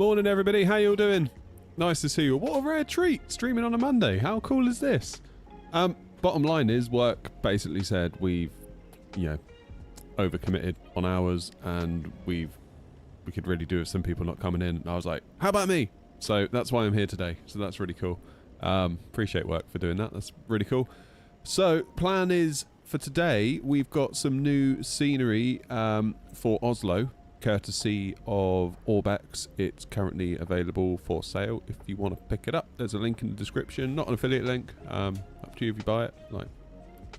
Morning everybody, how you all doing? Nice to see you. What a rare treat, streaming on a Monday. How cool is this? Bottom line is, work basically said we've, overcommitted on hours and we could really do with some people not coming in. And I was like, how about me? So that's why I'm here today. So that's really cool. Appreciate work for doing that. That's really cool. So plan is for today, we've got some new scenery for Oslo, courtesy of Orbx. It's currently available for sale if you want to pick it up. There's a link in the description, not an affiliate link. Up to you if you buy it. Like,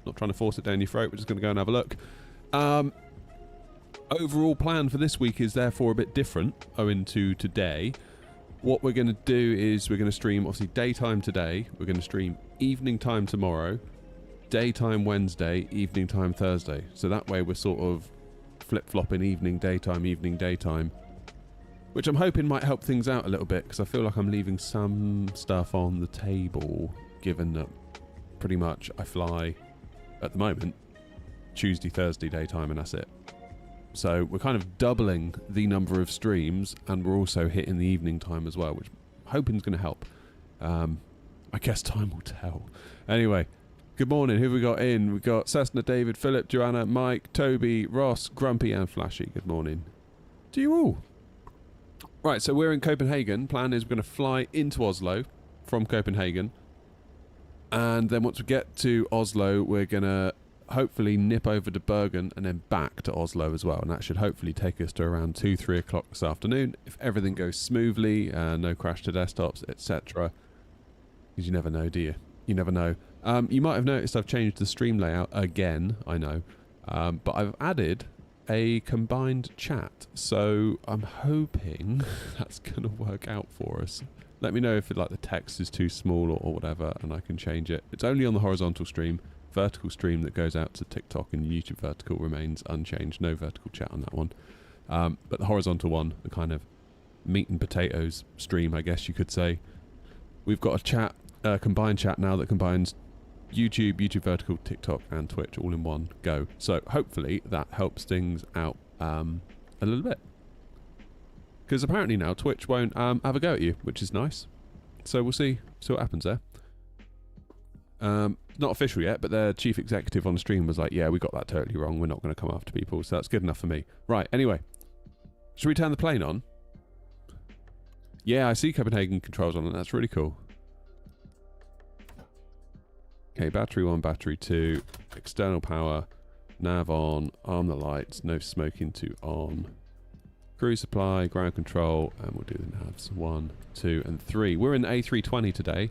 not trying to force it down your throat. We're just going to go and have a look. Overall plan for this week is therefore a bit different owing to today. What we're going to do is we're going to stream obviously daytime today. We're going to stream evening time tomorrow, daytime Wednesday, evening time Thursday. So that way we're sort of flip-flopping evening, daytime, which I'm hoping might help things out a little bit, because I feel like I'm leaving some stuff on the table, given that pretty much I fly at the moment Tuesday, Thursday daytime, and that's it. So we're kind of doubling the number of streams, and we're also hitting the evening time as well, which I'm hoping is going to help. I guess time will tell. Anyway, good morning. Who have we got in? We've got Cessna, David, Philip, Joanna, Mike, Toby, Ross, Grumpy, and Flashy. Good morning to you all. Right, so we're in Copenhagen. Plan is we're going to fly into Oslo from Copenhagen. And then once we get to Oslo, we're going to hopefully nip over to Bergen and then back to Oslo as well. And that should hopefully take us to around 2-3 o'clock this afternoon. If everything goes smoothly, no crash to desktops, etc. Because you never know, do you? You never know. You might have noticed I've changed the stream layout again, I know. But I've added a combined chat. So I'm hoping that's going to work out for us. Let me know if the text is too small or whatever, and I can change it. It's only on the horizontal stream. Vertical stream that goes out to TikTok and YouTube vertical remains unchanged. No vertical chat on that one. But the horizontal one, the kind of meat and potatoes stream, I guess you could say. We've got a chat, combined chat now that combines YouTube, YouTube vertical, TikTok and Twitch all in one go. So hopefully that helps things out a little bit. Because apparently now Twitch won't have a go at you, which is nice. So we'll see what happens there. Not official yet, but their chief executive on the stream was like, yeah, we got that totally wrong. We're not going to come after people. So that's good enough for me. Right, anyway. Should we turn the plane on? Yeah, I see Copenhagen controls on it. That's really cool. Okay, battery 1, battery 2, external power, nav on, arm the lights, no smoking to on. Cruise supply, ground control, and we'll do the navs 1, 2, and 3. We're in the A320 today.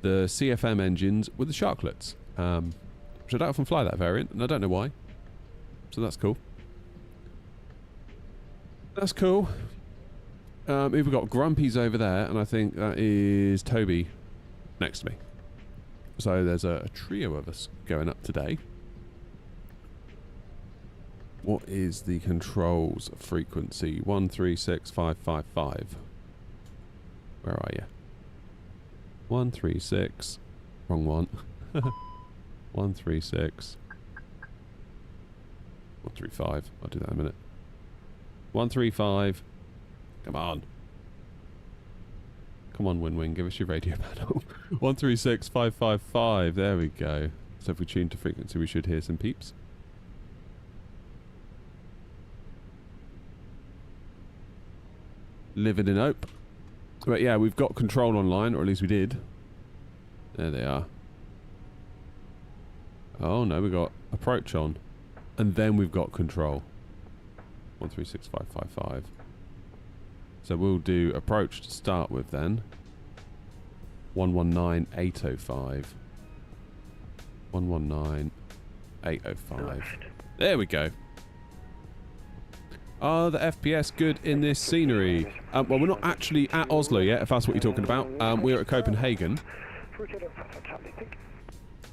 The CFM engines with the sharklets. Which I don't often fly that variant, and I don't know why. So that's cool. That's cool. We've got Grumpy's over there, and I think that is Toby next to me. So there's a trio of us going up today. What is the controls frequency? 136555. Where are you? 136. Wrong one. 136. 135. I'll do that in a minute. 135. Come on. Come on, Win-Win. Give us your radio panel. 136555. There we go. So if we tune to frequency, we should hear some peeps. Living in hope. But yeah, we've got control online, or at least we did. There they are. Oh no, we've got approach on. And then we've got control. 136555. So we'll do approach to start with then. 119805. 119805. There we go. Are the FPS good in this scenery? Well, we're not actually at Oslo yet, if that's what you're talking about. We're at Copenhagen.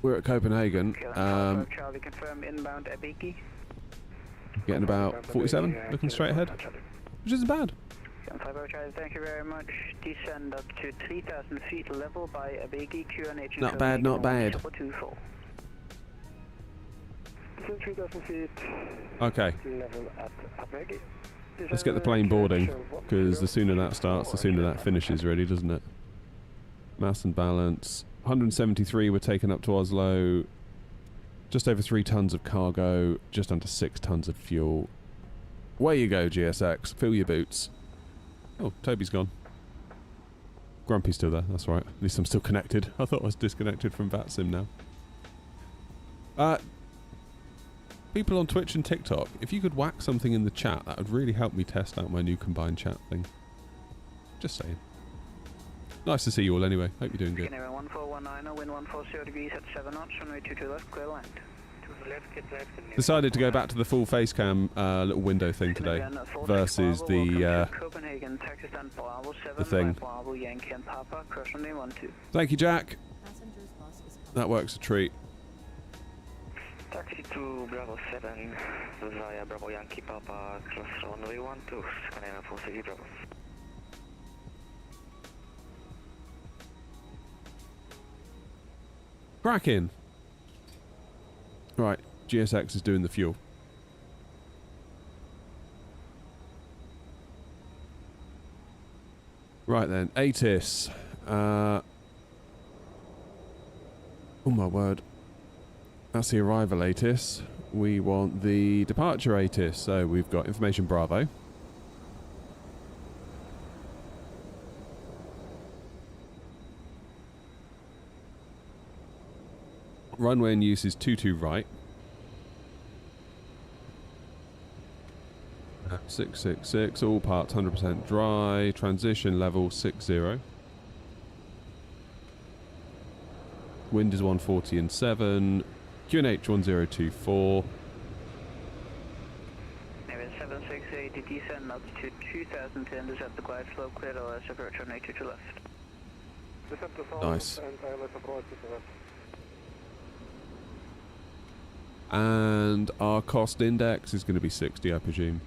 We're at Copenhagen. Getting about 47, looking straight ahead, which isn't bad. Thank you very much. Descend up to 3,000 feet level by Abegi, QNH. Not bad, not bad. 3,000 feet. Okay. Level at Abegi. Let's get the plane boarding, because the sooner that starts, the sooner that finishes, really, doesn't it? Mass and balance. 173 we're taking up to Oslo. Just over 3 tons of cargo, just under 6 tons of fuel. Way you go, GSX. Fill your boots. Oh, Toby's gone. Grumpy's still there, that's right. At least I'm still connected. I thought I was disconnected from VATSIM now. People on Twitch and TikTok, if you could whack something in the chat, that would really help me test out my new combined chat thing. Just saying. Nice to see you all anyway. Hope you're doing good. 1419, wind 140 degrees at 7 knots, runway 22 left, clear land. Decided to go back to the full face cam little window thing today versus the thing. Thank you, Jack. That works a treat. Taxi to Bravo 7 via Bravo Yankee Papa, cross runway 12, Copenhagen 460 Bravo. Cracking. Right, GSX is doing the fuel. Right then, ATIS. Oh my word. That's the arrival ATIS. We want the departure ATIS. So we've got information Bravo. Runway in use is 22 right. 666, all parts 100% dry. Transition level 60. Wind is 140 and 7. QNH 1024. Navy 768, descend altitude 2010, descent the glide slope, clear to left, approach on 82 to left. Nice. And our cost index is going to be 60, I presume.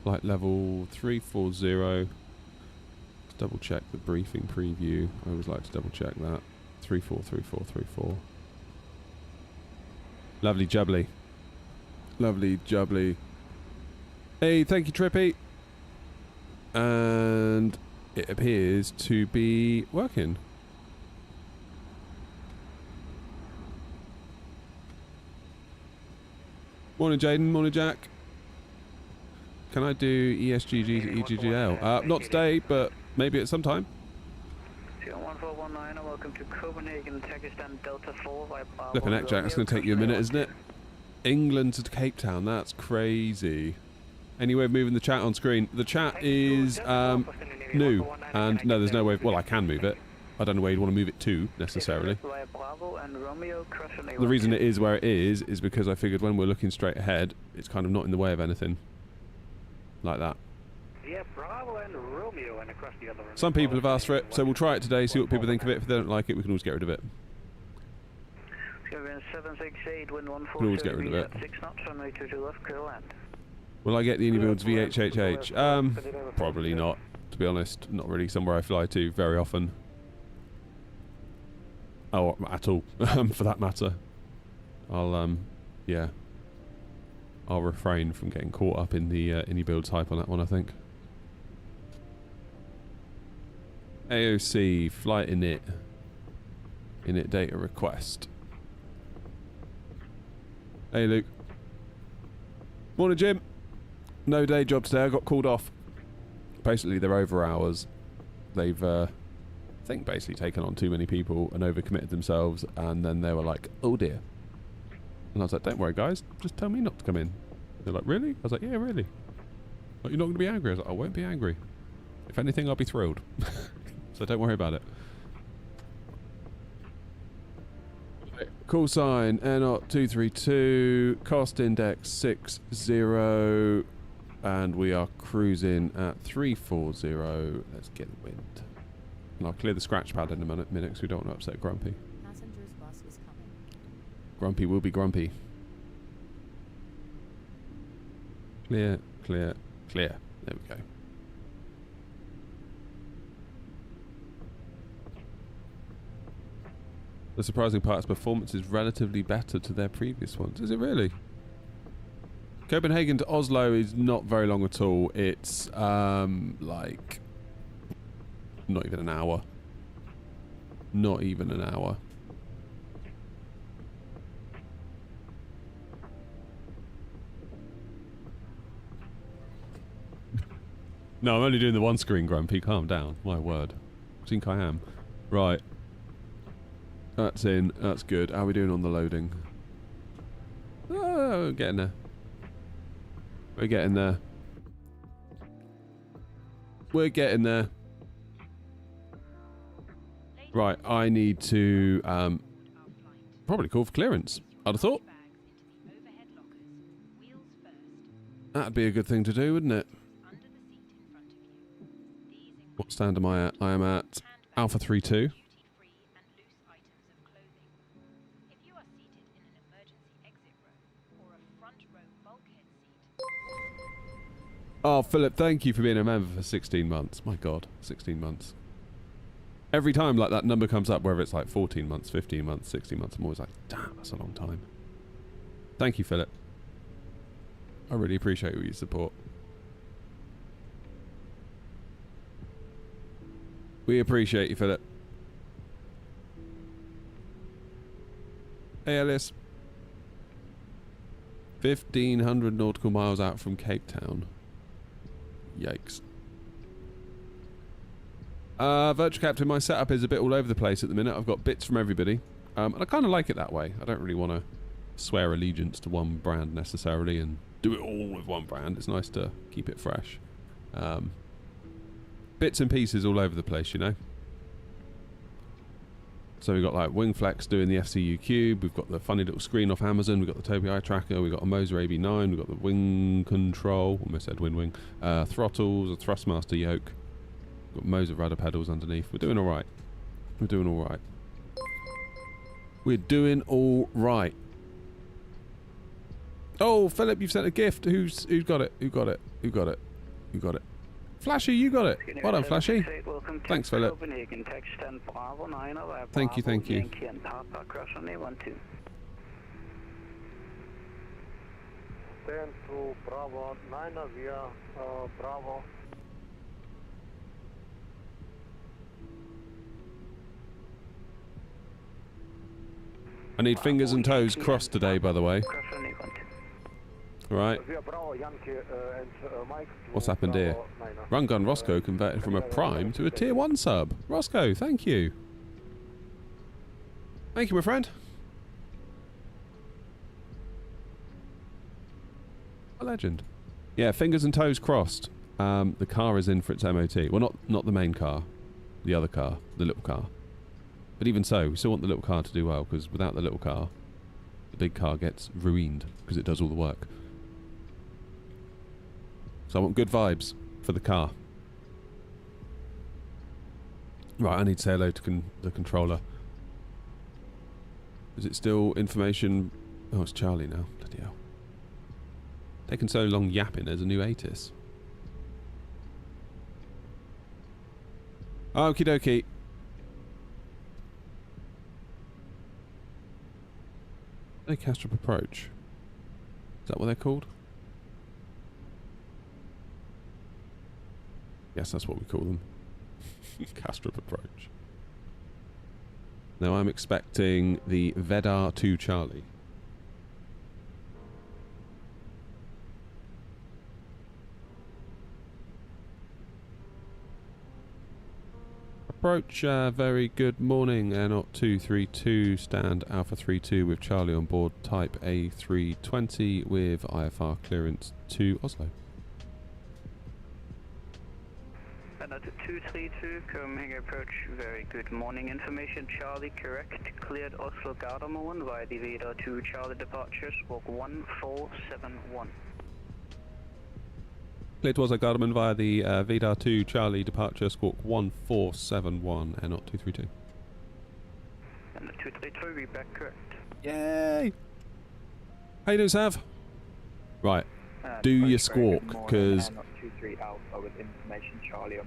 Flight level 340. Let's double check the briefing preview. I always like to double check that. 343434. Lovely jubbly. Lovely jubbly. Hey, thank you, Trippy. And it appears to be working. Morning, Jaden. Morning, Jack. Can I do ESGG to EGGL? Not today, but maybe at some time. 1419, welcome to Copenhagen, Pakistan, Delta 4 via Bravo. Flipping heck, Jack. That's going to take you a minute, isn't it? England to Cape Town. That's crazy. Any way of moving the chat on screen? The chat is new, and no, there's no way. Well, I can move it. I don't know where you'd want to move it to, necessarily. The reason it is where it is because I figured when we're looking straight ahead, it's kind of not in the way of anything. Like that. Yeah, Bravo and Romeo and across the other one. Some people have asked for it, so we'll try it today, see what people think of it. If they don't like it, we can always get rid of it. 768, wind 140 We'll always get rid of it. 6 knots, runway 22 left, clear land. Will I get the Unibuilds VHHH? Probably not, to be honest. Not really somewhere I fly to very often. Oh, at all, for that matter. I'll, yeah. I'll refrain from getting caught up in the Unibuilds hype on that one, I think. AOC, flight init. Init data request. Hey, Luke. Morning, Jim. No day job today, I got called off. Basically, they're over hours. They've, I think, basically taken on too many people and overcommitted themselves, and then they were like, oh dear. And I was like, don't worry, guys, just tell me not to come in. They're like, really? I was like, yeah, really. Like, you're not going to be angry? I was like, I won't be angry. If anything, I'll be thrilled. So don't worry about it. Call sign, Airnaut 232, cost index 60, and we are cruising at 340. Let's get the wind. And I'll clear the scratch pad in a minute because we don't want to upset Grumpy. Passenger's bus is coming. Grumpy will be grumpy. Clear, clear, clear. There we go. The surprising part is performance is relatively better to their previous ones. Is it really? Copenhagen to Oslo is not very long at all. It's like not even an hour. Not even an hour. No, I'm only doing the one screen, Grumpy. Calm down. My word. I think I am. Right. That's in. That's good. How are we doing on the loading? Oh, getting there. We're getting there. We're getting there. Right, I need to probably call for clearance. I'd have thought. That'd be a good thing to do, wouldn't it? What stand am I at? I am at Alpha 32. Oh, Philip, thank you for being a member for 16 months. My God, 16 months. Every time like that number comes up, whether it's like 14 months, 15 months, 16 months, I'm always like, damn, that's a long time. Thank you, Philip. I really appreciate your support. We appreciate you, Philip. Hey, Alice. 1,500 nautical miles out from Cape Town. Yikes. Virtual Captain, my setup is a bit all over the place at the minute. I've got bits from everybody. And I kind of like it that way. I don't really want to swear allegiance to one brand necessarily and do it all with one brand. It's nice to keep it fresh. Bits and pieces all over the place, you know. So we've got like Wingflex doing the FCU Cube. We've got the funny little screen off Amazon. We've got the Toby eye tracker. We've got a Moza AB9. We've got the wing control. Almost said wing. Throttles, a Thrustmaster yoke. Got Moza rudder pedals underneath. We're doing all right. We're doing all right. We're doing all right. Oh, Philip, you've sent a gift. Who's got it? Who got it? Who got it? Who got it? Flashy, you got it. Well done, Flashy. Thanks, Philip. Thank you, thank you. I need fingers and toes crossed today, by the way. Right. What's happened here? Run Gun Roscoe converted from a Prime to a Tier 1 sub. Roscoe, thank you. Thank you, my friend. A legend. Yeah, fingers and toes crossed. The car is in for its MOT. Well, not the main car. The other car. The little car. But even so, we still want the little car to do well, because without the little car, the big car gets ruined, because it does all the work. So I want good vibes for the car. Right, I need to say hello to the controller. Is it still information? Oh, it's Charlie now. Bloody hell. Taking so long yapping, there's a new ATIS. Okie dokie. Castrop approach. Is that what they're called? Yes, that's what we call them. Castrop approach. Now I'm expecting the Vedar 2 Charlie. Approach, very good morning, Airnaut 232, stand Alpha 32 with Charlie on board, type A320 with IFR clearance to Oslo. Airnaut 232, Copenhagen approach, very good morning, information Charlie, correct, cleared Oslo Gardermoen via the Vedar 2 Charlie departure, squawk 1471. Cleared Oslo Gardermoen via the Vedar 2 Charlie departure, squawk 1471, Airnaut 232. And the 232, be back correct. Yay! How you doing, Sav? Right, do your squawk, because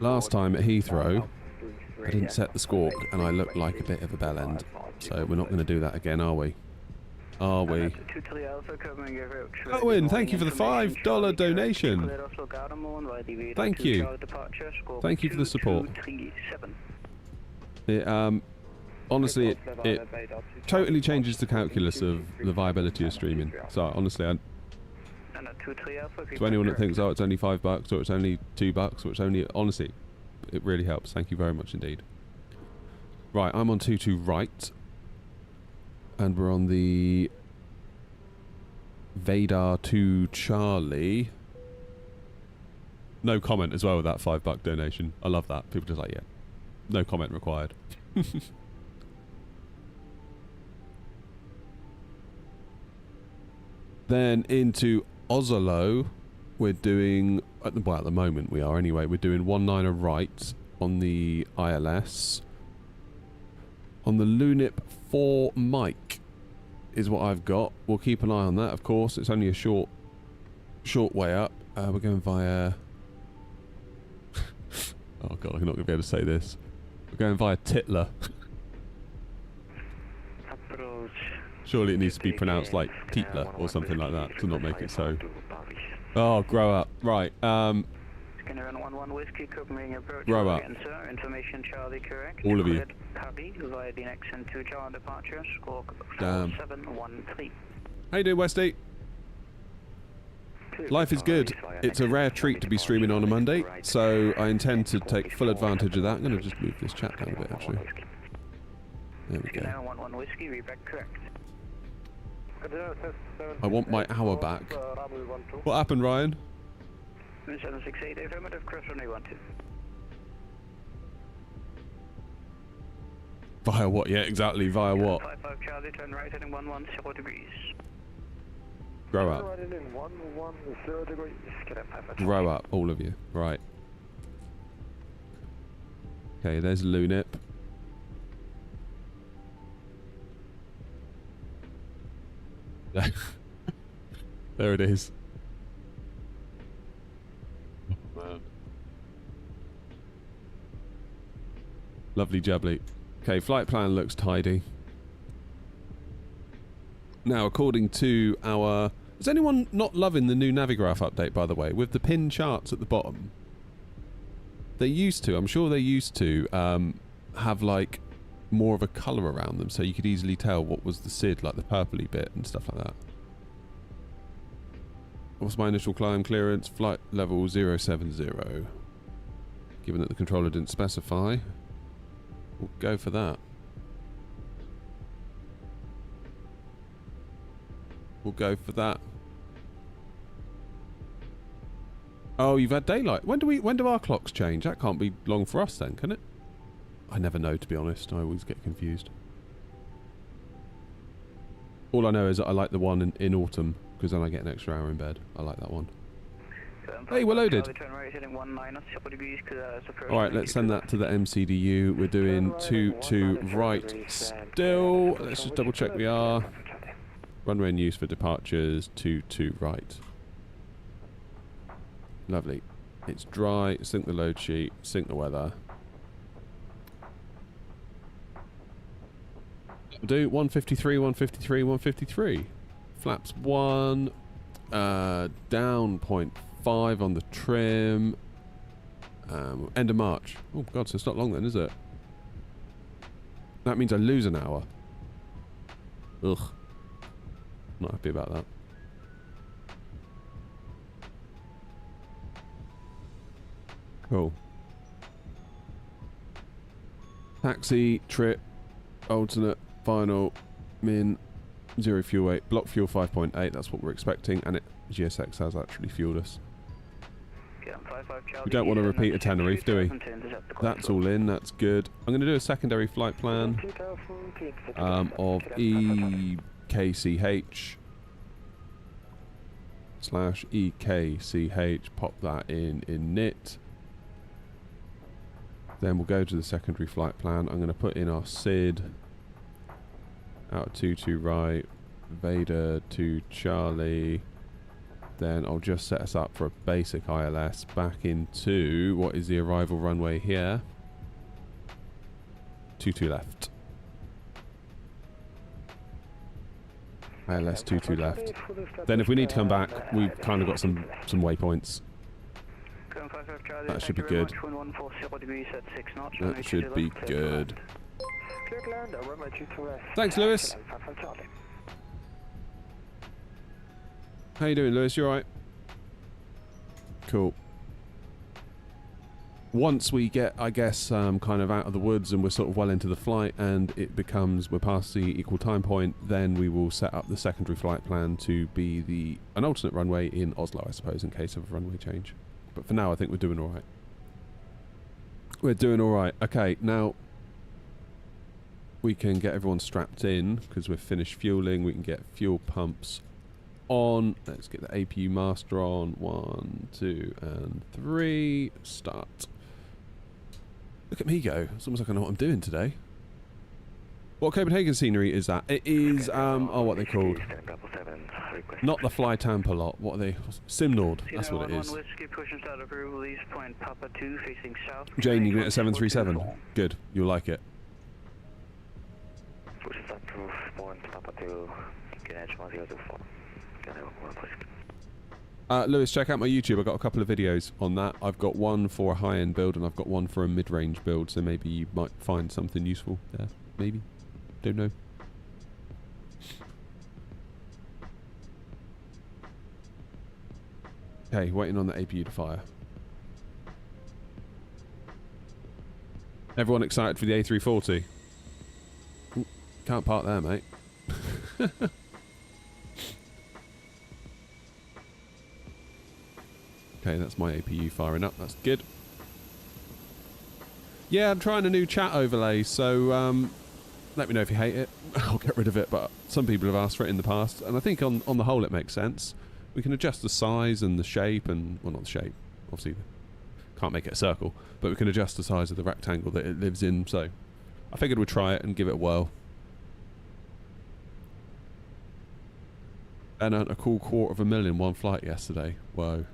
last time at Heathrow, I didn't set the squawk and I looked like a bit of a bell end. So we're not going to do that again, are we? are we? 23 Alpha coming approach. Owen, thank you for the $5 donation. Cleared Oslo Gardermoen via the Vader Thank 2 you. Charlie departure, score Thank you for the support. 2237. It, honestly, it totally changes the calculus of the viability of streaming. So honestly, And at 23 Alpha, to anyone that thinks, oh, it's only $5 or it's only $2 or it's only, honestly, it really helps. Thank you very much indeed. Right, I'm on 22 right, and we're on the Vader 2 Charlie. No comment as well with that $5 donation. I love that. People just like, yeah, no comment required. Then into Oslo, we're doing, at the moment we are anyway, we're doing 19er right on the ILS. On the Lunip 4 mic is what I've got. We'll keep an eye on that, of course. It's only a short way up. We're going via... oh god, I'm not going to be able to say this. We're going via Titler. Approach. Surely it needs to be pronounced like Titler or something like that to not make it so... oh, grow up. Right, Scanner 11 Whiskey, Copenhagen approach. Grow up. Again, sir. Information Charlie correct. All of you. Cleared Harry via the next and 2 Charlie departure, score Damn. 4713. how you doing, Westy? Life is good. It's a rare treat to be streaming on a Monday, so I intend to take full advantage of that. I'm going to just move this chat down a bit, actually. There we Scanner go. 11 Whiskey, reback correct. I want my hour back. What happened, Ryan? 768, affirmative, cross runway 12. Via what? Yeah, exactly. Via what? 55 Charlie, turn right heading 110 degrees. Grow up. Grow up, all of you. Right. Okay, there's Lunip. There it is. Oh, man. Lovely jubbly. Okay, flight plan looks tidy. Now, according to our... is anyone not loving the new Navigraph update, by the way, with the pin charts at the bottom? They used to, I'm sure they used to, have, like, more of a colour around them, so you could easily tell what was the SID, like the purpley bit and stuff like that. What's my initial climb clearance? Flight level 070. Given that the controller didn't specify, we'll go for that. We'll go for that. Oh, you've had daylight. When do our clocks change? That can't be long for us then, can it? I never know, to be honest. I always get confused. All I know is that I like the one in autumn, because then I get an extra hour in bed. I like that one. Hey, we're loaded. Alright, let's send that to the MCDU. We're doing 22 right still. Let's just double check we are. Runway in use for departures, 22 right. Lovely. It's dry, sync the load sheet, sync the weather. We'll do 153, 153, 153. Flaps 1, down 0.5 on the trim. End of March. Oh god, so it's not long then, is it? That means I lose an hour. Ugh. Not happy about that. Cool. Taxi, trip, alternate, final, min, 0 fuel weight, block fuel 5.8, that's what we're expecting, and GSX has actually fueled us. We don't want to repeat a Tenerife, do we? That's all in, that's good. I'm going to do a secondary flight plan of EKCH / EKCH, pop that in NIT. Then we'll go to the secondary flight plan. I'm going to put in our SID out of 22 right, Vader to Charlie. Then I'll just set us up for a basic ILS back into what is the arrival runway here. 22 left. ALS 22 left. Then if we need to come back, we've kind of got some waypoints. That should be good. That should be good. Thanks, Lewis. How you doing, Lewis? You alright? Cool. Once we get, I guess, kind of out of the woods and we're sort of well into the flight and it becomes, we're past the equal time point, then we will set up the secondary flight plan to be an alternate runway in Oslo, I suppose, in case of a runway change. But for now, I think we're doing alright. We're doing alright. Okay, now we can get everyone strapped in because we're finished fueling. We can get fuel pumps on. Let's get the APU master on. 1, 2, and 3. Start. Look at me go. It's almost like I know what I'm doing today. What Copenhagen scenery is that? It is, oh, what are they called? Not the Fly Tampa lot. What are they? Simnord. That's what it is. Jane, you can get a 737. Good. You'll like it. Lewis, check out my YouTube. I've got a couple of videos on that. I've got one for a high-end build and I've got one for a mid-range build, so maybe you might find something useful there. Maybe. Don't know. Okay, waiting on the APU to fire. Everyone excited for the A340? Ooh, can't park there, mate. Okay, that's my APU firing up. That's good. Yeah, I'm trying a new chat overlay, so let me know if you hate it. I'll get rid of it, but some people have asked for it in the past, and I think on the whole it makes sense. We can adjust the size and the shape and, well, not the shape, obviously can't make it a circle, but we can adjust the size of the rectangle that it lives in, so I figured we'd try it and give it a whirl. And earned a cool $250,000 one flight yesterday. Whoa.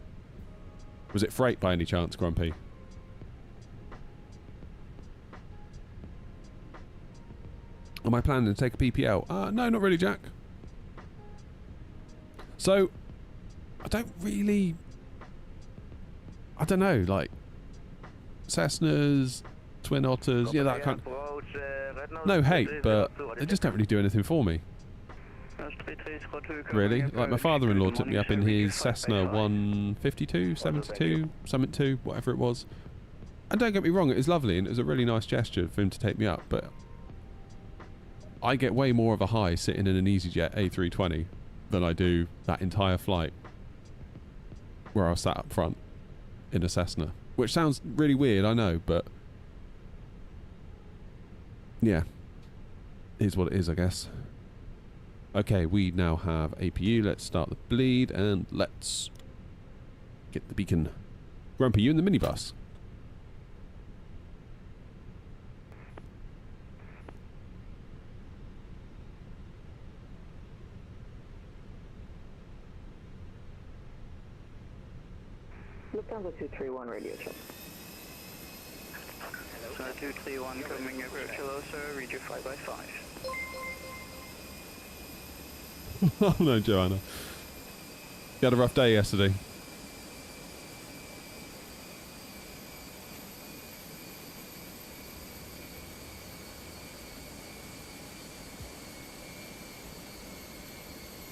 Was it freight by any chance, Grumpy? Am I planning to take a PPL? No, not really, Jack. So, I don't know, like, Cessnas, Twin Otters, yeah, that kind of... No hate, but they just don't really do anything for me. Really? Like, my father-in-law took me up in his Cessna 152, 72, Summit 2, whatever it was. And don't get me wrong, it was lovely and it was a really nice gesture for him to take me up, but I get way more of a high sitting in an EasyJet A320 than I do that entire flight where I was sat up front in a Cessna. Which sounds really weird, I know, but yeah, is what it is, I guess. Okay, we now have APU. Let's start the bleed and let's get the beacon. Grumpy, you in the minibus? Lufthansa 231 radio check. Hello, 231 coming approach. Hello, sir. Read your 5x5. Oh no, Joanna. You had a rough day yesterday.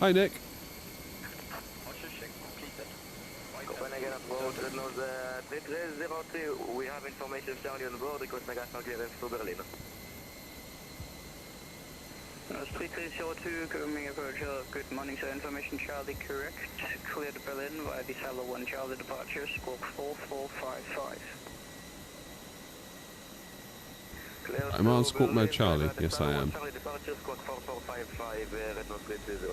Hi, Nick. Copenhagen at board, Red Nose 3303, we have information Charlie on board, request navigational clearance to Berlin. 3302, coming approach, good morning, sir, information Charlie correct, cleared Berlin via the Salo 1 Charlie departure, squawk 4455. I'm on squawk mode Charlie, yes I am. Do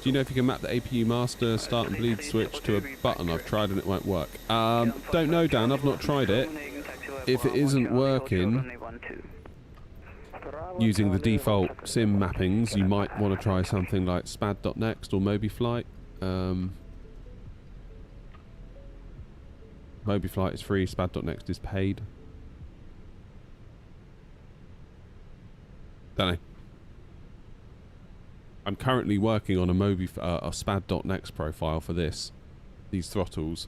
you know if you can map the APU master start and bleed switch to a button? I've tried and it won't work. Don't know, Dan, I've not tried it. If it isn't working using the default sim mappings, you might want to try something like spad.next or MobiFlight. MobiFlight is free, spad.next is paid. Don't know. I'm currently working on a SPAD.next profile for these throttles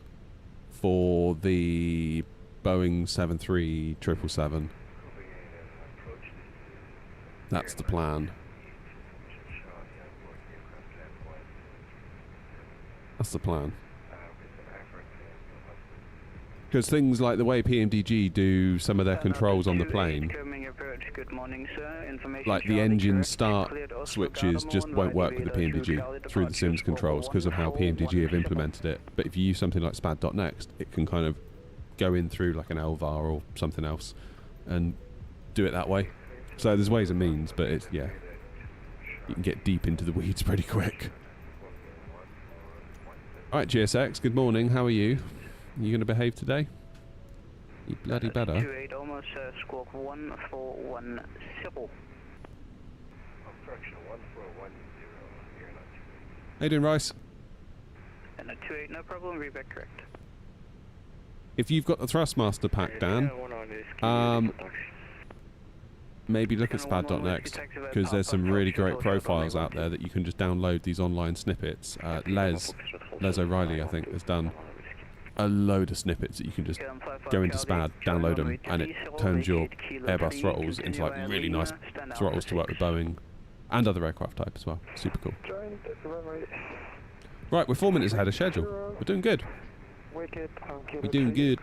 for the Boeing 73777. That's the plan. That's the plan. Because things like the way PMDG do some of their controls on the plane, Good morning, sir. Information like the engine start switches just won't work with the PMDG through the Sims controls because of how PMDG have implemented it. But if you use something like SPAD.next, it can kind of go in through like an LVAR or something else and do it that way. So there's ways and means, but it's, yeah, you can get deep into the weeds pretty quick. Alright, GSX, good morning, how are you? You going to behave today? You bloody better. 28 almost squawk 1410. How you doing, Rice? And a 28, no problem, read back correct. If you've got the Thrustmaster pack, Dan, maybe look at SPAD.next, because there's some really great profiles out there that you can just download these online snippets. Les O'Reilly, I think, has done a load of snippets that you can just go into SPAD, download them, and it turns your Airbus throttles into like really nice throttles to work with Boeing and other aircraft type as well. Super cool. Right, we're 4 minutes ahead of schedule. We're doing good. We're doing good.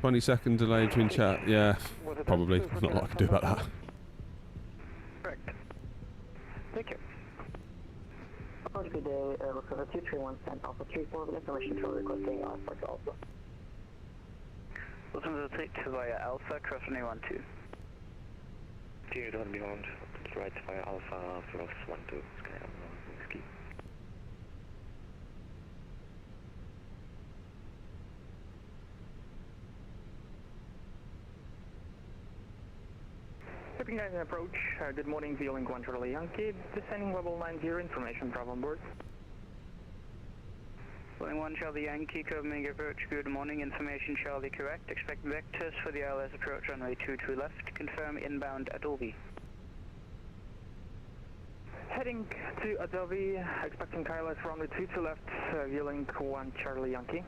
20-second delay between chat. Yeah, probably. There's not a lot I can do about that. Correct. Thank you. Good day, Recruiter 231 sent Alpha 34 with information for requesting Alpha to Alpha. Welcome to the take to via Alpha, cross 12. Continue on beyond, right via Alpha, cross 12, Sky Whiskey. Shipping guys in approach, good morning, Violink 1 Charlie Yankee, descending level 90, information problem board. Violink 1 Charlie Yankee, Copenhagen approach, good morning, information Charlie correct, expect vectors for the ILS approach runway 22 left, confirm inbound Adobe. Heading to Adobe, expecting ILS runway 22 left, Violink 1 Charlie Yankee.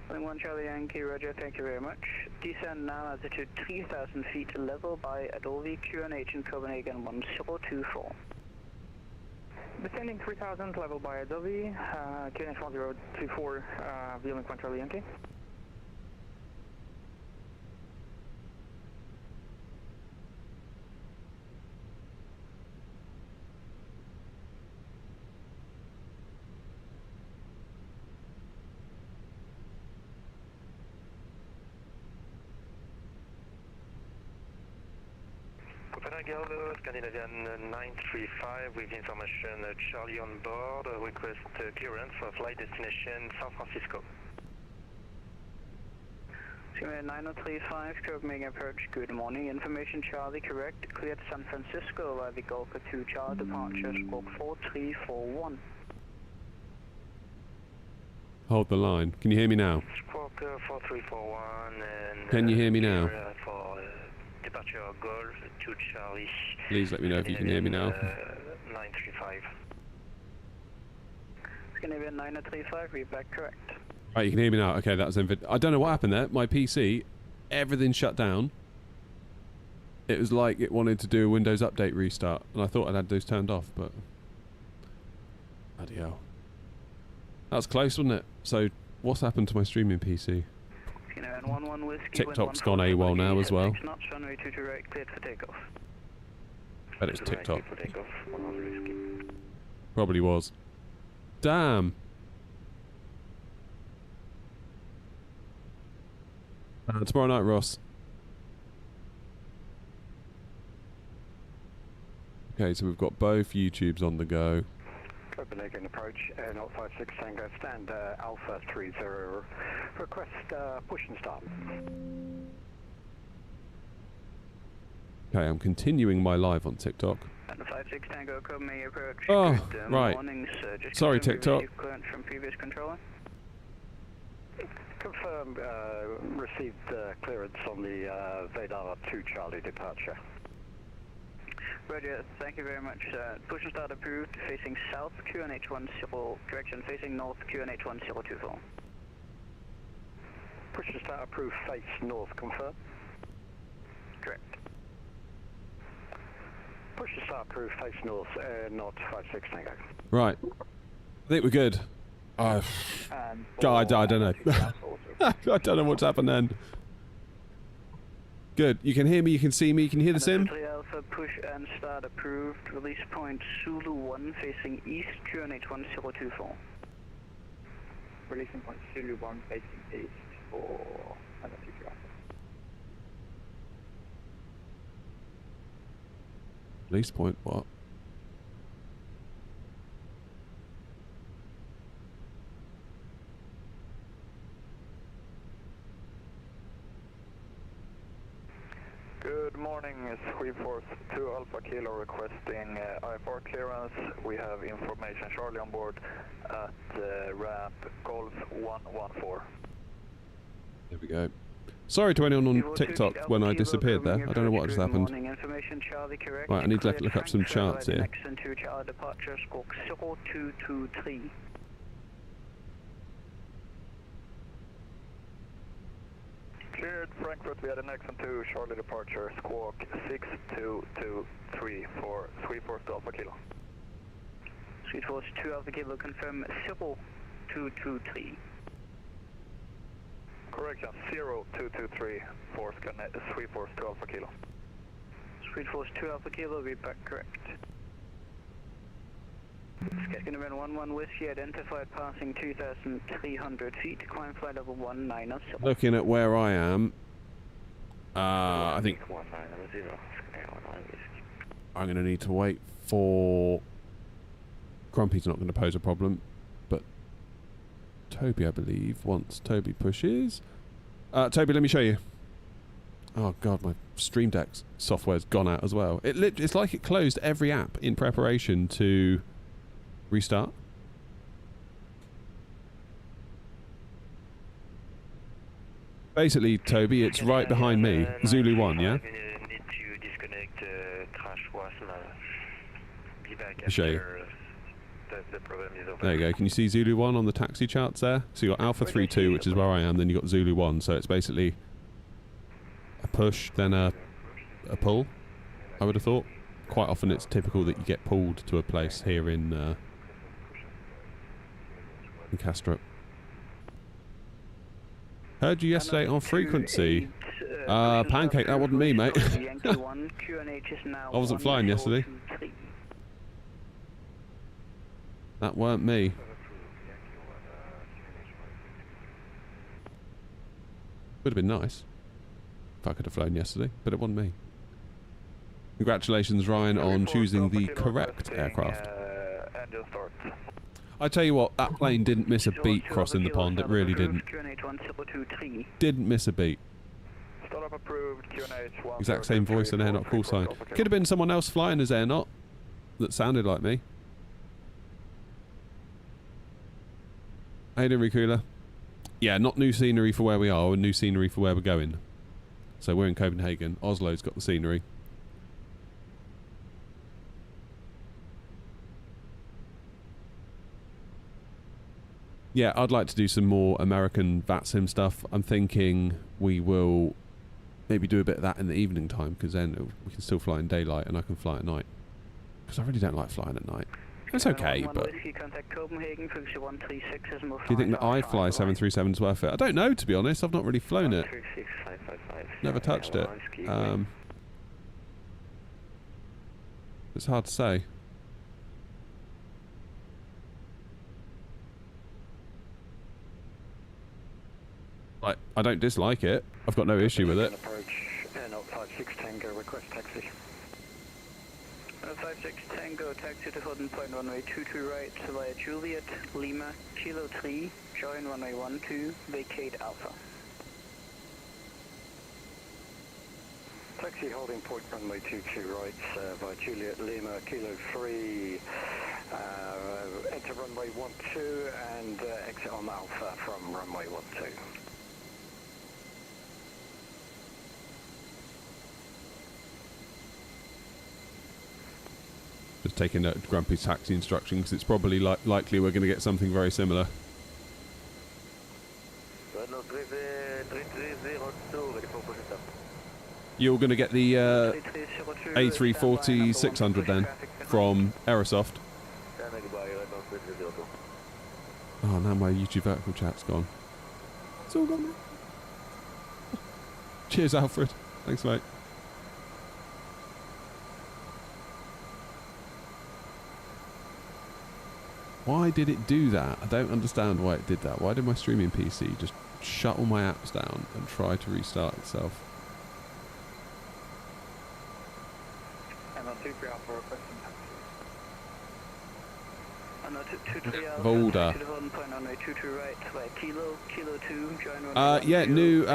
Violink 1 Charlie Yankee, roger, thank you very much. Descend now altitude 3,000 feet level by Adobe, QNH in Copenhagen 1024. Descending 3,000 level by Adobe, QNH 1024, Violink 1 Charlie Yankee. Copenhagen, Scandinavian 935 with information Charlie on board, request clearance for flight destination San Francisco. Scandinavian 9035, Copenhagen approach, good morning, information Charlie correct, cleared San Francisco via the Gulf 2 Charlie departure, squawk 4341. Hold the line. Can you hear me now? Squawk 4341 and... Can you hear me now? For departure Golf 2 Charlie. Please let me know if you can hear me now. 935. Scandinavian 9035, read back correct. Right, you can hear me now. Okay, that was I don't know what happened there. My PC, everything shut down. It was like it wanted to do a Windows Update restart, and I thought I'd had those turned off, but... Bloody hell. That was close, wasn't it? So, what's happened to my streaming PC? TikTok's gone AWOL now as well. Runway 22 right, cleared for takeoff. Bet it's TikTok. Probably was. Damn. Tomorrow night, Ross. Okay, so we've got both YouTubes on the go. Copenhagen approach, 056 Tango, stand Alpha 30, request push and start. Okay, I'm continuing my live on TikTok. 56 Tango, Copenhagen approach. Oh, good, right. Morning, sir. Just sorry, confirm TikTok. Clearance from previous controller. Confirm received clearance on the Vedara 2 Charlie departure. Roger, thank you very much. Push and start approved, facing south, QNH10, correction, facing north, QNH1024. Push to start approved, face north, confirm. Correct. Push to start approved, face north, not 56 Tango. Right. I think we're good. God, I don't know. I don't know what's happened then. Good. You can hear me, you can see me, you can hear the sim? Alpha, push and start approved. Release point Zulu 1 facing east, QNH1024. Releasing point Zulu 1 facing east for MSFS. Release point, what? Good morning, it's 342 Alpha Kilo requesting IFR clearance. We have information Charlie on board at ramp Golf 114. There we go. Sorry to anyone on TikTok when I disappeared there. I don't know what just happened. Right, I need to look up some charts here. Departure squawk 0223. Cleared Frankfurt via the Nexon 2 Charlie departure squawk 6223 for 342 Alpha Kilo. 342 Alpha Kilo confirm 0223. Correction, 0223 for 342 Alpha Kilo. 342 Alpha Kilo, be back correct. Sketching event 11 Whiskey identified passing 2,300 feet, climb flight level 1907. Looking at where I am, I think I'm going to need to wait for... Grumpy's not going to pose a problem, but Toby, I believe, once Toby pushes... Toby, let me show you. Oh god, my Stream Deck software's gone out as well. It's like it closed every app in preparation to restart. Basically, Toby, it's right behind me. Zulu 1, yeah? Need to disconnect crash was be back I'll show you. The problem is over. There you go. Can you see Zulu 1 on the taxi charts there? So you got Alpha 32, which is where I am, then you got Zulu 1. So it's basically a push, then a pull, I would have thought. Quite often it's typical that you get pulled to a place here in Castrop. Heard you yesterday on frequency. Pancake, that wasn't me, mate. I wasn't flying yesterday. That weren't me. Would have been nice if I could have flown yesterday, but it wasn't me. Congratulations, Ryan, on choosing the correct aircraft. I tell you what, that plane didn't miss a beat crossing the pond. It really didn't. Didn't miss a beat. Exact same voice and air-not call sign. Could have been someone else flying as air-not that sounded like me. How you doing, Ricula? Yeah, not new scenery for where we are, or new scenery for where we're going. So we're in Copenhagen. Oslo's got the scenery. Yeah, I'd like to do some more American VATSIM stuff. I'm thinking we will maybe do a bit of that in the evening time, because then we can still fly in daylight and I can fly at night. Because I really don't like flying at night. It's okay, but... Do you think that I fly 737's worth it? I don't know, to be honest. I've not really flown it. Never touched it. It's hard to say. I don't dislike it. I've got no issue with it. Approach Airnaut 56 Tango, request taxi. 56 Tango, taxi to Holden Point, runway 22 right, via Juliet, Lima, Kilo 3, join runway 12, vacate Alpha. Taxi holding point, runway 22 right, via Juliet, Lima, Kilo 3, enter runway 12 and exit on Alpha from runway 12. Just taking a Grumpy's taxi instruction because it's probably likely we're going to get something very similar. You're going to get the A340 600 then from Aerosoft. Oh, now my YouTube vertical chat's gone. It's all gone now. Cheers, Alfred. Thanks, mate. Why did it do that? I don't understand why it did that. Why did my streaming PC just shut all my apps down and try to restart itself? Volda. Yeah, new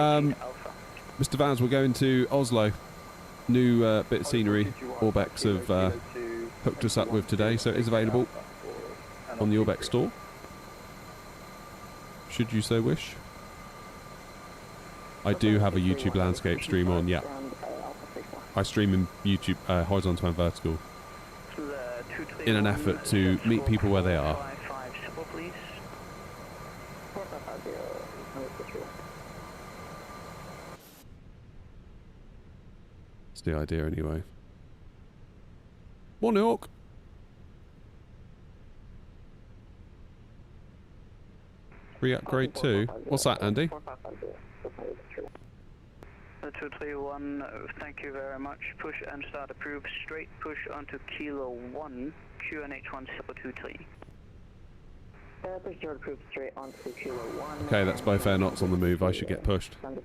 Mr. Vans, we're going to Oslo. New bit of scenery Orbx have hooked us up with today, so it is available on the Orbx store, should you so wish. I do have a YouTube landscape stream on, yeah. I stream in YouTube horizontal and vertical in an effort to meet people where they are. It's the idea anyway. Morning, Hawk. Re-upgrade 2. What's that, Andy? 231, thank you very much. Push and start approved. Straight push onto Kilo 1, QNH 1023. Push start approved straight onto Kilo 1. Okay, that's both air knots on the move. I should get pushed. And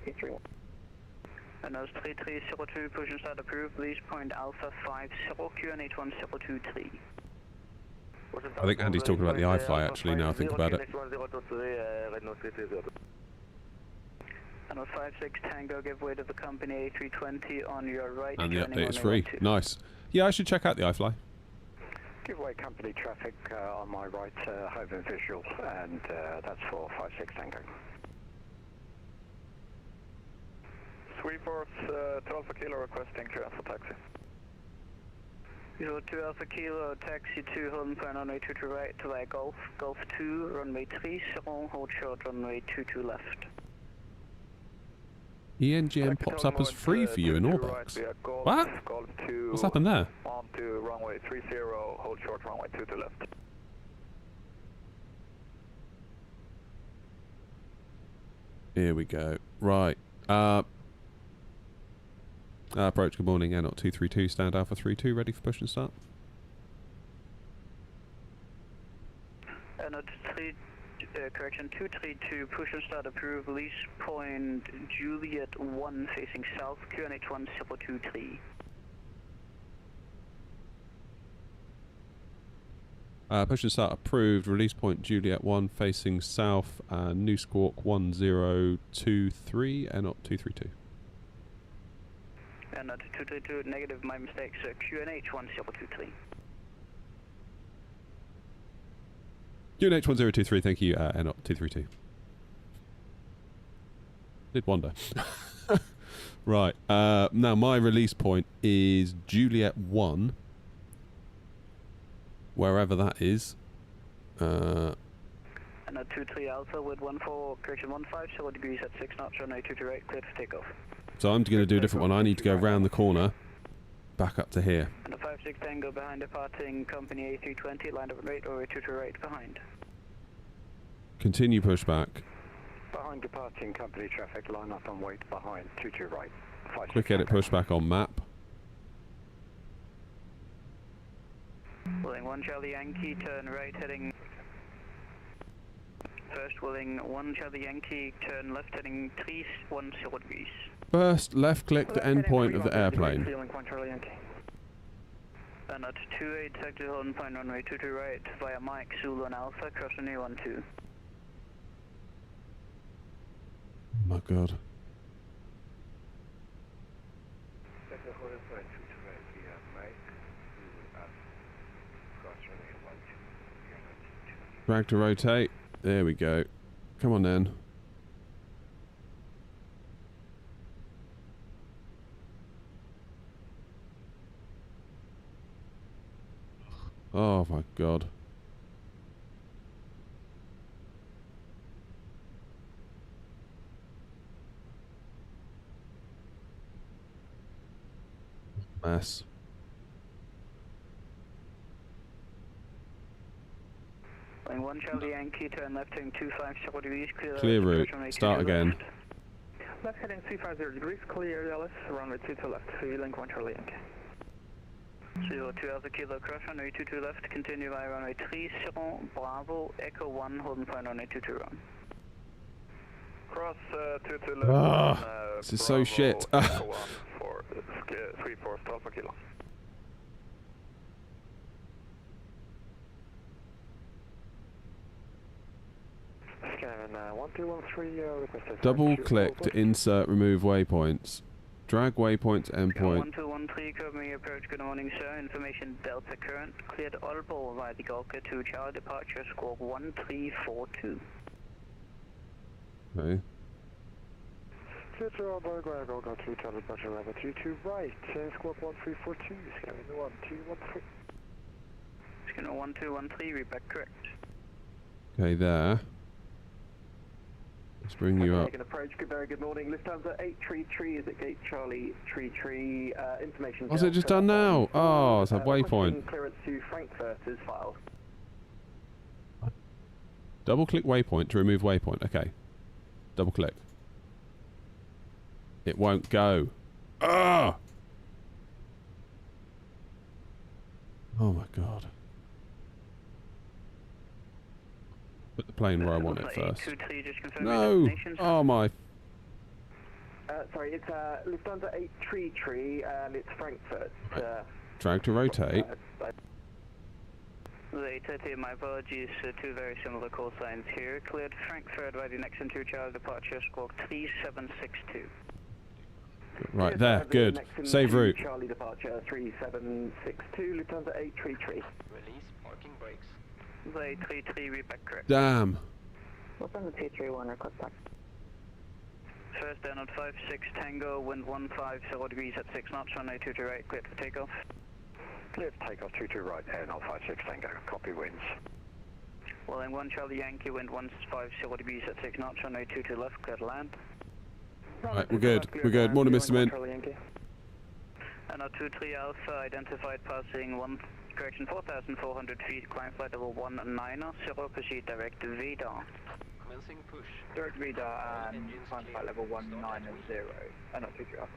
those 3302, push and start approved. Lease point Alpha 50, QNH 1023. I think Andy's talking about the iFly actually, now I think about it. And a 56 Tango, give way to the company A320 on your right. And the update is free. Nice. Yeah, I should check out the iFly. Give way company traffic on my right, hove and visual, and that's for 56 Tango. Sweetforce, 2 Alpha Kilo requesting clearance for taxi. 2 Alpha Kilo, taxi 2, holding point runway 22 right to like Golf, Golf 2, runway 3, hold short, runway 22 left. ENGM pops up as free for you in Orbx. What? What's happened there? On to runway 30, hold short, runway 22 left. Here we go. Right. Approach, good morning, Air 232, stand Alpha 32, ready for push and start. Correction, 232, push and start approved, lease point Juliet 1 facing south, QNH 1023. Push and start approved, release point Juliet 1 facing south, New Squawk 1023, Air 232. And 232, negative, my mistake, sir, QNH 1023. QNH 1023, thank you, Air 232. Did wonder. Right, now my release point is Juliet 1, wherever that is. And 23 Alpha with 14, correction 15, degrees at 6 knots, runway 22 right, cleared for takeoff. So I'm going to do a different one. I need to go round the corner, back up to here. And a 56 Tango behind departing company A320, line up at right, or 22 right behind. Continue pushback. Behind departing company traffic, line up and wait behind, 22 right. Quick edit pushback on map. Willing 1 Charlie Yankee, turn right heading. First willing 1 Charlie Yankee, turn left heading 310 degrees. First, left click the endpoint of the airplane. And at 28, sector holding point runway 22 right via Mike, Zulu and Alpha, cross runway 12. Oh my god. Drag to rotate. There we go. Come on then. Oh my god. Mess. Flying 1 Charlie Yankee, turn left heading 250 degrees, Clear route. Start again. Left heading 350 degrees, clear Dallas, runway 22 left, link 1 Charlie Yankee. 02 Alpha Kilo cross, runway 22 left, continue via runway 30, Bravo, Echo 1, holding point runway 22 round. Cross 22 left. This is so shit. Echo 1 for 34 Alpha Kilo. Scanning 1213, requested. Double click to insert remove waypoints. Drag waypoints endpoint. 1213, covering approach, good morning sir, information Delta current, cleared Olso via the Gulka 2 Charlie departure, squawk 1342. Okay. Clear to Albo, Gulka 2 Charlie departure, runway 22 right, squawk 1342, scanning 1213. Scanner 1213, read back correct. Okay, there. Let's bring you up. Taking approach, very good morning. Lufthansa 833 is at gate Charlie, tree, information. What's it just done now? Oh, it's a waypoint. Clearance to Frankfurt is filed. Double click waypoint to remove waypoint. Okay. Double click. It won't go. Ah! Oh my god. Put the plane where I want it first. No! Oh my. Sorry, it's Lufthansa 833 and it's Frankfurt. Drag to rotate. My apologies, two very similar call signs here. Cleared Frankfurt by the next and 2 Charlie departure, squawk 3762. Right, there, good. Save route. Charlie departure 3762, Lufthansa 833. Release parking brakes. 833, read back correct. Damn. Lufthansa 231, request back. First down at 56 Tango, wind 150 degrees at 6 knots, runway 22 right, cleared for takeoff. Clear for takeoff 22 right, air 056 Tango, copy winds. Welling 1 Charlie Yankee, wind 150 degrees at 6 knots, runway 22 left, clear to land. Right, we're good. We're good. Morning, Mr. Mint. And our 23 Alpha identified passing 4,400 feet, climb flight level 190, proceed direct to VDAR. Commencing push. Direct VDAR and climb flight level 190, not 23 Alpha.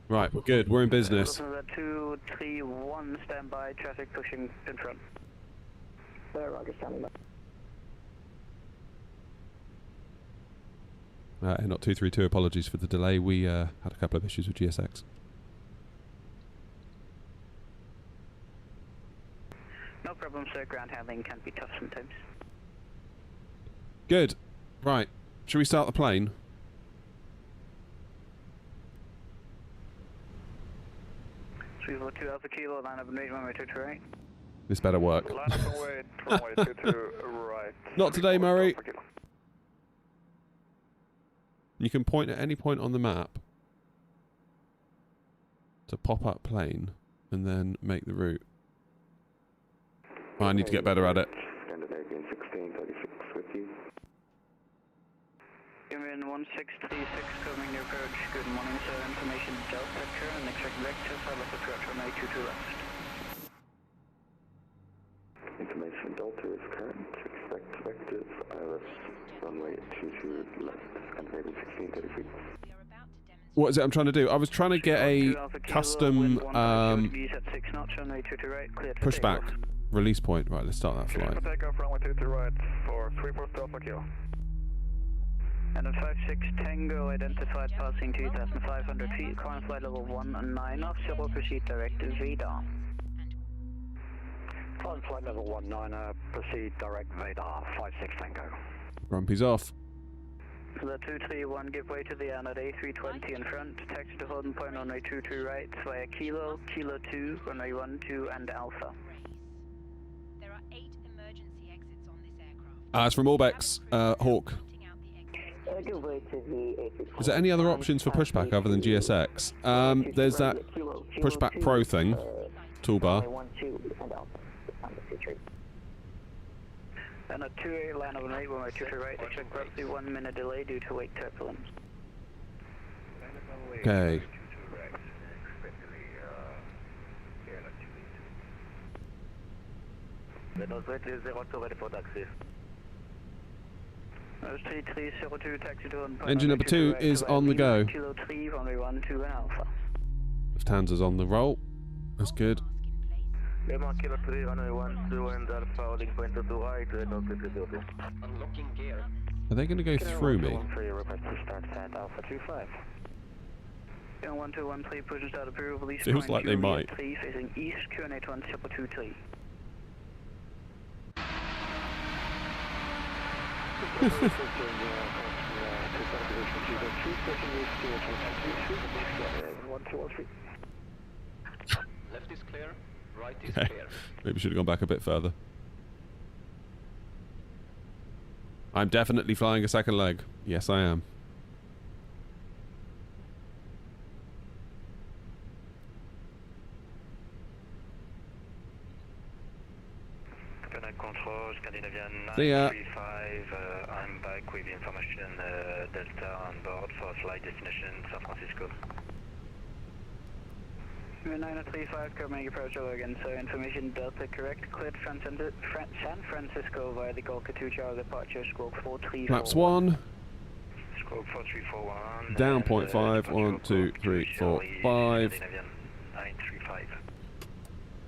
Right, we're good. We're in business. 231, standby, traffic pushing in front. Roger, standing by. Not 232, apologies for the delay. We had a couple of issues with GSX. No problem, sir. Ground handling can be tough sometimes. Good. Right. Should we start the plane? 342 Alpha Kilo, line up and wait, runway 22 right. This better work. Line up and wait, runway 22 right. Not today, Murray. You can point at any point on the map to pop up plane and then make the route. Oh, I need to get better at it. Scandinavian 1636 with you. Union 1636 coming to approach. Good morning, sir. Information Delta current, expect vector, follow the approach runway 22 left. Information Delta is current, expect vectors, Iris, runway 22 left, Scandinavian 1636. What is it I'm trying to do? I was trying to get a custom pushback release point. Right, let's start that flight. Takeoff runway 22 right for 34 Alpha Kilo. And at 56 Tango identified passing 2,500 feet, climb flight level 190, civil proceed direct to VDAR. Climb flight level 19, proceed direct VDAR 56 Tango. Grumpy's off. So the 231 give way to the ANAD A320 in front, taxi to holding point runway 22 right via Kilo, Kilo 2, runway 12 and Alpha. There are 8 emergency exits on this aircraft. It's from Orbx, Hawk. Give way to the A320. Is there any other options for pushback other than GSX? There's that Pushback Pro thing. toolbar. Runway 12 and Alpha. Lufthansa 23. And a 28 line of 8, runway 23 right, expect roughly 1 minute delay due to wake turbulence. Okay. Ready for taxi. 3302 taxi to Engine number 2 is on the go. Kilo 3, runway 12 and Alpha. Lufthansa's on the roll. That's good. Kilo 3, runway 12 and Alpha, holding point to right, unlocking gear. Are they going to go through me? Request to start at Alpha 25. 1213, push and start approval, release Feels like they might. 3 facing east, QNH 1223. Left is clear, right is Okay. clear. Maybe should have gone back a bit further. I'm definitely flying a second leg. Yes, I am. Control, Scandinavian See ya. 935, I'm back with information Delta on board for flight destination San Francisco. 9035, Copenhagen approach again, so information Delta correct, cleared San Francisco via the Golka 2 Charlie departure, squawk 4341. Flaps 1. Squawk 4341. Down 0.5. 1, 2, 3, 4, 5. Scandinavian 935.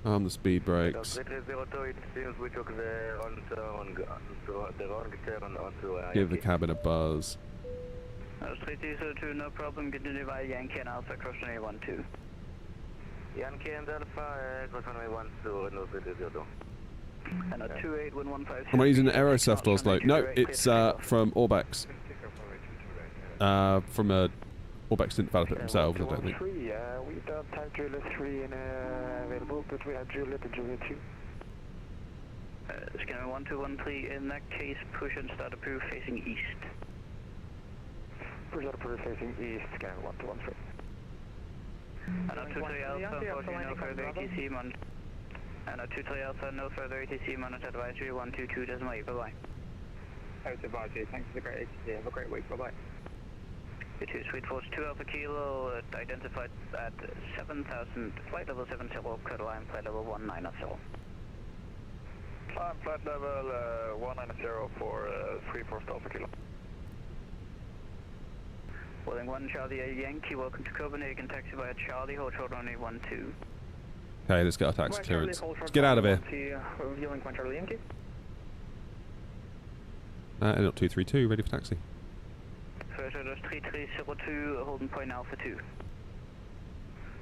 Arm the speed brakes. 0302, it seems we took the wrong turn onto Give the cabin a buzz. 3202, no problem, continue via Yankee and Alpha, cross runway 12. Yankee and Alpha, cross runway 12, no 302. And a 28115. Am I using the Aerosoft Oslo? No, it's from Orbx. From a Orbx didn't develop it themselves, I don't think. We don't have Juliet 3 available, but we have Juliet and Juliet 2. Scanner 1213, in that case, push and start approved facing east. Push out approved facing east, scanner 1213. And a 23 Alpha, unfortunately no further ATC monitor. And a 23 Alpha, no further ATC monitor advisory 122.8, bye-bye. Host advisory, thanks for the great ATC, have a great week, bye-bye. Two Sweet Force 2 Alpha Kilo, identified at 7,000, flight level 70, clear line, flight level 190. Climb flight level 190 for 3 Force Alpha Kilo. Boarding 1 Charlie Yankee, welcome to Copenhagen, taxi via Charlie, hold short runway 12. Okay, let's get our taxi clearance. Let's get out of here. Reviewing point Charlie Yankee. Not 232, ready for taxi. First order 3302, holding point Alpha 2.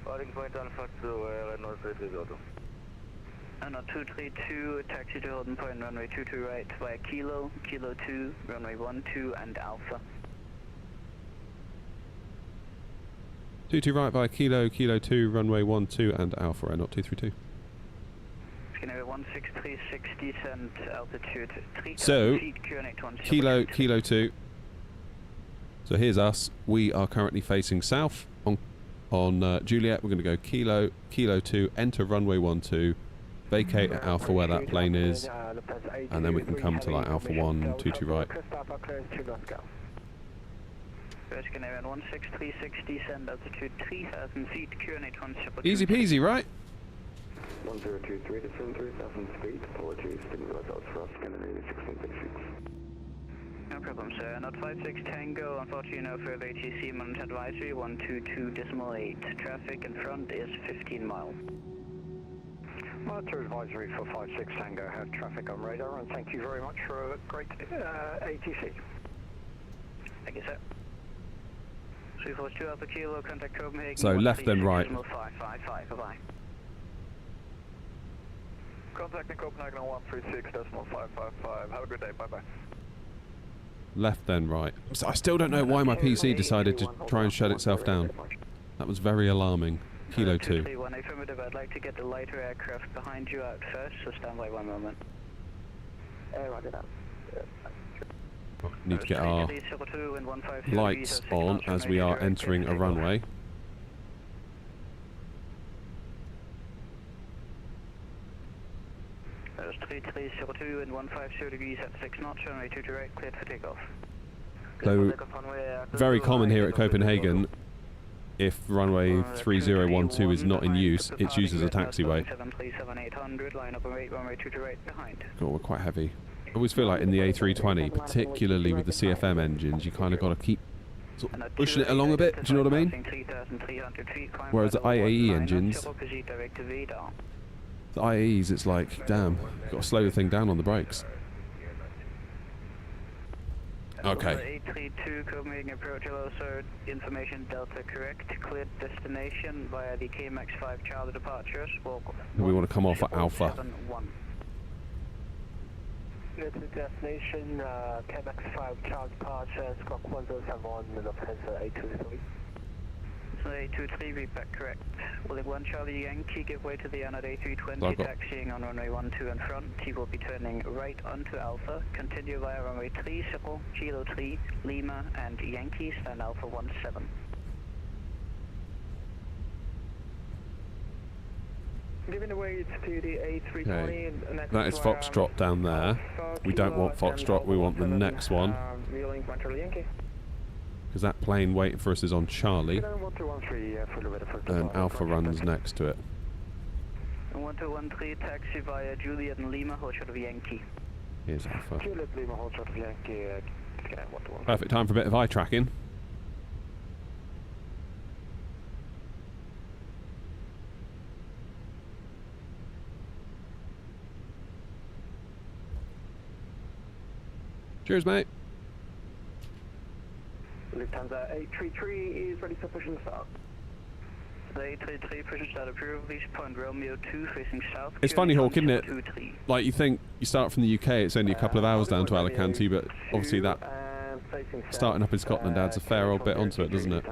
Holding point Alpha 2, Renault 302. And a 232, taxi to holding point runway 22 right via Kilo, Kilo 2, runway 12 and Alpha. 22 right by Kilo, Kilo 2, runway 12 and Alpha, not 232. Scanner 16360, send altitude 3000 So, feet, QNH 1. Kilo 2. So here's us. We are currently facing south on Juliet. We're going to go Kilo 2, enter runway 12, vacate at Alpha where that plane is, and then we can come to like Alpha 1, 22 right. Scanner 16360, send altitude 3000 feet, QNH 1. Easy peasy, right? 1023 to 3000 feet, apologies, didn't realize that was for us, Scandinavia 1666. No problem, sir. Not 56 Tango, unfortunately no further ATC monitor advisory 122.8. Traffic in front is 15 miles. Monitor advisory for 56 Tango, have traffic on radar, and thank you very much for a great ATC. Thank you, sir. 342 Alpha Kilo, contact Copenhagen. So left then right. 555, bye-bye. Contacting Copenhagen on 136.555. Have a good day, bye-bye. Left then right. So I still don't know why my PC decided to try and shut itself down. That was very alarming. Kilo 2. 231 affirmative, I'd like to get the lighter aircraft behind you out first, so stand by 1 moment. Roger that. Need to get our lights on as we are entering a runway. 3302 and 150 degrees at 6 knots, runway 22 right, cleared for takeoff. So, very common here at Copenhagen, if runway 3012 is not in use, it's used as a taxiway. 737-800, line up and wait, runway 22 right behind. God, we're quite heavy. I always feel like in the A320, particularly with the CFM engines, you kind of got to keep sort of pushing it along a bit, do you know what I mean? Whereas the IAE engines, the IAEs, it's like, damn, you've got to slow the thing down on the brakes. Okay. 832 Copenhagen approach, hello sir, information Delta correct, cleared destination via the KMX 5 Charlie departures, walk. We want to come off at Alpha. Clear to destination, KMX 5 Charlie departure, squawk 1071, Lufthansa 823. So 823, read back correct. Willing 1 Charlie Yankee, give way to the Anad A320, taxiing on runway 12 in front. He will be turning right onto Alpha. Continue via runway 30, Kilo 3, Lima and Yankee, stand Alpha 17. Giving away to the A320 Okay. and next That is Foxtrot down there. We don't want Foxtrot, we want the next one. Because that plane waiting for us is on Charlie. And Alpha runs next to it. 1213, taxi via Juliet and Lima, hold short of Yankee. Here's Alpha. Juliet Lima, hold short of Yankee, scan 121. Perfect time for a bit of eye tracking. Cheers, mate. Lufthansa 833 is ready for push and start. The 833 push and start approved, reach point Romeo 2 facing south. It's funny, Hawk, isn't it? Like, you think you start from the UK, it's only a couple of hours down to Alicante, but obviously that starting up in Scotland adds a fair old bit onto it, doesn't it? So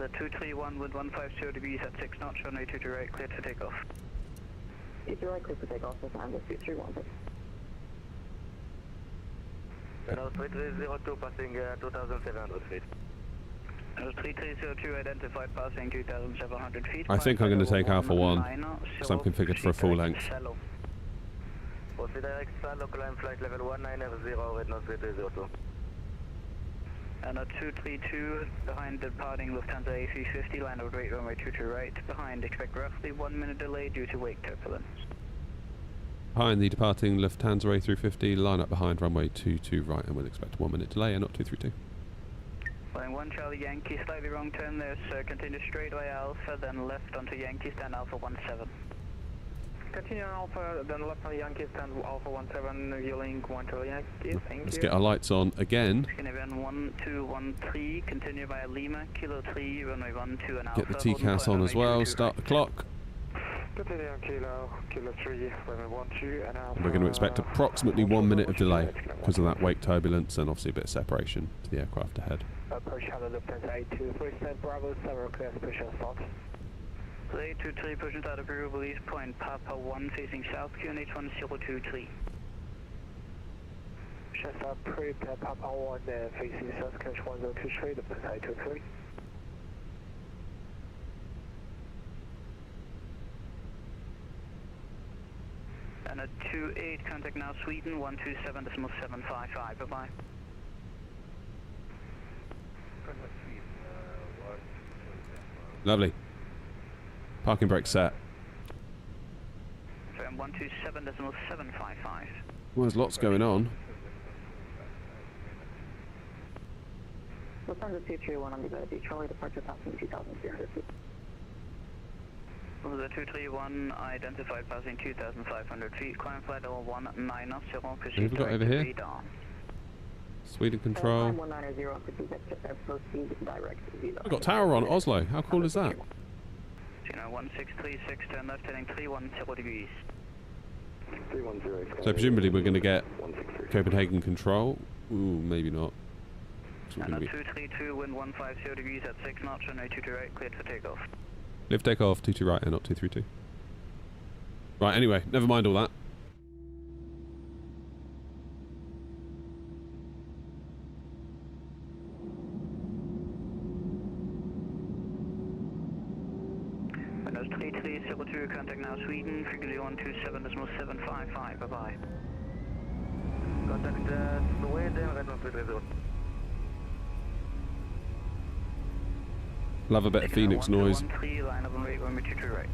231 with 150 degrees at 6 knots, runway 22 right, cleared for takeoff. 22 right, cleared for takeoff, this time with 2316. 3302 passing 2,700 feet. 3302 identified passing 2,700 feet. I think I'm going to take Alpha 1, because I'm configured for a full length. Proceed direct salo, climb flight level 19F0, red nose 3302. And a 232 behind departing Lufthansa A350, line of rate runway 22 right. Behind, expect roughly 1 minute delay due to wake turbulence. Behind the departing Lufthansa A350, line up behind runway 22 right, and we'll expect a 1 minute delay and not 232. Flying 1 Charlie Yankee, slightly wrong turn there, sir. Continue straight via Alpha, then left onto Yankee, stand Alpha 17. Continue on Alpha, then left on Yankee, stand Alpha 17, yielding 1 Charlie Yankee, thank you. Let's get our lights on again. Scandinavian 1213, continue via Lima, Kilo 3, runway 12 and Alpha. Get the TCAS on as well, start the clock. Continue on Kilo 3, runway 12 and Alpha. And we're going to expect approximately 1 minute of delay because of that wake turbulence and obviously a bit of separation to the aircraft ahead. Approach Hello Lufthansa 823, stand Bravo, several clear push and start. So 823, push and start approval, East Point, Papa 1 facing south, QNH 1023. Shasta approved, Papa 1 facing south, QNH 1023, Lufthansa 823. And a 28, contact now Sweden, 127.755, bye-bye. Lovely. Parking brake set. So 127.755. Well, there's lots going on. Lufthansa 231 on the Charlie departure passing 2,300 feet. The 231 identified passing 2,500 feet, climb flight level 190, proceed Who've we got over here? radar. Sweden control. 190, proceed direct to Vida. I've got tower on Oslo. How cool is that? 1636, turn left, heading 310 degrees. 310. So presumably we're going to get Copenhagen control. Ooh, maybe not. So we're And a gonna be 232, wind 150 degrees at 6 knots, runway 22 right, cleared for takeoff. lift takeoff 22 right and not 232. Right, anyway, never mind all that. Windows 3302, contact now Sweden, frequency 127.7 755, bye-bye. Contact Sweden, red 130. Love a bit of Phoenix noise. 13, line up and wait, runway 22 right.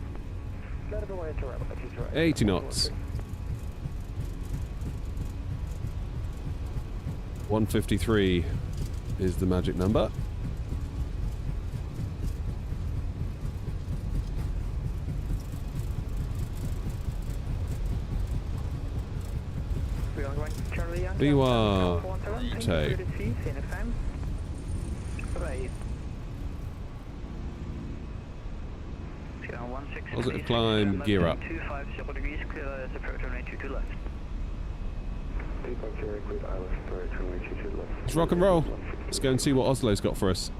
80 knots. 153 is the magic number. We are going to Charlie Young. B1. Take. Bye. Positive climb, gear up. 250 degrees, clear as approach runway 22 left. Let's rock and roll. Let's go and see what Oslo's got for us.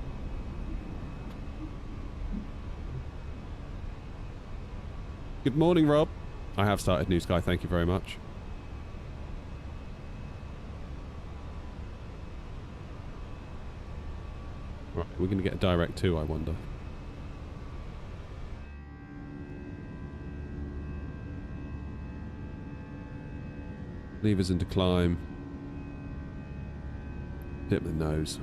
Good morning, Rob. I have started New Sky, thank you very much. Right, we're going to get a direct 2, I wonder. Levers into climb. Dip the nose.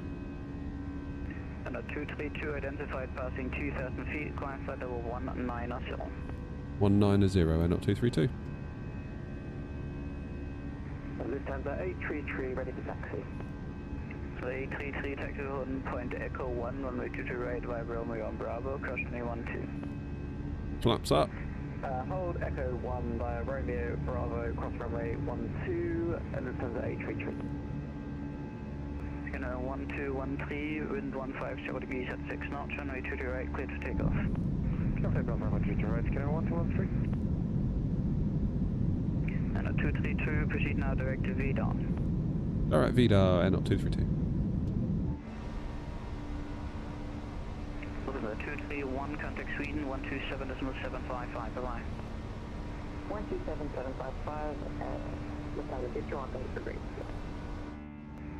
And a 232 identified passing 2,000 feet, climb flight level 190. 190, not 232. Lufthansa 833, ready for taxi. So 833 taxi Holden, point Echo 1, runway 22 right, via Romeo on Bravo, cross runway 12. Flaps up. Hold Echo 1 via Romeo Bravo, cross runway 12, and Lufthansa 833. Scanner 1213, wind 150 degrees at 6 knots, runway 22 right, cleared for takeoff. Cafe Bravo, 22 right, scanner 1213. And a 232, proceed now direct to Vida. Alright, Vida, not 232. 231, contact Sweden, 127.755, bye-bye. 127.755, Lufthansa Victor on base for Greece.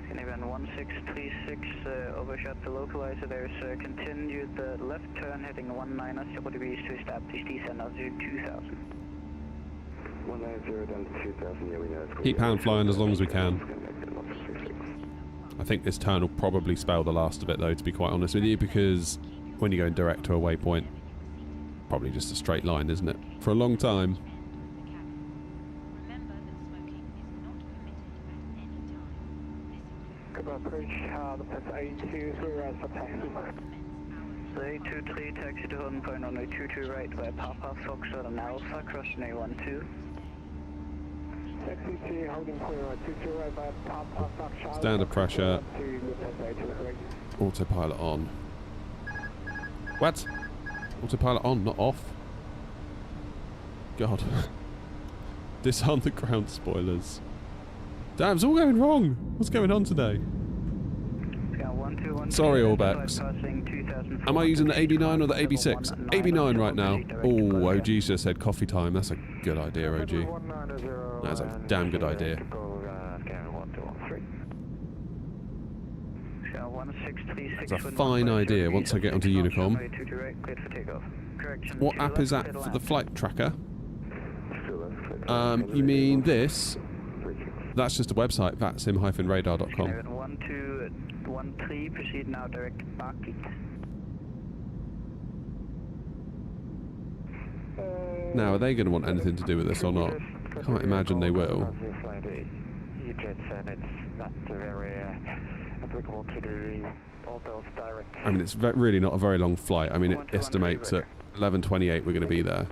And even 1636, overshot the localizer, there's continued left turn heading 190 degrees to establish descent altitude 2000. 190 down to 2000, yeah, we know it's Keep hand flying as long as we can. I think this turn will probably spell the last of it though, to be quite honest with you, because when you're going direct to a waypoint, probably just a straight line, isn't it? For a long time. Good approach, Lufthansa 82, 3 rounds for taxi. So 823, taxi to Holden point runway 22 right via Papa Foxtrot and Alpha, cross runway 12. Taxi to Holden point runway 22 right via Papa Foxtrot. Standard pressure. Autopilot on. What? Autopilot on, not off. God. Disarm the ground spoilers. Damn, it's all going wrong. What's going on today? Sorry, Orbx. Am I using the AB9 or the AB6? AB9 right now. Oh, OG just said coffee time. That's a good idea, OG. That's a damn good idea. That's a fine idea once I get onto Unicom. What app is that for the flight tracker? You mean this? That's just a website, vatsim-radar.com. 1213, proceed now direct to Barkit. Now, are they going to want anything to do with this or not? Can't imagine they will. I mean, it's really not a very long flight. I mean, it estimates at 11:28 we're going to be there.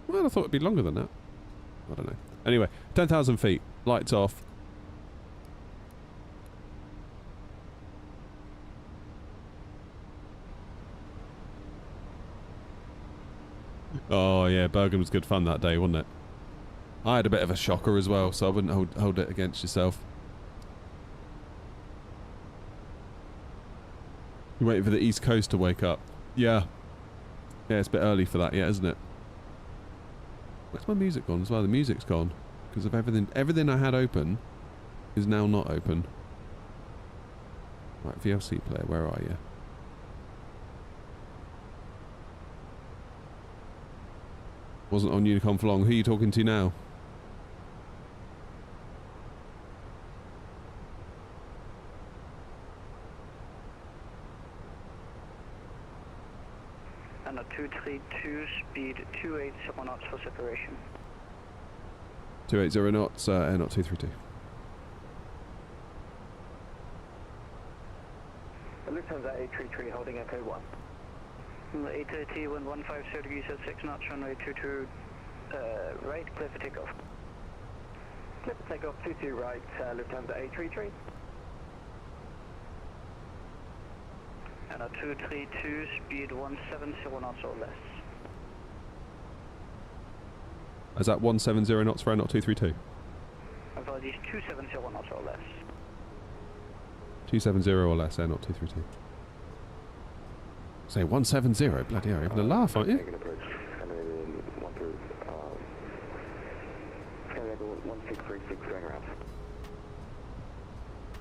Well, I thought it'd be longer than that. I don't know. Anyway, 10,000 feet. Lights off. Oh yeah, Bergen was good fun that day, wasn't it? I had a bit of a shocker as well, so I wouldn't hold it against yourself. You're waiting for the East Coast to wake up. Yeah. Yeah, it's a bit early for that yet, isn't it? Where's my music gone as well? The music's gone. Because of everything I had open is now not open. Right, VLC player, where are you? Wasn't on Unicom for long. Who are you talking to now? And a 232, speed 280 knots for separation. 280 knots, air knot 232. Lufthansa 833 holding Echo 1. 830, wind 150 degrees at 6 knots, runway 22 right, clear for takeoff. Clear for takeoff 22 right, Lufthansa 833. And a 232, speed 170 knots or less. Is that 170 knots for air knot 232? Apologies, 270 knots or less. 270 or less, air knot 232. Say 170, bloody hell, you're having a laugh, aren't you? Taking approach, Scandinavian 1636 going around.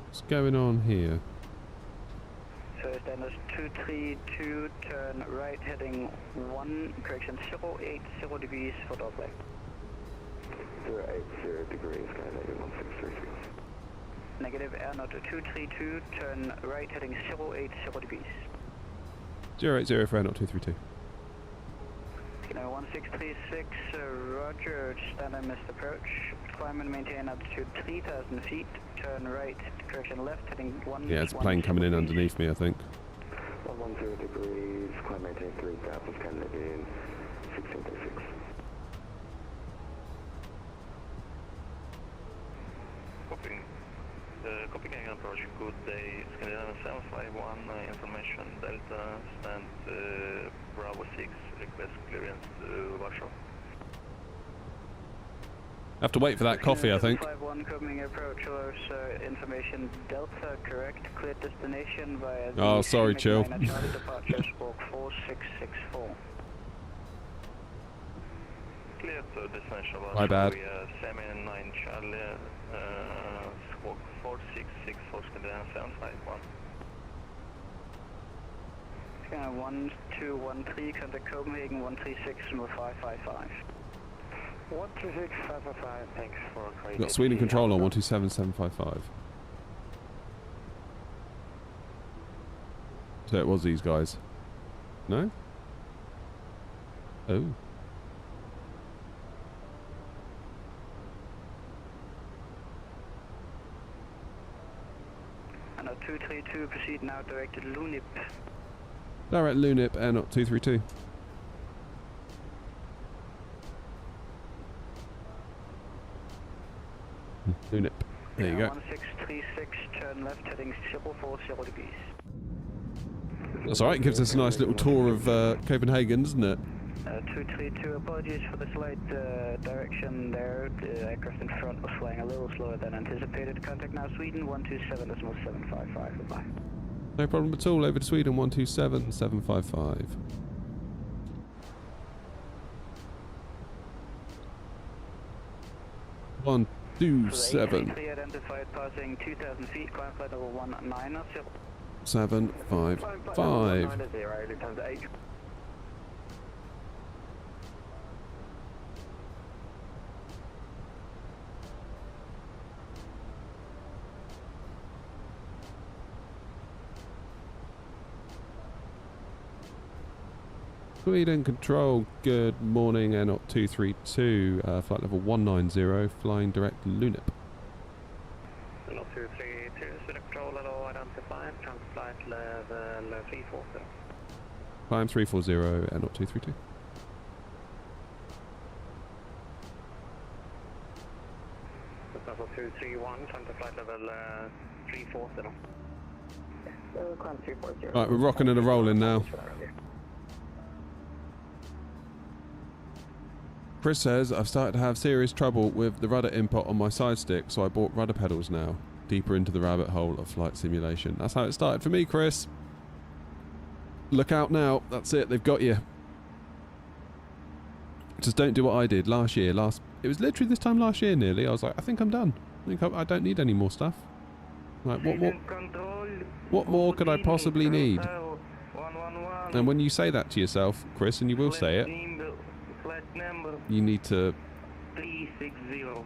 What's going on here? So standard 232, turn right heading 080 degrees for dogleg. 080 degrees, Scandinavian 1636. Negative, air knot 232, turn right heading 080 degrees. 080 for air knot 232. 1636, roger, standard missed approach. Climb and maintain altitude 3,000 feet, turn right, correction left, heading 1. Yeah, it's a plane coming in underneath me, I think. 110 degrees, climb maintain 3000, Scandinavian 1636. Copying. Copenhagen approach, good day, Scandinavian 751, information, Delta, stand Bravo 6, request clearance to Warsaw. Have to wait for that coffee, I think. 51 Copenhagen approach, information Delta, correct, cleared destination via the Oh, sorry, Chill. Charlie departures, walk 4664. Clear to destination Warsaw. My bad. 79 Charlie, walk 4664, Scandinavian 751. 1213, contact Copenhagen 136 number 555. 126, 555, thanks for We've got Sweden control on 127755. So it was these guys. No? Oh. And a 232, proceed now directed Lunip. Direct Lunip, air knot 232. Lunip. There you go. 1636, turn left heading 040 degrees. That's alright, gives us a nice little tour of Copenhagen, doesn't it? 232, apologies for the slight direction there. The aircraft in front was flying a little slower than anticipated. Contact now Sweden 127.755. Goodbye. No problem at all. Over to Sweden 127755. One, two, 7. Identified passing 2,000 feet, climb flight level 190. 755. 90, Lufthansa 8. Sweden control, good morning, air knot 232, flight level 190, flying direct Lunip. 232, Sweden control, hello, identified, transfer flight level 340. Climb 340, air knot 232. Level 231, transfer flight level 340. Climb 340. Right, we're rocking and a rolling now. Chris says, I've started to have serious trouble with the rudder input on my side stick, so I bought rudder pedals now. Deeper into the rabbit hole of flight simulation. That's how it started for me, Chris. Look out now. That's it. They've got you. Just don't do what I did last year. It was literally this time last year nearly. I was like, I think I'm done. I don't need any more stuff. Like, what more could I possibly need? And when you say that to yourself, Chris, and you will say it, you need to 360.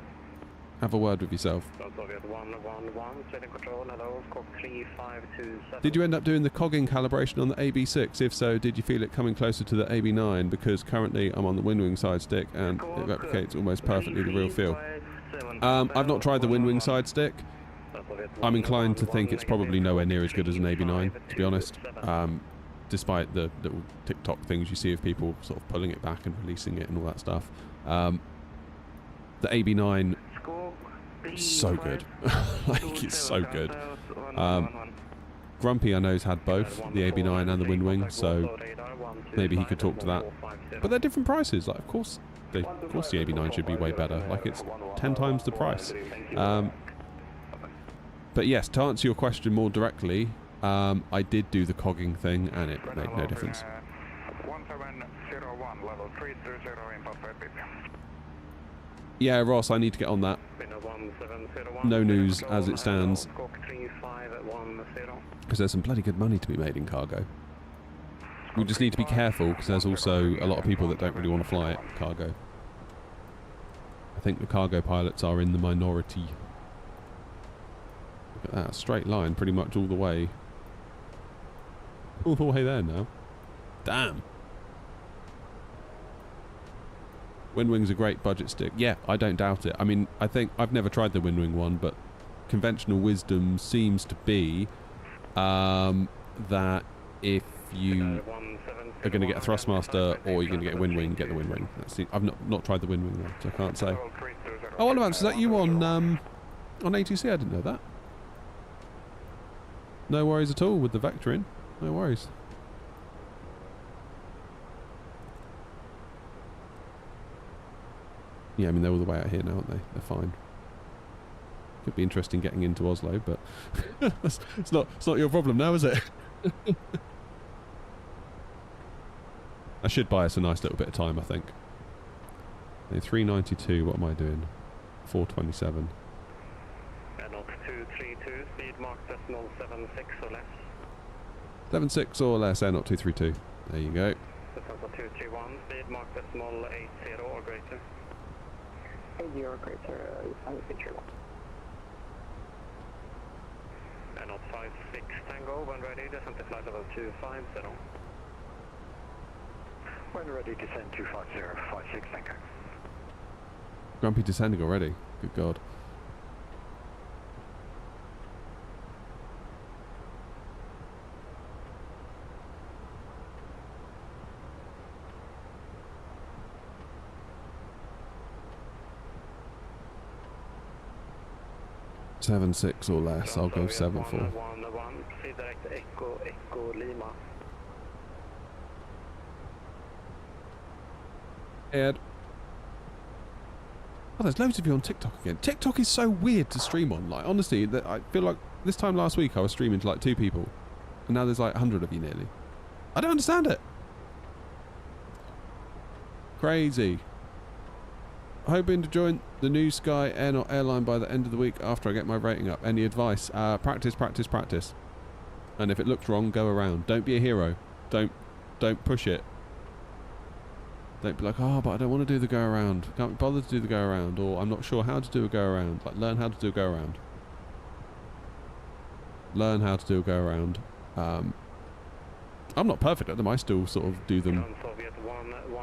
have a word with yourself. Soviet 111, setting control, hello, squawk 3527. Did you end up doing the cogging calibration on the AB6? If so, did you feel it coming closer to the AB9? Because currently I'm on the wind-wing side stick and it replicates almost perfectly the real feel. I've not tried the wind-wing side stick. I'm inclined to think it's probably nowhere near as good as an AB9, to be honest. Despite the little TikTok things you see of people sort of pulling it back and releasing it and all that stuff. The AB9, so good. Like, it's so good. Grumpy, I know, has had both, the AB9 and the wind wing, so maybe he could talk to that. But they're different prices. Like, of course the AB9 should be way better. Like, it's 10 times the price. But yes, to answer your question more directly, I did do the cogging thing, and it made no difference. 1701, level 320 in Papa Epic. Yeah, Ross, I need to get on that. No news as it stands. Because there's some bloody good money to be made in cargo. We just need to be careful, because there's also a lot of people that don't really want to fly it, cargo. I think the cargo pilots are in the minority. Look at that, straight line pretty much all the way. All the way there now. Damn. Windwing's a great budget stick. Yeah, I don't doubt it. I mean, I think I've never tried the Windwing one, but conventional wisdom seems to be that if you are going to get a Thrustmaster or you're going to get a Windwing, get the Windwing. I've not tried the Windwing though, so I can't say. Oh, Oliver, is that you on ATC? I didn't know that. No worries at all with the vector in. No worries. Yeah, I mean, they're all the way out here now, aren't they? They're fine. Could be interesting getting into Oslo, but it's not your problem now, is it? I should buy us a nice little bit of time, I think. 392, what am I doing? 427. Not 232, speed mark decimal 76 or less. 76 or less, not 232. There you go. December 231, speed mark decimal 80 or greater. 80 or greater, I'm a picture. Not 56 Tango, when ready, descent to flight level 250. When ready, descend 250, 56 Tango. Grumpy descending already. Good God. Seven six or less. I'll go 7-4. Ed. Oh, there's loads of you on TikTok again. TikTok is so weird to stream on. Like, honestly, I feel like this time last week I was streaming to like 2 people, and now there's like 100 of you nearly. I don't understand it. Crazy. Hoping to join the new Sky Air not airline by the end of the week after I get my rating up. Any advice? Practice, practice, practice. And if it looks wrong, go around. Don't be a hero. Don't push it. Don't be like, oh, but I don't want to do the go around. Can't be bothered to do the go around, or I'm not sure how to do a go around. Like, learn how to do a go around. Learn how to do a go around. I'm not perfect at them. I still sort of do them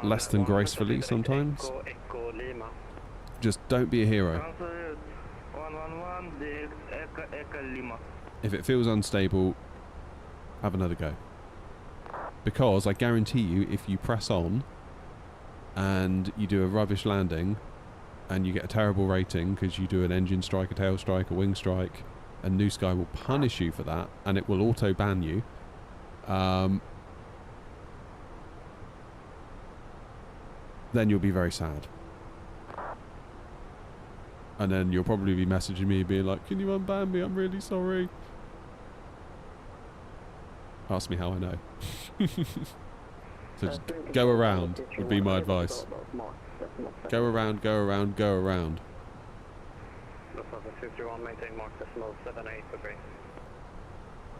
less than gracefully sometimes. Just don't be a hero. If it feels unstable, have another go. Because I guarantee you, if you press on and you do a rubbish landing and you get a terrible rating because you do an engine strike, a tail strike, a wing strike, and New Sky will punish you for that, and it will auto ban you. Then you'll be very sad. And then you'll probably be messaging me being like, can you unban me? I'm really sorry. Ask me how I know. So just go around would be my advice. Go around, go around, go around.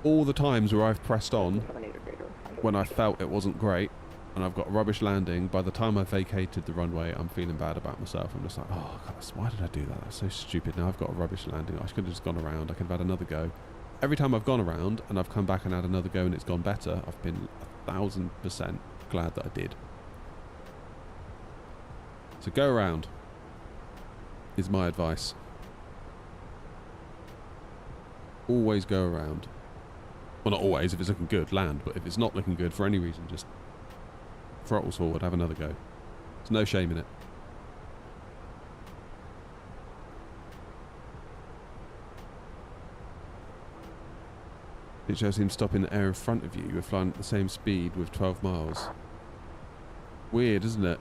All the times where I've pressed on when I felt it wasn't great, and I've got a rubbish landing, by the time I vacated the runway, I'm feeling bad about myself. I'm just like, oh, God, why did I do that? That's so stupid. Now I've got a rubbish landing. I could have just gone around. I could have had another go. Every time I've gone around and I've come back and had another go and it's gone better, I've been 1,000% glad that I did. So go around is my advice. Always go around. Well, not always, if it's looking good, land, but if it's not looking good for any reason, just throttles forward, have another go. There's no shame in it. It shows him stopping the air in front of you. You're flying at the same speed with 12 miles. Weird, isn't it?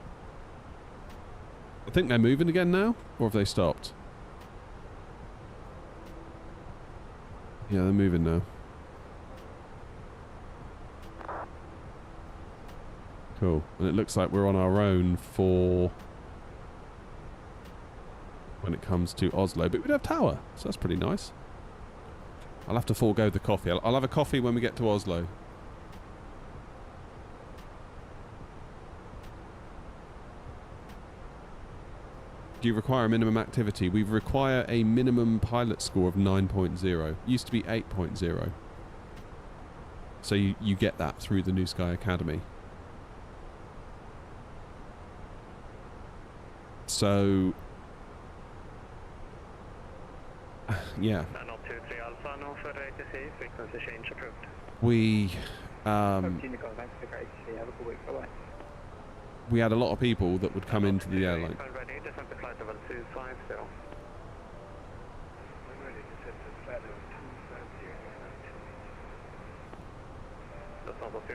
I think they're moving again now, or have they stopped? Yeah, they're moving now. Cool. And it looks like we're on our own for when it comes to Oslo, but we do have tower, so that's pretty nice. I'll have to forego the coffee. I'll have a coffee when we get to Oslo. Do you require a minimum activity? We require a minimum pilot score of 9.0. Used to be 8.0. So you get that through the New Sky Academy. So, yeah. We had a lot of people that would come into the airline.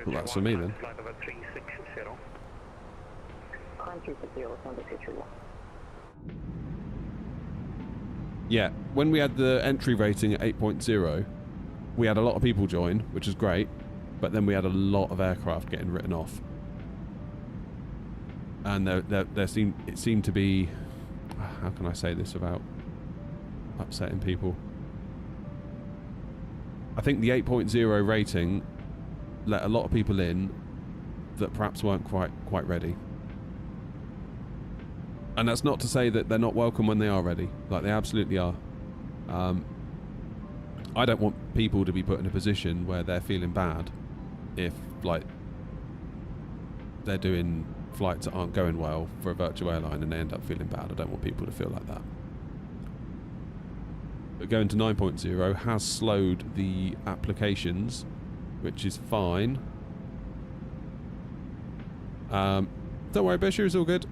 Well, that's for me then. Yeah, when we had the entry rating at 8.0, we had a lot of people join, which is great, but then we had a lot of aircraft getting written off. And it seemed to be, how can I say this without upsetting people? I think the 8.0 rating let a lot of people in that perhaps weren't quite ready. And that's not to say that they're not welcome when they are ready. Like, they absolutely are. I don't want people to be put in a position where they're feeling bad if, like, they're doing flights that aren't going well for a virtual airline and they end up feeling bad. I don't want people to feel like that. But going to 9.0 has slowed the applications, which is fine. Don't worry, Bisher, it's all good.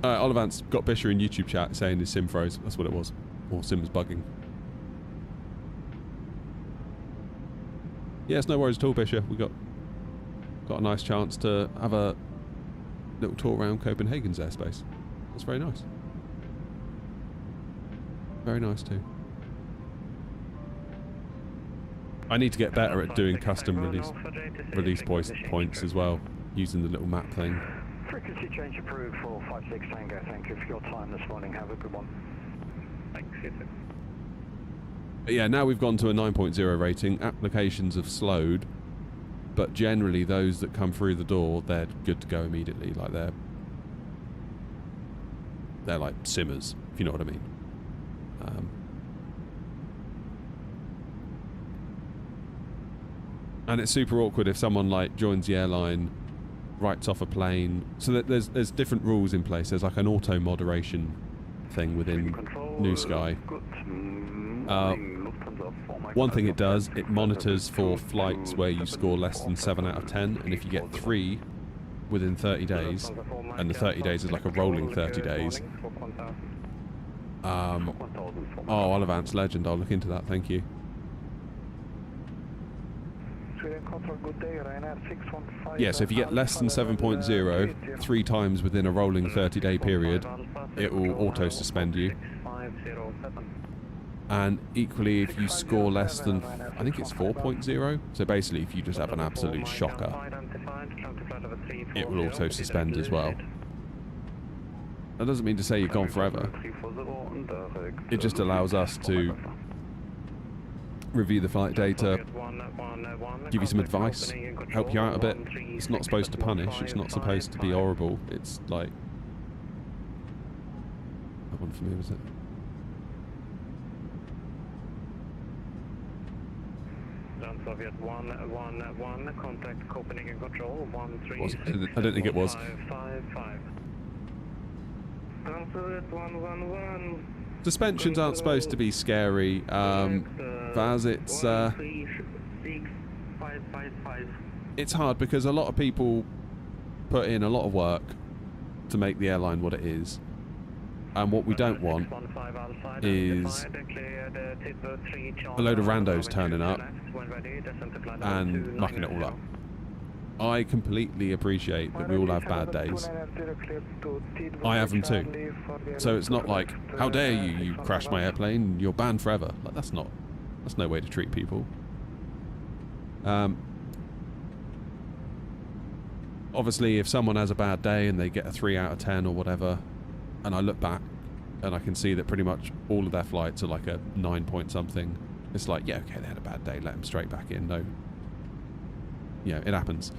Olivant's got Bisher in YouTube chat saying his sim froze. That's what it was. Or sim was bugging. Yeah, it's no worries at all, Bisher. We got a nice chance to have a little tour around Copenhagen's airspace. That's very nice. Very nice too. I need to get better at doing custom release points as well, using the little map thing. Frequency change approved for 56 Tango. Thank you for your time this morning. Have a good one. Thanks, yes, sir. But yeah, now we've gone to a 9.0 rating. Applications have slowed, but generally those that come through the door, they're good to go immediately. Like they're like simmers, if you know what I mean. And it's super awkward if someone like joins the airline, writes off a plane. So that there's different rules in place. There's like an auto moderation thing within New Sky. One thing it does, it monitors for flights where you score less than 7 out of 10, and if you get 3 within 30 days, and the 30 days is like a rolling 30 days. Oh, Olivant's legend. I'll look into that. Thank you. Yeah, so if you get less than 7.0 3 times within a rolling 30-day period, it will auto-suspend you. And equally, if you score less than, I think it's 4.0, so basically if you just have an absolute shocker, it will auto-suspend as well. That doesn't mean to say you're gone forever. It just allows us to review the flight data, give you some advice, help you out a bit. It's not supposed to punish, it's not supposed to be horrible. It's like... That one for me, was it? Soviet 111, contact Copenhagen control 13. I don't think it was. 555. Soviet 111. Suspensions aren't supposed to be scary. Vaz, it's hard because a lot of people put in a lot of work to make the airline what it is. And what we don't want is a load of randos turning up and mucking it all up. I completely appreciate that we all have bad days. I have them too. So it's not like, how dare you crashed my airplane, you're banned forever. Like, that's no way to treat people. Obviously, if someone has a bad day and they get a 3 out of 10 or whatever, and I look back and I can see that pretty much all of their flights are like a 9 point something, it's like, yeah, okay, they had a bad day, let them straight back in. No, yeah, it happens.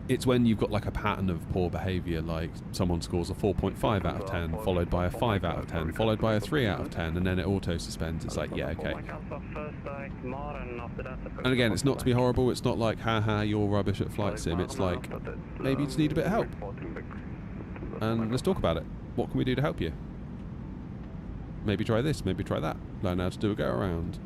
It's when you've got like a pattern of poor behaviour, like someone scores a 4.5 out of 10, followed by a 5 out of 10, followed by a 3 out of 10, and then it auto suspends. It's like, yeah, okay. And again, it's not to be horrible, it's not like, haha, you're rubbish at flight sim. It's like, maybe you just need a bit of help. And let's talk about it. What can we do to help you? Maybe try this, maybe try that. Learn how to do a go around.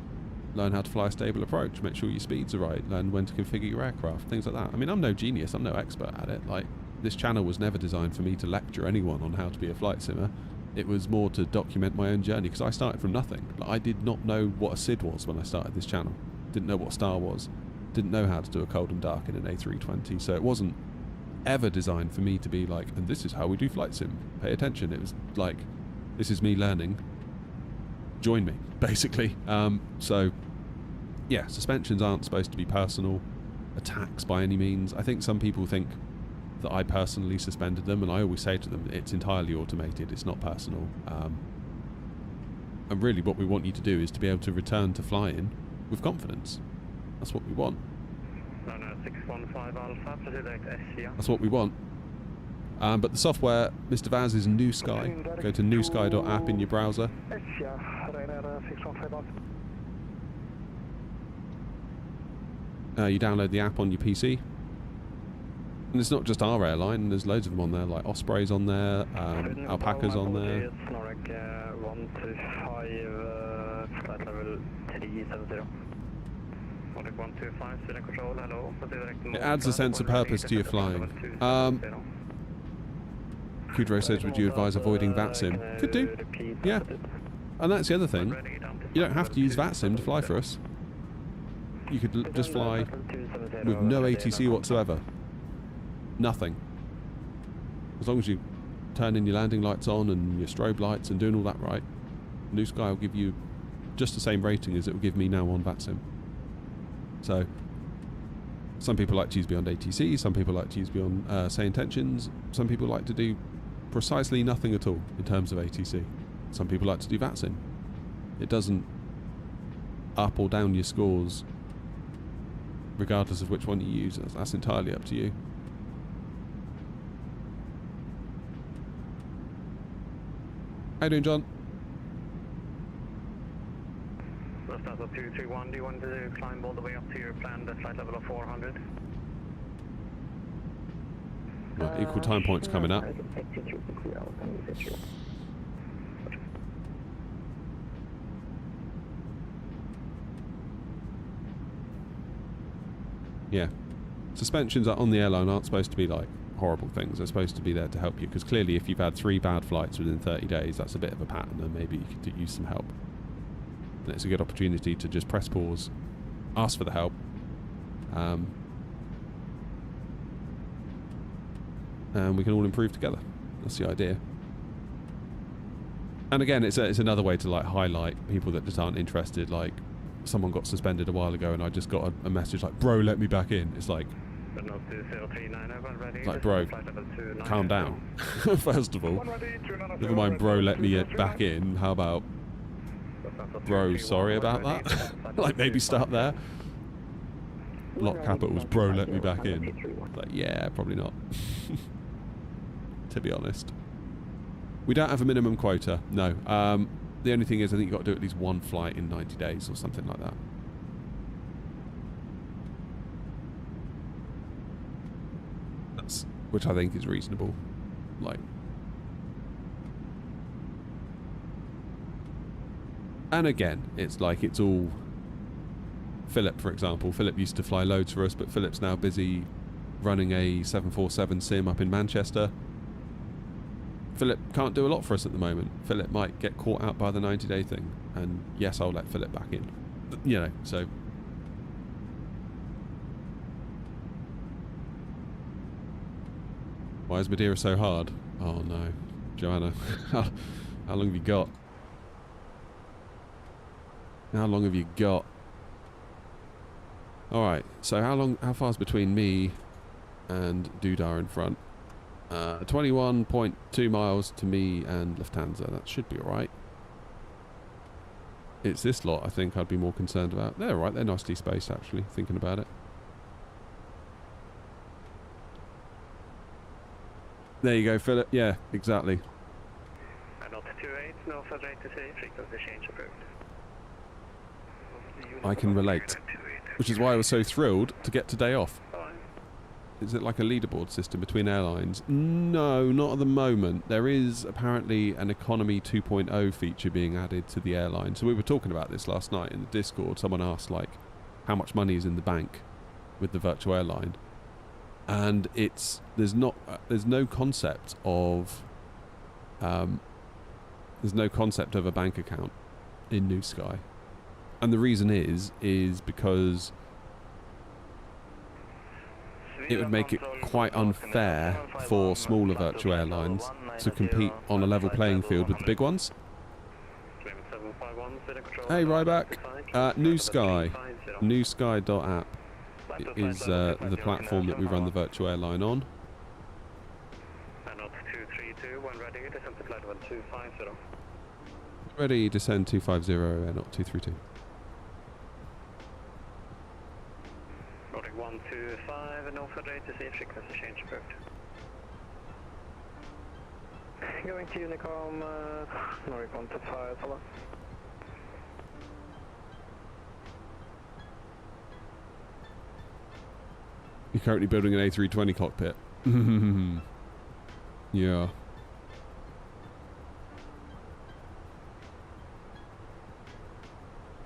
Learn how to fly a stable approach. Make sure your speeds are right. Learn when to configure your aircraft. Things like that. I mean, I'm no genius. I'm no expert at it. Like, this channel was never designed for me to lecture anyone on how to be a flight simmer. It was more to document my own journey, because I started from nothing. Like, I did not know what a SID was when I started this channel. Didn't know what a star was. Didn't know how to do a cold and dark in an A320. So it wasn't ever designed for me to be like, and this is how we do flight sim. Pay attention. It was like, this is me learning. Join me, basically. So, yeah, suspensions aren't supposed to be personal attacks by any means. I think some people think that I personally suspended them, and I always say to them, it's entirely automated, it's not personal. And really what we want you to do is to be able to return to flying with confidence. That's what we want. 615 Alpha, that's what we want. But the software, Mr. Vaz, is New Sky. Go to newsky.app in your browser. You download the app on your PC. And it's not just our airline, there's loads of them on there, like Osprey's on there, Alpaca's on there. It adds a sense of purpose to your flying. Kudro says, would you advise avoiding VATSIM? Could do, yeah. And that's the other thing. You don't have to use VATSIM to fly for us. You could just fly with no ATC whatsoever. Nothing. As long as you turn in your landing lights on and your strobe lights and doing all that right, New Sky will give you just the same rating as it will give me now on VATSIM. So, some people like to use beyond ATC, some people like to use beyond say intentions, some people like to do precisely nothing at all in terms of ATC. Some people like to do VATSIM. It doesn't up or down your scores regardless of which one you use. That's entirely up to you. How you doing, John? Lufthansa 231, do you want to climb all the way up to your planned flight level of 400? Right, equal time points coming up. Yeah. Suspensions are on the airline aren't supposed to be like horrible things. They're supposed to be there to help you, because clearly if you've had 3 bad flights within 30 days, that's a bit of a pattern, and maybe you could use some help. And it's a good opportunity to just press pause, ask for the help, and we can all improve together. That's the idea. And again, it's another way to like highlight people that just aren't interested. Like, someone got suspended a while ago and I just got a message like, bro, let me back in. It's like, bro, calm down. First of all, never mind, bro, let me back in. How about bro, sorry about that. Like, maybe start there. Block capitals, bro, let me back in. Like, yeah, probably not. To be honest. We don't have a minimum quota, no. The only thing is, I think you've got to do at least one flight in 90 days or something like that. Which I think is reasonable. Like, and again, it's like it's all Philip, for example. Philip used to fly loads for us, but Philip's now busy running a 747 sim up in Manchester. Philip can't do a lot for us at the moment. Philip might get caught out by the 90-day thing, and yes, I'll let Philip back in. But, you know, so. Why is Madeira so hard? Oh no. Joanna, how long have you got? How long have you got? Alright, so how far's between me and Dudar in front? 21.2 miles to me and Lufthansa. That should be alright. It's this lot I think I'd be more concerned about. They're alright, they're nicely spaced actually, thinking about it. There you go, Philip. Yeah, exactly. I can relate. Which is why I was so thrilled to get today off. Is it like a leaderboard system between airlines? No, not at the moment. There is apparently an economy 2.0 feature being added to the airline. So we were talking about this last night in the Discord. Someone asked, like, how much money is in the bank with the virtual airline? And there's no concept of a bank account in New Sky, and the reason is because it would make it quite unfair for smaller virtual airlines to compete on a level playing field with the big ones. Hey, Ryback. New Sky, newsky.app. is the platform that we run the virtual airline on. Ready, descend 250, not 232. Rolling 125 and North Federate to see if frequency change approved. Going to Unicom, Nordic 125, follow. You're currently building an A320 cockpit. Yeah.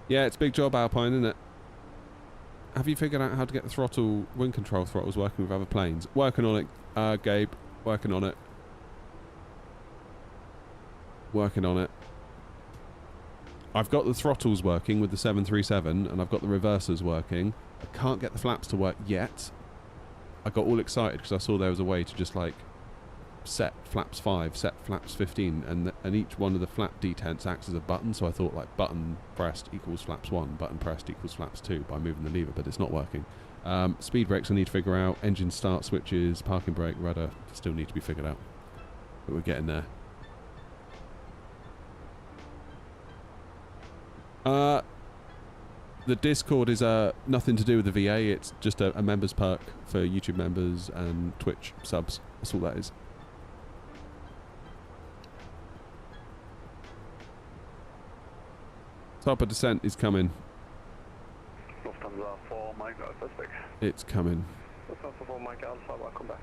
Yeah, it's a big job, Alpine, isn't it? Have you figured out how to get the wind control throttles working with other planes? Working on it, Gabe. Working on it. Working on it. I've got the throttles working with the 737, and I've got the reversers working. I can't get the flaps to work yet. I got all excited because I saw there was a way to just like set flaps 5, set flaps 15, and each one of the flap detents acts as a button. So I thought like button pressed equals flaps 1, button pressed equals flaps 2 by moving the lever, but it's not working. Speed brakes I need to figure out. Engine start switches, parking brake, rudder still need to be figured out. But we're getting there. The Discord is nothing to do with the VA. It's just a members perk for YouTube members and Twitch subs. That's all that is. Top of descent is coming. Lufthansa 4 Mike Alpha 6. It's coming. Lufthansa 4 Mike Alpha, welcome back.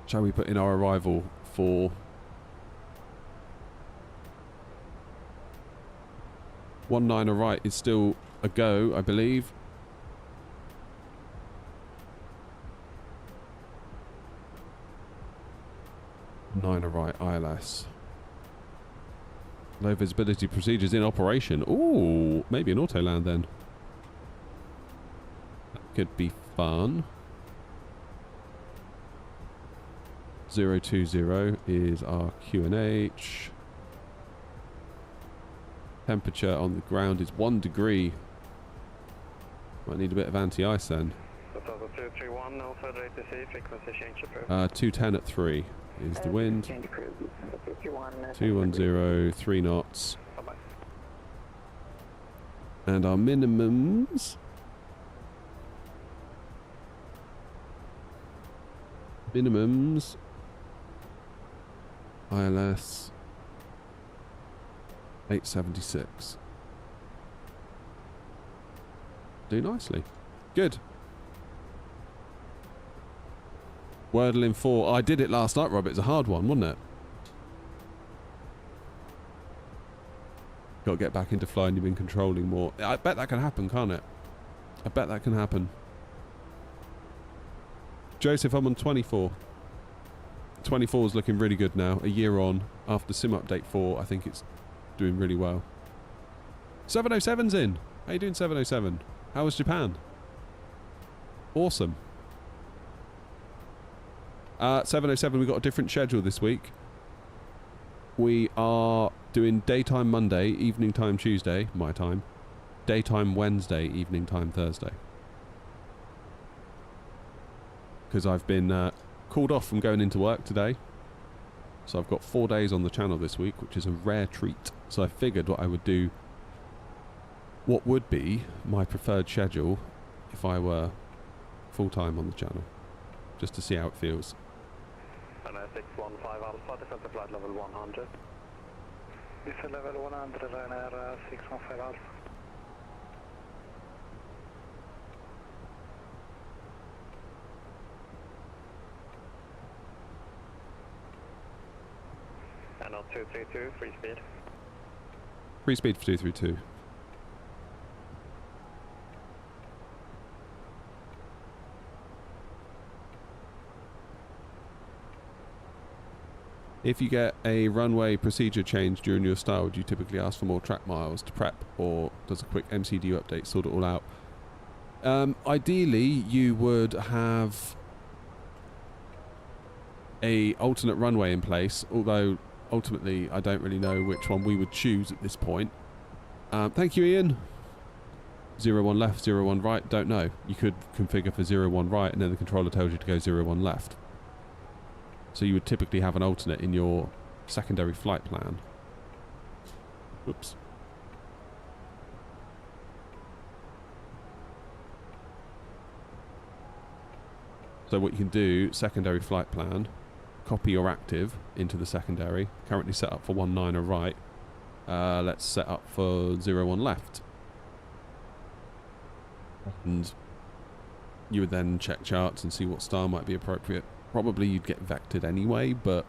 Shall we put in our arrival for 19 right is still a go, I believe. Nine right ILS. Low visibility procedures in operation. Ooh, maybe an auto land then. That could be fun. 020 is our QNH. Temperature on the ground is 1 degree. Might need a bit of anti-ice then. 231, no further ATC, frequency change approved. 210 at 3 is the wind. Change approved. 231. 210, 3 knots. Bye-bye. And our minimums. ILS 876. Do nicely. Good. Wordle in 4. I did it last night, Rob. It's a hard one, wasn't it? Got to get back into flying. You've been controlling more. I bet that can happen, can't it? I bet that can happen. Joseph, I'm on 24. 24 is looking really good now. A year on. After Sim Update 4, I think it's doing really well. 707's in. How you doing, 707? How was Japan? Awesome. 707, we've got a different schedule this week. We are doing daytime Monday, evening time Tuesday, my time. Daytime Wednesday, evening time Thursday. Because I've been called off from going into work today. So I've got 4 days on the channel this week, which is a rare treat. So I figured what I would do, what would be my preferred schedule if I were full-time on the channel. Just to see how it feels. 615 Alpha, descent to flight level 100. Descent level 100, Ryanair 615 Alpha. And on 232, free speed. Free speed for 232. If you get a runway procedure change during your style, would you typically ask for more track miles to prep, or does a quick MCDU update sort it all out? Ideally, you would have a alternate runway in place, although ultimately I don't really know which one we would choose at this point. Thank you, Ian. 01 left, 01 right, don't know. You could configure for 01 right and then the controller tells you to go 01 left. So you would typically have an alternate in your secondary flight plan. Whoops. So what you can do, secondary flight plan, copy your active into the secondary, currently set up for 19 right. Let's set up for 01 left. And you would then check charts and see what style might be appropriate. Probably you'd get vectored anyway, but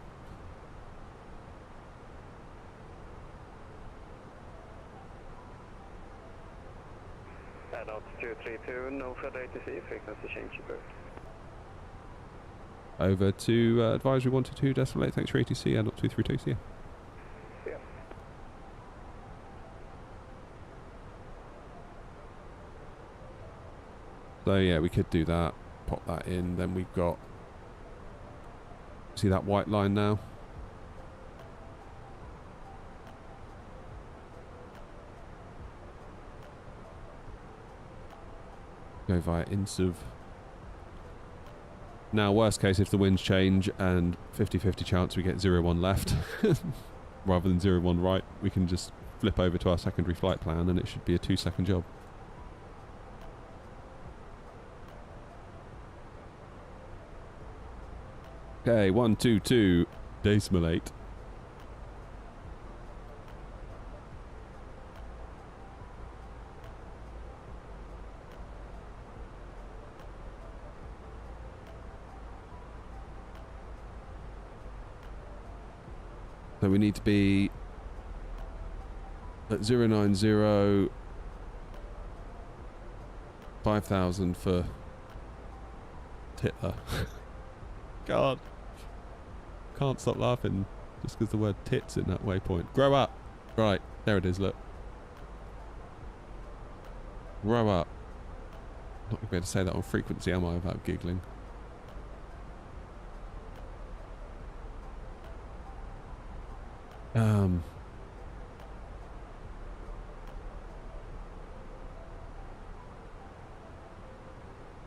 And on 232, no further ATC, frequency change approved. over to advisory 122.8. Thanks for ATC and up 232. See ya. Yeah. So yeah, we could do that. Pop that in. Then we've got. See that white line now? Go via INSUV. Now, worst case, if the winds change and 50-50 chance we get 01 left rather than 01 right, we can just flip over to our secondary flight plan and it should be a 2-second job. Okay, 122 decimal 8. So we need to be at 090 5,000 for Titler. God. Can't stop laughing just because the word tits in that waypoint. Grow up. Right, there it is, look. Grow up. Not going to be able to say that on frequency, am I, without giggling?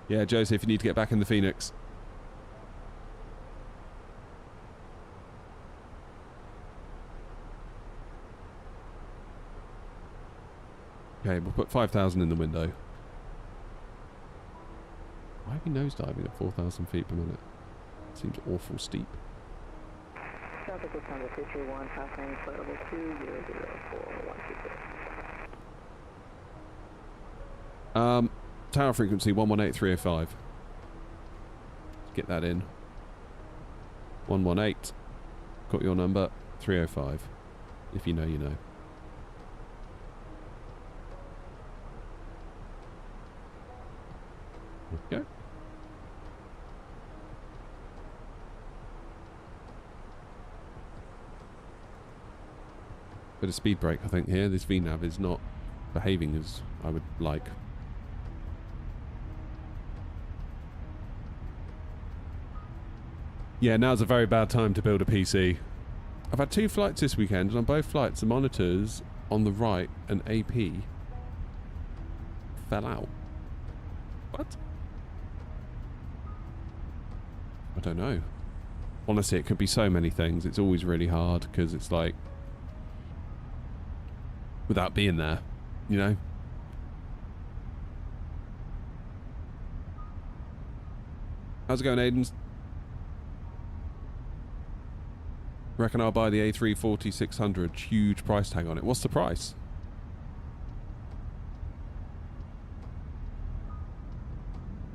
Yeah, Joseph, you need to get back in the Phoenix. Okay, we'll put 5,000 in the window. Why are we nosediving at 4,000 feet per minute? Seems awful steep. Delta Lufthansa 231, passing flight level 2004-122. Tower frequency 118305. Get that in. 118. Got your number. 305. If you know, you know. Go. Bit of speed brake, I think, here. This VNav is not behaving as I would like. Yeah, now's a very bad time to build a PC. I've had 2 flights this weekend, and on both flights, the monitors on the right and AP fell out. What? I don't know. Honestly, it could be so many things. It's always really hard because it's like, without being there, you know? How's it going, Aiden? Reckon I'll buy the A340-600. Huge price tag on it. What's the price?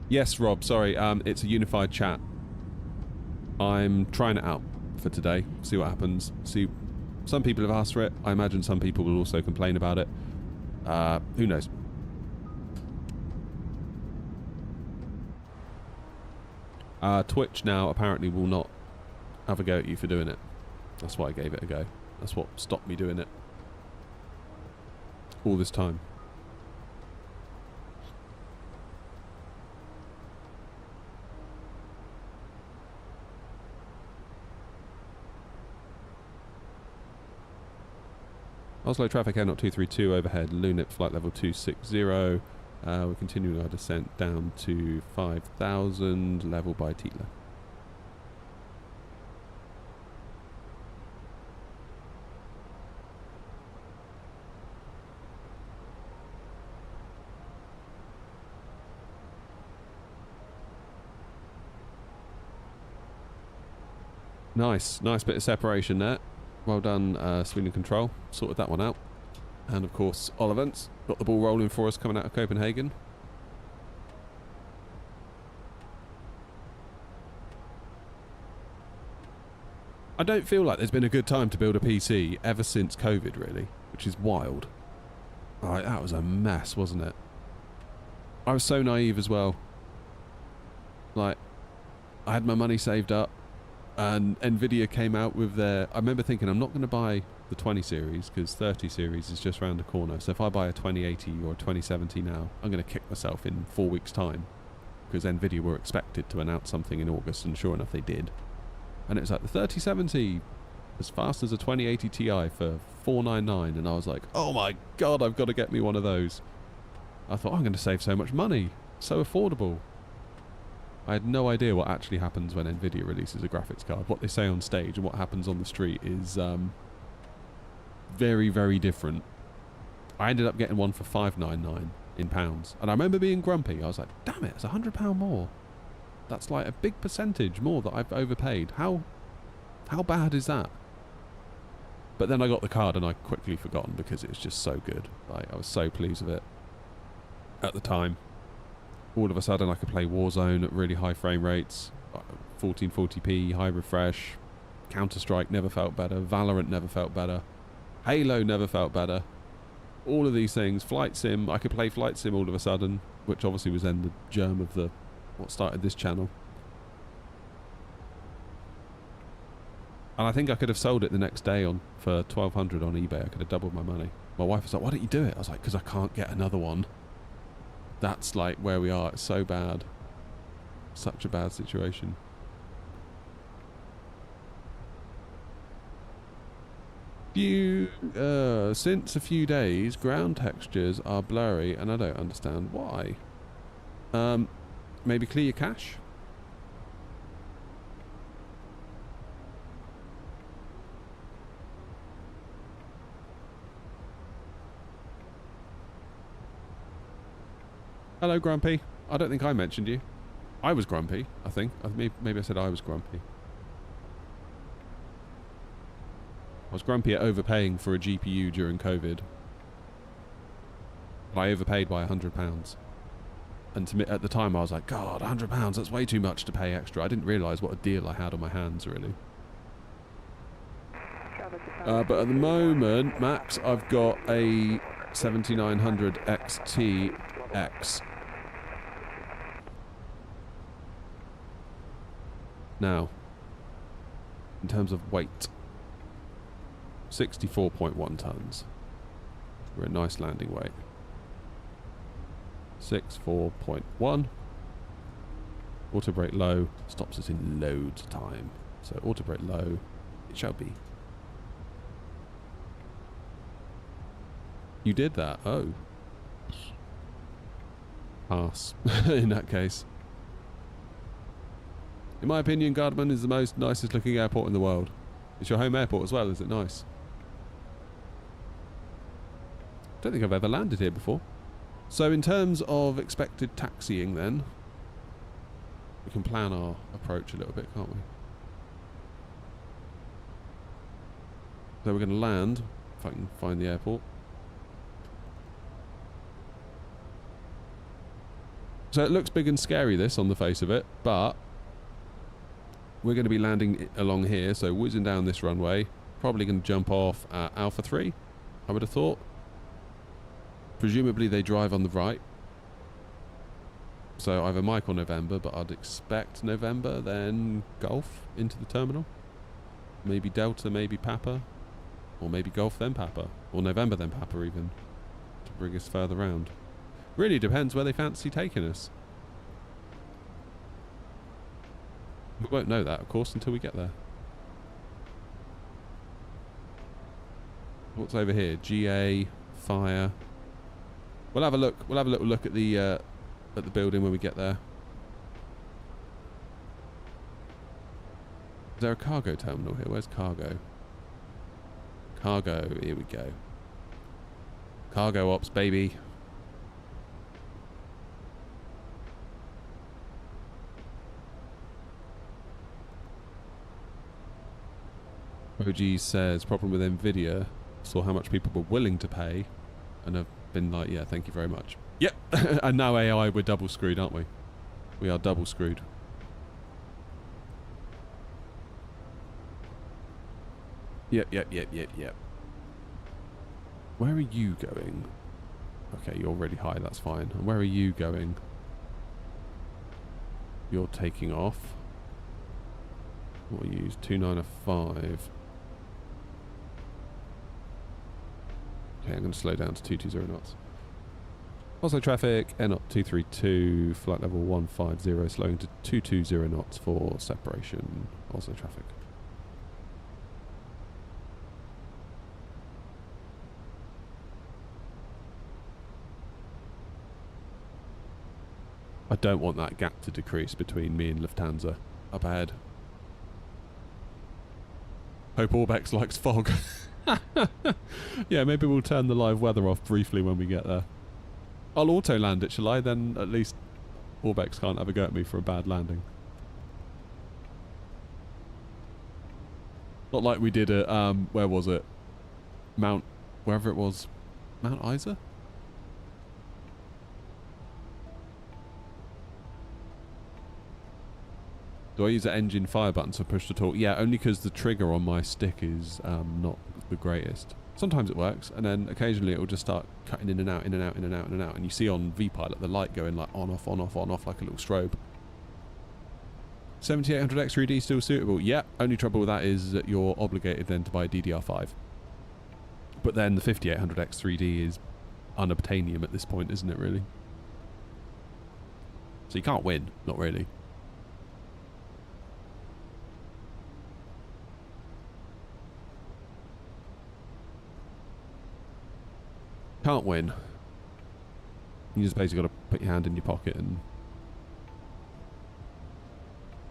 Yes, Rob, sorry. It's a unified chat. I'm trying it out for today. See what happens. See, some people have asked for it. I imagine some people will also complain about it. Who knows? Twitch now apparently will not have a go at you for doing it. That's why I gave it a go. That's what stopped me doing it all this time. Oslo traffic Airnaut 232 overhead, Lunip flight level 260. We're continuing our descent down to 5,000, level by Tila. Nice, nice bit of separation there. Well done, Sweden Control. Sorted that one out. And of course, Olivant's got the ball rolling for us coming out of Copenhagen. I don't feel like there's been a good time to build a PC ever since COVID, really, which is wild. Alright, that was a mess, wasn't it? I was so naive as well. Like, I had my money saved up. And Nvidia came out with their... I remember thinking, I'm not going to buy the 20 series because 30 series is just around the corner. So if I buy a 2080 or a 2070 now, I'm going to kick myself in 4 weeks' time because Nvidia were expected to announce something in August, and sure enough, they did. And it was like the 3070 as fast as a 2080 Ti for $499, and I was like, oh my god, I've got to get me one of those. I thought, I'm going to save so much money. So affordable. I had no idea what actually happens when Nvidia releases a graphics card. What they say on stage and what happens on the street is very, very different. I ended up getting one for $599 in pounds. And I remember being grumpy. I was like, damn it, it's £100 more. That's like a big percentage more that I've overpaid. How bad is that? But then I got the card and I quickly forgotten because it was just so good. Like, I was so pleased with it at the time. All of a sudden I could play Warzone at really high frame rates, 1440p, high refresh. Counter-Strike never felt better. Valorant never felt better. Halo never felt better. All of these things. Flight Sim, I could play Flight Sim all of a sudden, which obviously was then the germ of the what started this channel. And I think I could have sold it the next day on for $1,200 on eBay. I could have doubled my money. My wife was like, why don't you do it? I was like, because I can't get another one. That's like where we are. It's so bad. Such a bad situation. Since a few days, ground textures are blurry and I don't understand why. maybe clear your cache. Hello, Grumpy. I don't think I mentioned you. I was grumpy, I think. Maybe I said I was grumpy. I was grumpy at overpaying for a GPU during COVID. I overpaid by £100. And to me, at the time I was like, God, £100, that's way too much to pay extra. I didn't realise what a deal I had on my hands, really. But at the moment, Max, I've got a 7900 XTX. Now, in terms of weight, 64.1 tons. We're a nice landing weight. 64.1. Auto brake low stops us in loads of time. So auto brake low, it shall be. You did that? Oh. Pass. In that case. In my opinion, Gardermoen is the most nicest looking airport in the world. It's your home airport as well, is it nice? Don't think I've ever landed here before. So in terms of expected taxiing then, we can plan our approach a little bit, can't we? So we're going to land, if I can find the airport. So it looks big and scary, this, on the face of it, but we're going to be landing along here, so whizzing down this runway. Probably going to jump off at Alpha 3, I would have thought. Presumably they drive on the right. So either Mike or November, but I'd expect November, then Golf into the terminal. Maybe Delta, maybe Papa. Or maybe Golf, then Papa. Or November, then Papa even. To bring us further round. Really depends where they fancy taking us. We won't know that, of course, until we get there. What's over here? GA, fire. We'll have a look. We'll have a little look at the building when we get there. Is there a cargo terminal here? Where's cargo? Cargo. Here we go. Cargo ops, baby. OG says, problem with Nvidia, saw how much people were willing to pay and have been like, yeah, thank you very much. Yep. And now AI, we're double screwed, aren't we? We are double screwed. Yep. Where are you going? Okay, you're really high, that's fine. And where are you going? You're taking off. What will you use? 295. Okay, I'm going to slow down to 220 knots. Oslo traffic, N-Op 232, flight level 150, slowing to 220 knots for separation. Oslo traffic. I don't want that gap to decrease between me and Lufthansa. Up ahead. Hope Orbx likes fog. Yeah, maybe we'll turn the live weather off briefly when we get there. I'll auto land it, shall I? Then at least Orbx can't have a go at me for a bad landing. Not like we did at, where was it? Wherever it was. Mount Isa? Do I use the engine fire button to push to talk? Yeah, only because the trigger on my stick is not the greatest. Sometimes it works, and then occasionally it will just start cutting in and out, in and out, in and out, in and out. And you see on VPilot the light going like on, off, on, off, on, off, like a little strobe. 7800 X3D still suitable? Yeah, only trouble with that is that you're obligated then to buy DDR5. But then the 5800 X3D is unobtainium at this point, isn't it, really? So you can't win, not really. Can't win. You just basically got to put your hand in your pocket and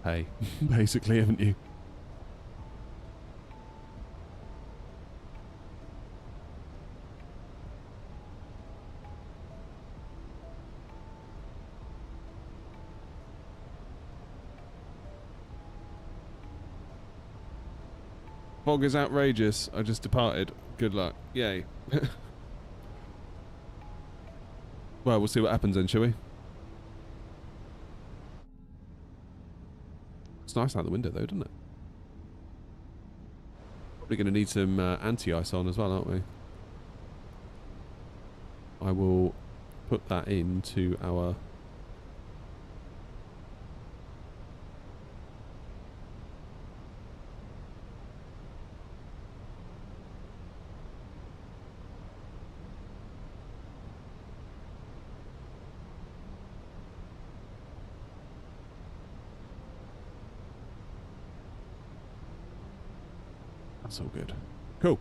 pay, basically, haven't you? Fog is outrageous. I just departed. Good luck. Yay. Well, we'll see what happens then, shall we? It's nice out the window though, doesn't it? Probably going to need some anti-ice on as well, aren't we? I will put that into our... That's all good. Cool.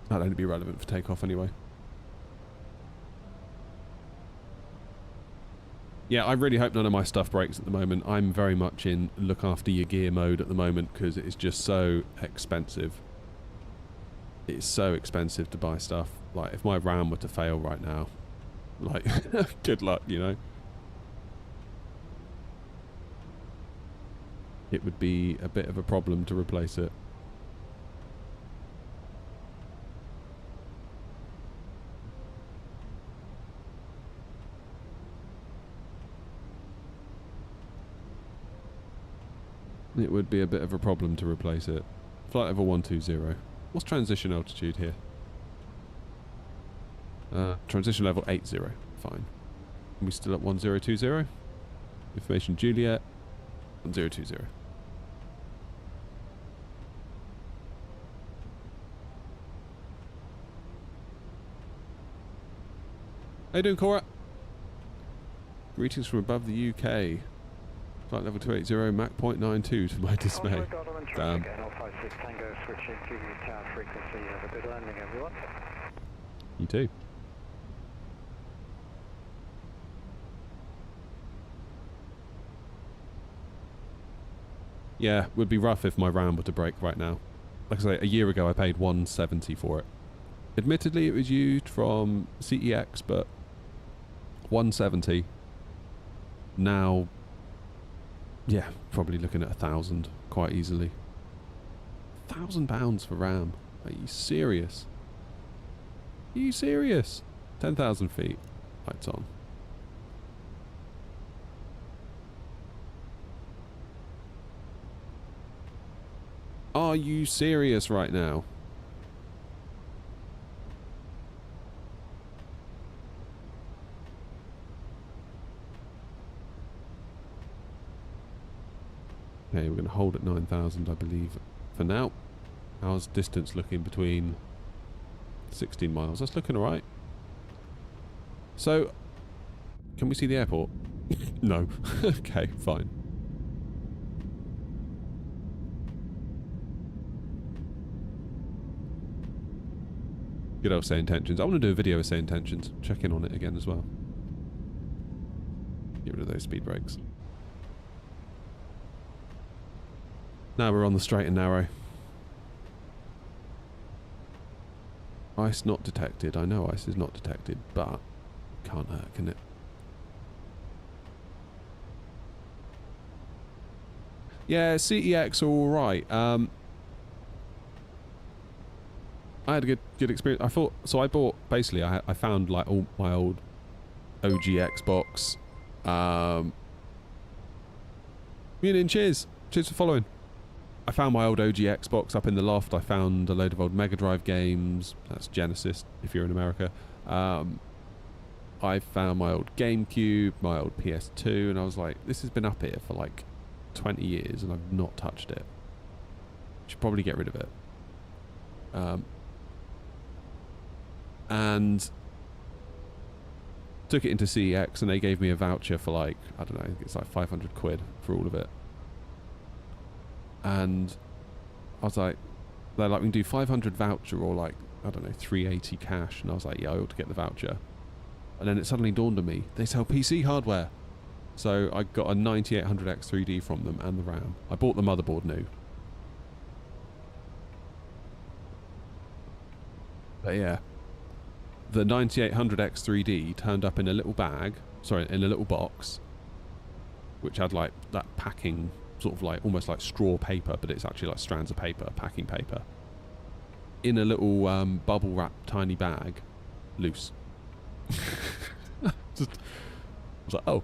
That'll only be relevant for takeoff anyway. Yeah, I really hope none of my stuff breaks at the moment. I'm very much in look after your gear mode at the moment because it is just so expensive. It's so expensive to buy stuff. Like, if my RAM were to fail right now, like, good luck, you know? It would be a bit of a problem to replace it. It would be a bit of a problem to replace it. Flight level 120. What's transition altitude here? Transition level 80. Fine. Are we still at 1020? Information Juliet. 1020. How you doing, Cora? Greetings from above the UK. Flight level 280, Mach 0.92 to my dismay. Oslo Gardermoen, Damn. traffic N56 Tango, switching to tower frequency. Have a good landing, everyone. You too. Yeah, would be rough if my RAM were to break right now. Like I say, a year ago I paid 170 for it. Admittedly, it was used from CEX, but 170. Now, yeah, probably looking at 1,000 quite easily. £1,000 for RAM. Are you serious? Are you serious? 10,000 feet. Lights on. Are you serious right now? Okay, we're going to hold at 9,000, I believe, for now. How's distance looking between 16 miles? That's looking alright. So, can we see the airport? No. Okay, fine. Good old Say Intentions. I want to do a video of Say Intentions. Check in on it again as well. Get rid of those speed brakes. Now we're on the straight and narrow. Ice not detected. I know ice is not detected, but can't hurt, can it? Yeah, CEX are alright. I had a good experience. I thought, so I bought, basically I found like all my old OG Xbox. Cheers for following. I found my old OG Xbox up in the loft. I found a load of old Mega Drive games. That's Genesis, if you're in America. I found my old GameCube, my old PS2, and I was like, this has been up here for like 20 years and I've not touched it. Should probably get rid of it. And took it into CEX and they gave me a voucher for like, I don't know, it's like 500 quid for all of it. And I was like, they're like, we can do 500 voucher or like, I don't know, 380 cash. And I was like, yeah, I ought to get the voucher. And then it suddenly dawned on me, they sell PC hardware. So I got a 9800X3D from them and the RAM. I bought the motherboard new. But yeah, the 9800X3D turned up in a little bag, sorry, in a little box, which had like that packing, sort of like almost like straw paper, but it's actually like strands of paper, packing paper, in a little bubble wrap tiny bag, loose. I was like, oh,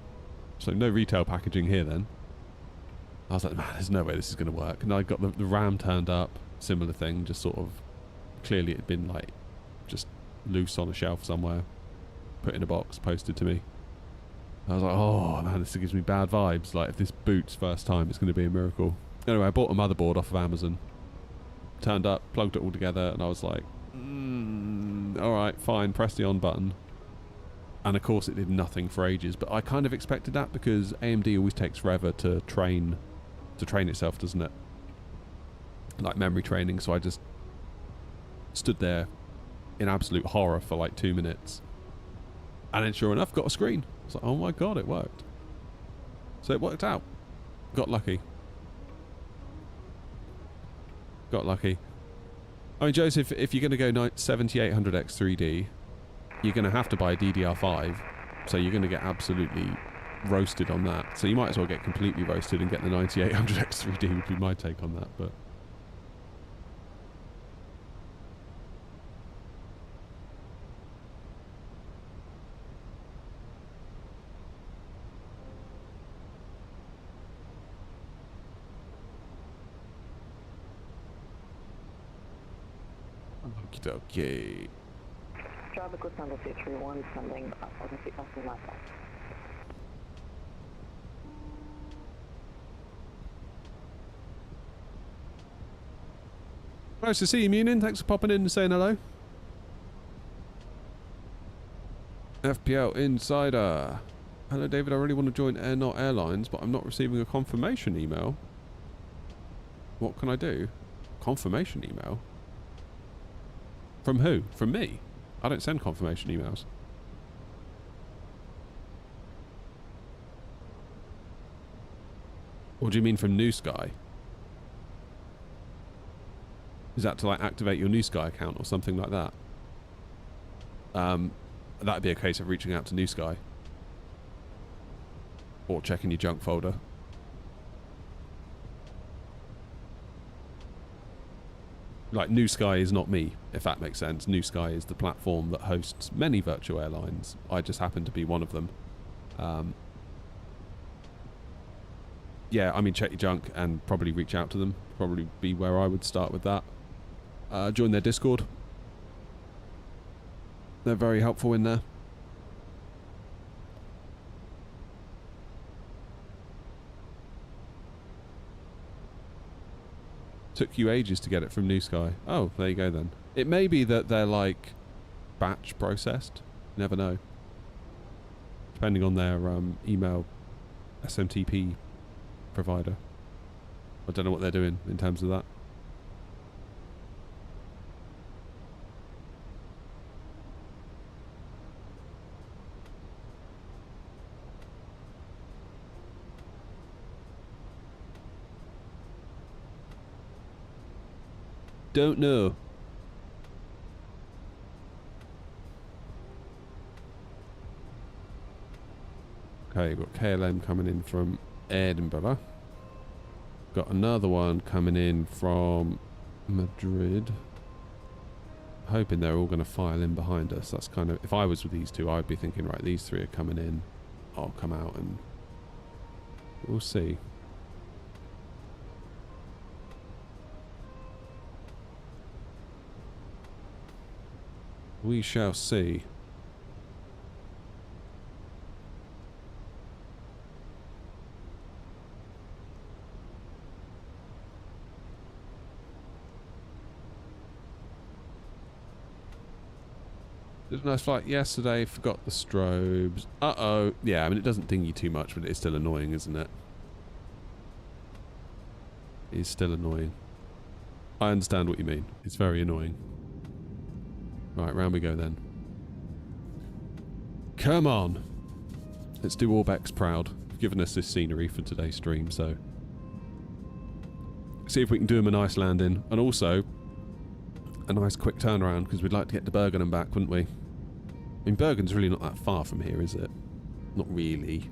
so no retail packaging here then. I was like, man, there's no way this is going to work. And I got the RAM turned up, similar thing, just sort of, clearly it had been like, just loose on a shelf somewhere, put in a box, posted to me. I was like, oh man, this gives me bad vibes. Like, if this boots first time, it's going to be a miracle. Anyway, I bought a motherboard off of Amazon, turned up, plugged it all together, and I was like, alright, fine, press the on button. And of course it did nothing for ages, but I kind of expected that because AMD always takes forever to train itself, doesn't it? Like memory training, so I just stood there in absolute horror for like 2 minutes. And then sure enough, got a screen. I was like, oh my god, it worked. So it worked out. Got lucky. Got lucky. I mean, Joseph, if you're going to go 7800X3D, you're going to have to buy a DDR5. So you're going to get absolutely roasted on that. So you might as well get completely roasted and get the 9800X3D would be my take on that, but... Okay. Traffic was number 231, sending up to my side. Nice to see you, Munin. Thanks for popping in and saying hello. FPL Insider. Hello, David. I really want to join Air Not Airlines, but I'm not receiving a confirmation email. What can I do? Confirmation email? From who? From me? I don't send confirmation emails. Or do you mean from New Sky? Is that to like activate your New Sky account or something like that? That'd be a case of reaching out to New Sky. Or checking your junk folder. Like, New Sky is not me, if that makes sense. New Sky is the platform that hosts many virtual airlines. I just happen to be one of them. Yeah, I mean, check your junk and probably reach out to them. Probably be where I would start with that. Join their Discord. They're very helpful in there. Took you ages to get it from New Sky. Oh, there you go then. It may be that they're like batch processed. You never know. Depending on their email SMTP provider. I don't know what they're doing in terms of that. Don't know. Okay, you've got KLM coming in from Edinburgh. Got another one coming in from Madrid. Hoping they're all going to file in behind us. That's kind of... If I was with these two, I'd be thinking, right, these three are coming in. I'll come out and... We'll see. We shall see. Did a nice flight yesterday, forgot the strobes. Uh-oh. Yeah, I mean, it doesn't ding you too much, but it's still annoying, isn't it? It's still annoying. I understand what you mean. It's very annoying. Right, round we go then. Come on. Let's do Orbx proud. given us this scenery for today's stream, so see if we can do him a nice landing, and also a nice quick turnaround, because we'd like to get to Bergen and back, wouldn't we? I mean, Bergen's really not that far from here, is it? Not really.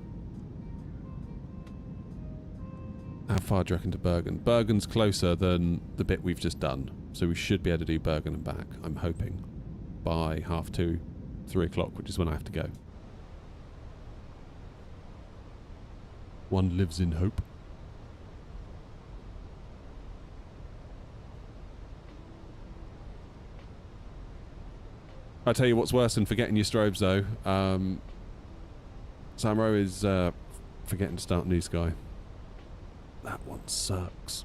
How far do you reckon to Bergen? Bergen's closer than the bit we've just done, so we should be able to do Bergen and back, I'm hoping, by 2:30, 3 o'clock, which is when I have to go. One lives in hope. I tell you what's worse than forgetting your strobes, though. Samro is forgetting to start New Sky. That one sucks.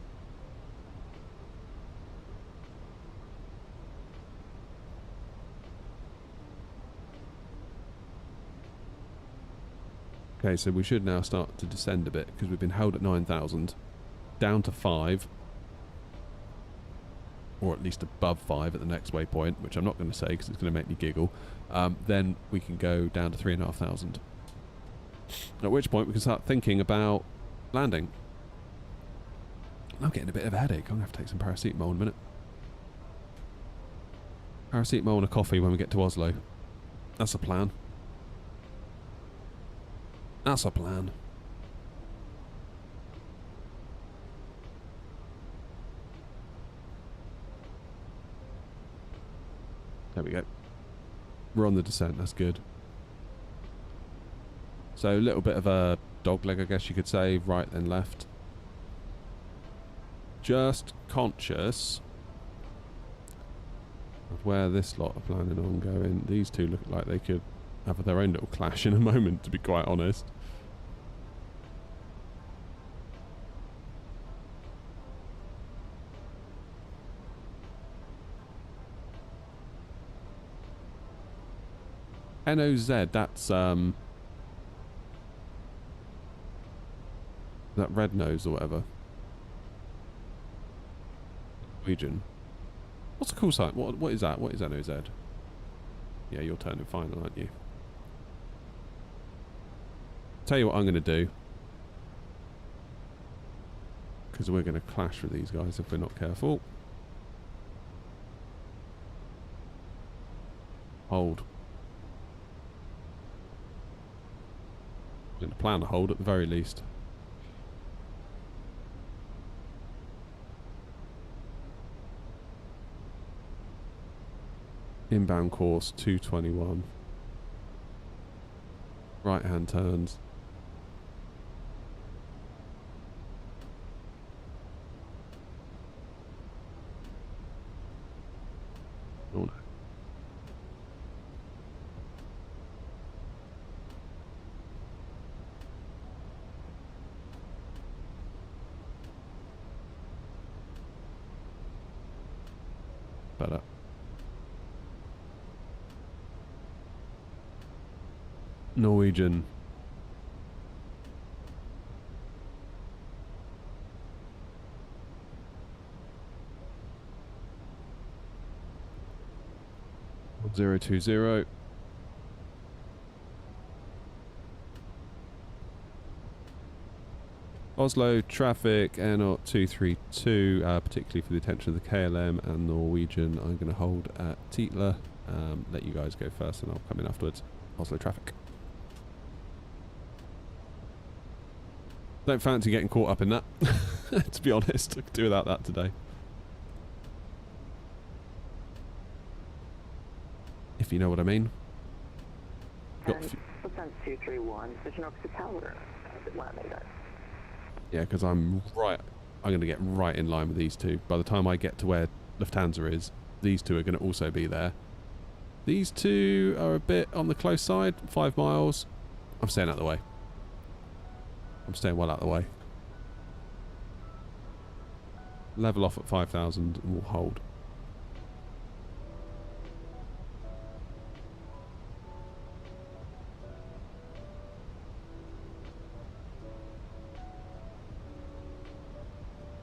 Okay, so we should now start to descend a bit, because we've been held at 9,000, down to 5, or at least above 5 at the next waypoint, which I'm not going to say because it's going to make me giggle. Then we can go down to 3,500. At which point we can start thinking about landing. I'm getting a bit of a headache. I'm going to have to take some paracetamol in a minute. Paracetamol and a coffee when we get to Oslo. That's a plan. That's a plan. There we go. We're on the descent, that's good. So a little bit of a dogleg, I guess you could say, right then left. Just conscious of where this lot are planning on going. These two look like they could have their own little clash in a moment, to be quite honest. NOZ, that's that red nose or whatever. Norwegian. What's the call sign? What is that? What is NOZ? Yeah, you're turning final, aren't you? Tell you what I'm going to do, because we're going to clash with these guys if we're not careful. Hold. I'm going to plan a hold at the very least. Inbound course 221. Right hand turns. Oh no. Better. Norwegian. Zero 20. Oslo traffic Air 232, particularly for the attention of the KLM and Norwegian. I'm going to hold at Tietler. Let you guys go first and I'll come in afterwards. Oslo traffic. Don't fancy getting caught up in that, to be honest. I could do without that today. If you know what I mean. Descent 231, switching off to tower. Yeah, because I'm going to get right in line with these two. By the time I get to where Lufthansa is, these two are going to also be there. These two are a bit on the close side, 5 miles. I'm staying out of the way. I'm staying well out of the way. Level off at 5,000 and we'll hold.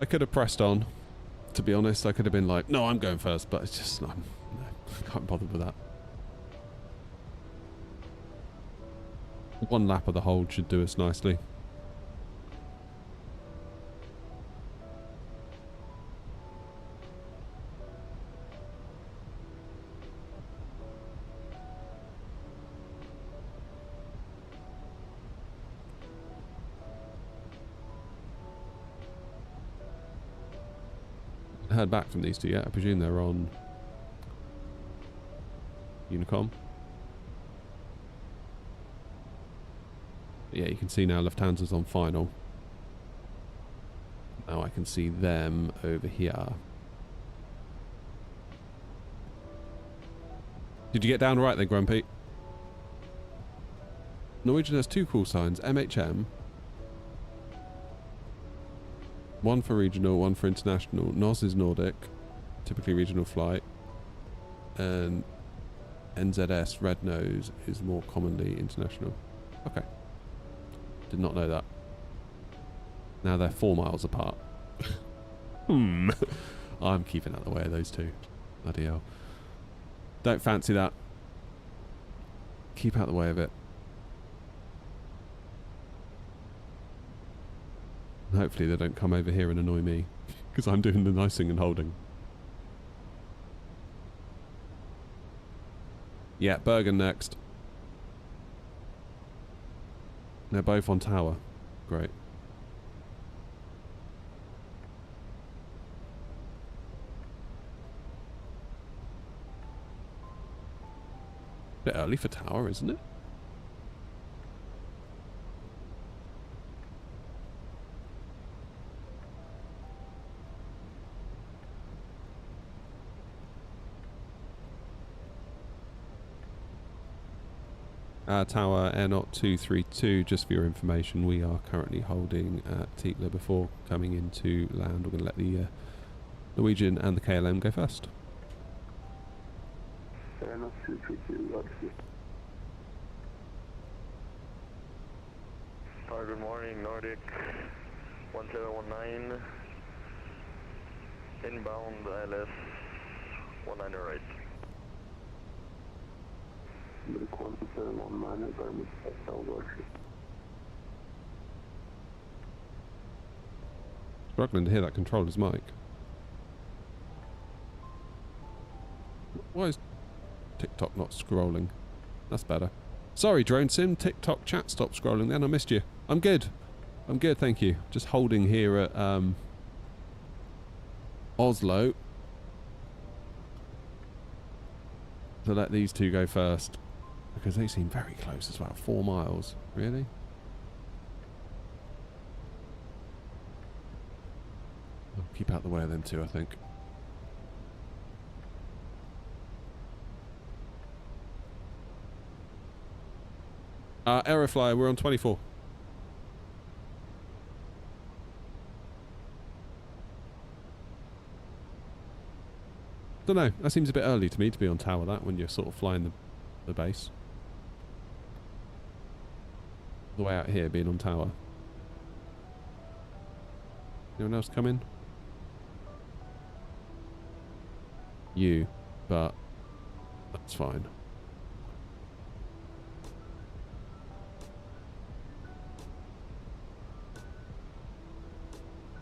I could have pressed on, to be honest. I could have been like, no, I'm going first, but it's just, no, I can't bother with that. One lap of the hold should do us nicely. heard back from these two yet. I presume they're on Unicom. But yeah, you can see now Lufthansa's on final. Now I can see them over here. Did you get down right then, Grumpy? Norwegian has two call signs, MHM. One for regional, one for international. NOS is Nordic, typically regional flight. And NZS, Red Nose, is more commonly international. Okay. Did not know that. Now they're 4 miles apart. I'm keeping out of the way of those two. Bloody hell. Don't fancy that. Keep out of the way of it. And hopefully they don't come over here and annoy me. Because I'm doing the nicing and holding. Yeah, Bergen next. They're both on tower. Great. Bit early for tower, isn't it? Tower Airnaut 232, just for your information, we are currently holding at Tietler before coming into land. We're going to let the Norwegian and the KLM go first. Airnaut 232, Hi, good morning, Nordic 1719. Inbound LS 19 right. Struggling to hear that controller's mic. Why is TikTok not scrolling? That's better. Sorry, Drone Sim. TikTok chat stopped scrolling then. I missed you. I'm good. I'm good, thank you. Just holding here at Oslo to let these two go first. Because they seem very close as well. 4 miles. Really? I'll keep out the way of them two, I think. Aeroflyer, we're on 24. Don't know. That seems a bit early to me to be on tower, that, when you're sort of flying the base. The way out here being on tower. Anyone else come in? You, but that's fine.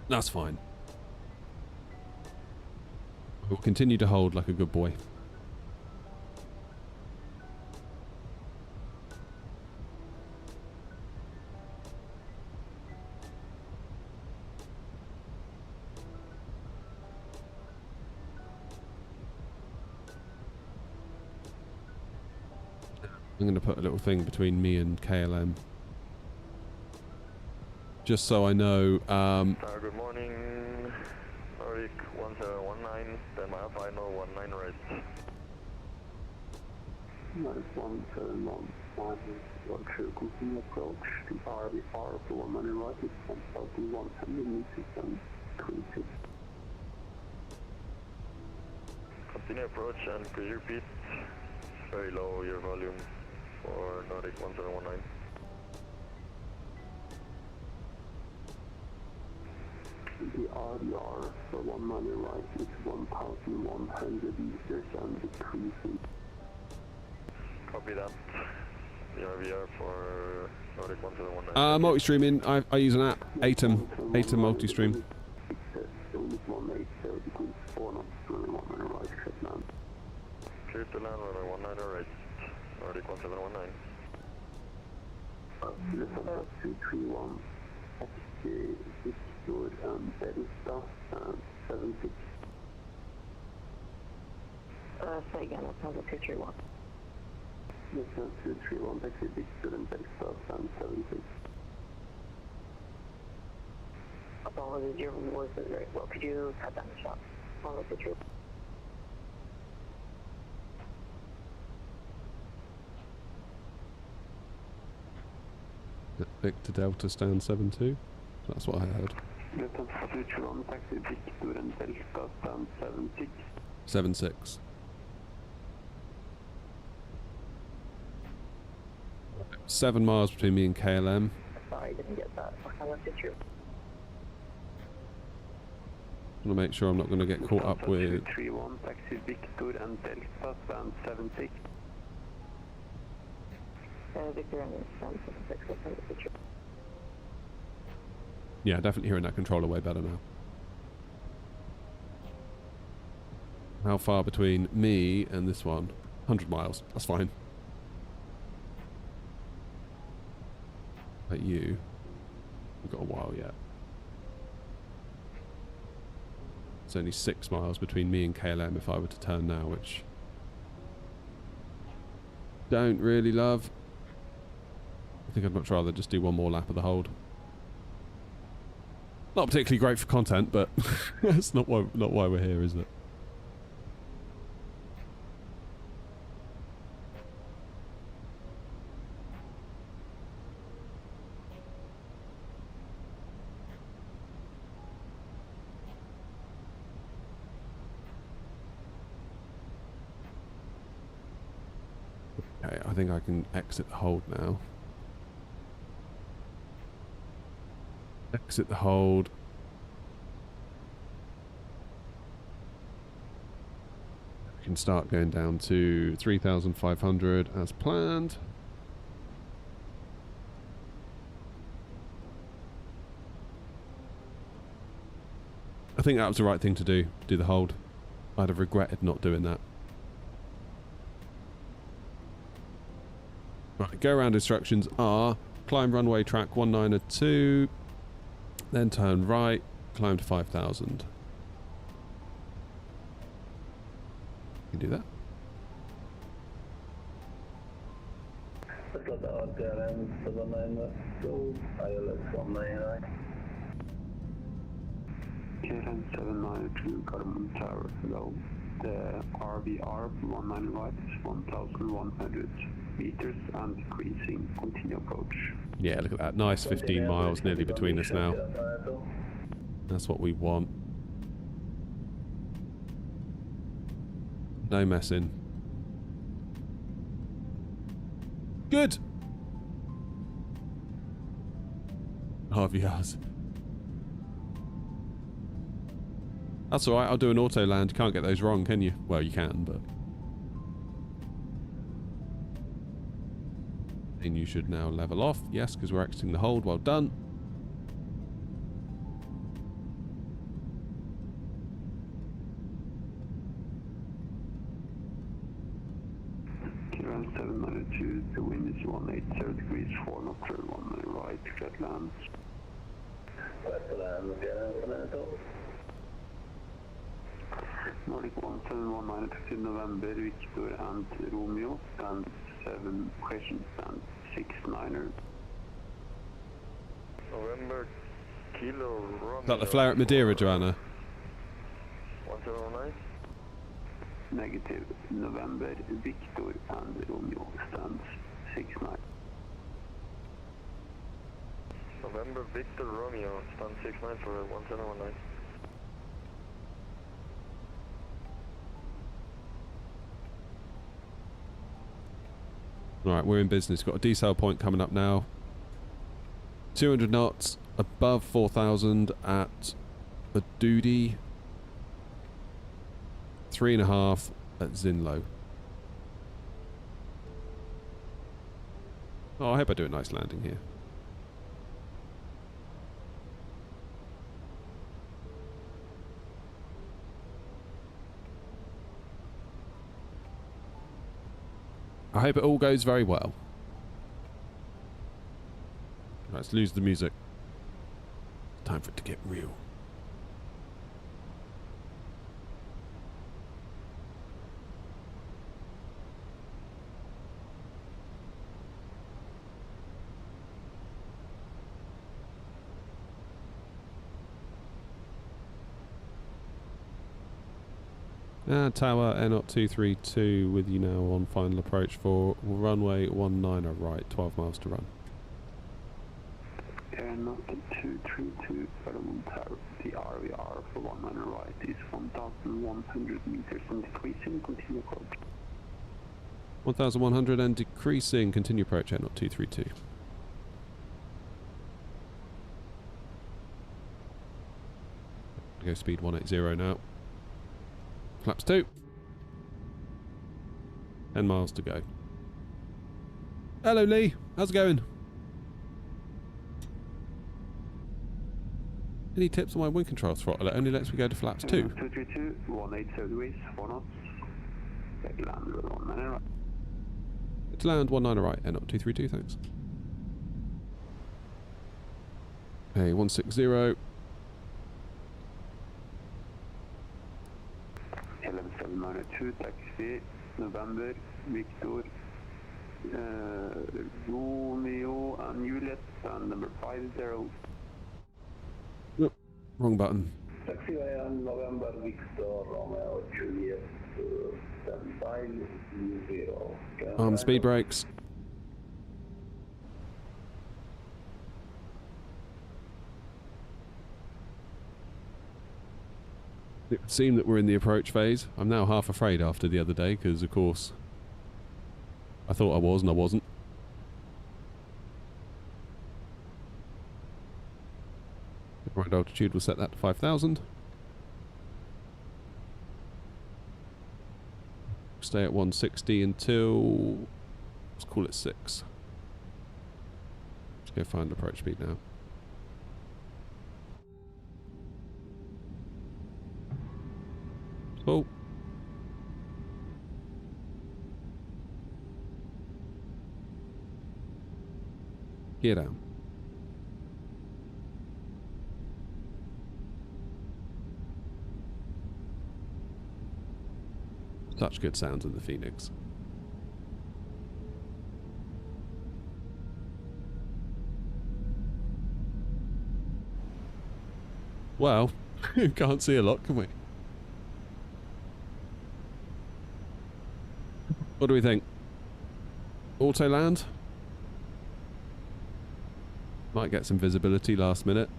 That's fine. We'll continue to hold like a good boy. I'm going to put a little thing between me and KLM. Just so I know. Good morning, Nordic 1719, Denmark final 19 right. Nice 1719, 12, continue approach to RVR for 1 minute right, it's 1,100 meters and 26. Continue approach and could you repeat? Very low your volume for Nordic 1719. The RDR for 1 minute right is 1,100 meters and decreasing. Copy that. The RVR for Nordic 1719. Multi-streaming, I use an app, ATEM multi-stream. Clear to land runway 19 right. Nordic 1719. 231. Okay, this is good and Delta 76. Say again, Lufthansa 231. Lufthansa 231, taxi Victor and Delta stand 76. Apologies, your voice is very low. Could you cut down the shot? Apollo 231. Victor Delta stand 72. That's what I heard. Lufthansa 231, taxi Victor and Delta stand 76. 76. Seven miles between me and KLM. Sorry, didn't get that. Lufthansa 231. I want to make sure I'm not going to get caught up with... 231, taxi Victor and Delta stand 76. Victor and stand 76, Lufthansa 231. Yeah, definitely hearing that controller way better now. How far between me and this one? 100 miles. That's fine. Like you. We've got a while yet. It's only 6 miles between me and KLM if I were to turn now, which... don't really love. I think I'd much rather just do one more lap of the hold. Not particularly great for content, but that's not why we're here, is it? Okay, I think I can exit the hold now. Exit the hold. We can start going down to 3,500 as planned. I think that was the right thing to do the hold. I'd have regretted not doing that. Right, go around instructions are climb runway track 192, then turn right, climb to 5,000. You can do that. Oslo Gardermoen 79, go ILS 199. KLM 792 Gardermoen Tower, hello. The RVR 19 right, 1,100 meters and decreasing, continue approach. Yeah, look at that. Nice 15 miles nearly between us now. That's what we want. No messing. Good! RVRs. That's alright, I'll do an auto land. You can't get those wrong, can you? Well, you can, but... and you should now level off. Yes, because we're exiting the hold. Well done. KLM 792, the wind is 180 degrees, 4 knots, 1 right, jet lands. Nordic 1719, 15 November, Victor and Romeo, stand 7, question stand 69er. November, Kilo, Romeo. Is that the flare at Madeira, Joanna? 1709. Negative, November, Victor and Romeo, stands 69. November, Victor, Romeo, stand 69 for 1719. Right, we're in business. Got a decel point coming up now. 200 knots, above 4,000 at the Doody. 3.5 at Zinlo. Oh, I hope I do a nice landing here. I hope it all goes very well. Let's lose the music. Time for it to get real. Tower, Air 232 with you now on final approach for runway 19 right, 12 miles to run. Air 232, Gardermoen Tower, the RVR for 19 right is 1,100 meters and decreasing, continue approach. 1,100 and decreasing, continue approach, Air 232. Go speed 180 now. Flaps 2. 10 miles to go. Hello Lee, how's it going? Any tips on my wind control throttle? It only lets me go to flaps 2. 232, 180 degrees, 4 knots. Land with 19 right. It's land 19 right, N up 232, thanks. Hey, 160. 11792, taxi, November, Victor, Romeo and Juliet, and number 50. Nope, wrong button. Taxi and November, Victor, Romeo, Juliet, standby, 0. Arm speed brakes. It would seem that we're in the approach phase. I'm now half afraid after the other day because, of course, I thought I was and I wasn't. Right altitude, we'll set that to 5,000. Stay at 160 until, let's call it 6. Let's go find approach speed now. Oh. Gear down. Such good sounds in the Phoenix. Well, can't see a lot, can we? What do we think? Auto land? Might get some visibility last minute.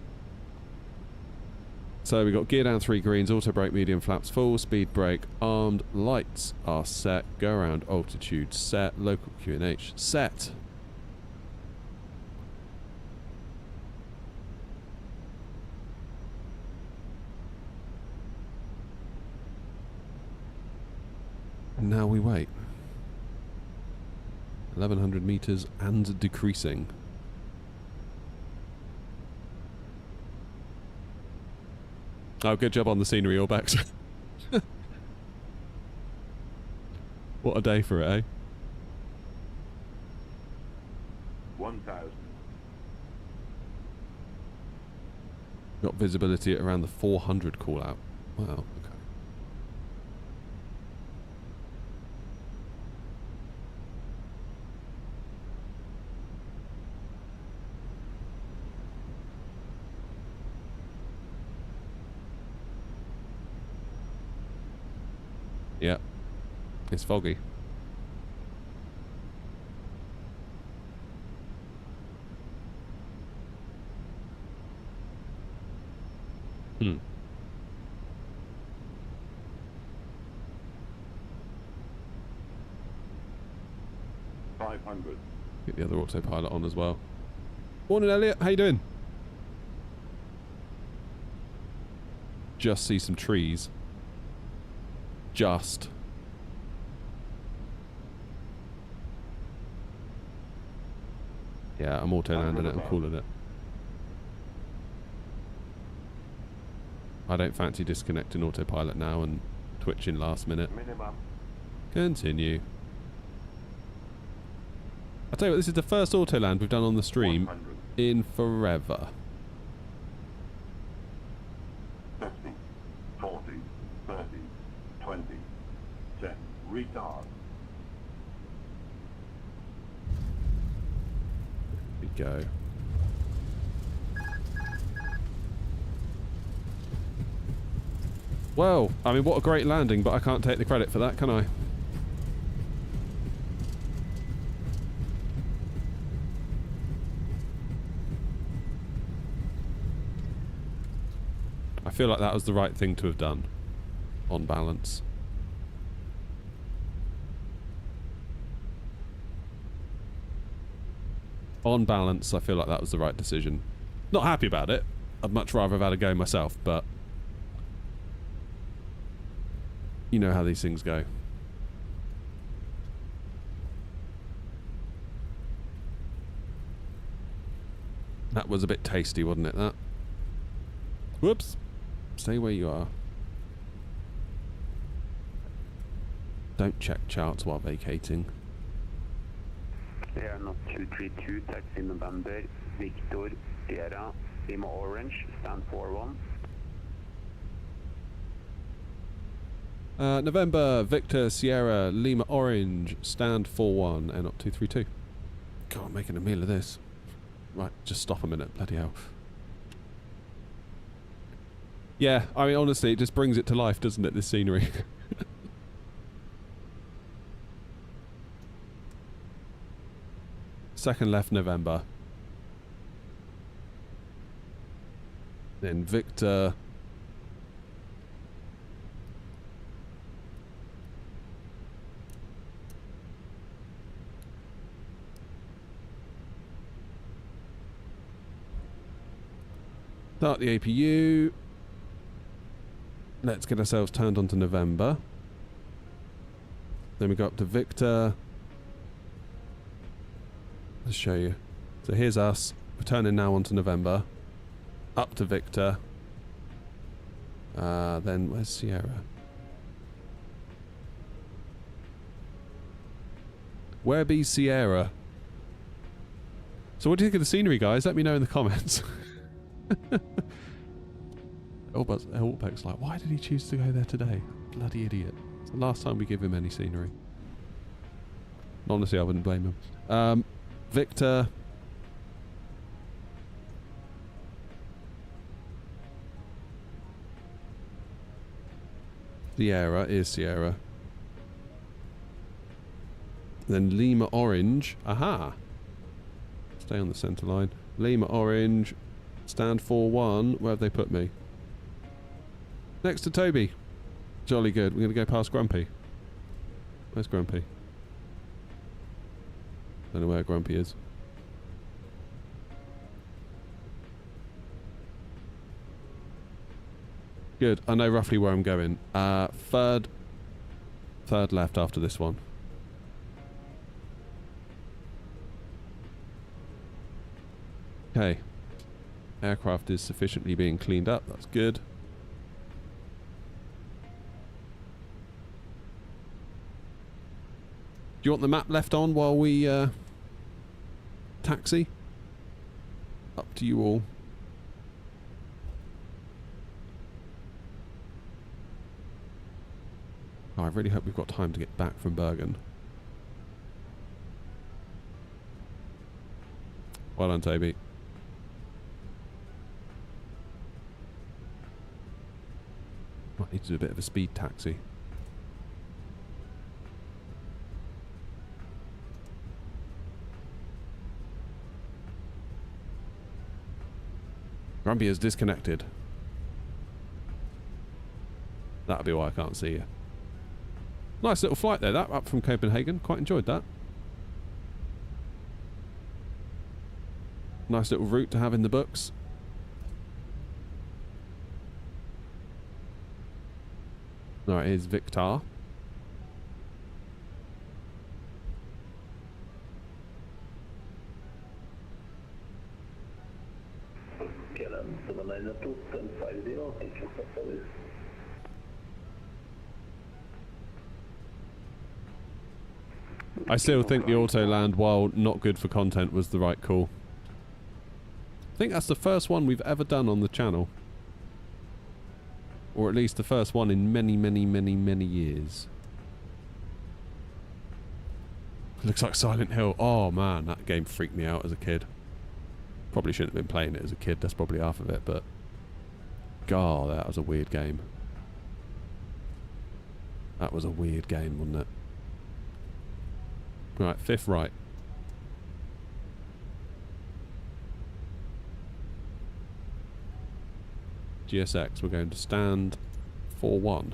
So we got gear down 3 greens, auto brake medium, flaps full, speed brake armed, lights are set, go around altitude set, local QNH set. And now we wait. 1100 meters and decreasing. Oh, good job on the scenery, Orbx. What a day for it, eh? 1,000. Got visibility at around the 400 call out. Wow, okay. Yeah, it's foggy. Hmm. $500. Get the other autopilot on as well. Morning, Elliot. How you doing? Just see some trees. Just. Yeah, I'm auto-landing it. I'm calling it. I don't fancy disconnecting autopilot now and twitching last minute. Minimum. Continue. I'll tell you what, this is the first auto-land we've done on the stream 100. in forever. 50, 40, 30, 20, 10, retard. We go. Well, I mean, what a great landing, but I can't take the credit for that, can I? I feel like that was the right thing to have done, on balance. On balance, I feel like that was the right decision. Not happy about it. I'd much rather have had a go myself, but you know how these things go. That was a bit tasty, wasn't it, that? Whoops. Stay where you are. Don't check charts while vacating. Air not 232, taxi November, Victor, Sierra, Lima Orange, stand 41. November, Victor, Sierra, Lima Orange, stand 41, and up 232. God, I'm making a meal of this. Right, just stop a minute, bloody hell. Yeah, I mean, honestly, it just brings it to life, doesn't it, this scenery? Second left, November. Then Victor. Start the APU. Let's get ourselves turned on to November. Then we go up to Victor. Let's show you. So here's us. We're turning now onto November. Up to Victor. Then where's Sierra? Where be Sierra? So what do you think of the scenery, guys? Let me know in the comments. Orbx like, why did he choose to go there today? Bloody idiot. It's the last time we give him any scenery. Honestly, I wouldn't blame him. Victor. Sierra is Sierra. Then Lima Orange. Aha! Stay on the centre line. Lima Orange. Stand 41. Where have they put me? Next to Toby. Jolly good. We're going to go past Grumpy. Where's Grumpy? Don't know where Grumpy is. Good. I know roughly where I'm going. Third left after this one. Okay. Aircraft is sufficiently being cleaned up. That's good. Do you want the map left on while we taxi? Up to you all. Oh, I really hope we've got time to get back from Bergen. Well done, Toby. Might need to do a bit of a speed taxi. Grumpy is disconnected. That'll be why I can't see you. Nice little flight there, that, up from Copenhagen. Quite enjoyed that. Nice little route to have in the books. Alright, here's Victor. I still think the auto land, while not good for content, was the right call. I think that's the first one we've ever done on the channel. Or at least the first one in many, many, many, many years. Looks like Silent Hill. Oh man, that game freaked me out as a kid. Probably shouldn't have been playing it as a kid, that's probably half of it, but God, that was a weird game. That was a weird game, wasn't it? Right, 5th right. GSX, we're going to stand 4-1.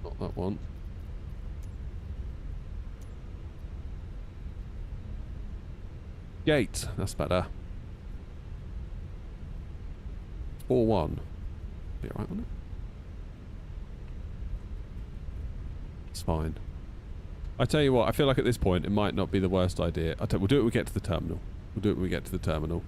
Not that one. Gate, that's better. 4-1. Be alright, won't it? It's fine. I tell you what, I feel like at this point it might not be the worst idea. We'll do it when we get to the terminal. We'll do it when we get to the terminal.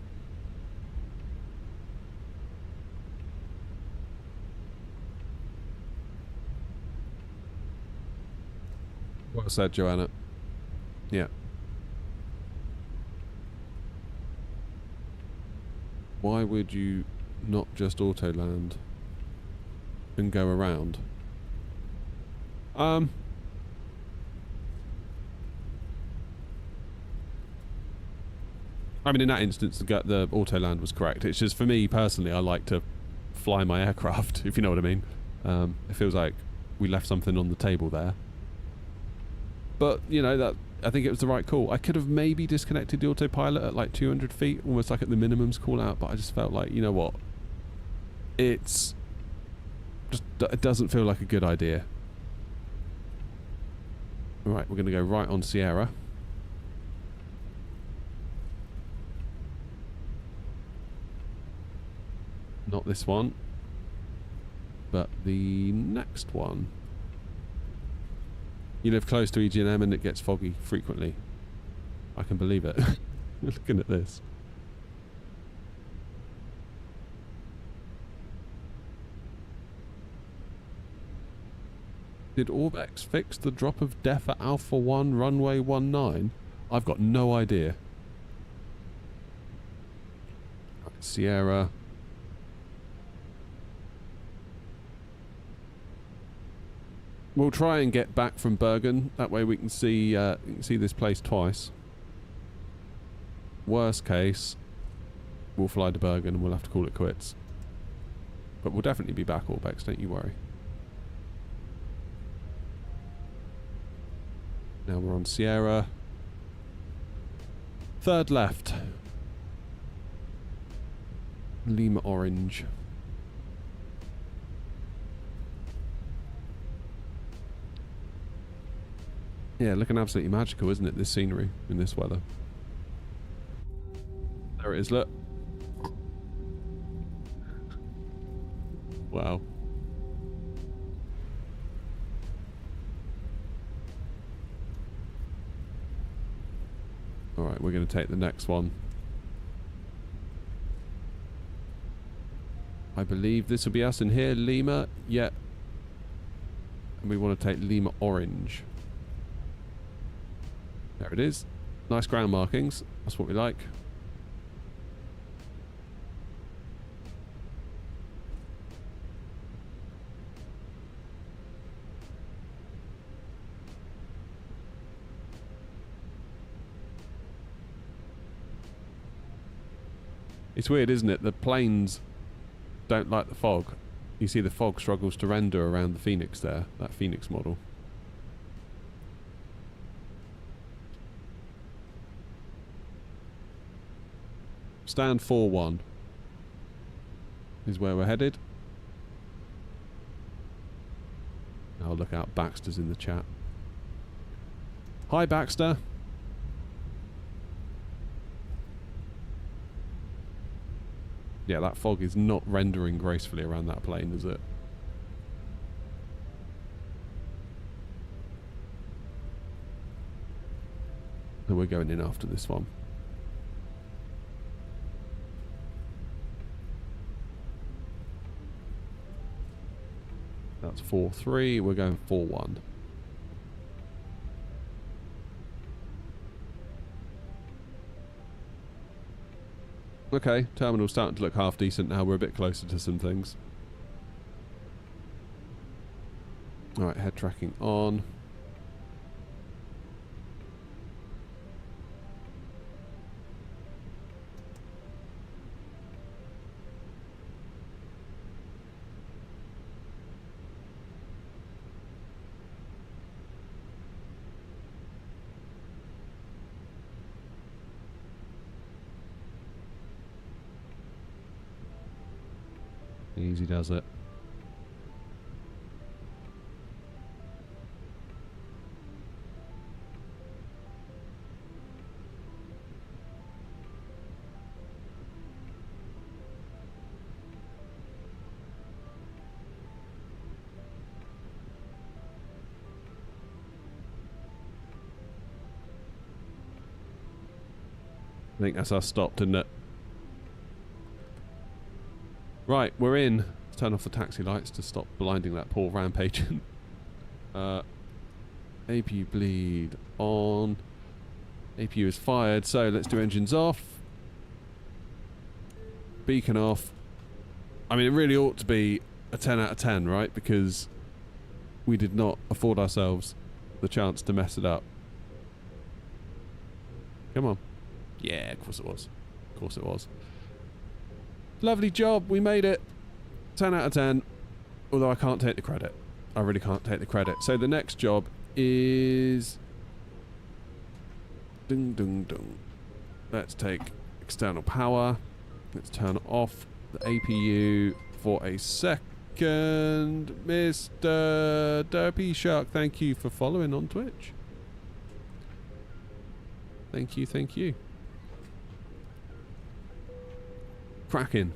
Well said, Joanna. Yeah. Why would you not just auto land and go around? I mean, in that instance, the auto land was correct. It's just, for me personally, I like to fly my aircraft, if you know what I mean. It feels like we left something on the table there. But, you know, that I think it was the right call. I could have maybe disconnected the autopilot at like 200 feet, almost like at the minimums call out, but I just felt like, you know what? It doesn't feel like a good idea. Right, we're going to go right on Sierra. Not this one, but the next one. You live close to ENGM and it gets foggy frequently. I can believe it. Looking at this. Did Orbx fix the drop of def at Alpha 1 runway 19? I've got no idea. Right, Sierra. We'll try and get back from Bergen. That way we can see this place twice. Worst case, we'll fly to Bergen and we'll have to call it quits. But we'll definitely be back, Orbx, don't you worry. Now we're on Sierra. 3rd left. Lima Orange. Yeah, looking absolutely magical, isn't it, this scenery in this weather? There it is, look. Wow. Alright, we're going to take the next one. I believe this will be us in here, Lima. Yeah. And we want to take Lima Orange. There it is. Nice ground markings. That's what we like. It's weird, isn't it? The planes don't like the fog. You see the fog struggles to render around the Phoenix there, that Phoenix model. Stand 4-1 is where we're headed. Now look out, Baxter's in the chat. Hi Baxter. Yeah, that fog is not rendering gracefully around that plane, is it? And we're going in after this one. That's 4-3, we're going 4-1. Okay, terminal's starting to look half decent now, we're a bit closer to some things. Alright, head tracking on. Easy does it. I think that's us stopped, isn't it? Right, we're in. Let's turn off the taxi lights to stop blinding that poor rampage. APU bleed on. APU is fired, so let's do engines off. Beacon off. I mean, it really ought to be a 10 out of 10, right? Because we did not afford ourselves the chance to mess it up. Come on. Yeah, of course it was. Of course it was. Lovely job. We made it. 10 out of 10. Although I can't take the credit. I really can't take the credit. So the next job is... Ding, ding, ding. Let's take external power. Let's turn off the APU for a second. Mr. Derpy Shark, thank you for following on Twitch. Thank you, thank you. Cracking.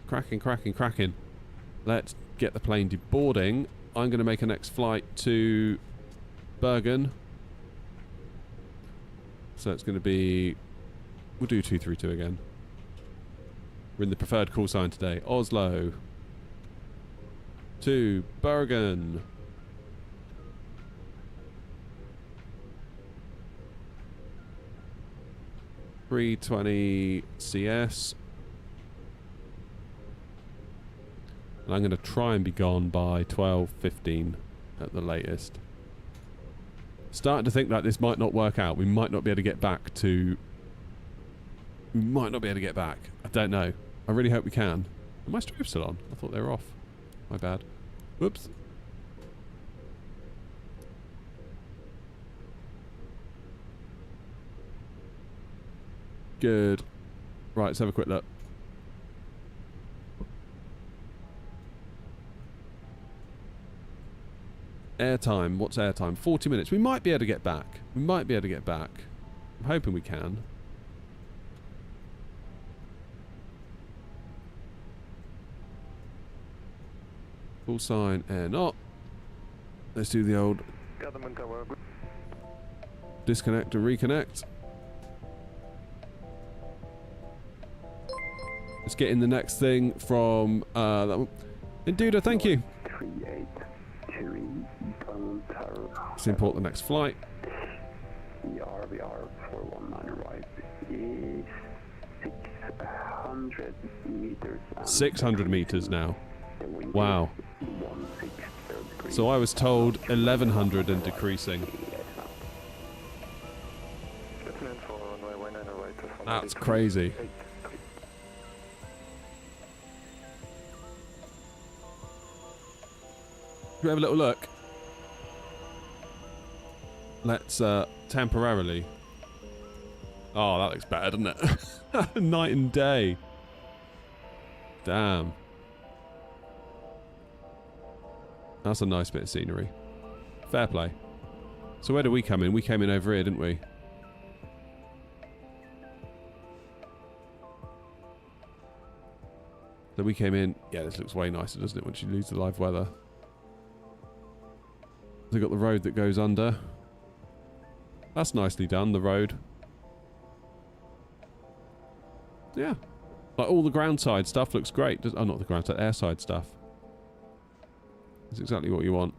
Cracking, cracking, cracking. Let's get the plane deboarding. I'm going to make a next flight to Bergen. So it's going to be... We'll do 232 again. We're in the preferred call sign today. Oslo to Bergen. .320 CS. And I'm going to try and be gone by 12:15 at the latest. Starting to think that this might not work out. We might not be able to get back to... We might not be able to get back. I don't know. I really hope we can. Are my strobes still on? I thought they were off. My bad. Whoops. Good. Right, let's have a quick look. Airtime. What's airtime? 40 minutes. We might be able to get back. We might be able to get back. I'm hoping we can. Full sign, air not. Let's do the old disconnect and reconnect. Let's get in the next thing from that one. Induda, thank you. 382 Let's import the next flight. RVR 419 right is 600 meters. 600 meters now. Wow. So I was told 1100 and decreasing. That's crazy. We have a little look. Let's temporarily. Oh, that looks better, doesn't it? Night and day. Damn. That's a nice bit of scenery. Fair play. So where do we come in? We came in over here, didn't we? So we came in. Yeah, this looks way nicer, doesn't it, once you lose the live weather. They've got the road that goes under. That's nicely done, the road. Yeah. Like all the ground side stuff looks great. Oh, not the ground side, airside stuff. That's exactly what you want.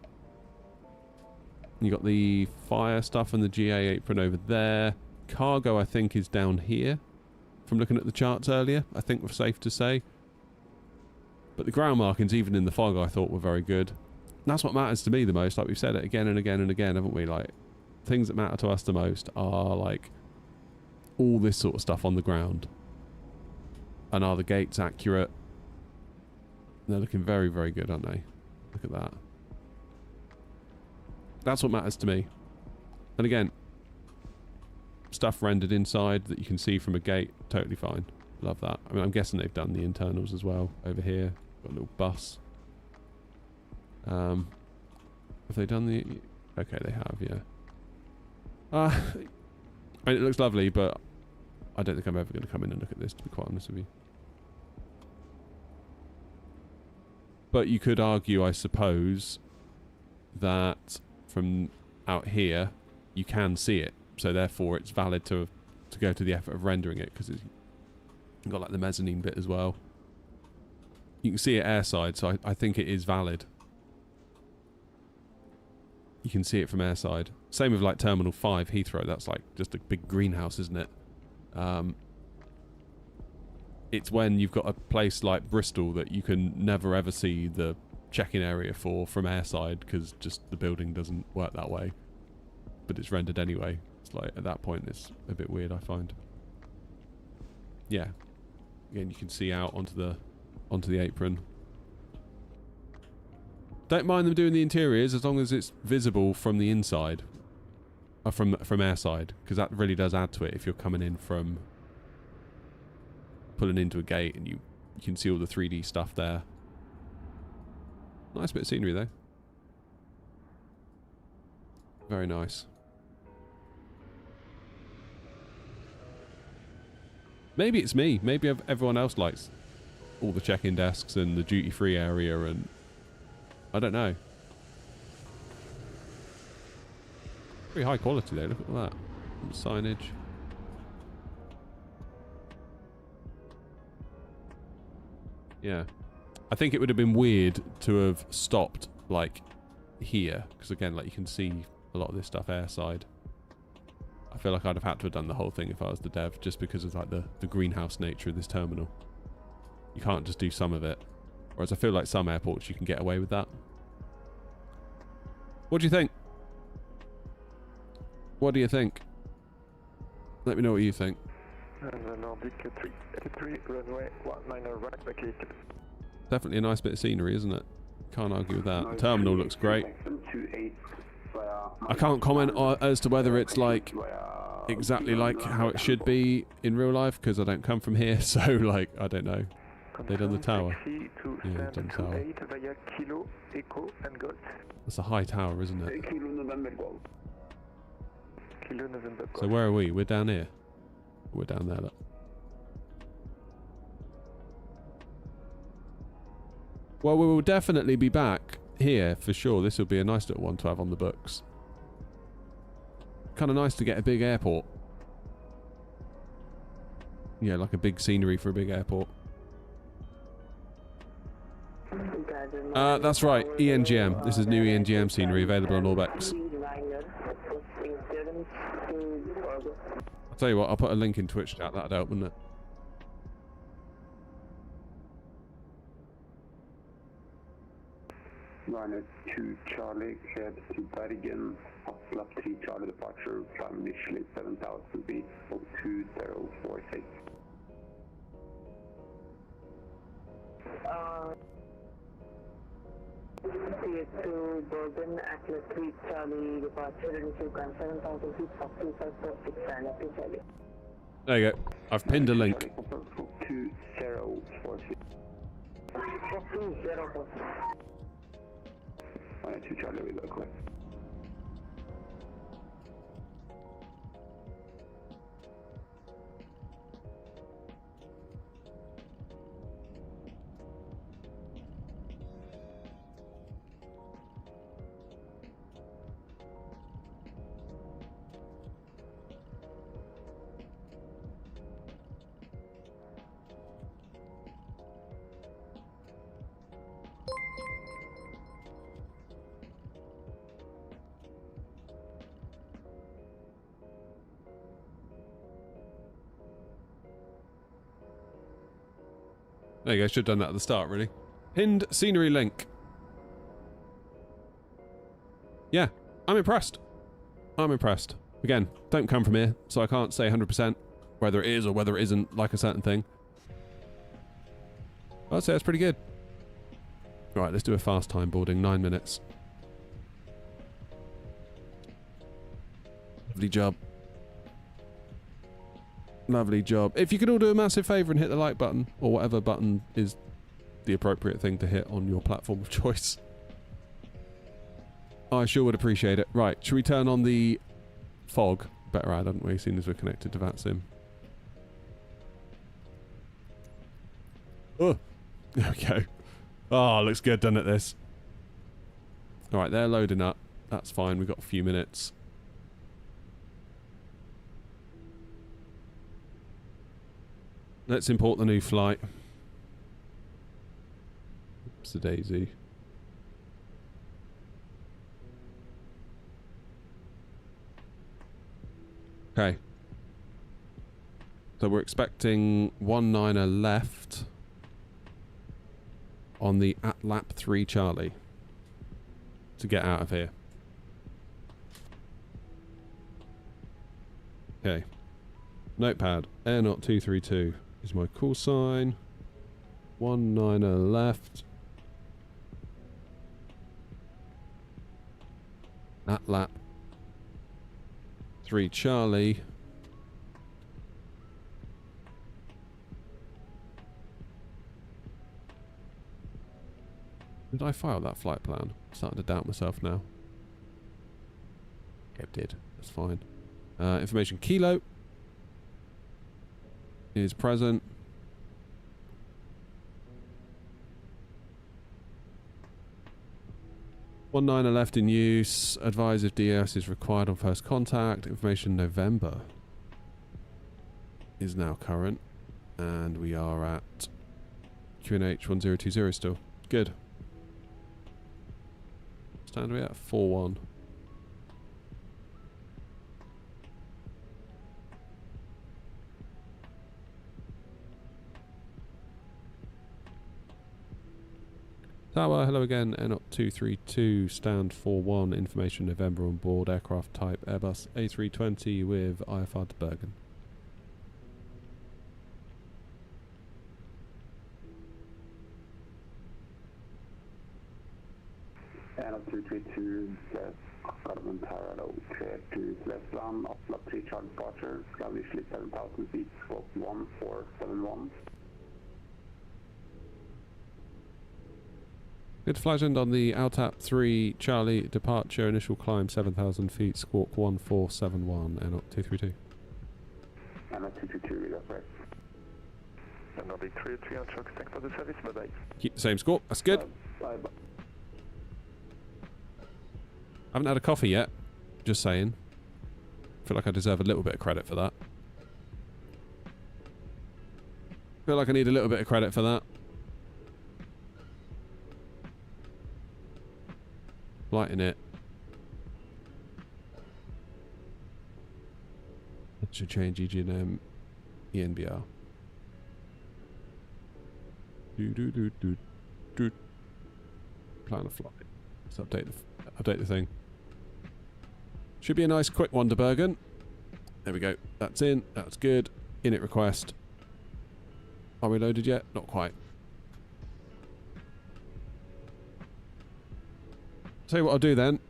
You got the fire stuff and the GA apron over there. Cargo, I think, is down here. From looking at the charts earlier, I think we're safe to say. But the ground markings, even in the fog, I thought were very good. And that's what matters to me the most. Like we've said it again and again and again, haven't we? Like, things that matter to us the most are like all this sort of stuff on the ground. And are the gates accurate? They're looking very, very good, aren't they? Look at that. That's what matters to me. And again, stuff rendered inside that you can see from a gate, totally fine. Love that. I mean, I'm guessing they've done the internals as well over here. Got a little bus. Have they done the... Okay, they have, yeah. I mean, it looks lovely, but I don't think I'm ever going to come in and look at this, to be quite honest with you. But you could argue, I suppose, that from out here, you can see it. So therefore, it's valid to go to the effort of rendering it, because it's got like the mezzanine bit as well. You can see it airside, so I think it is valid. You can see it from airside. Same with like Terminal 5 Heathrow. That's like just a big greenhouse, isn't it? It's when you've got a place like Bristol that you can never ever see the check-in area for from airside, because just the building doesn't work that way. But it's rendered anyway. It's like at that point it's a bit weird, I find. Yeah. Again, you can see out onto the apron. Don't mind them doing the interiors as long as it's visible from the inside, from airside, because that really does add to it. If you're coming in from pulling into a gate and you can see all the 3D stuff there. Nice bit of scenery though. Very nice. Maybe it's me. Maybe everyone else likes all the check-in desks and the duty-free area, and I don't know. Pretty high quality though. Look at that. Signage. Yeah. I think it would have been weird to have stopped like here, because again, like you can see a lot of this stuff airside. I feel like I'd have had to have done the whole thing if I was the dev, just because of like the greenhouse nature of this terminal. You can't just do some of it. Whereas I feel like some airports you can get away with that. What do you think? What do you think? Let me know what you think. Nordic 383, runway 19 right, vacated. Definitely a nice bit of scenery, isn't it? Can't argue with that. The terminal looks great. I can't comment as to whether it's like exactly like how it should be in real life, because I don't come from here, so like I don't know. They done the tower. Yeah, done the tower. That's a high tower, isn't it? So where are we? We're down here. We're down there. Look. Well, we will definitely be back here for sure. This will be a nice little one to have on the books. Kind of nice to get a big airport. Yeah, like a big scenery for a big airport. That's right, ENGM. This is new ENGM scenery available on Orbx. I'll tell you what, I'll put a link in Twitch chat. That'd help, wouldn't it? Runway 2 Charlie, head to Bergen, Oslo 3 Charlie departure, climb initially 7,000 feet, 2046. To Bergen, Atlas 3 Charlie departure, initial climb 7,000 feet, 2546 and up to Charlie. There you go. I've pinned a link. 2046. 2046. 2 Charlie will go quick. There you go, should have done that at the start, really. Pinned scenery link. Yeah, I'm impressed. I'm impressed. Again, don't come from here, so I can't say 100% whether it is or whether it isn't like a certain thing. I'd say it's pretty good. Right, let's do a fast time boarding, 9 minutes. Lovely job. Lovely job. If you could all do a massive favour and hit the like button, or whatever button is the appropriate thing to hit on your platform of choice. I sure would appreciate it. Right, should we turn on the fog? Better add, hadn't we, seeing as we're connected to VATSIM. Oh, there we go. Oh, looks good, doesn't it, this? Alright, they're loading up. That's fine, we've got a few minutes. Let's import the new flight. Oops, a daisy. Okay. So we're expecting 19er left on the at lap 3 Charlie to get out of here. Okay. Notepad, Air0 232 is my call sign. 19er left. At lap 3 Charlie. Did I file that flight plan? I'm starting to doubt myself now. Okay, I did. That's fine. Information Kilo is present. One 19er left in use. Advise if DS is required on first contact. Information November is now current. And we are at QNH 1020 still. Good. Stand we at 4-1. Tower, hello again, Air0 232, stand 4-1, information November on board, aircraft type Airbus A320 with IFR to Bergen. Air0 232, Oslo Gardermoen parallel, clear to Thrustmaster Oslo TCA Airbus Throttles, ground initially 7,000 feet, scope 1471. Good flight end on the LTAP 3 Charlie departure, initial climb 7,000 feet, squawk 1471, Air0 232. Air0 232, read up right. Air0 3 on truck, thanks for the service, bye bye. Keep the same score, that's good. Bye bye. I haven't had a coffee yet, just saying. Feel like I deserve a little bit of credit for that. Feel like I need a little bit of credit for that. Lighting it. That should change EGM, ENBR. Plan a flight. Let's update the thing. Should be a nice quick one to Bergen. There we go. That's in. That's good. Init request. Are we loaded yet? Not quite. Tell you what I'll do then.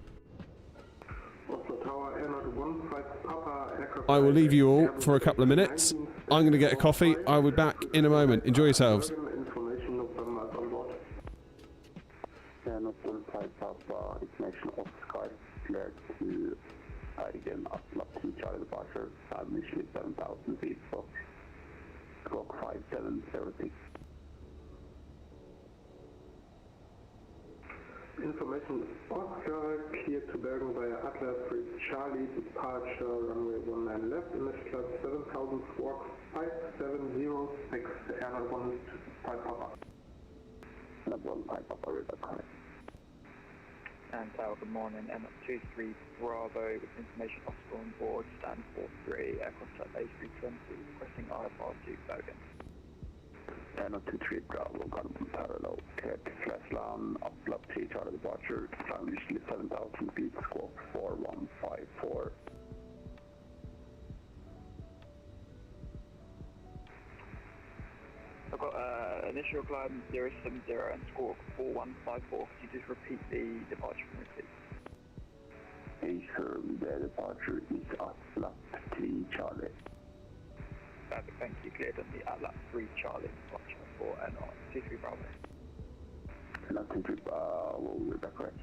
I will leave you all for a couple of minutes. I'm going to get a coffee. I'll be back in a moment. Enjoy yourselves. Information off sky, clear to Bergen, Oslo TCA departure, initially 7,000 feet, so stroke 5706. Information Oscar, clear to Bergen via Atlas 3 Charlie, departure runway 19 left, initial class 7,000, squawk 5706, Air0 1 5 Papa. Air0 1 5 Papa, read that correct. And Tower, good morning, Air0 23 Bravo, with information Oscar on board, stand 43, aircraft type A320, requesting IFR to Bergen. Air0 23 Bravo, Gardermoen parallel, clear to Thrustmaster Oslo TCA departure, climb initially 7,000 feet, squawk 4154. I've got initial climb 070 and squawk 4154. Could you just repeat the departure for me, please? Sure, the departure is Oslo 3 Charlie. traffic, thank you. Cleared on the Atlas 3 Charlie, departure for NR 23 Bravo. NR 23 Bravo, is that correct?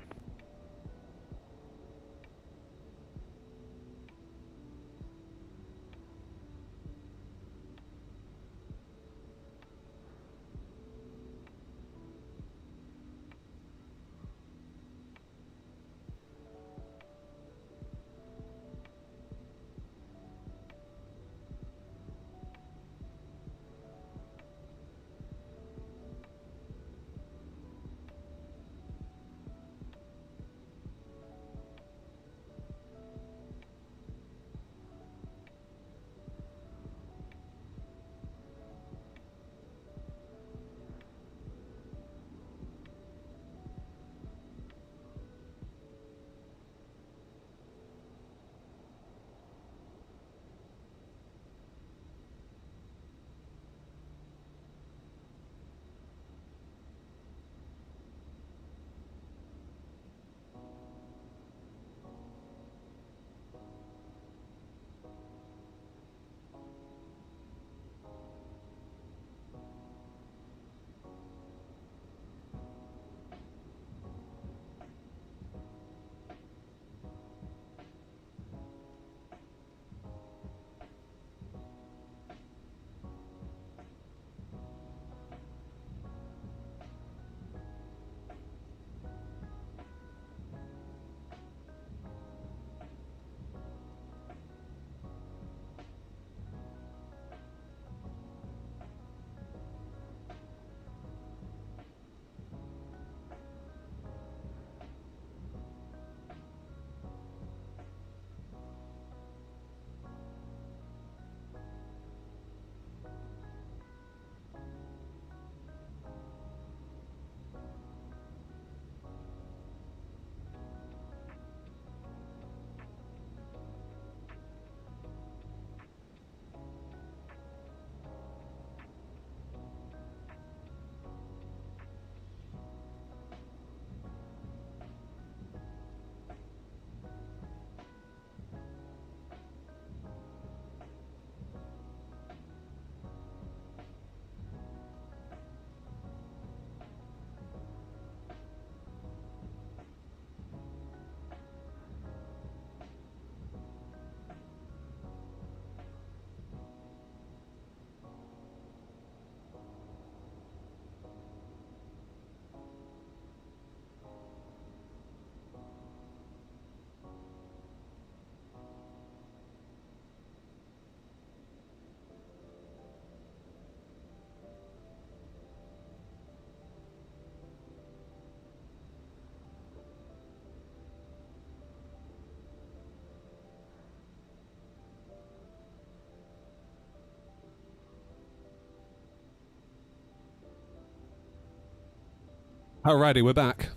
Alrighty, we're back.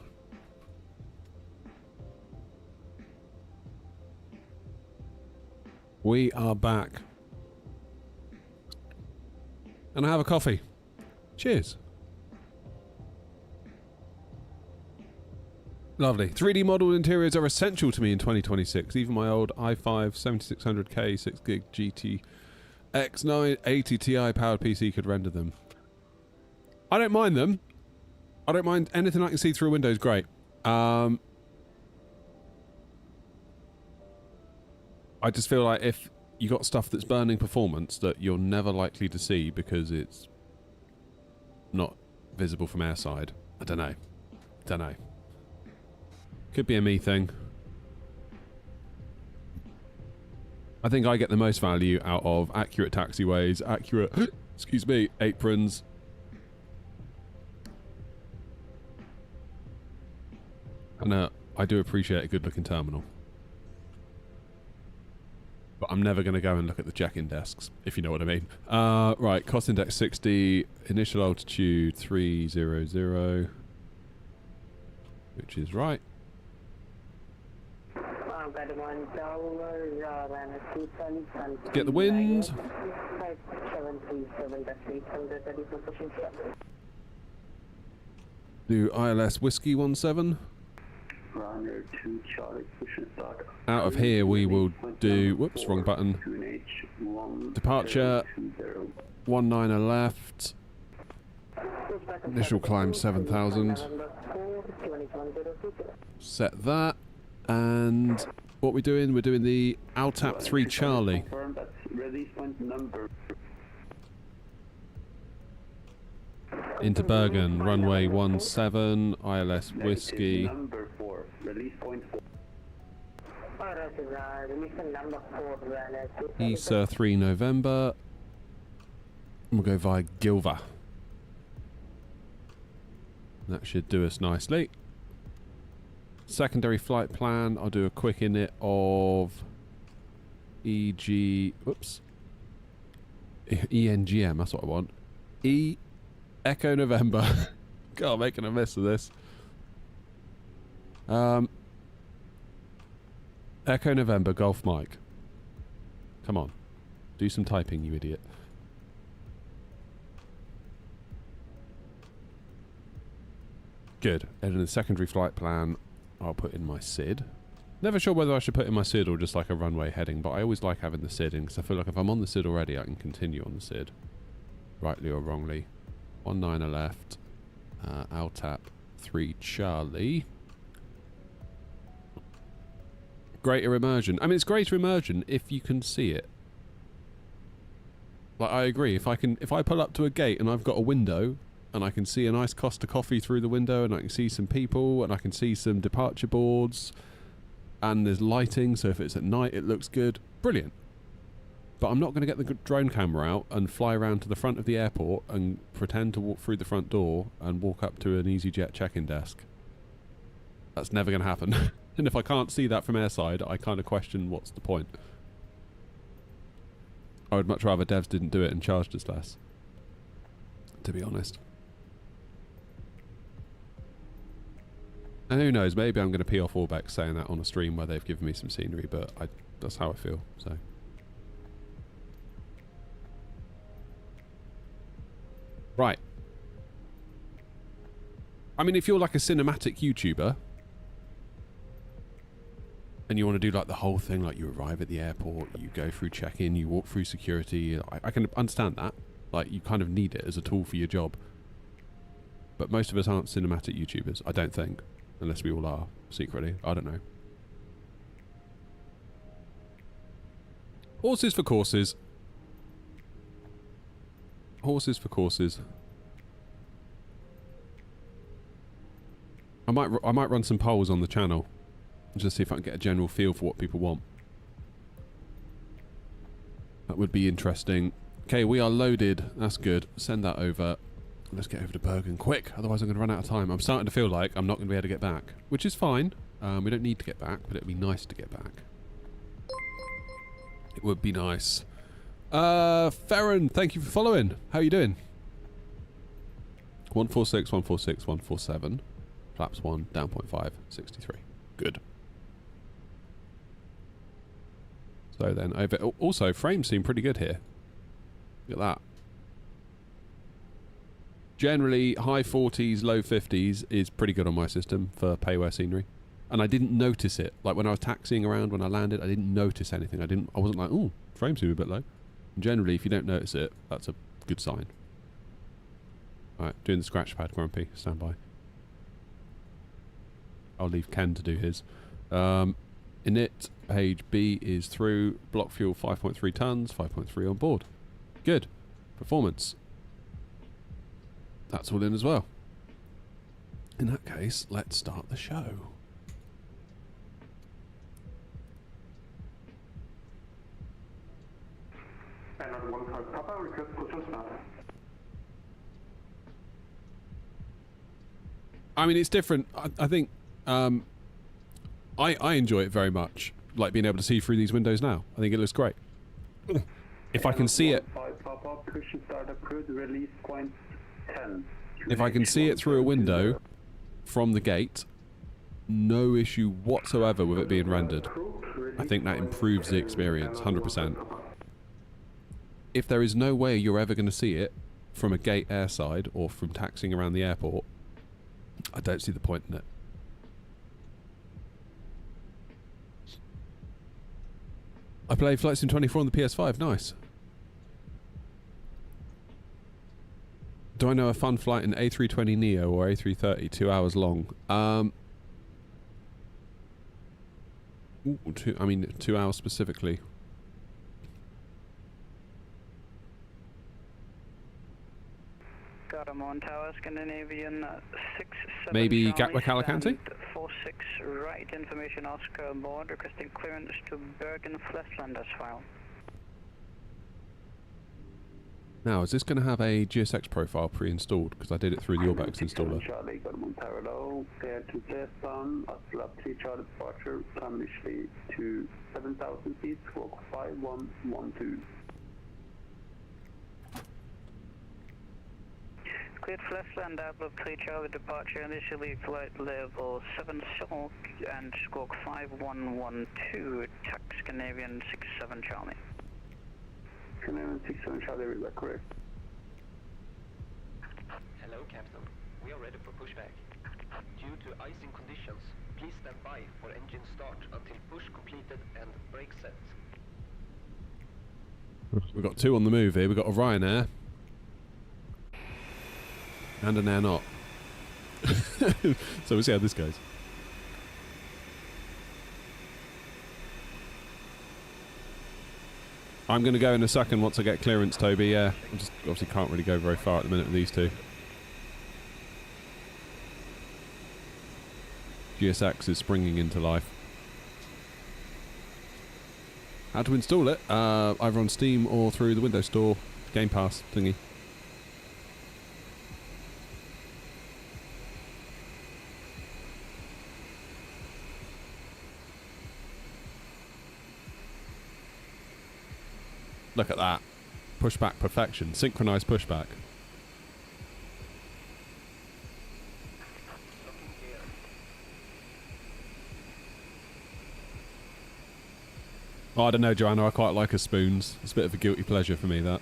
We are back. And I have a coffee. Cheers. Lovely. 3D model interiors are essential to me in 2026. Even my old i5 7600K 6GB GTX 980 Ti powered PC could render them. I don't mind them. I don't mind anything I can see through a window is great. I just feel like if you got stuff that's burning performance that you're never likely to see because it's not visible from airside. I don't know. Don't know. Could be a me thing. I think I get the most value out of accurate taxiways, accurate, excuse me, aprons. And I do appreciate a good looking terminal. But I'm never going to go and look at the check-in desks, if you know what I mean. Right, cost index 60, initial altitude 300, which is right. Get the wind. Do ILS Whiskey 17. runner 2 Charlie, push and start. Out of here we will do, whoops, wrong button. Departure, 19 left. Initial climb 7,000. Set that. And what we're doing? We're doing the ALTAP 3 Charlie. Into Bergen, runway 17, ILS Whiskey. ESA 3 November. We'll go via Gilva. That should do us nicely. Secondary flight plan, I'll do a quick init of ENGM, that's what I want. Echo November. God, I'm making a mess of this. Echo November, Golf Mike. Come on. Do some typing, you idiot. Good. And in the secondary flight plan, I'll put in my SID. Never sure whether I should put in my SID or just like a runway heading, but I always like having the SID in because I feel like if I'm on the SID already, I can continue on the SID. Rightly or wrongly. 19 left. ALTAP 3 Charlie. Greater immersion. I mean, it's greater immersion if you can see it. Like, I agree. If I pull up to a gate and I've got a window and I can see a nice Costa coffee through the window and I can see some people and I can see some departure boards and there's lighting, so if it's at night it looks good. Brilliant. But I'm not going to get the drone camera out and fly around to the front of the airport and pretend to walk through the front door and walk up to an EasyJet check-in desk. That's never going to happen. And if I can't see that from airside, I kind of question what's the point. I would much rather devs didn't do it and charged us less, to be honest. And who knows, maybe I'm going to pee off Orbx saying that on a stream where they've given me some scenery, but that's how I feel, so. Right. I mean, if you're like a cinematic YouTuber and you want to do like the whole thing, like you arrive at the airport, you go through check-in, you walk through security, I can understand that. Like, you kind of need it as a tool for your job. But most of us aren't cinematic YouTubers, I don't think. Unless we all are, secretly. I don't know. Horses for courses. Horses for courses. I might run some polls on the channel. Just see if I can get a general feel for what people want. That would be interesting. Okay, we are loaded. That's good. Send that over. Let's get over to Bergen quick, otherwise I'm going to run out of time. I'm starting to feel like I'm not going to be able to get back, which is fine. We don't need to get back, but it would be nice to get back. It would be nice. Farron, thank you for following. How are you doing? 146, 146, 147. Flaps 1, down 0.5, 63. Good. So then over... Also, frames seem pretty good here. Look at that. Generally, high 40s, low 50s is pretty good on my system for payware scenery. And I didn't notice it. Like, when I was taxiing around, when I landed, I didn't notice anything. I wasn't like, ooh, frames seem a bit low. And generally, if you don't notice it, that's a good sign. Alright, doing the scratch pad, Grumpy. Stand by. I'll leave Ken to do his. Init, page B is through. Block fuel 5.3 tons, 5.3 on board. Good. Performance. That's all in as well. In that case, let's start the show. And 1 Papa, request for start. I mean, it's different. I think I enjoy it very much, like being able to see through these windows now. I think it looks great. If I can see it... If I can see it through a window from the gate, no issue whatsoever with it being rendered. I think that improves the experience, 100%. If there is no way you're ever going to see it from a gate airside or from taxiing around the airport, I don't see the point in it. I play Flight Sim 24 on the PS5. Nice. Do I know a fun flight in A320neo or A330, 2 hours long? I mean, 2 hours specifically. Gardermoen Tower, Scandinavian 67 Maybe Charlie, Gatwick Alicante? 46 right, information Oscar board, requesting clearance to Bergen Flesland as file. Now, is this going to have a GSX profile pre-installed? Because I did it through the Orbx installer. Charlie, Gardermoen Tower low, clear to southbound, Oslo 3 Charlie departure, initially to 7,000 feet, squawk 5112. Cleared Flesland, Outlook 3 Charlie departure, initially flight level 7 Silk and squawk 5112, tax Scandinavian 67 Charlie. Scandinavian 67 Charlie, is that correct? Hello, Captain. We are ready for pushback. Due to icing conditions, please stand by for engine start until push completed and brake set. We've got two on the move here. We've got a Ryanair. And an Air Not. So we'll see how this goes. I'm going to go in a second once I get clearance, Toby. Yeah, I just obviously can't really go very far at the minute with these two. GSX is springing into life. How to install it? Either on Steam or through the Windows Store Game Pass thingy. Look at that. Pushback perfection. Synchronized pushback. Oh, I don't know, Joanna. I quite like her spoons. It's a bit of a guilty pleasure for me, that.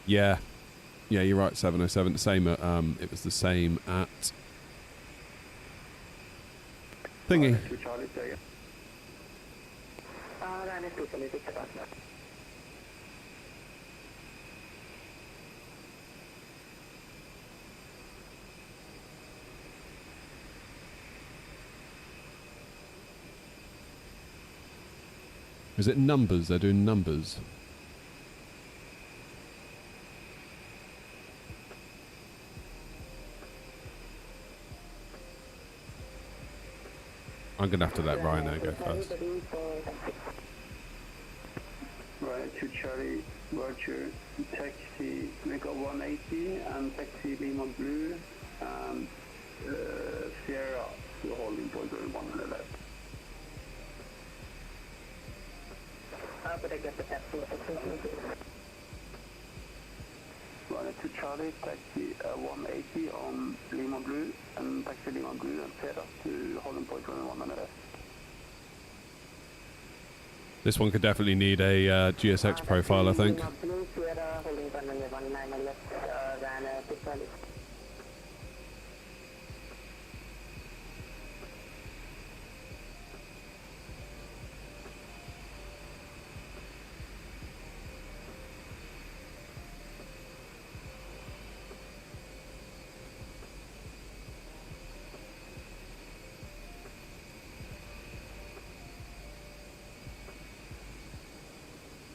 Yeah. Yeah, you're right, 707. The same at, it was the same at... Thingy. Is it numbers? They're doing numbers. I'm going to have to let Ryanair go first. Right, to Charlie, Roger, taxi Mega 180 and taxi Lima Blue and Sierra to holding point 111. Right, to Charlie, taxi 180 on Lima Blue and taxi Lima Blue and Sierra to holding point 111. This one could definitely need a GSX profile, I think.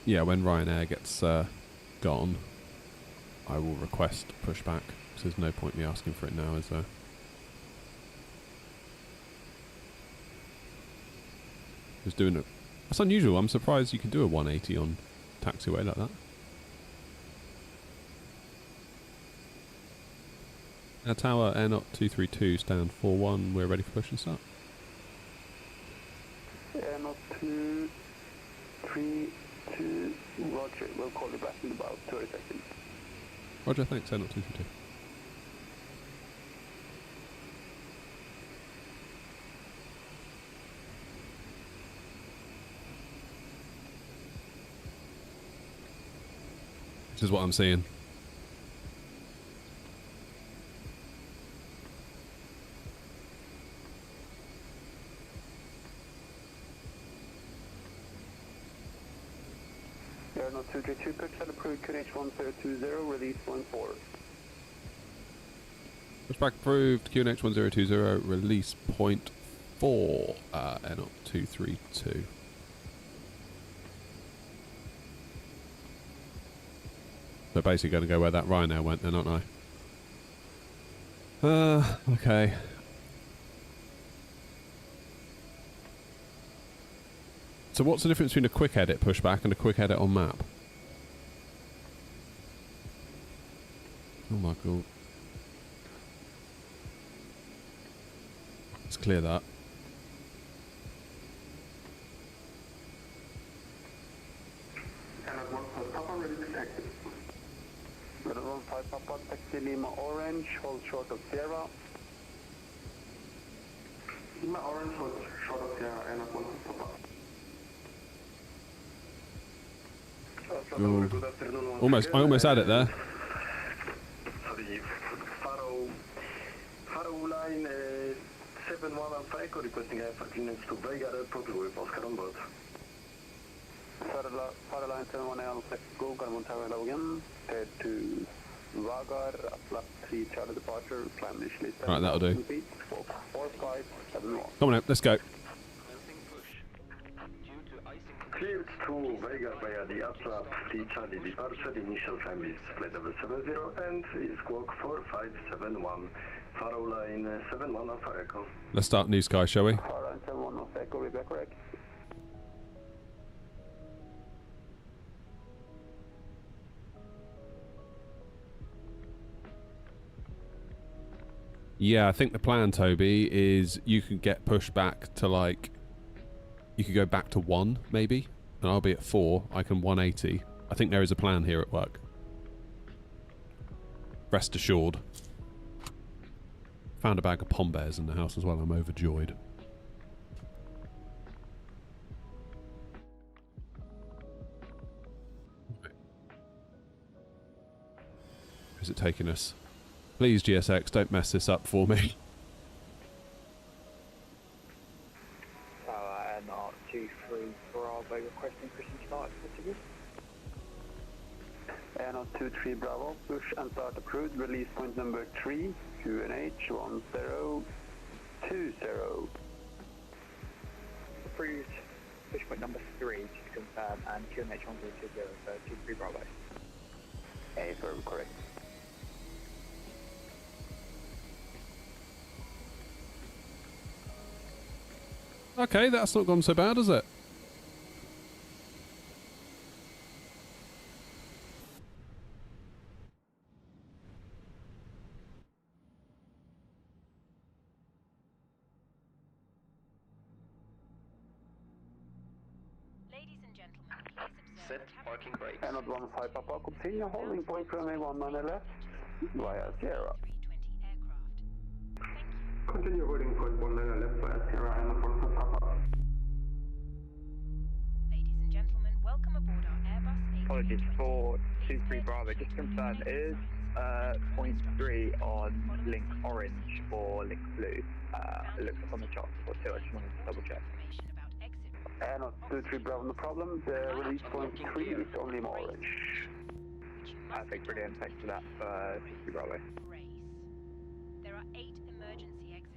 Yeah, when Ryanair gets gone, I will request pushback, because there's no point me asking for it now, is there? Just doing it. That's unusual. I'm surprised you can do a 180 on taxiway like that. Air Tower, Air Not 232, stand 41. We're ready for push and start. Air Not 232. Roger, we'll call you back in about 30 seconds. Roger, thanks, Air Not 232. This is what I'm seeing. Airnaut 232, Pushback approved, QNH 1020, release 14. Pushback approved, QNH 1020, release point 4, Airnaut 232. So basically going to go where that Ryanair went then, aren't I? Okay. So what's the difference between a quick edit pushback and a quick edit on map? Oh my god. Let's clear that. Red 15 Papa, taxi Lima Orange, hold short of Sierra. Lima Orange, hold short of Sierra, Airnaut 15 Papa. I almost had it there. Sorry, Faro line 7115 requesting air for clearance to Bergen, protocol with Oscar on board. Faro line 7115, go Gardermoen Tower Logan, head to Vagar, flight 3 Charlie departure, climb initially. Right, that'll do. 4571. Come on out, let's go. Cleared to Vega via the Atlas T Charlie departure, initial climb is flight level 70 and is squawk 4571, Faro line 71 Alpha Echo. Let's start New Sky, shall we? Faro line 71 Alpha Echo, reback correct. Yeah, I think the plan, Toby, is you can get pushed back to like... You could go back to 1, maybe, and I'll be at 4. I can 180. I think there is a plan here at work. Rest assured. Found a bag of pom bears in the house as well. I'm overjoyed. Where's it taking us? Please, GSX, don't mess this up for me. Airnaut 23 Bravo requesting Christian start possible. Airnaut 23 Bravo, push and start approved, release point number 3, QNH 1020. Approved push point number 3 to confirm and QNH 1020 for 23 Bravo. A firm, correct. Okay, that's not gone so bad, has it? Ladies and gentlemen, please observe Set parking brakes. Airnaut 15 Papa, continue holding point runway 19 left via Sierra. 320 aircraft. Thank you. Continue holding point 19 left via Sierra, Airnaut 15 Papa. Ladies and gentlemen, welcome aboard our Airbus Apologies A320. for 23 Bravo, just confirm is point 3 on link orange or link blue. It looks like on the chart before too, I just wanted to double check. Information about exit. Airnaut 23 Bravo, no problem. The release point 3 is only orange. Perfect, brilliant, thanks for that for 23 Bravo. Race. There are 8 emergency exits.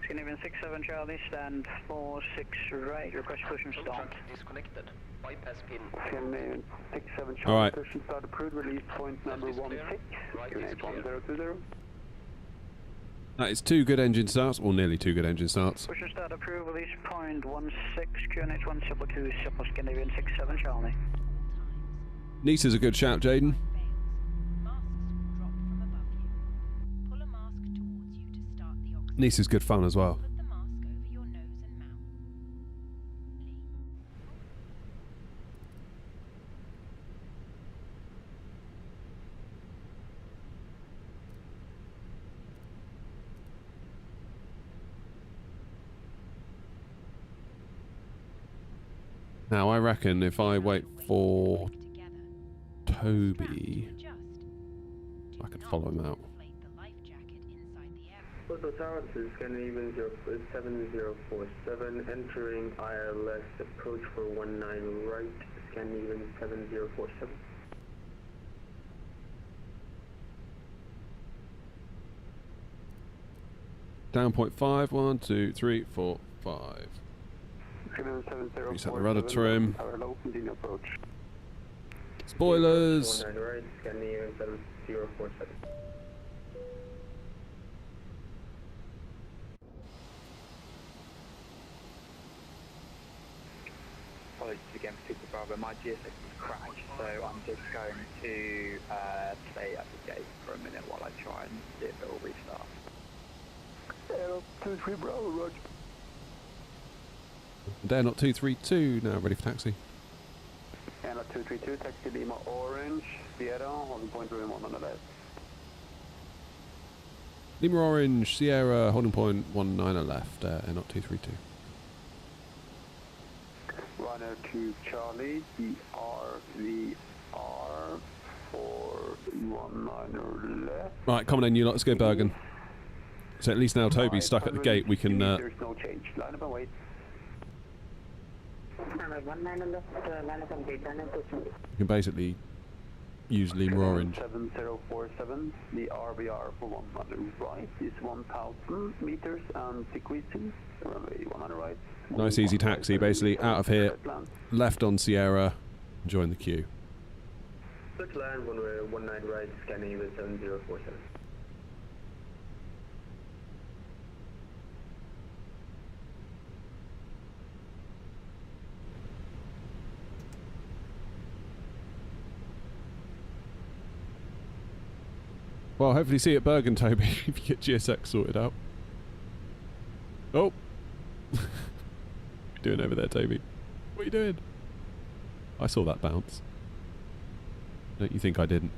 Scandinavian 67 Charlie, stand 46 right, request push and start. Disconnected. Bypass pin. Scandinavian 67 All right. Charlie, push and start approved, release point number 16, QNH 1020. That is 2 good engine starts, or nearly 2 good engine starts. Push and start approved, release point 16, QNH 122, Scandinavian 67 Charlie. Nice is a good shout, Jaden. Masks will drop from above you. Pull a mask towards you to start the oxygen. Nice is good fun as well. Put the mask over your nose and mouth. Now I reckon if I wait for Toby, I can follow him out. Oslo Tower, this is Scandinavian 7047, entering ILS, approach for 19 right, Scandinavian 7047. Down 0.5, 1, 2, 3, 4, 5. Reset the rudder trim. Spoilers! 19 right, Scandinavian 7047. Apologies again for Super Bravo, my GSX has crashed, so I'm just going to stay at the gate for a minute while I try and see if it will restart. 23 Bravo, Roger. Dare not 232, now ready for taxi. Airlock 232, taxi Lima Orange, Sierra, holding point room 1 on the left. Lima Orange, Sierra, holding point 19 left, not 232. Runner to Charlie, VR 419 left. Right, come on in, you lot, let's go Bergen. So at least now Toby's stuck at the gate, we can... There's no change. Line up and wait. We can basically use Lima Orange. 7047, the RVR for 100 right is 1000 meters and decreasing. Runway 100 right. Nice easy taxi, basically out of here, left on Sierra, join the queue. Switch land, runway 19 right, Scandinavian 7047. Well, hopefully see you at Bergen, Toby, if you get GSX sorted out. Oh! What are you doing over there, Toby? What are you doing? I saw that bounce. Don't you think I didn't?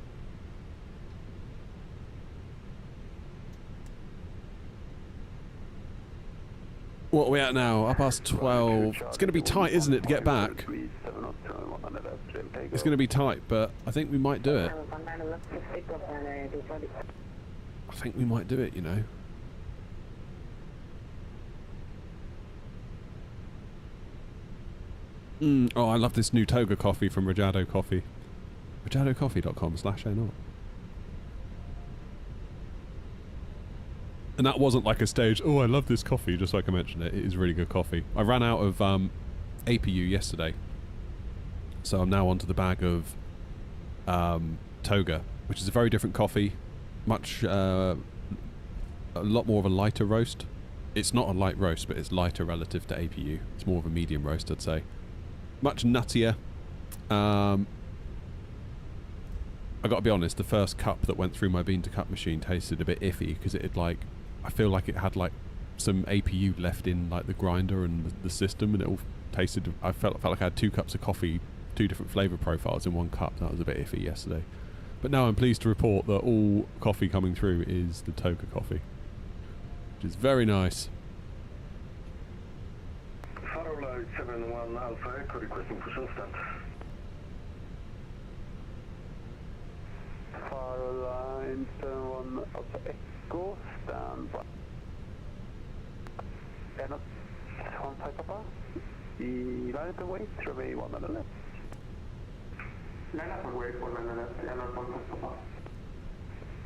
What are we at now? Up past 12. It's going to be tight, isn't it, to get back? It's going to be tight, but I think we might do it. I think we might do it, you know. Oh, I love this new Toga coffee from Rajado Coffee. RajadoCoffee.com/not. And that wasn't like a stage, oh, I love this coffee, just like I mentioned it. It is really good coffee. I ran out of APU yesterday. So I'm now onto the bag of Toga, which is a very different coffee. Much, a lot more of a lighter roast. It's not a light roast, but it's lighter relative to APU. It's more of a medium roast, I'd say. Much nuttier. I got to be honest, the first cup that went through my bean to cup machine tasted a bit iffy because it had like, I feel like it had like some APU left in like the grinder and the system, and it all tasted. I felt like I had 2 cups of coffee, 2 different flavour profiles in one cup. That was a bit iffy yesterday. But now I'm pleased to report that all coffee coming through is the Toga coffee, which is very nice. Faro 71 Alpha Echo requesting push and start. Faro 71 Alpha Echo, stand by. Airlock 15 Papa. The line up and wait, runway 1 on the left. Line up and wait, 1 on the left, airlock 15 Papa.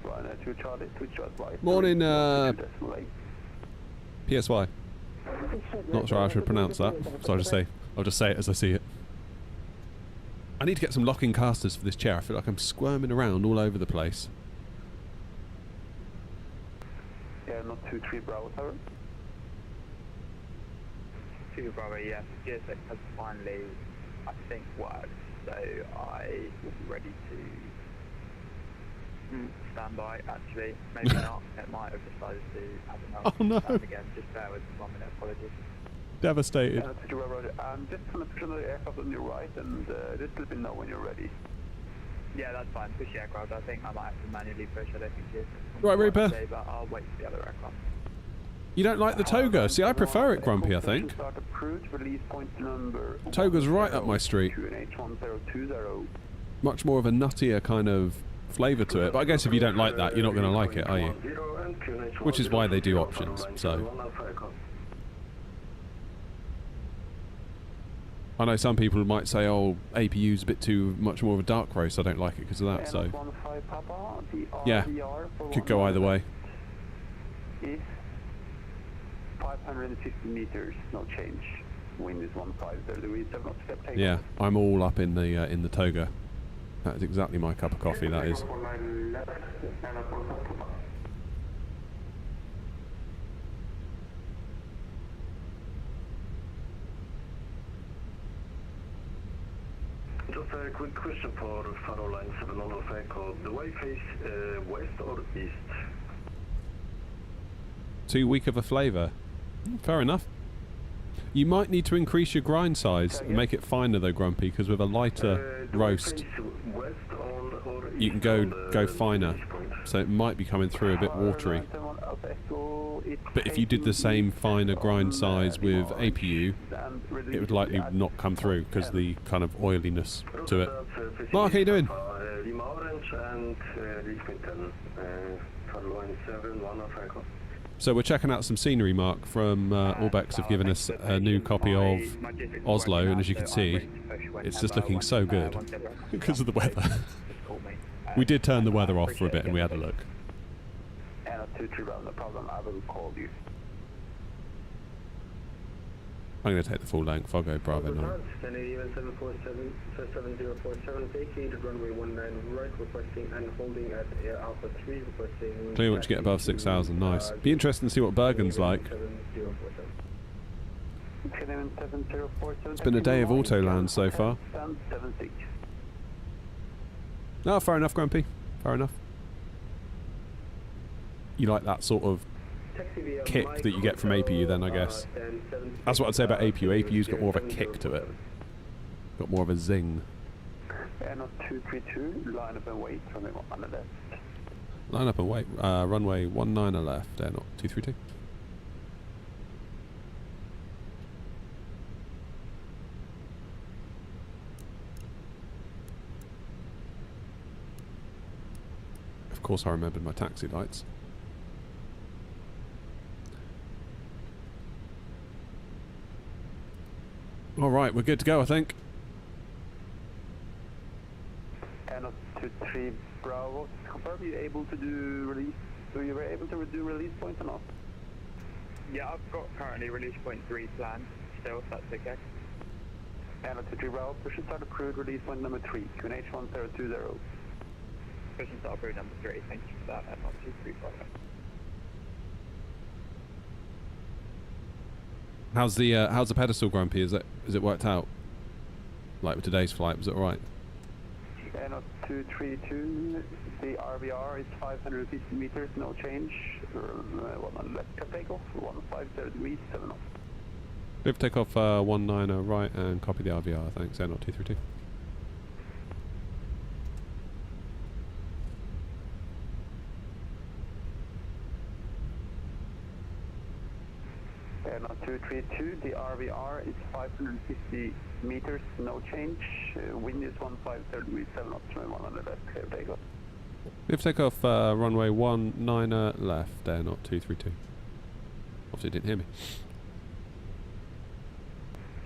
Runner 2 Charlie, switch right. Morning, PSY. Not sure how I should pronounce that, so I'll just say it as I see it. I need to get some locking casters for this chair. I feel like I'm squirming around all over the place. Yeah, not 2-3 Bravo Tower. 2 Bravo, yes. GSX has finally, I think, worked, so I will be ready to stand by, actually. Maybe not. It might have decided to have enough. Oh no! Again, just bear with 1 minute, apologies. Devastated. Just going to push another aircraft on your right and just let me know when you're ready. Yeah, that's fine. Push the aircraft. I think I might have to manually push. I don't think it's right, Reaper. But I'll wait for the other aircraft. You don't like the toga? See, I prefer it, Grumpy, I think. Toga's right up my street. Much more of a nuttier kind of flavour to it. But I guess if you don't like that, you're not going to like it, are you? Which is why they do options, so... I know some people might say, oh, APU's a bit too much more of a dark roast, I don't like it because of that, so... Yeah, could go either way. 550 meters, no change. Wind is 150 degrees, 7 knots, step takeoff. Yeah, I'm all up in the toga. That is exactly my cup of coffee, that is. Just a quick question for Faro Line 700 Echo. The way face west or east? Too weak of a flavour. Fair enough. You might need to increase your grind size and make it finer though, Grumpy, because with a lighter roast you can go finer, so it might be coming through a bit watery. But if you did the same finer grind size with APU, it would likely not come through because of the kind of oiliness to it. Mark, how you doing? So we're checking out some scenery, Mark, from Orbx have given us a new copy of Oslo, and as you can see, it's just looking so good because of the weather. We did turn the weather off for a bit and we had a look. I'm going to take the full length. I'll go Bravo 9. Scandinavian 747, 7047, vacated runway 19 right, requesting and holding at Air Alpha 3, requesting... Clear once you get above 6,000, nice. Be interesting to see what Bergen's like. It's been a day of Autoland so far. No, fair enough, Grumpy. Fair enough. You like that sort of kick that you get from APU then, I guess. That's what I'd say about APU. APU's got more of a kick to it. Got more of a zing. Airnaut 232, line up and wait, runway 19 left. Line up and wait, runway 19 left, Airnaut 232. Of course I remembered my taxi lights. Alright, we're good to go, I think. Airnaut 23 Bravo, confirm you able to do release, so you were able to do release point or not? Yeah, I've got currently release point 3 planned, still, if that's okay. Airnaut 23 Bravo, push and start approved release point number 3, QNH 1020. Push and start approved number 3, thank you for that, Airnaut 23 Bravo. How's the pedestal, Grumpy? Is it worked out? Like with today's flight, was it alright? Airnaut 232, the RVR is 550 meters, no change. 1 left takeoff, 150 degrees, 7 knots. Lift takeoff 19 right and copy the RVR, thanks. Airnaut 232. Airnaut 232, the RVR is 550 meters, no change. Wind is 150 degrees, 7 knots, 100 left, clear takeoff. Lift takeoff runway 19 left, Airnaut 232. Obviously didn't hear me.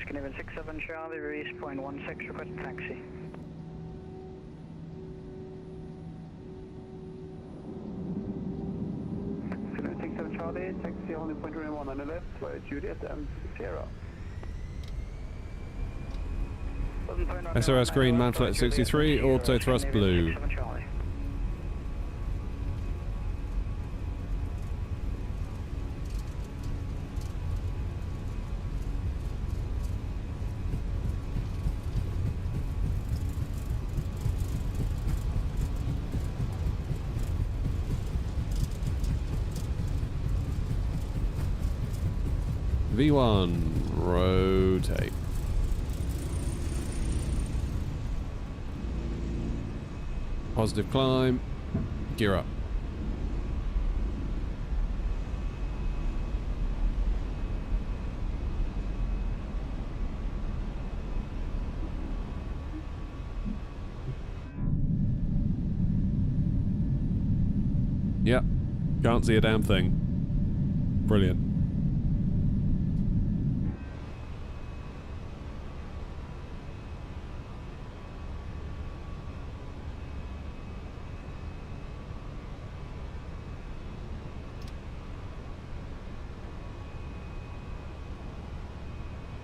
Scandinavian 67 Charlie, release point 16, request taxi. Scandinavian 67 Charlie, taxi only point 21 on the left, via Juliet and Sierra. SRS green, manflet 63, auto thrust blue. V1, rotate. Positive climb, gear up. Yep. Can't see a damn thing. Brilliant.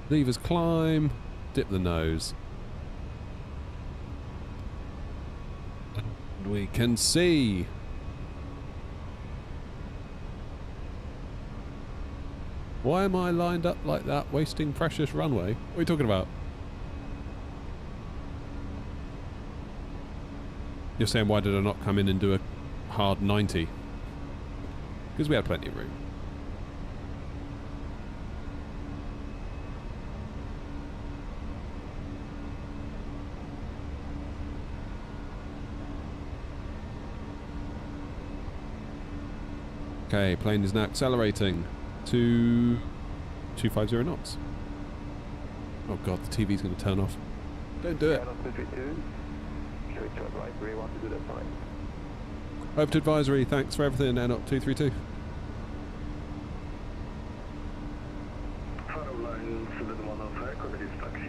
Levers climb, dip the nose. And we can see. Why am I lined up like that, wasting precious runway? What are you talking about? You're saying why did I not come in and do a hard 90? Because we had plenty of room. Okay, plane is now accelerating to 250 knots. Oh god, the TV's going to turn off. Don't do it. Over to advisory, thanks for everything, NOT 232. Faro line 7105, copy this taxi.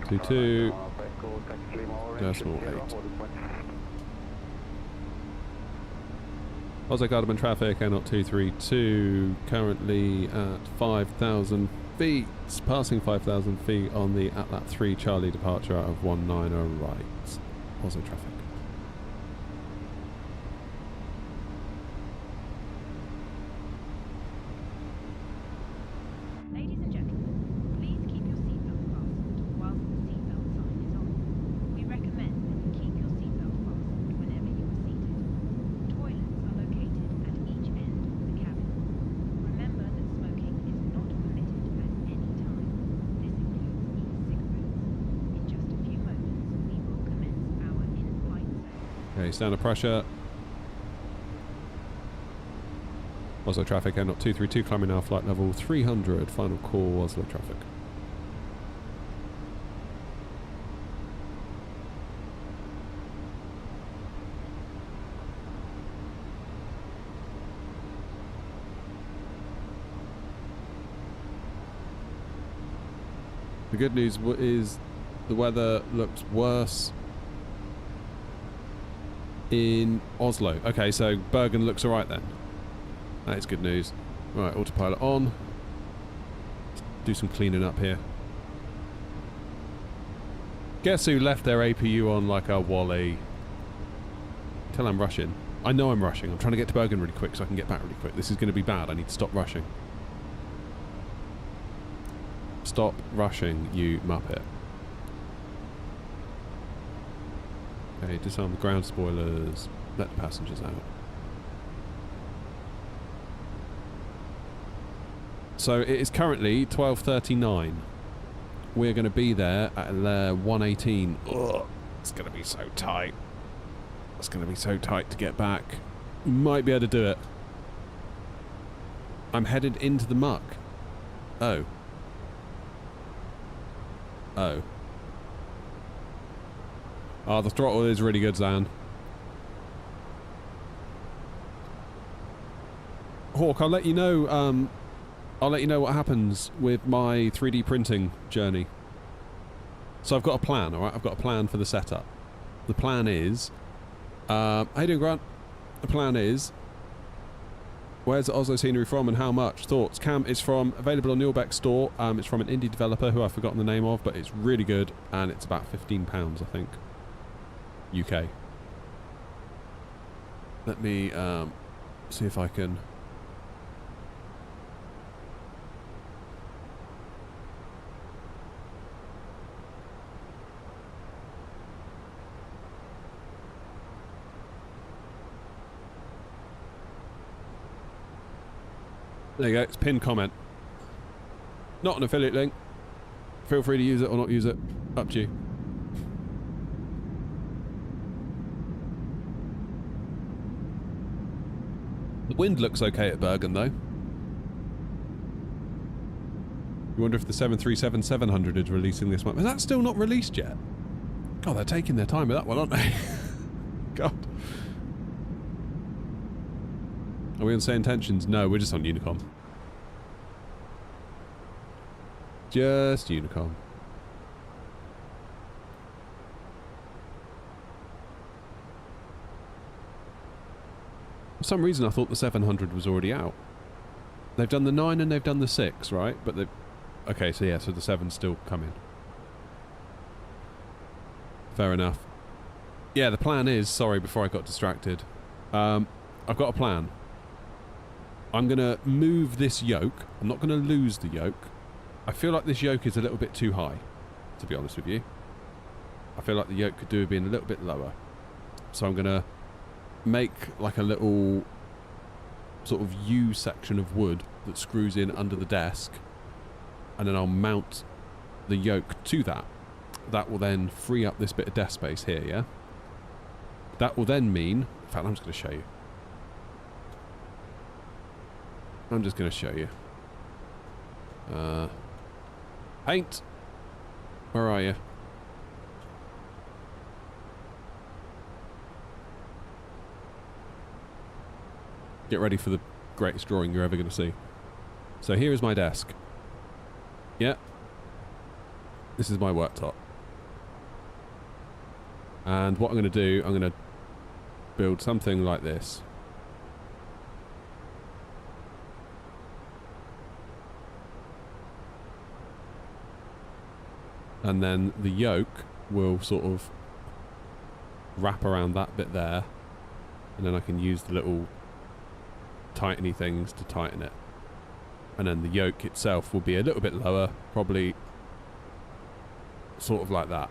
22, decimal 8. Oslo Gardermoen traffic, NOT 232, currently at 5,000 feet, passing 5,000 feet on the ATLAP 3 Charlie departure out of 190 right. Oslo traffic. Ladies and gentlemen, please keep your seatbelt fastened whilst the seatbelt sign is on. We recommend that you keep your seatbelt fastened whenever you are seated. Toilets are located at each end of the cabin. Remember that smoking is not permitted at any time. This includes e-cigarettes. In just a few moments, we will commence our in-flight service. Okay, standard pressure. Oslo traffic, NOT 232, climbing now flight level 300, final call, Oslo traffic. The good news is the weather looks worse in Oslo. Okay, so Bergen looks alright then. That is good news. Right, autopilot on. Let's do some cleaning up here. Guess who left their APU on like a Wally? Till I'm rushing. I know I'm rushing. I'm trying to get to Bergen really quick so I can get back really quick. This is going to be bad. I need to stop rushing. Stop rushing, you muppet. Okay, disarm the ground spoilers. Let the passengers out. So it is currently 12:39. We're going to be there at 1:18. Ugh, it's going to be so tight. It's going to be so tight to get back. Might be able to do it. I'm headed into the muck. Oh. Oh. Oh, the throttle is really good, Zan. Hawk, I'll let you know. I'll let you know what happens with my 3D printing journey. So I've got a plan, alright? I've got a plan for the setup. The plan is... how you doing, Grant? The plan is... Where's the Oslo scenery from and how much? Thoughts? Cam is from... Available on the Orbx store. It's from an indie developer who I've forgotten the name of, but it's really good. And it's about £15, I think. UK. Let me see if I can... There you go, it's pinned comment. Not an affiliate link. Feel free to use it or not use it. Up to you. The wind looks okay at Bergen though. You wonder if the 737-700 is releasing this month. Is that still not released yet? God, they're taking their time with that one, aren't they? God. Are we on Say Intentions? No, we're just on Unicom. Just Unicom. For some reason I thought the 700 was already out. They've done the 9 and they've done the 6, right? But they... Okay, so yeah, so the 7's still coming. Fair enough. Yeah, the plan is... Sorry, before I got distracted. I've got a plan. I'm going to move this yoke. I'm not going to lose the yoke. I feel like this yoke is a little bit too high, to be honest with you. I feel like the yoke could do with being a little bit lower. So I'm going to make like a little sort of U section of wood that screws in under the desk, and then I'll mount the yoke to that. That will then free up this bit of desk space here, yeah? That will then mean... In fact, I'm just going to show you. I'm just going to show you. Paint! Where are you? Get ready for the greatest drawing you're ever going to see. So here is my desk. Yeah. This is my worktop. And what I'm going to do, I'm going to build something like this. And then the yoke will sort of wrap around that bit there. And then I can use the little tighteny things to tighten it. And then the yoke itself will be a little bit lower, probably sort of like that.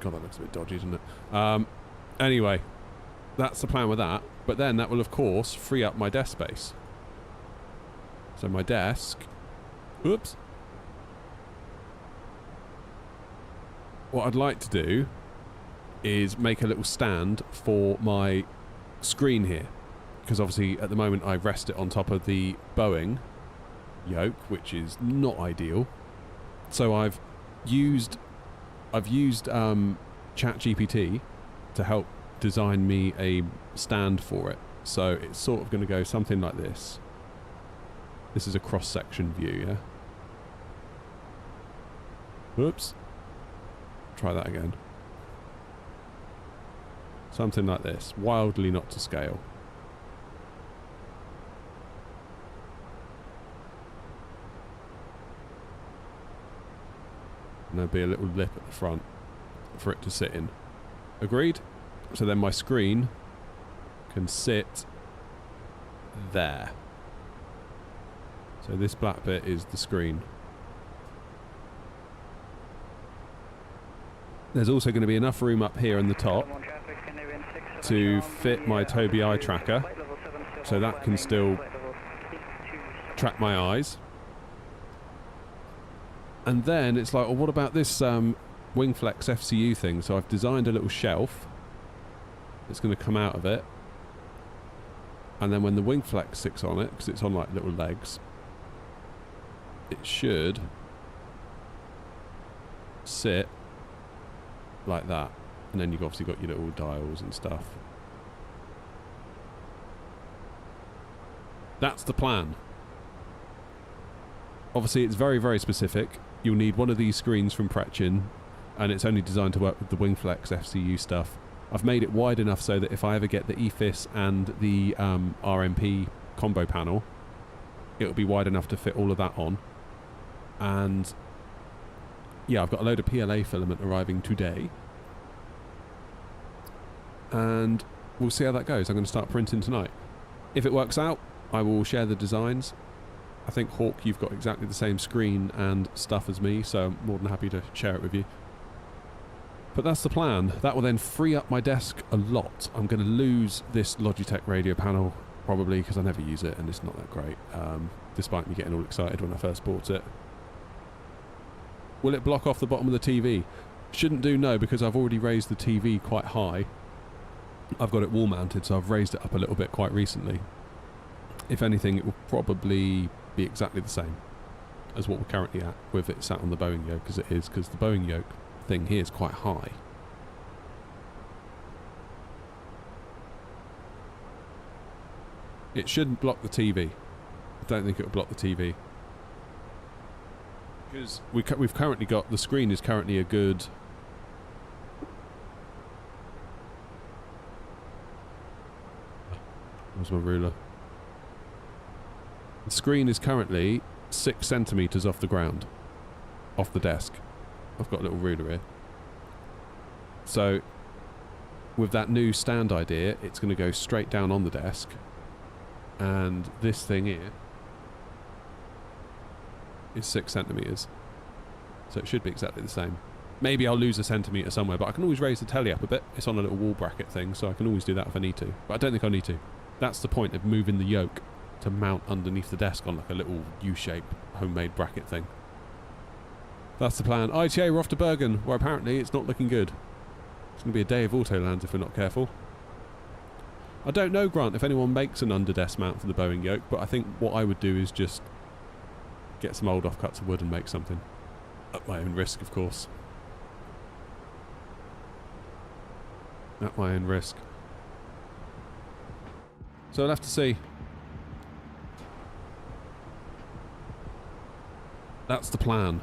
God, that looks a bit dodgy, doesn't it? Anyway, that's the plan with that. But then that will, of course, free up my desk space. So my desk... Oops. What I'd like to do is make a little stand for my screen here. Because obviously at the moment I rest it on top of the Boeing yoke, which is not ideal. So I've used ChatGPT to help design me a stand for it. So it's sort of going to go something like this. This is a cross-section view, yeah? Whoops. Try that again. Something like this. Wildly not to scale. And there'll be a little lip at the front for it to sit in. Agreed? So then my screen can sit there. So this black bit is the screen. There's also going to be enough room up here in the top to fit my Tobii eye tracker, so that can still track my eyes. And then it's like, well, what about this Wingflex FCU thing? So I've designed a little shelf that's going to come out of it. And then when the Wingflex sits on it, because it's on like little legs, it should sit like that. And then you've obviously got your little dials and stuff. That's the plan. Obviously it's very, very specific. You'll need one of these screens from Pretchin, and it's only designed to work with the Wingflex FCU stuff. I've made it wide enough so that if I ever get the EFIS and the RMP combo panel, it'll be wide enough to fit all of that on. And yeah, I've got a load of PLA filament arriving today. And we'll see how that goes. I'm going to start printing tonight. If it works out, I will share the designs. I think, Hawk, you've got exactly the same screen and stuff as me, so I'm more than happy to share it with you. But that's the plan. That will then free up my desk a lot. I'm going to lose this Logitech radio panel, probably, because I never use it and it's not that great, despite me getting all excited when I first bought it. Will it block off the bottom of the TV? Shouldn't do, no, because I've already raised the TV quite high. I've got it wall mounted, so I've raised it up a little bit quite recently. If anything, it will probably be exactly the same as what we're currently at with it sat on the Boeing yoke, as it is, because the Boeing yoke thing here is quite high. It shouldn't block the TV. I don't think it'll block the TV. Because we've currently got, the screen is currently a good... Where's my ruler? The screen is currently 6 centimetres off the ground. Off the desk. I've got a little ruler here. So, with that new stand idea, it's going to go straight down on the desk. And this thing here is 6 centimetres. So it should be exactly the same. Maybe I'll lose a centimetre somewhere, but I can always raise the telly up a bit. It's on a little wall bracket thing, so I can always do that if I need to. But I don't think I'll need to. That's the point of moving the yoke to mount underneath the desk on like a little U-shaped homemade bracket thing. That's the plan. ITA, we're off to Bergen, where apparently it's not looking good. It's going to be a day of autolands if we're not careful. I don't know, Grant, if anyone makes an under-desk mount for the Boeing yoke, but I think what I would do is just get some old offcuts of wood and make something. At my own risk, of course. At my own risk. So I'll have to see. That's the plan.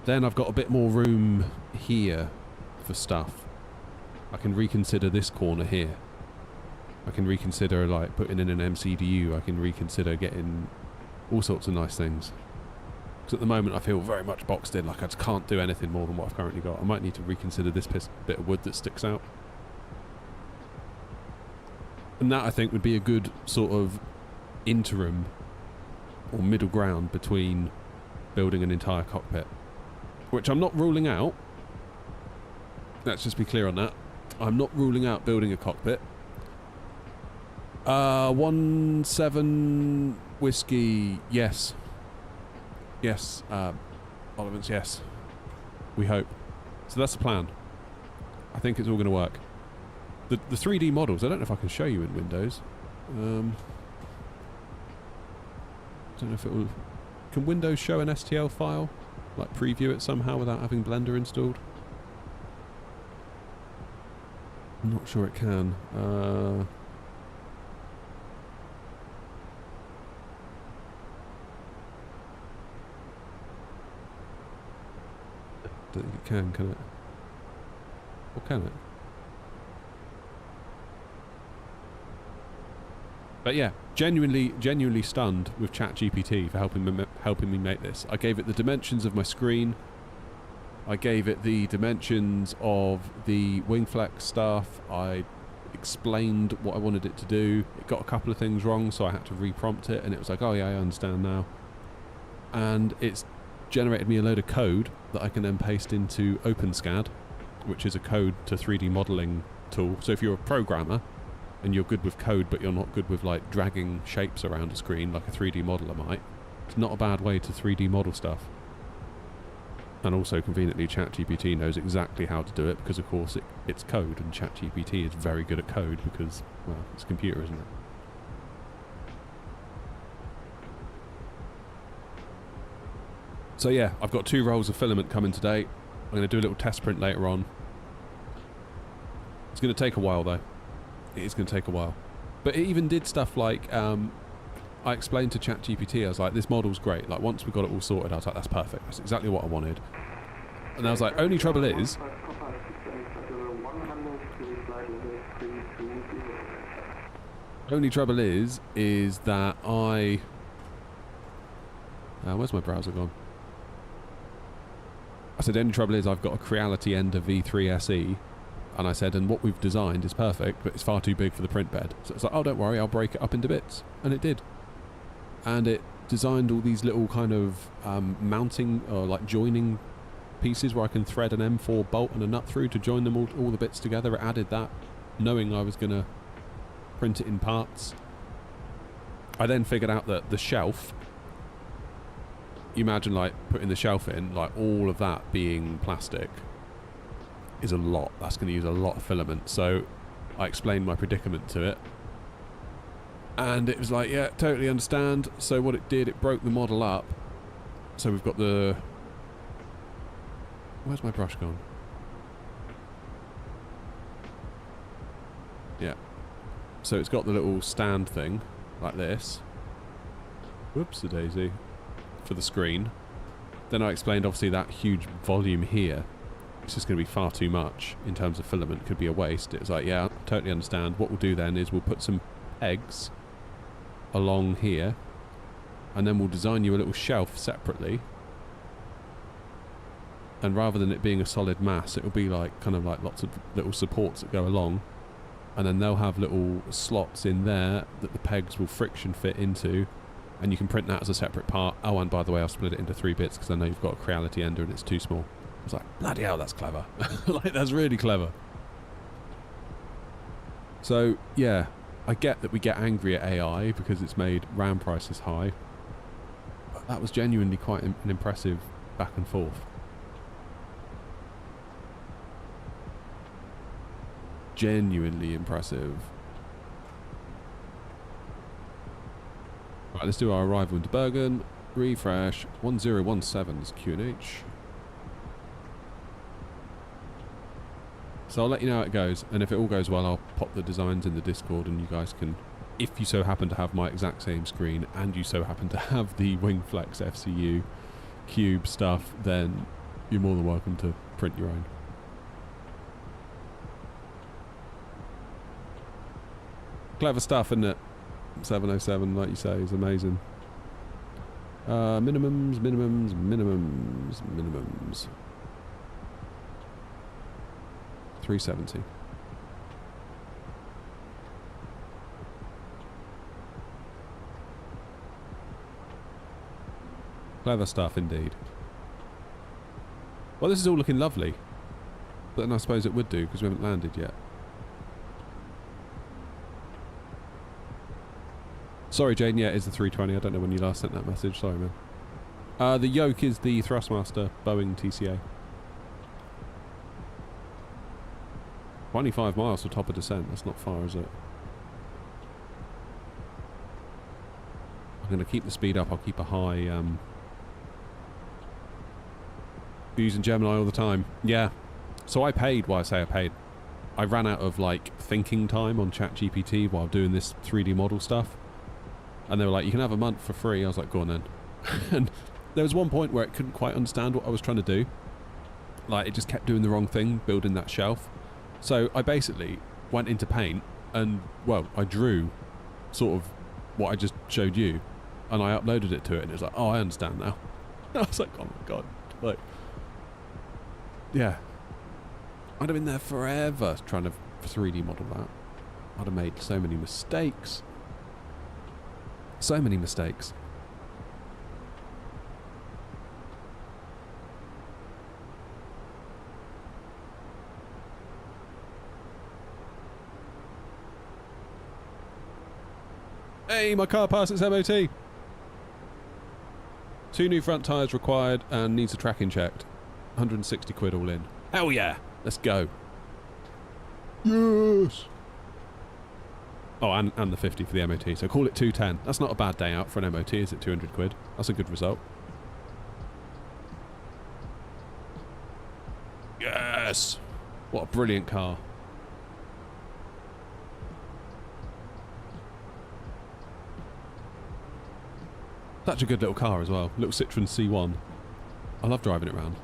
Then I've got a bit more room here for stuff. I can reconsider this corner here. I can reconsider like putting in an MCDU. I can reconsider getting all sorts of nice things. Because at the moment I feel very much boxed in, like I just can't do anything more than what I've currently got. I might need to reconsider this bit of wood that sticks out. And that I think would be a good sort of interim or middle ground between building an entire cockpit. Which I'm not ruling out. Let's just be clear on that. I'm not ruling out building a cockpit. 17 whiskey, yes. Yes, Oliver's, yes. We hope. So that's the plan. I think it's all going to work. The 3D models, I don't know if I can show you in Windows. I don't know if it will... Can Windows show an STL file? Like preview it somehow without having Blender installed? I'm not sure it can. I don't think it can it? Or can it? But yeah, genuinely stunned with ChatGPT for helping me make this. I gave it the dimensions of my screen. I gave it the dimensions of the wing flex stuff. I explained what I wanted it to do. It got a couple of things wrong, so I had to reprompt it, and it was like, oh yeah, I understand now. And it's generated me a load of code that I can then paste into OpenSCAD, which is a code to 3D modeling tool. So if you're a programmer and you're good with code but you're not good with like dragging shapes around a screen like a 3D modeler might, it's not a bad way to 3D model stuff. And also conveniently ChatGPT knows exactly how to do it because of course it's code, and ChatGPT is very good at code because, well, it's a computer, isn't it? So yeah, I've got 2 rolls of filament coming today. I'm going to do a little test print later on. It's going to take a while though. It is going to take a while. But it even did stuff like, I explained to ChatGPT, I was like, this model's great. Like, once we got it all sorted, I was like, that's perfect. That's exactly what I wanted. And I was like, only trouble is... Only trouble is that I... where's my browser gone? I said, the only trouble is I've got a Creality Ender V3 SE. And I said, and what we've designed is perfect, but it's far too big for the print bed. So it's like, oh, don't worry, I'll break it up into bits. And it did. And it designed all these little kind of mounting or like joining pieces where I can thread an M4 bolt and a nut through to join them all the bits together. It added that, knowing I was going to print it in parts. I then figured out that the shelf, you imagine like putting the shelf in, like all of that being plastic is a lot. That's going to use a lot of filament. So I explained my predicament to it. And it was like, yeah, totally understand. So what it did, it broke the model up. So we've got the... Where's my brush gone? So it's got the little stand thing, like this. Whoops-a-daisy. For the screen. Then I explained, obviously, that huge volume here. It's just going to be far too much in terms of filament. Could be a waste. It was like, yeah, I totally understand. What we'll do then is we'll put some pegs along here. And then we'll design you a little shelf separately. And rather than it being a solid mass, it will be like kind of like lots of little supports that go along. And then they'll have little slots in there that the pegs will friction fit into. And you can print that as a separate part. Oh, and by the way, I'll split it into 3 bits because I know you've got a Creality ender and it's too small. I was like, bloody hell, that's clever. Like, that's really clever. So, yeah, I get that we get angry at AI because it's made RAM prices high. But that was genuinely quite an impressive back and forth. Genuinely impressive. Right, let's do our arrival into Bergen. Refresh. 1017 is QNH. So I'll let you know how it goes, and if it all goes well, I'll pop the designs in the Discord, and you guys can, if you so happen to have my exact same screen, and you so happen to have the Wingflex FCU cube stuff, then you're more than welcome to print your own. Clever stuff, isn't it? 707, like you say, is amazing. Minimums. 370. Clever stuff indeed. Well, this is all looking lovely. But then I suppose it would do, because we haven't landed yet. Sorry, Jane, yeah, it is the 320. I don't know when you last sent that message. Sorry, man. The yoke is the Thrustmaster Boeing TCA. 25 miles to top of descent. That's not far, is it? I'm going to keep the speed up. I'll keep a high... using Gemini all the time. Yeah. So I paid... Well, I say I paid. I ran out of, like, thinking time on ChatGPT while doing this 3D model stuff. And they were like, you can have a month for free. I was like, go on then. And there was one point where it couldn't quite understand what I was trying to do. Like, it just kept doing the wrong thing, building that shelf. So I basically went into Paint and, well, I drew sort of what I just showed you. And I uploaded it to it and it was like, oh, I understand now. I was like, oh my god. Like, yeah. I'd have been there forever trying to 3D model that. I'd have made so many mistakes. So many mistakes. Hey, my car passed its MOT. 2 new front tyres required and needs a tracking checked. 160 quid all in. Hell yeah! Let's go. Yes! Oh, and the 50 for the MOT, so call it 210. That's not a bad day out for an MOT, is it? 200 quid. That's a good result. Yes! What a brilliant car. Such a good little car as well. Little Citroen C1. I love driving it around.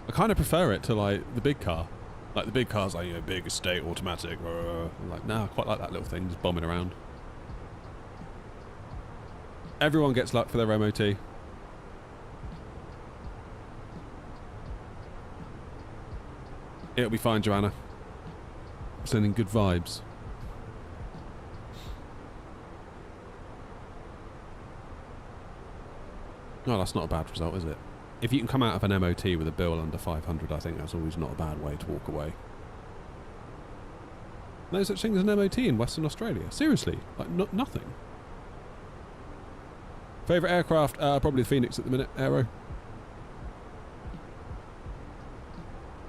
I kind of prefer it to, like, the big car. Like, the big car's like, you know, big estate, automatic. I'm like, nah, I quite like that little thing, just bombing around. Everyone gets luck for their MOT. It'll be fine, Joanna. Sending good vibes. No, that's not a bad result, is it? If you can come out of an MOT with a bill under 500, I think that's always not a bad way to walk away. No such thing as an MOT in Western Australia. Seriously, like nothing. Favourite aircraft? Probably the Phoenix at the minute. Aero.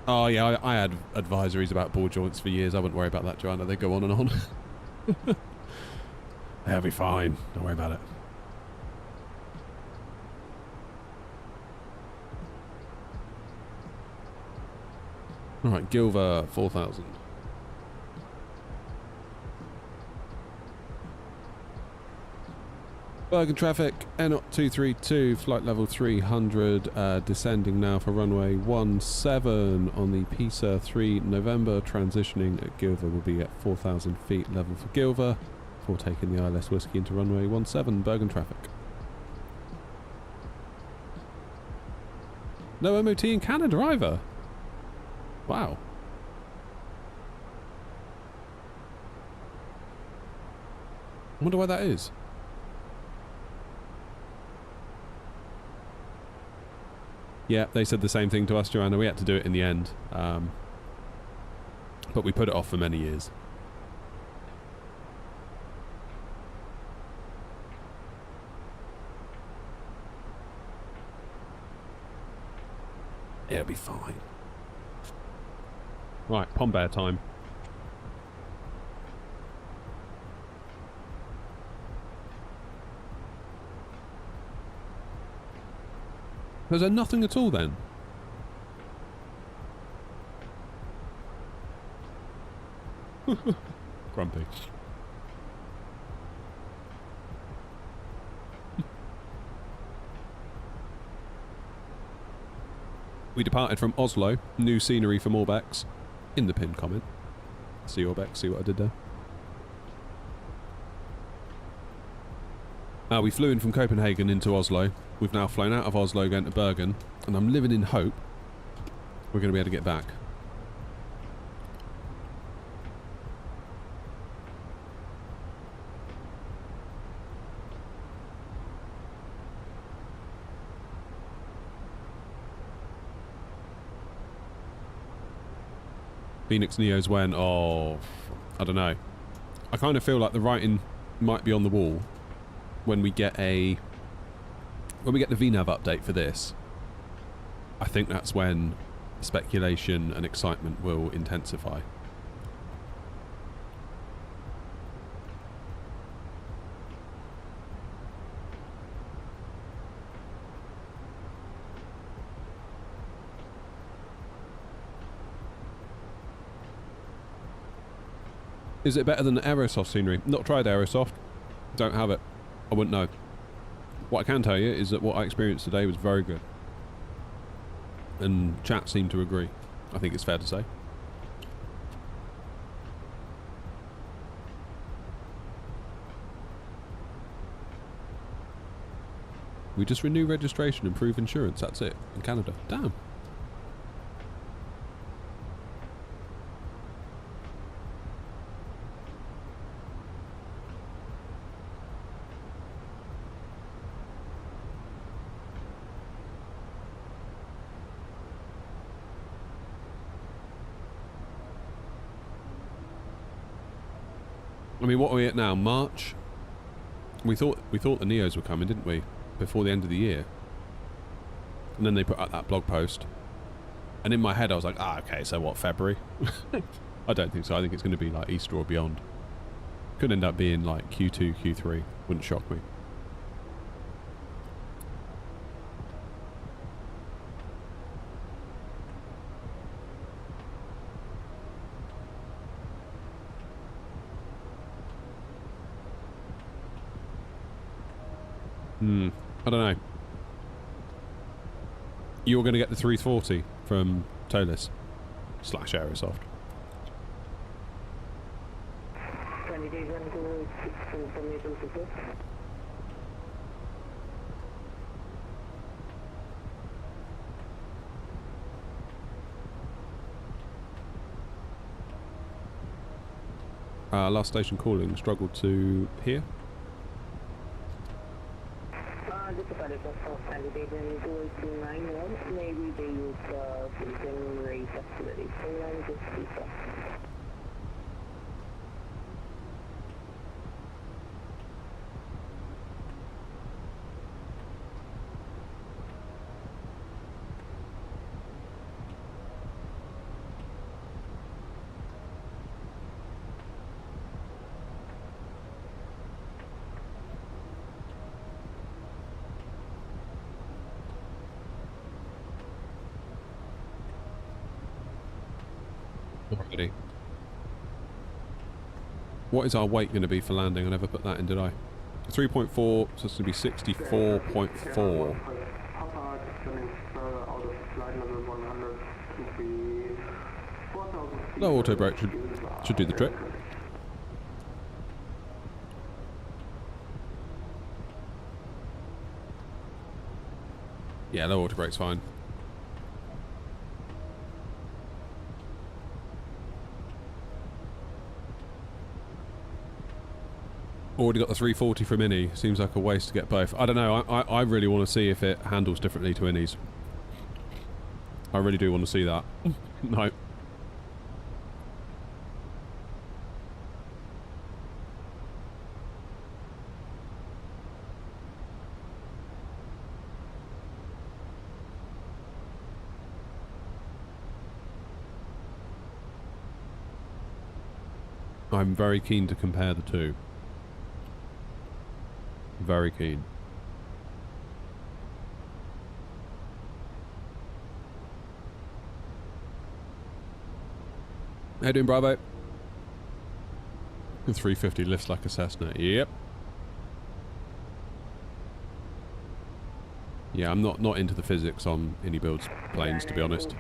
Oh yeah, I had advisories about ball joints for years. I wouldn't worry about that, Joanna. They go on and on. They'll be fine. Don't worry about it. Alright, Gilver 4000. Bergen traffic, N232, flight level 300, descending now for runway 17 on the PISA 3 November, transitioning at Gilver will be at 4,000 feet level for Gilver, before taking the ILS Whiskey into runway 17, Bergen traffic. No MOT in Canada either. Wow. I wonder why that is. Yeah, they said the same thing to us, Joanna. We had to do it in the end. But we put it off for many years. It'll be fine. Right, Pom Bear time. Was there nothing at all then? Grumpy. We departed from Oslo. New scenery from Orbx. In the pinned comment. See Orbx, see what I did there? We flew in from Copenhagen into Oslo. We've now flown out of Oslo going to Bergen, and I'm living in hope we're going to be able to get back. Phoenix Neos went, oh, I don't know. I kind of feel like the writing might be on the wall when we get the VNAV update for this. I think that's when speculation and excitement will intensify. Is it better than the Aerosoft scenery? Not tried Aerosoft. Don't have it. I wouldn't know. What I can tell you is that what I experienced today was very good. And chat seemed to agree. I think it's fair to say. We just renew registration and prove insurance. That's it. In Canada. Damn. I mean, what are we at now? March? We thought the Neos were coming, didn't we? Before the end of the year. And then they put out that blog post. And in my head I was like, okay, so what, February? I don't think so. I think it's going to be like Easter or beyond. Could end up being like Q2, Q3. Wouldn't shock me. I don't know. You're going to get the 340 from Throttles / Aerosoft. Last station calling. Struggled to hear. Maybe they use Silicon Race acceleration just speaker. What is our weight going to be for landing? I never put that in, did I? 3.4, so it's going to be 64.4. Papa descending further out of flight level 100 to be 4,000 feet. Low auto brake should do the trick. Yeah, low auto brake's fine. Already got the 340 from Innie. Seems like a waste to get both. I don't know. I really want to see if it handles differently to Innie's. I really do want to see that. No. I'm very keen to compare the two. Very keen. How you doing, Bravo? The 350 lifts like a Cessna. Yep. Yeah, I'm not into the physics on Innie builds planes, to be honest.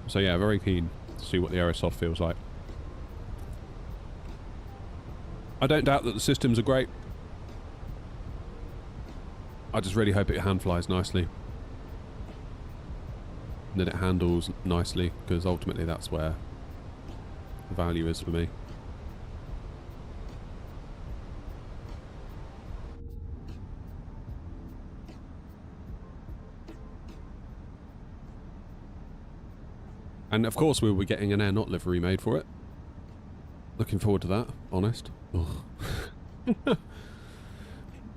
So yeah, very keen to see what the aerosoft feels like. I don't doubt that the systems are great. I just really hope it hand flies nicely. And that it handles nicely, because ultimately that's where the value is for me. And of course we'll be getting an Air Not livery made for it. Looking forward to that, honest.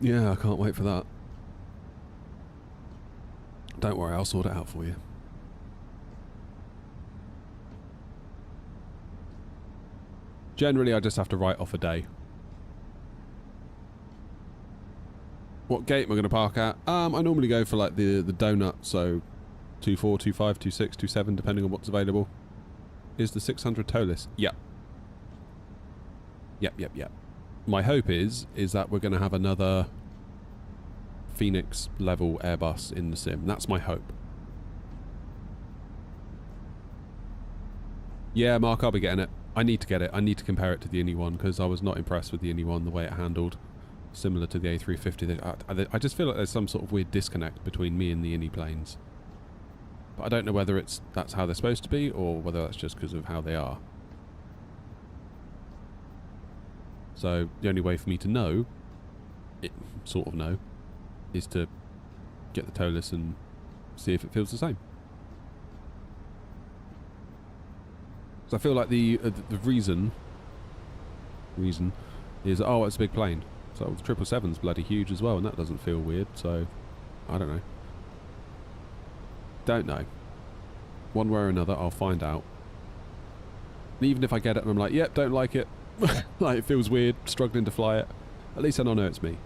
Yeah, I can't wait for that. Don't worry, I'll sort it out for you. Generally, I just have to write off a day. What gate am I going to park at? I normally go for like the donut, so 24, 25, 26, 27, depending on what's available. Is the 600 toeless? Yep. Yep. My hope is that we're going to have another Phoenix level Airbus in the sim. That's my hope. Yeah, Mark, I'll be getting it. I need to get it. I need to compare it to the Innie one, because I was not impressed with the Innie one, the way it handled. Similar to the A350. I just feel like there's some sort of weird disconnect between me and the Innie planes. But I don't know whether that's how they're supposed to be, or whether that's just because of how they are. So the only way for me to know, sort of know, is to get the toeless and see if it feels the same. So I feel like the reason is, oh, it's a big plane. So the 777's bloody huge as well, and that doesn't feel weird. So I don't know. Don't know. One way or another, I'll find out. And even if I get it and I'm like, yep, don't like it. Like, it feels weird, struggling to fly it. At least I know it's me.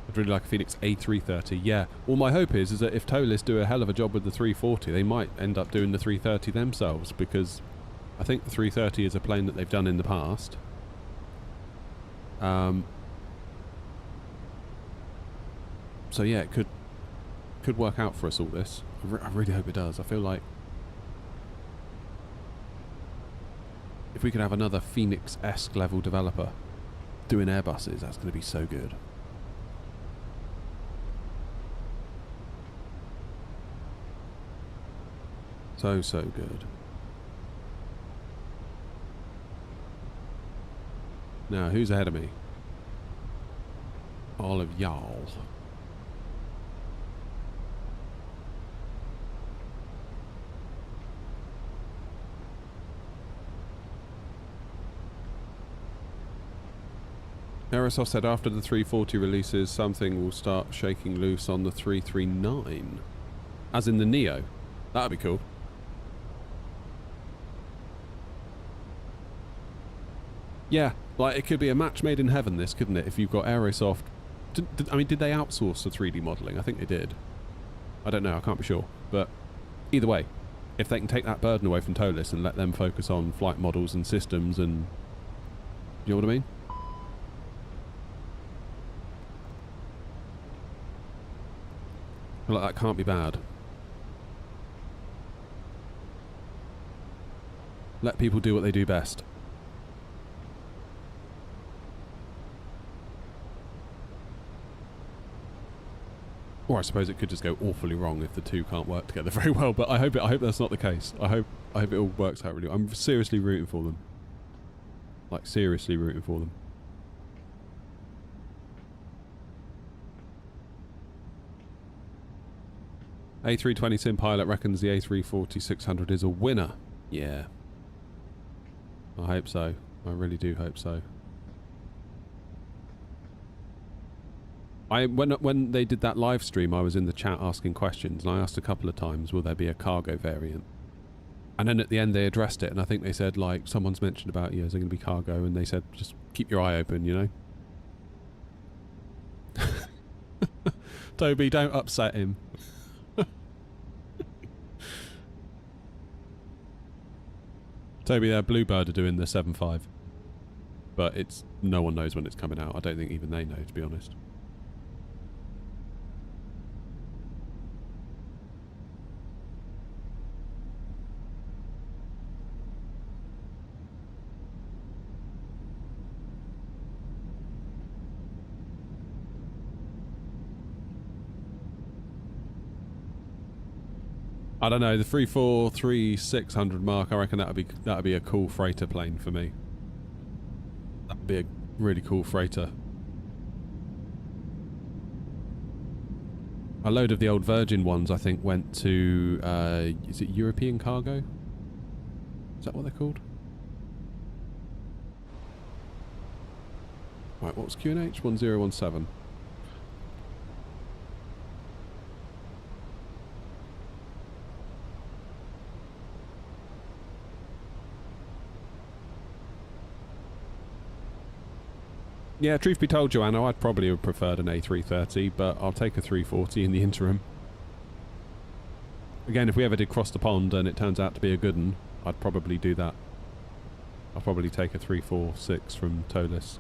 I'd really like a Phoenix A330, yeah. Well, my hope is that if toeless do a hell of a job with the 340, they might end up doing the 330 themselves, because I think the 330 is a plane that they've done in the past. So yeah, it could work out for us all this. I really hope it does. I feel like if we could have another Phoenix-esque level developer doing Airbuses, that's going to be so good. So good. Now, who's ahead of me? All of y'all. Aerosoft said after the 340 releases, something will start shaking loose on the 339. As in the Neo. That'd be cool. Yeah, Like, it could be a match made in heaven, this, couldn't it? If you've got Aerosoft... I mean, did they outsource the 3D modelling? I think they did. I don't know, I can't be sure. But either way, if they can take that burden away from Throttles and let them focus on flight models and systems and... You know what I mean? I feel like that can't be bad. Let people do what they do best. Or I suppose it could just go awfully wrong if the two can't work together very well. But I hope that's not the case. I hope it all works out really well. I'm seriously rooting for them. Like, seriously rooting for them. A320 Sim Pilot reckons the A340-600 is a winner. Yeah. I hope so. I really do hope so. When they did that live stream, I was in the chat asking questions, and I asked a couple of times, will there be a cargo variant? And then at the end they addressed it, and I think they said, like, someone's mentioned about, is there going to be cargo? And they said, just keep your eye open, you know? Toby, don't upset him. Toby, Bluebird are doing the 7.5. But it's... no one knows when it's coming out. I don't think even they know, to be honest. I don't know, the 343-600 mark, I reckon that'd be a cool freighter plane for me. That'd be a really cool freighter. A load of the old Virgin ones, I think, went to, is it European Cargo? Is that what they're called? Right, what was QNH? 1017. Yeah, truth be told, Joanna, I'd probably have preferred an A330, but I'll take a 340 in the interim. Again, if we ever did cross the pond and it turns out to be a good one, I'd probably do that. I'll probably take a 346 from Throttles.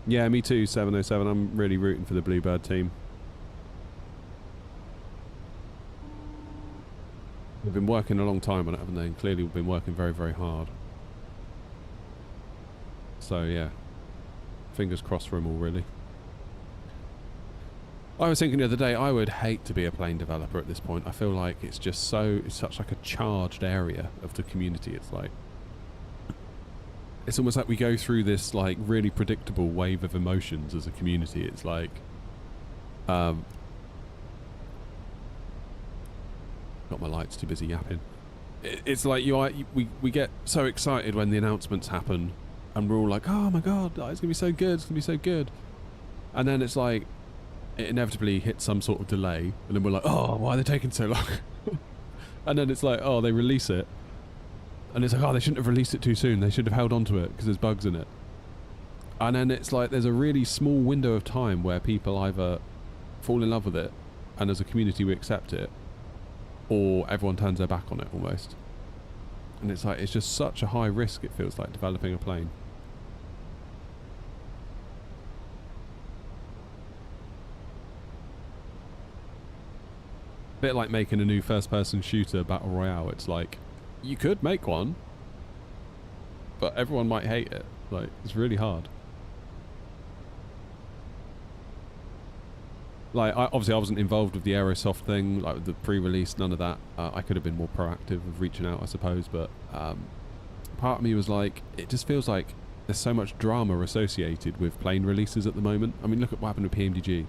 Yeah, me too, 707. I'm really rooting for the Bluebird team. They've been working a long time on it, haven't they? And clearly we've been working very, very hard. So yeah, fingers crossed for them all, really. I was thinking the other day, I would hate to be a plane developer at this point. I feel like it's just it's such like a charged area of the community. It's like, it's almost like we go through this like really predictable wave of emotions as a community. It's like, got my lights too busy yapping. It's like we get so excited when the announcements happen. And we're all like, oh my god, it's going to be so good, it's going to be so good. And then it's like, it inevitably hits some sort of delay. And then we're like, oh, why are they taking so long? And then it's like, oh, they release it. And it's like, oh, they shouldn't have released it too soon. They should have held on to it because there's bugs in it. And then it's like, there's a really small window of time where people either fall in love with it, and as a community we accept it, or everyone turns their back on it almost. And it's like, it's just such a high risk, it feels like, developing a plane. Bit like making a new first-person shooter battle royale. It's like, you could make one, but everyone might hate it. Like, it's really hard. Like, obviously I wasn't involved with the Aerosoft thing, like with the pre-release, none of that. I could have been more proactive of reaching out, I suppose, but part of me was like, it just feels like there's so much drama associated with plane releases at the moment. I mean, look at what happened with PMDG.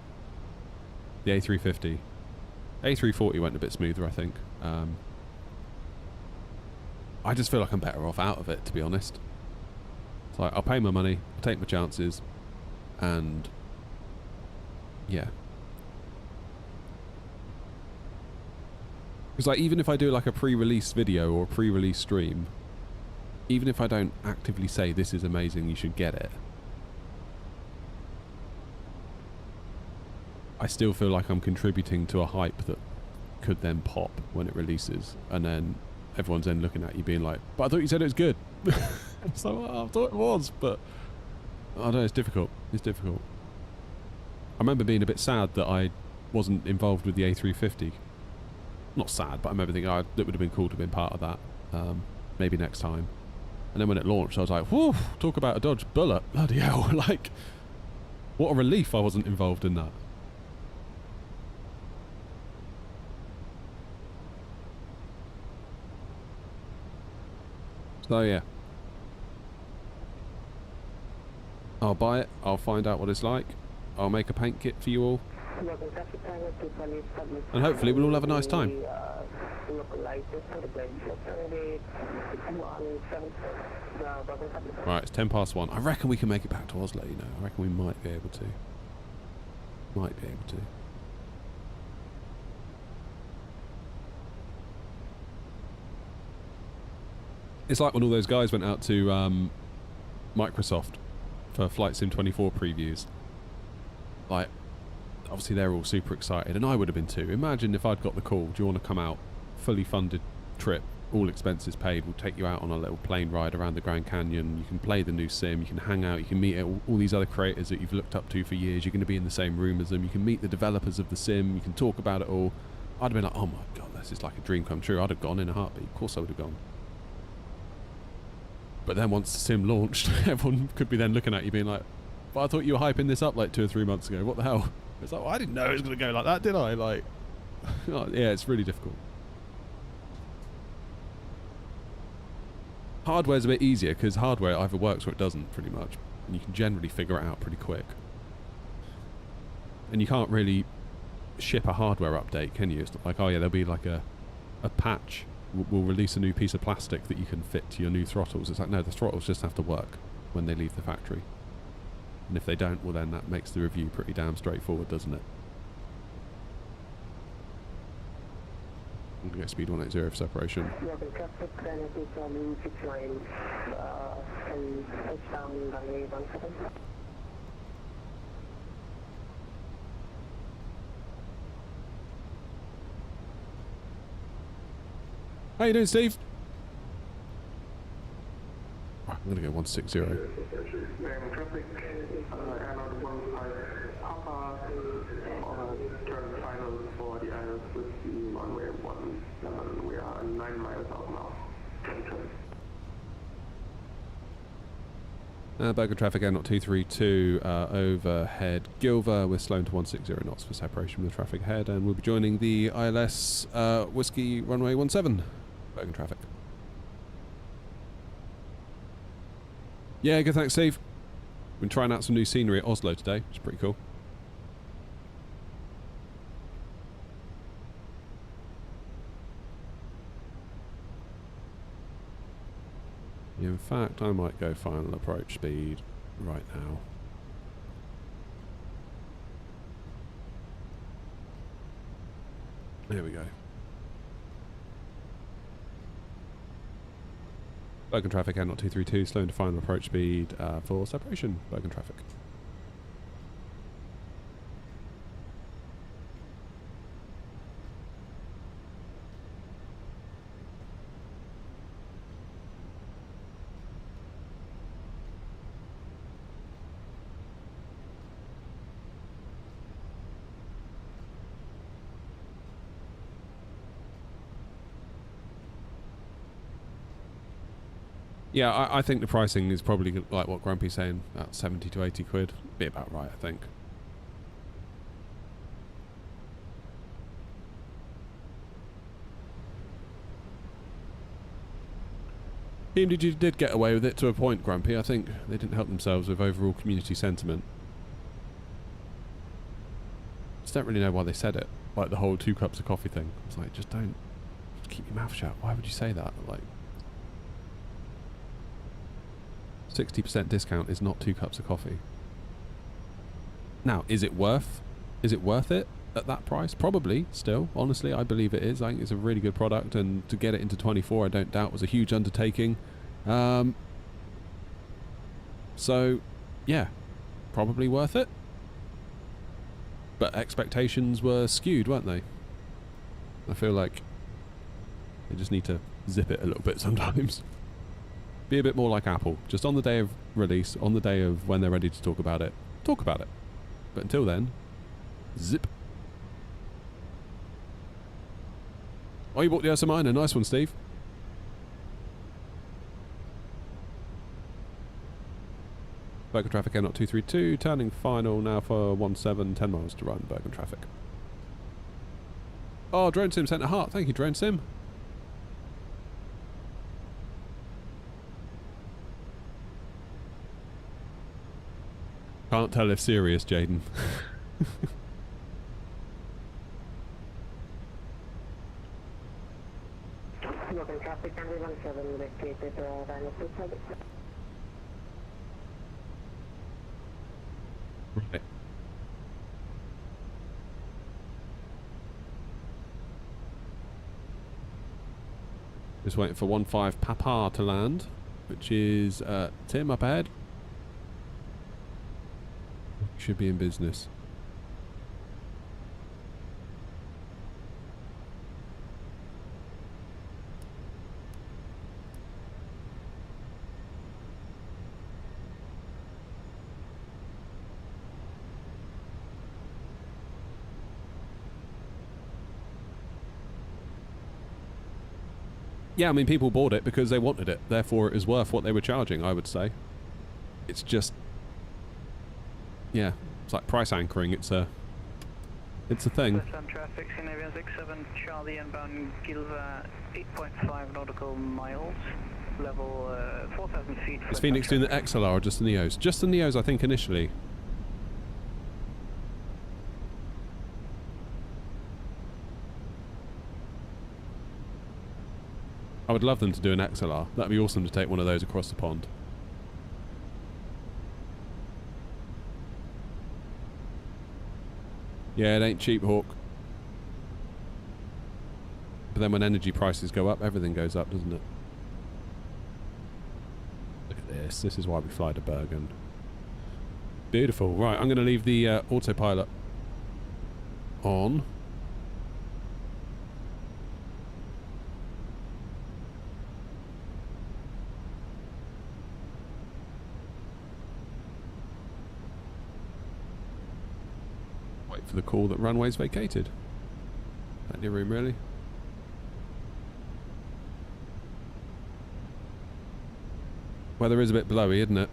The A350. A340 went a bit smoother, I think. I just feel like I'm better off out of it, to be honest. It's like, I'll pay my money, I'll take my chances, and yeah. Because like, even if I do like a pre-release video or a pre-release stream, even if I don't actively say this is amazing, you should get it, I still feel like I'm contributing to a hype that could then pop when it releases, and then everyone's then looking at you being like, but I thought you said it was good. It's like, well, I thought it was, but I don't know, it's difficult. It's difficult. I remember being a bit sad that I wasn't involved with the A350. Not sad, but I remember thinking, oh, it would have been cool to have been part of that. Maybe next time. And then when it launched, I was like, whew, talk about a Dodge bullet. Bloody hell. Like, what a relief I wasn't involved in that. So yeah, I'll buy it, I'll find out what it's like, I'll make a paint kit for you all, and hopefully we'll all have a nice time. Right, it's 1:10. I reckon we can make it back to Oslo, you know. I reckon we might be able to. Might be able to. It's like when all those guys went out to Microsoft for Flight Sim 24 previews. Like, obviously they're all super excited, and I would have been too. Imagine if I'd got the call, do you want to come out, fully funded trip, all expenses paid, we'll take you out on a little plane ride around the Grand Canyon, you can play the new sim, you can hang out, you can meet all these other creators that you've looked up to for years, you're going to be in the same room as them, you can meet the developers of the sim, you can talk about it all. I'd have been like, oh my god, this is like a dream come true. I'd have gone in a heartbeat. Of course I would have gone. But then once the sim launched, everyone could be then looking at you being like, but I thought you were hyping this up like 2 or 3 months ago. What the hell? It's like, well, I didn't know it was going to go like that, did I? Like, oh, yeah, it's really difficult. Hardware's a bit easier because hardware either works or it doesn't, pretty much. And you can generally figure it out pretty quick. And you can't really ship a hardware update, can you? It's not like, oh yeah, there'll be like a patch. We'll release a new piece of plastic that you can fit to your new throttles. It's like, no, the throttles just have to work when they leave the factory. And if they don't, well then that makes the review pretty damn straightforward, doesn't it? I'm going to get speed 180 for separation. How you doing, Steve? Right, I'm going to go 160. Traffic, airline 15 Papa, turn final for the Iris with the runway 17. We are 9 miles out now. Bergen traffic, air knot 232, overhead Gilver, we're slowing to 160 knots for separation from the traffic ahead, and we'll be joining the ILS Whiskey runway 17, Bergen traffic. Yeah, good, thanks, Steve. Been trying out some new scenery at Oslo today, which is pretty cool. In fact, I might go final approach speed right now. There we go. Bergen traffic, air knot 232, slowing to final approach speed for separation, Bergen traffic. Yeah, I think the pricing is probably like what Grumpy's saying, about 70 to 80 quid. Be about right, I think. EMGM did get away with it to a point, Grumpy. I think they didn't help themselves with overall community sentiment. Just don't really know why they said it. Like the whole 2 cups of coffee thing. It's like, just don't... Just keep your mouth shut. Why would you say that? Like... 60% discount is not 2 cups of coffee. Now, is it worth it at that price? Probably, still. Honestly, I believe it is. I think it's a really good product, and to get it into 24, I don't doubt, was a huge undertaking. So, yeah, probably worth it. But expectations were skewed, weren't they? I feel like they just need to zip it a little bit sometimes. Be a bit more like Apple. Just on the day of release, on the day of when they're ready to talk about it, talk about it. But until then, zip. Oh, you bought the Ursa Minor. Nice one, Steve. Bergen traffic N 232, turning final now for 17, 10 miles to run, Bergen traffic. Oh, Drone Sim sent a heart. Thank you, Drone Sim. Can't tell if serious, Jaden. Bergen traffic and 17 vacated runway 27. Right. Just waiting for 15 Papa to land, which is Tim up ahead. Should be in business. Yeah, I mean, people bought it because they wanted it. Therefore, it is worth what they were charging, I would say. It's just... yeah, it's like price anchoring. It's a thing. Westbound traffic, Scandinavian 67, Charlie inbound Gilva, 8.5 nautical miles, level 4,000 feet. Is Phoenix doing the XLR or just the Neos? Just the Neos, I think, initially. I would love them to do an XLR. That'd be awesome to take one of those across the pond. Yeah, it ain't cheap, Hawk. But then when energy prices go up, everything goes up, doesn't it? Look at this. This is why we fly to Bergen. Beautiful. Right, I'm going to leave the autopilot on. Wait for the call that runway's vacated. Plenty of room, really. Weather is a bit blowy, isn't it?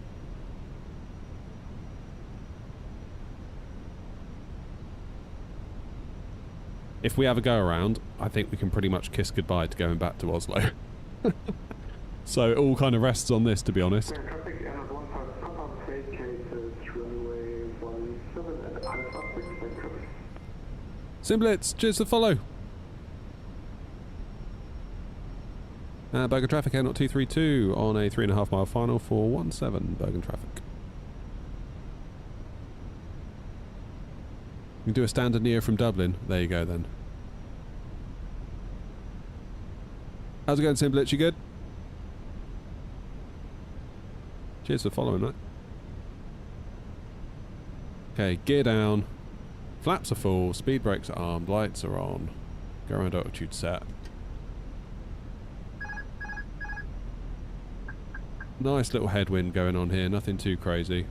If we have a go around, I think we can pretty much kiss goodbye to going back to Oslo. So it all kind of rests on this, to be honest. Simblitz, cheers to follow. Bergen traffic, N 232 on a 3.5 mile final for 17 Bergen traffic. You can do a standard Neo from Dublin. There you go then. How's it going, Simblitz? You good? Cheers for following, mate. Okay, gear down. Flaps are full, speed brakes are armed, lights are on. Go around altitude set. Nice little headwind going on here, nothing too crazy.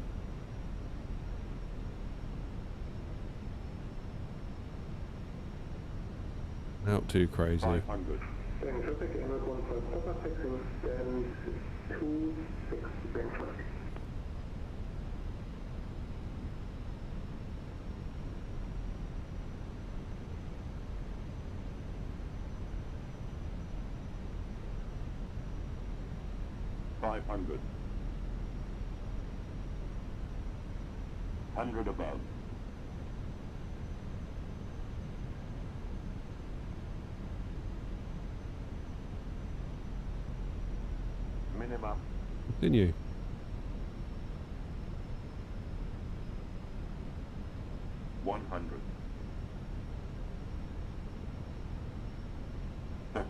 Not too crazy. 500. Bergen traffic, Emirates 15 Papa, taxing stand 26 Bergen traffic. $500. 100 above. Minimum. Continue. $100. 50,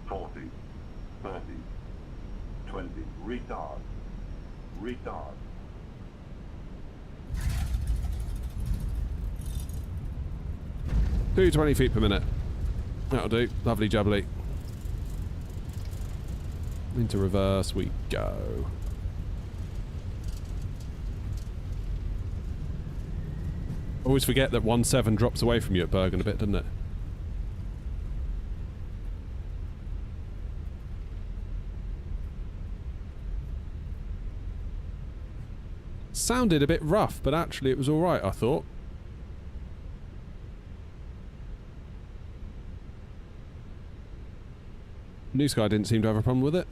40, 30, retard. 220 feet per minute. That'll do. Lovely jubbly. Into reverse we go. Always forget that 17 drops away from you at Bergen a bit, doesn't it? Sounded a bit rough, but actually it was alright, I thought. New Sky didn't seem to have a problem with it.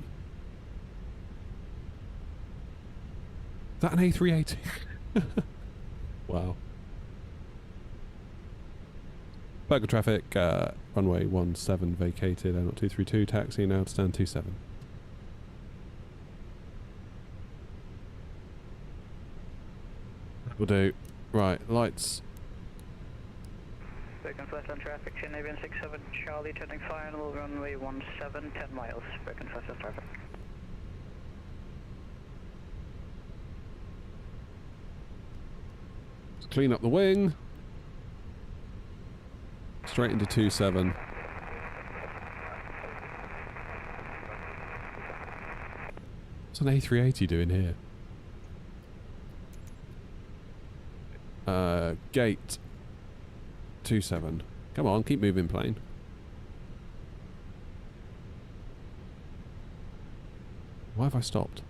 Is that an A380? Wow. Bergen traffic, runway 17 vacated, airport 232, taxi now to stand 27. Will do. Right, lights. Bergen Flatland traffic, Scandinavian 67, Charlie turning final, runway 17, 10 miles, Bergen Flatland traffic. Let's clean up the wing. Straight into 27. What's an A380 doing here? Gate 27. Come on, keep moving, plane. Why have I stopped?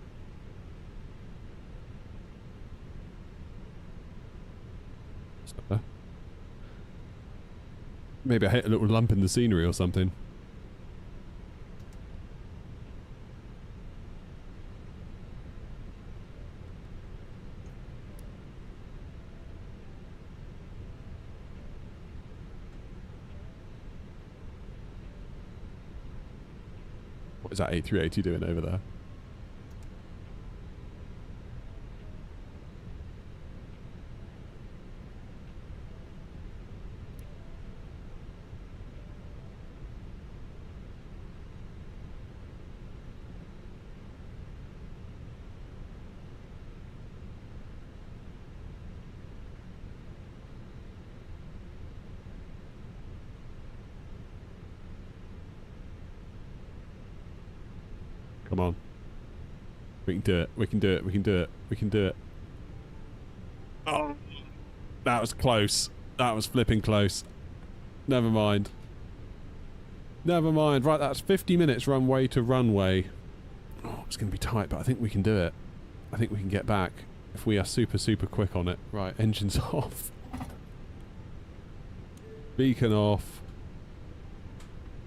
Maybe I hit a little lump in the scenery or something. What is that A380 doing over there? Come on. We can do it. We can do it. We can do it. We can do it. Oh! That was close. That was flipping close. Never mind. Never mind. Right, that's 50 minutes runway to runway. Oh, it's going to be tight, but I think we can do it. I think we can get back if we are super, super quick on it. Right, engines off. Beacon off.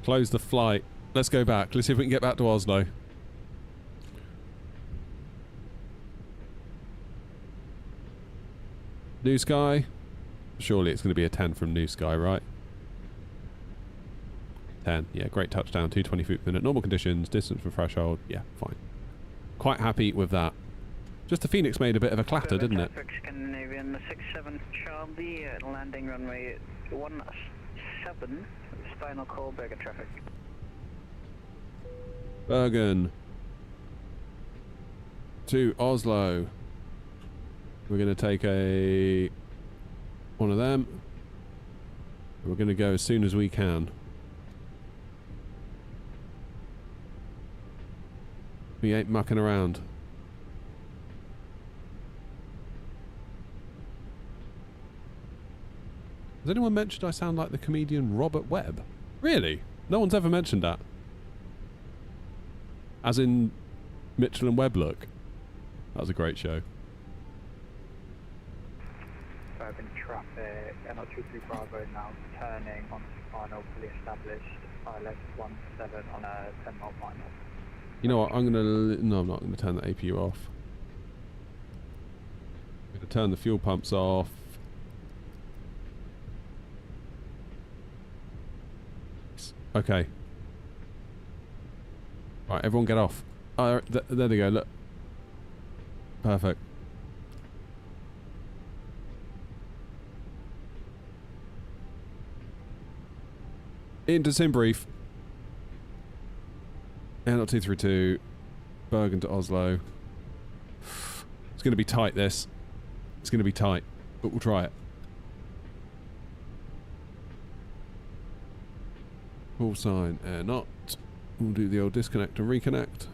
Close the flight. Let's go back. Let's see if we can get back to Oslo. New Sky. Surely it's going to be a 10 from New Sky, right? 10. Yeah, great touchdown. 220 feet per minute. Normal conditions. Distance from threshold. Yeah, fine. Quite happy with that. Just the Phoenix made a bit of a clatter, didn't it? Scandinavian 67 Charlie, landing runway 17, final call, Bergen traffic. Bergen. To Oslo. We're going to take one of them. We're going to go as soon as we can. We ain't mucking around. Has anyone mentioned I sound like the comedian Robert Webb? Really? No one's ever mentioned that. As in Mitchell and Webb look. That was a great show. Bergen traffic, NR23 Bravo now turning on final, fully established, ILS 17 on a 10 mile final. You know what, I'm not going to turn the APU off. I'm going to turn the fuel pumps off. Okay. Alright, everyone get off. There they go, look. Perfect. Into sim brief. Airlock 232. Bergen to Oslo. It's going to be tight, this. It's going to be tight, but we'll try it. Full sign, air not. We'll do the old disconnect and reconnect.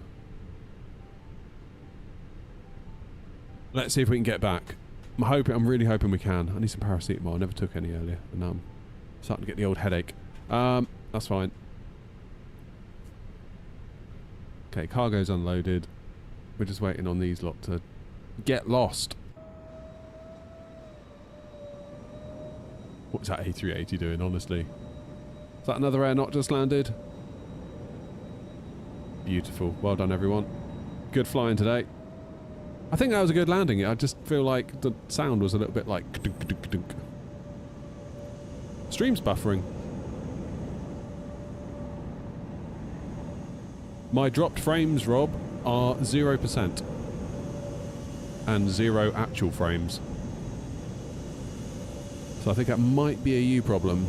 Let's see if we can get back. I'm really hoping we can. I need some paracetamol. I never took any earlier, and now I'm starting to get the old headache. That's fine. Okay, cargo's unloaded. We're just waiting on these lot to get lost. What's that A380 doing, honestly? Is that another air not just landed? Beautiful. Well done, everyone. Good flying today. I think that was a good landing. I just feel like the sound was a little bit like... Stream's buffering. My dropped frames, Rob, are 0%. And 0 actual frames. So I think that might be a you problem.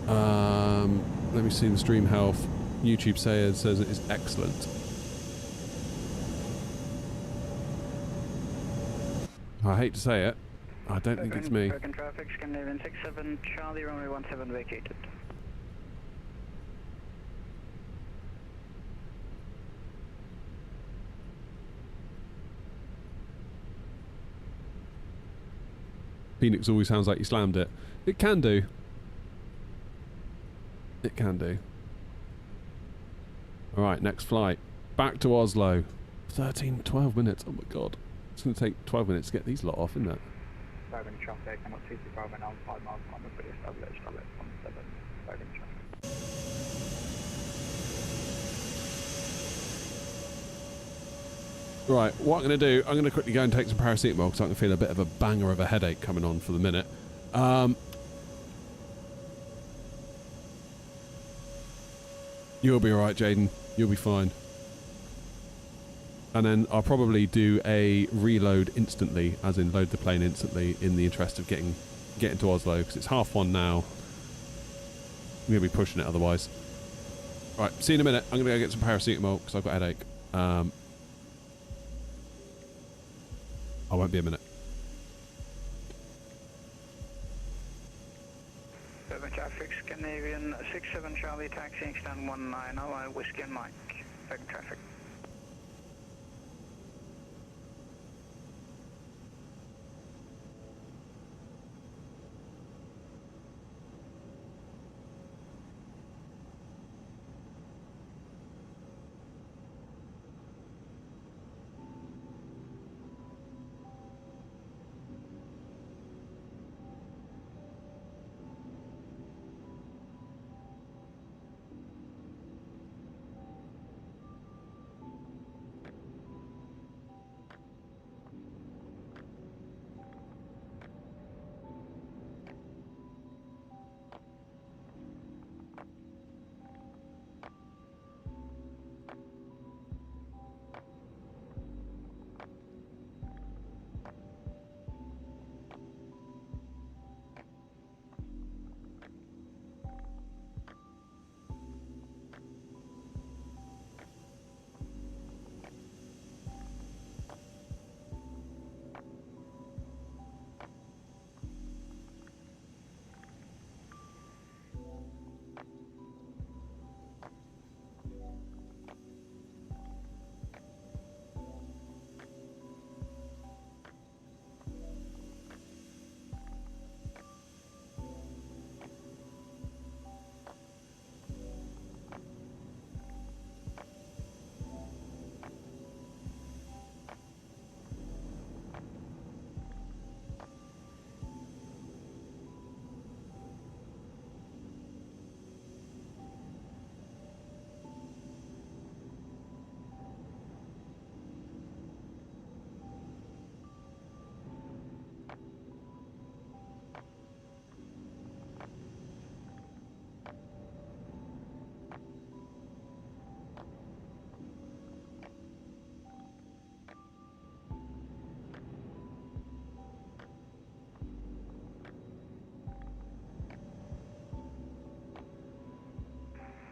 Let me see the stream health. YouTube says it is excellent. I hate to say it. I don't think it's me. Bergen traffic, Scandinavian 67, Charlie, runway 17 vacated. Phoenix always sounds like you slammed it. It can do. It can do. Alright, next flight. Back to Oslo. 12 minutes. Oh my god. It's going to take 12 minutes to get these lot off, isn't it? Bergen traffic, I'm at 225 now, 5 miles on the fully established, I'll let 17, Bergen traffic. Right, what I'm going to do, I'm going to quickly go and take some paracetamol because I can feel a bit of a banger of a headache coming on for the minute. You'll be alright, Jaden. You'll be fine. And then I'll probably do a reload instantly, as in load the plane instantly, in the interest of getting to Oslo, because it's 1:30 now. I'm going to be pushing it otherwise. Right, see you in a minute. I'm going to go get some paracetamol because I've got a headache. I won't be a minute. Bergen traffic, Scandinavian 67 Charlie, taxiing stand 19, Whiskey and Mike. Bergen traffic.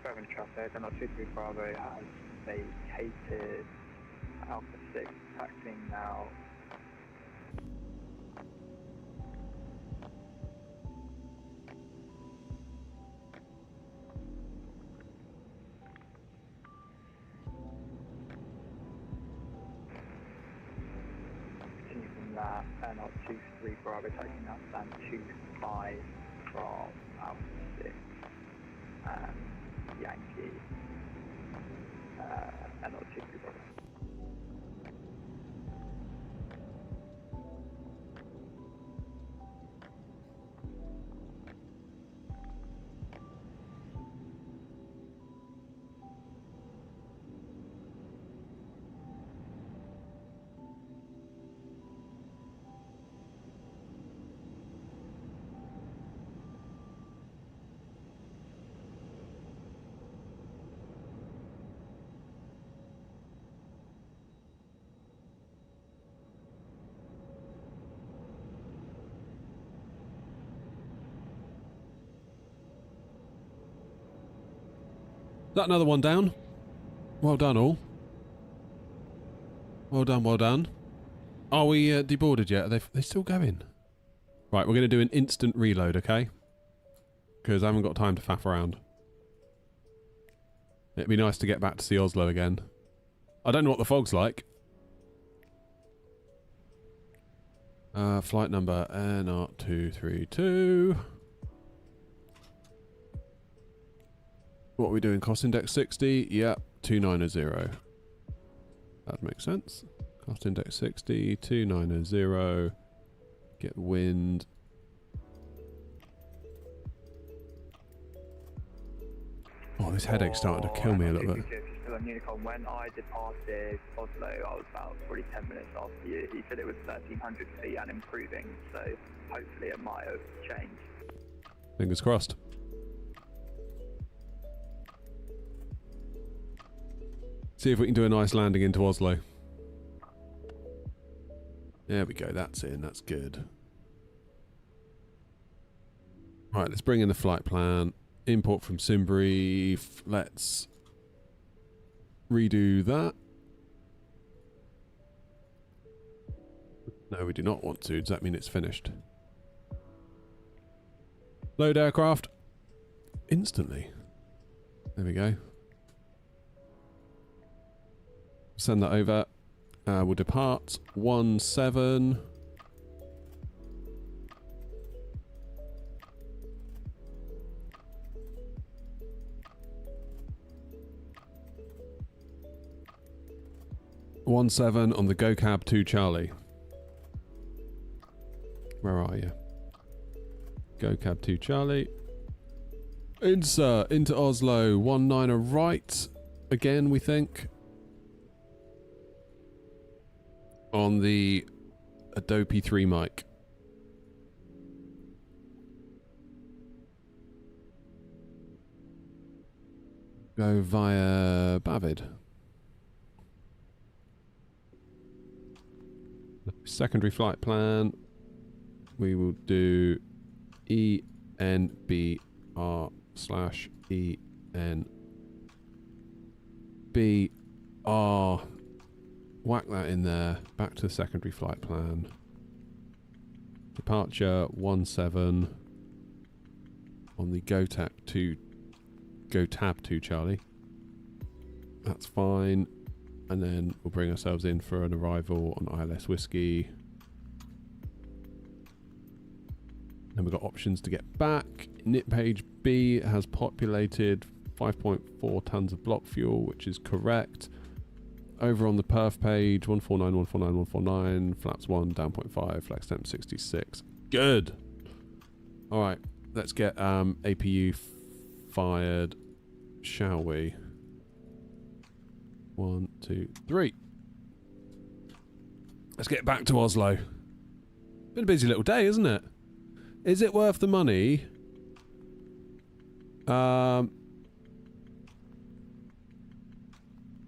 Bergen traffic, I'm at 23 Bravo, has vacated Alpha 6, taxiing now that NR23 Bravo taking out stand 25 from Alpha 6 and Yankee NR23 Bravo. Is that another one down? Well done, all. Well done, well done. Are we deboarded yet? Are they still going? Right, we're going to do an instant reload, okay? Because I haven't got time to faff around. It'd be nice to get back to see Oslo again. I don't know what the fog's like. Flight number NR232. What are we doing? Cost index 60? Yep, 2900. That makes sense. Cost index 60, 2900. Get wind. Oh, this headache's starting to kill me a little bit. When I departed Oslo, I was about 10 minutes after you. He said it was 1,300 feet and improving, so hopefully it might have changed. Fingers crossed. See if we can do a nice landing into Oslo. There we go, that's in, that's good. Right, let's bring in the flight plan. Import from SimBrief. Let's redo that. No, we do not want to. Does that mean it's finished? Load aircraft. Instantly. There we go. Send that over. We'll depart 17. On the GoCab 2 Charlie. Where are you? GoCab 2 Charlie. Insert into Oslo. 19er right. Again, we think. On the Adobe 3 mic. Go via Bavid. Secondary flight plan. We will do ENBR/ENBR. Whack that in there. Back to the secondary flight plan. Departure 17 on the GoTab 2 Charlie. That's fine. And then we'll bring ourselves in for an arrival on ILS Whiskey. Then we've got options to get back. Init page B has populated 5.4 tons of block fuel, which is correct. Over on the perf page, 149, 149, 149, flaps 1, down 0.5, flex temp 66. Good. All right, let's get APU fired, shall we? 1, 2, 3. Let's get back to Oslo. Been a busy little day, isn't it? Is it worth the money?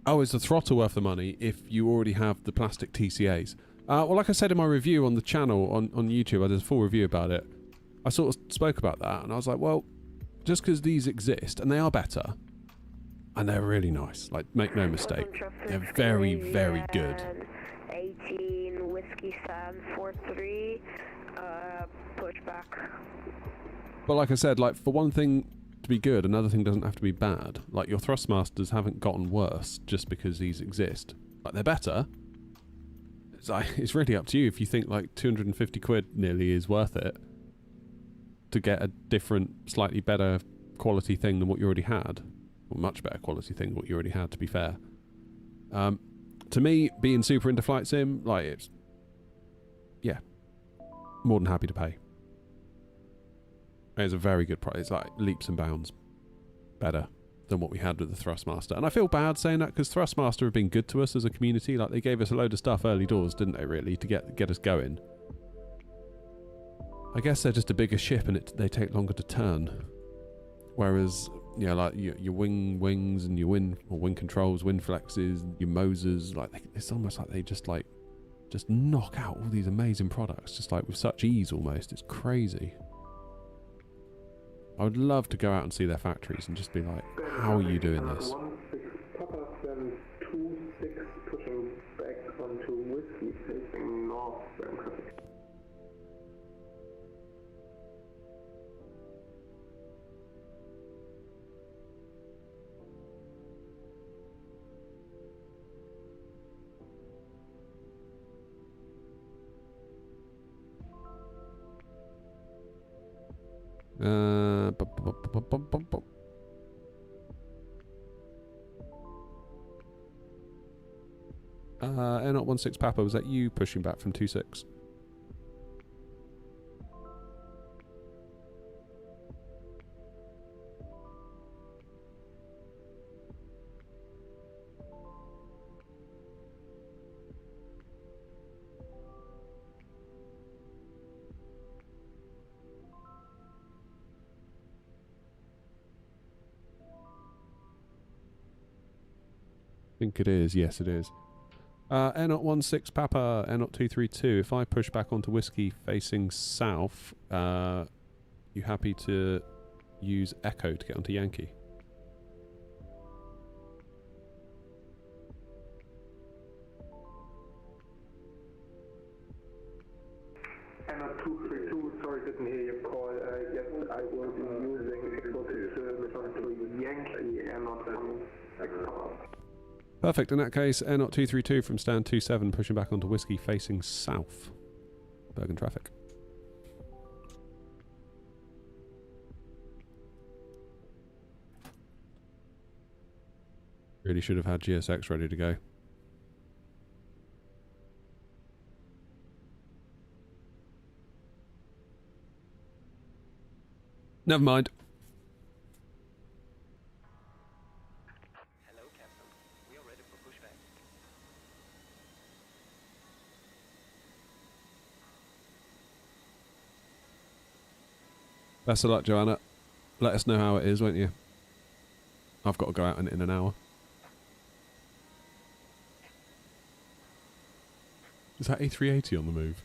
Oh, is the throttle worth the money if you already have the plastic TCAs? Well, like I said in my review on the channel on YouTube, I did a full review about it. I sort of spoke about that, and I was like, well, just because these exist, and they are better, and they're really nice, like, make no mistake, they're very, very good. 18 Whiskey Sam 43, pushback. But like I said, like, for one thing to be good, another thing doesn't have to be bad. Like, your Thrustmasters haven't gotten worse just because these exist. Like, they're better. it's really up to you if you think like 250 quid nearly is worth it to get a different, slightly better quality thing than what you already had. Or much better quality thing than what you already had, to be fair. To me, being super into flight sim, like, it's, yeah, more than happy to pay. It's a very good price. It's like leaps and bounds better than what we had with the Thrustmaster. And I feel bad saying that because Thrustmaster have been good to us as a community. Like, they gave us a load of stuff early doors, didn't they, really, to get us going. I guess they're just a bigger ship and they take longer to turn. Whereas, you know, like your wings and your wing controls, wing flexes, your Mozas, like it's almost like they just knock out all these amazing products, just like with such ease almost. It's crazy. I would love to go out and see their factories and just be like, how are you doing this? 16 Papa 726 pushing back onto whiskey facing north, Bergen traffic. Air 016 Papa, was that you pushing back from 26? I think it is. Yes, it is. Air 016 Papa, Air 232. If I push back onto whiskey facing south, you happy to use Echo to get onto Yankee? Air 232, sorry, didn't hear your call. Yes, I will be using Echo to Yankee Air 016 Papa. Perfect. In that case, Air 232 from stand 27, pushing back onto whiskey facing south. Bergen traffic. Really should have had GSX ready to go. Never mind. Hello, Captain. We are ready for pushback. Best of luck, Joanna. Let us know how it is, won't you? I've got to go out in an hour. Is that A380 on the move?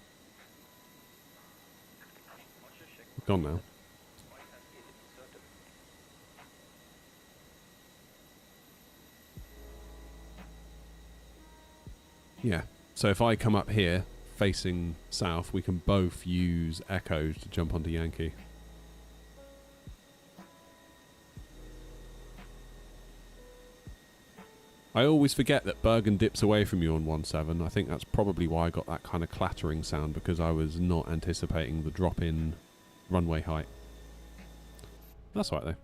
Gone now. Yeah, so if I come up here facing south, we can both use Echo to jump onto Yankee. I always forget that Bergen dips away from you on 17. I think that's probably why I got that kind of clattering sound, because I was not anticipating the drop in runway height. That's all right though.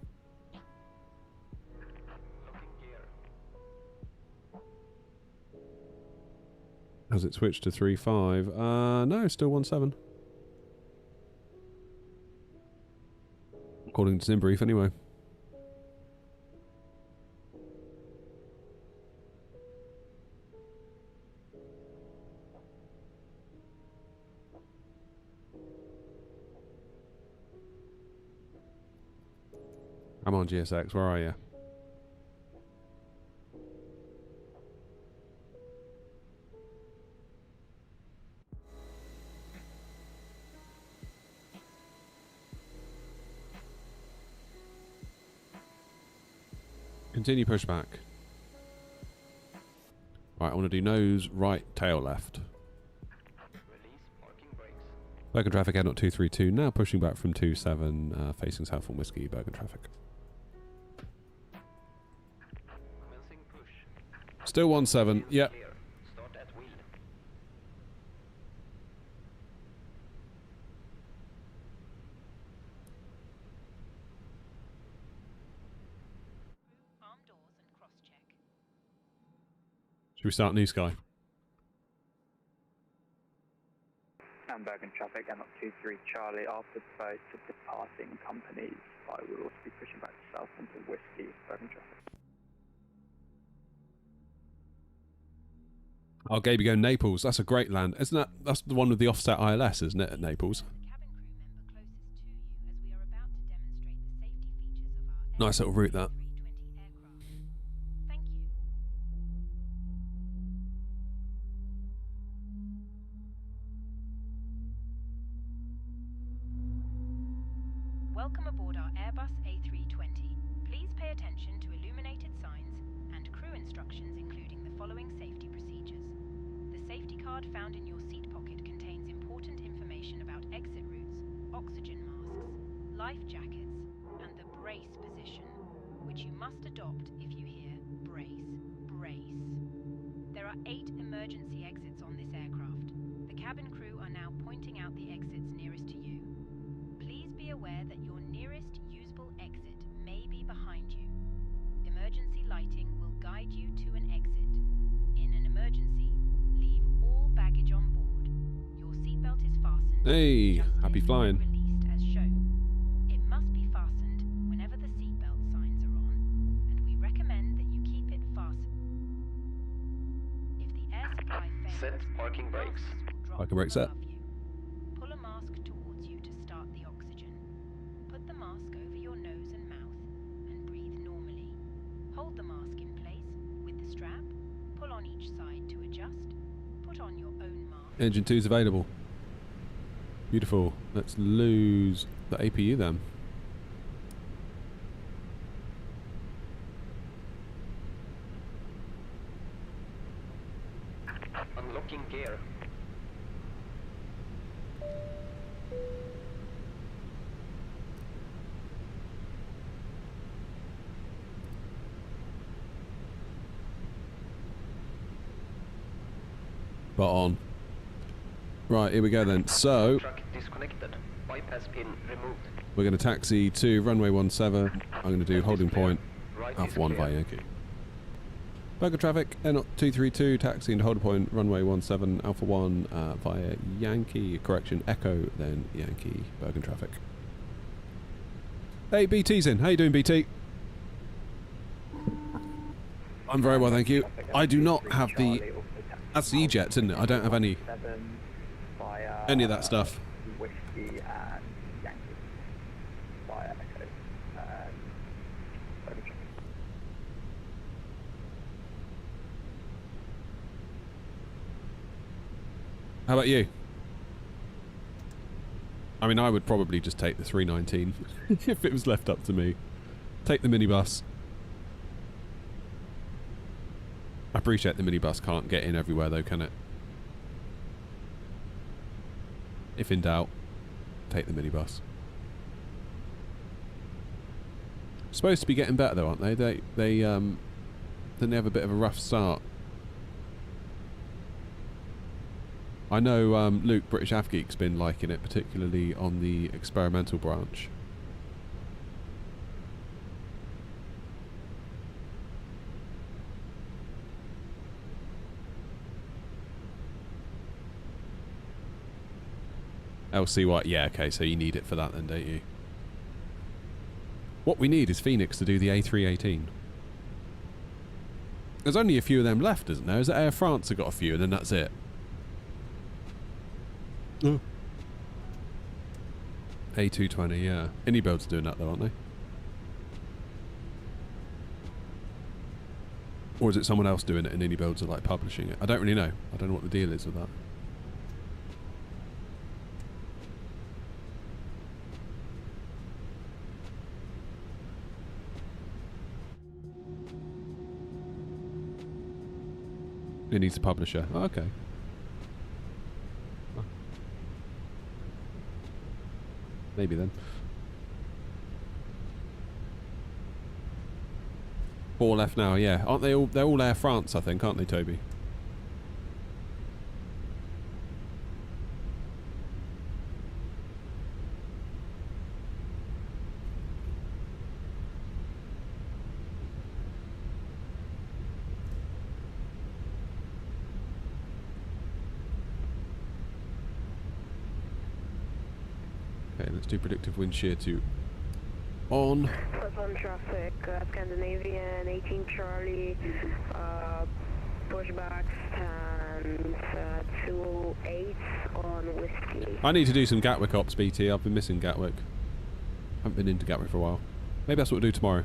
Has it switched to 3.5? No, still 17. According to Simbrief, anyway. I'm on GSX, where are you? Continue pushback. Right, I want to do nose, right, tail left. Bergen traffic, Air 232, now pushing back from 27, facing south on whiskey, Bergen traffic. Still 17, yep. Should we start New Sky? And Bergen traffic, and up 23 Charlie. After both departing companies, I will also be pushing back south into Whiskey, Bergen traffic. Oh, Gaby going Naples. That's a great land. Isn't that? That's the one with the offset ILS, isn't it, at Naples? Nice little route, that. Welcome aboard our Airbus A320. Please pay attention to illuminated signs and crew instructions, including the following safety procedures. The safety card found in your seat pocket contains important information about exit routes, oxygen masks, life jackets, and the brace position, which you must adopt if you hear brace, brace. There are 8 emergency exits on this aircraft. The cabin crew are now pointing out the exits nearest to you. Please be aware that your nearest usable exit may be behind you. Emergency lighting will guide you to an exit. In an emergency, leave all baggage on board. Your seatbelt is fastened. Hey, happy flying. Released as shown. It must be fastened whenever the seatbelt signs are on, and we recommend that you keep it fastened. If the air supply fails, Set parking brakes. Parking brake set. Pull a mask towards you to start the oxygen. Put the mask over your nose and mouth and breathe normally. Hold the mask in place with the strap. Pull on each side to adjust. Put on your own mask. Engine 2's available. Beautiful. Let's lose the APU then. Unlocking gear. Spot on. Right, here we go then. So, Truck disconnected. Bypass pin removed. we're going to taxi to runway 17. I'm going to do holding point Right Alpha is 1 clear. via Yankee. Bergen traffic, N232, taxiing to holding point runway 17, Alpha 1 via Yankee. Correction, Echo, then Yankee. Bergen traffic. Hey, BT's in. How you doing, BT? I'm very well, thank you. I do not have the... That's the E-Jets, isn't it? I don't have any of that stuff. Whiskey and Yankee via Echo. Bergen traffic. How about you? I mean, I would probably just take the 319 if it was left up to me. Take the minibus. I appreciate the minibus can't get in everywhere though, can it? If in doubt, take the minibus. Supposed to be getting better though, aren't they? They have a bit of a rough start. I know Luke, British Avgeek's been liking it, particularly on the experimental branch. LCY, yeah, okay, so you need it for that then, don't you? What we need is Phoenix to do the A318. There's only a few of them left, isn't there? Is it Air France have got a few and then that's it? Oh. A220, yeah. Anybuild's doing that though, aren't they? Or is it someone else doing it and Anybuilds are like publishing it? I don't really know. I don't know what the deal is with that. It needs a publisher. Oh, okay. Oh. Maybe then. 4 left now, yeah. Aren't they all? They're all Air France, I think, aren't they, Toby? Okay, let's do predictive wind shear to on. Plus on traffic, Scandinavian, 18 Charlie, pushback stands 208 on whiskey. I need to do some Gatwick ops, BT. I've been missing Gatwick. Haven't been into Gatwick for a while. Maybe that's what we'll do tomorrow.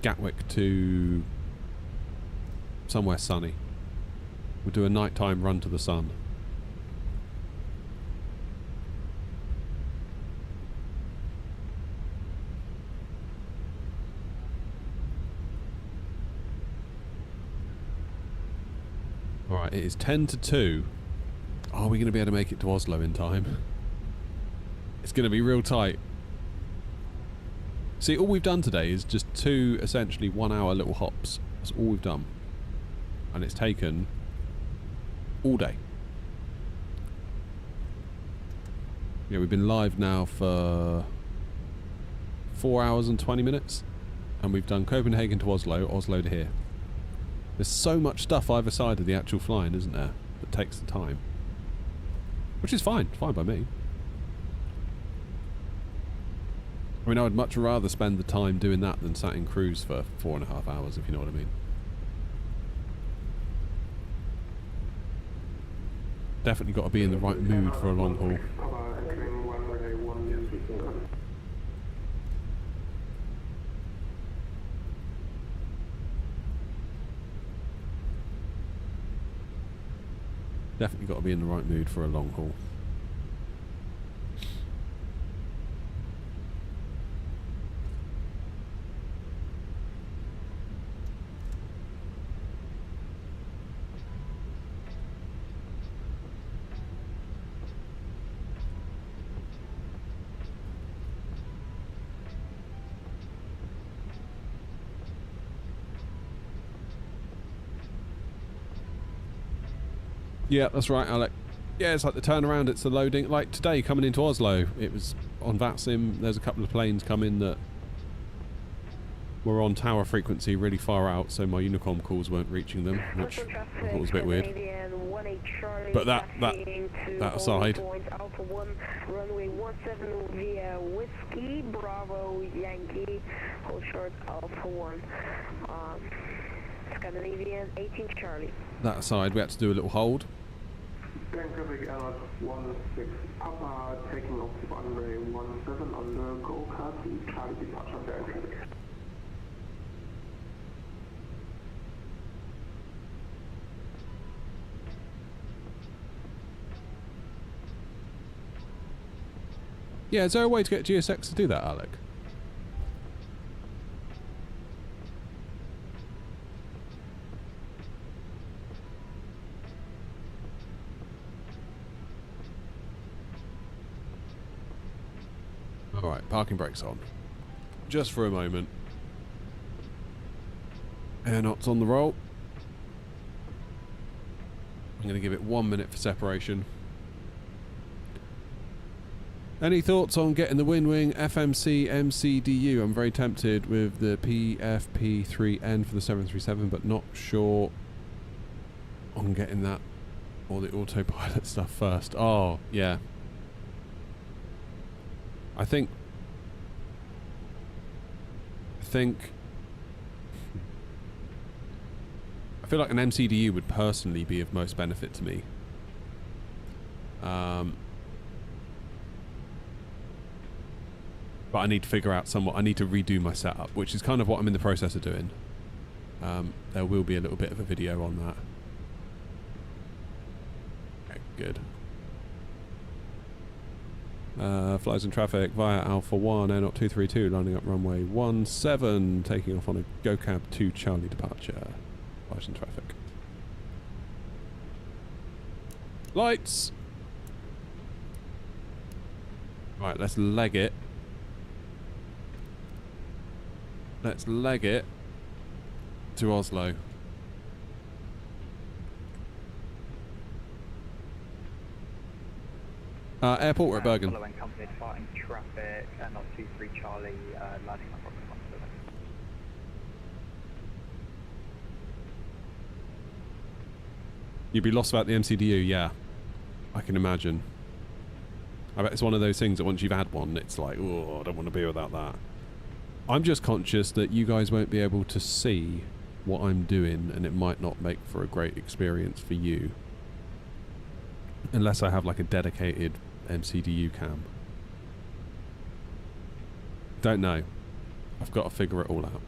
Gatwick to somewhere sunny. We'll do a nighttime run to the sun. Alright, it is 10 to 2. Are we going to be able to make it to Oslo in time? It's going to be real tight. See, all we've done today is just 2 essentially 1 hour little hops. That's all we've done. And it's taken all day. Yeah, we've been live now for 4 hours and 20 minutes. And we've done Copenhagen to Oslo, Oslo to here. There's so much stuff either side of the actual flying, isn't there, that takes the time. Which is fine. Fine by me. I mean, I would much rather spend the time doing that than sat in cruise for 4.5 hours, if you know what I mean. Definitely got to be in the right mood for a long haul. Definitely got to be in the right mood for a long haul. Yeah, that's right, Alec. Yeah, it's like the turnaround, it's the loading. Like today, coming into Oslo, it was on VATSIM. There's a couple of planes come in that were on tower frequency really far out, so my Unicom calls weren't reaching them, which I thought was a bit weird. But that aside. Alpha 1, runway 17 via Whiskey, Bravo, Yankee, hold short, Alpha 1. Scandinavian, 18 Charlie. That aside, we had to do a little hold. Traffic Airlines 16 Papa, taking off runway 17 on the go-kart, Charlie departure Bergen traffic. Yeah, is there a way to get GSX to do that, Alec? Alright, parking brakes on. Just for a moment. Air knots on the roll. I'm going to give it 1 minute for separation. Any thoughts on getting the Wind Wing FMC MCDU? I'm very tempted with the PFP3N for the 737, but not sure on getting that or the autopilot stuff first. Oh, yeah. I think I feel like an MCDU would personally be of most benefit to me. But I need to figure out I need to redo my setup, which is kind of what I'm in the process of doing. There will be a little bit of a video on that. Okay, good. Flies in traffic via Alpha 1, Air 232, lining up runway 17, taking off on a GoCab 2 Charlie departure. Flies in traffic. Lights! Right, let's leg it. Let's leg it to Oslo. Airport, we're at Bergen. Following company departing traffic, not 23 Charlie, landing up on the front of it. You'd be lost about the MCDU, yeah. I can imagine. I bet it's one of those things that once you've had one, it's like, oh, I don't want to be without that. I'm just conscious that you guys won't be able to see what I'm doing, and it might not make for a great experience for you. Unless I have like a dedicated MCDU cam. Don't know. I've got to figure it all out.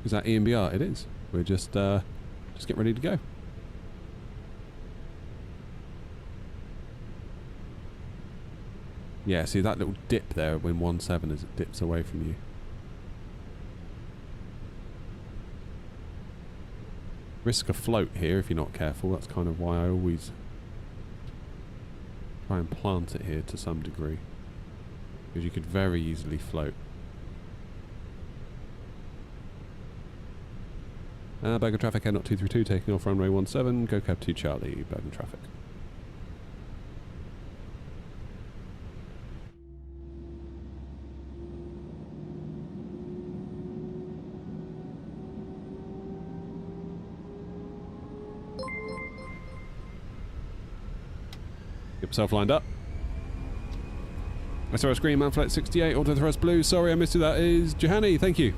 Is that EMBR? It is. We're just get ready to go. Yeah, see that little dip there when 17 as it dips away from you. Risk a float here if you're not careful. That's kind of why I always try and plant it here to some degree. Because you could very easily float. Bergen traffic, Air 232 taking off runway 17, go cab 2 Charlie, Bergen traffic. Get yourself lined up. SRS green, man flight 68, auto thrust blue. Sorry I missed you, that is Johanny, thank you.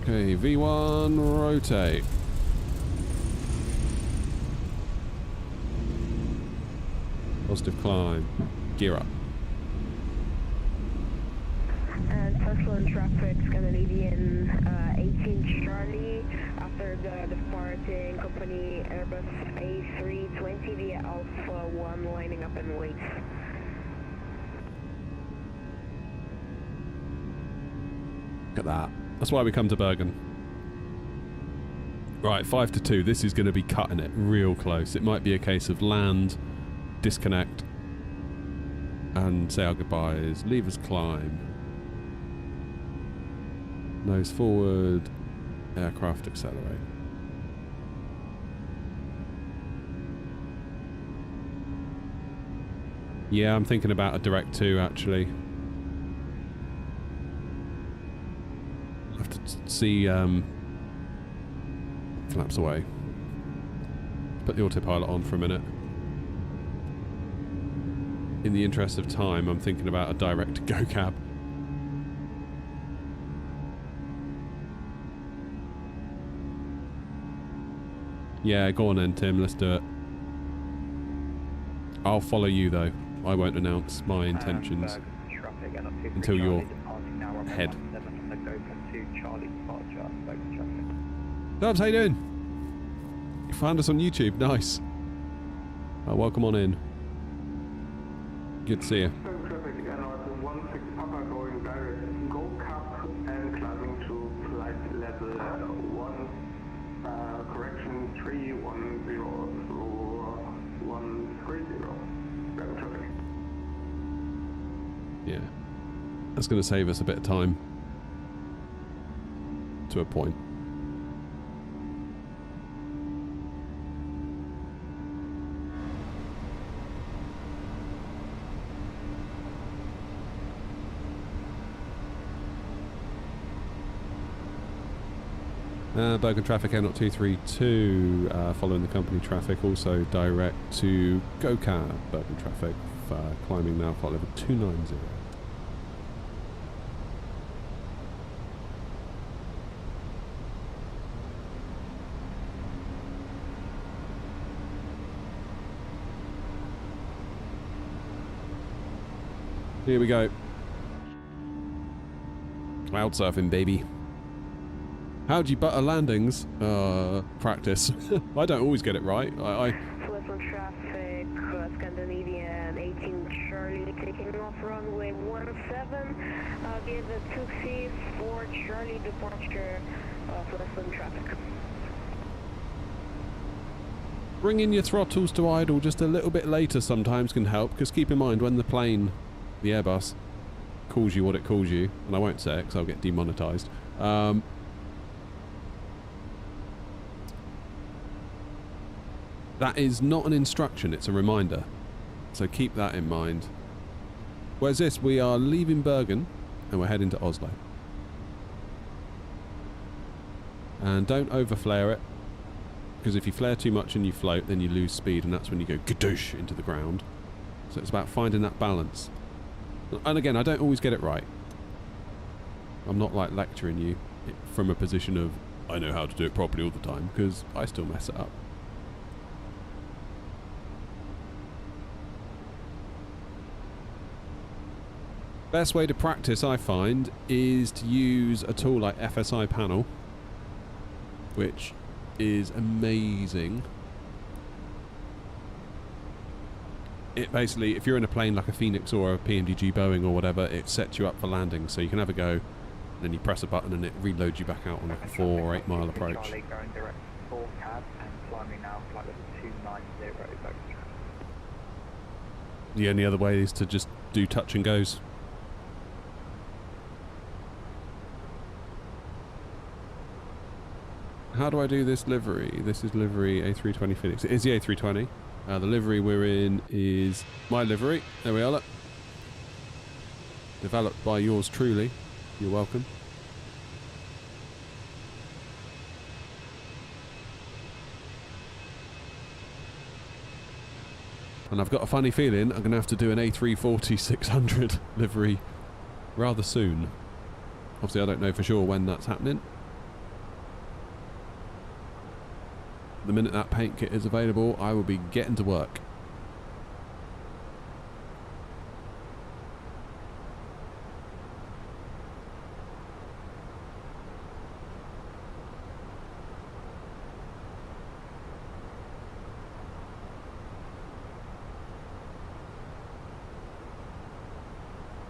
Okay, V1 rotate. Positive climb. Gear up. And Tesla traffic, Scandinavian 18 Charlie, after the departing company Airbus A320 via Alpha 1 lining up and wait. Look at that. That's why we come to Bergen. Right, 5 to 2. This is going to be cutting it real close. It might be a case of land, disconnect, and say our goodbyes. Levers climb. Nose forward. Aircraft accelerate. Yeah, I'm thinking about a direct 2 actually. Have to see flaps away. Put the autopilot on for a minute. In the interest of time, I'm thinking about a direct go cab. Yeah, go on then, Tim. Let's do it. I'll follow you though. I won't announce my intentions until you're ahead. Dubs, how you doing? You found us on YouTube. Nice. Welcome on in. Good to see you. Traffic Air 16 Papa going direct go cap and climbing to flight level 1, correction 310 through 130. Bergen traffic. Yeah. That's going to save us a bit of time. To a point. Bergen traffic, Air 232, following the company traffic, also direct to GoCab, Bergen traffic, climbing now, flight level 290. Here we go. Cloud surfing, baby. How'd you butter landings? Practice. I don't always get it right. Telephone traffic, Scandinavian 18 Charlie taking off runway 17. Give a taxi for Charlie departure, telephone traffic. Bringing your throttles to idle just a little bit later sometimes can help, because keep in mind when the plane, the Airbus, calls you what it calls you, and I won't say it because I'll get demonetized, That is not an instruction, it's a reminder. So keep that in mind. Where's this? We are leaving Bergen and we're heading to Oslo. And don't overflare it, because if you flare too much and you float, then you lose speed, and that's when you go gadoosh into the ground. So it's about finding that balance. And again, I don't always get it right. I'm not like lecturing you from a position of I know how to do it properly all the time, because I still mess it up. Best way to practice, I find, is to use a tool like FSI Panel, which is amazing. It basically, if you're in a plane like a Phoenix or a PMDG Boeing or whatever, it sets you up for landing, so you can have a go, and then you press a button and it reloads you back out on like a 4 or 8 mile approach. Charlie going direct 4 cab and climbing now flight level 290 back. The only other way is to just do touch and goes. How do I do this livery? This is livery A320 Phoenix. It is the A320. The livery we're in is my livery. There we are, look. Developed by yours truly. You're welcome. And I've got a funny feeling I'm going to have to do an A340-600 livery rather soon. Obviously I don't know for sure when that's happening. The minute that paint kit is available, I will be getting to work.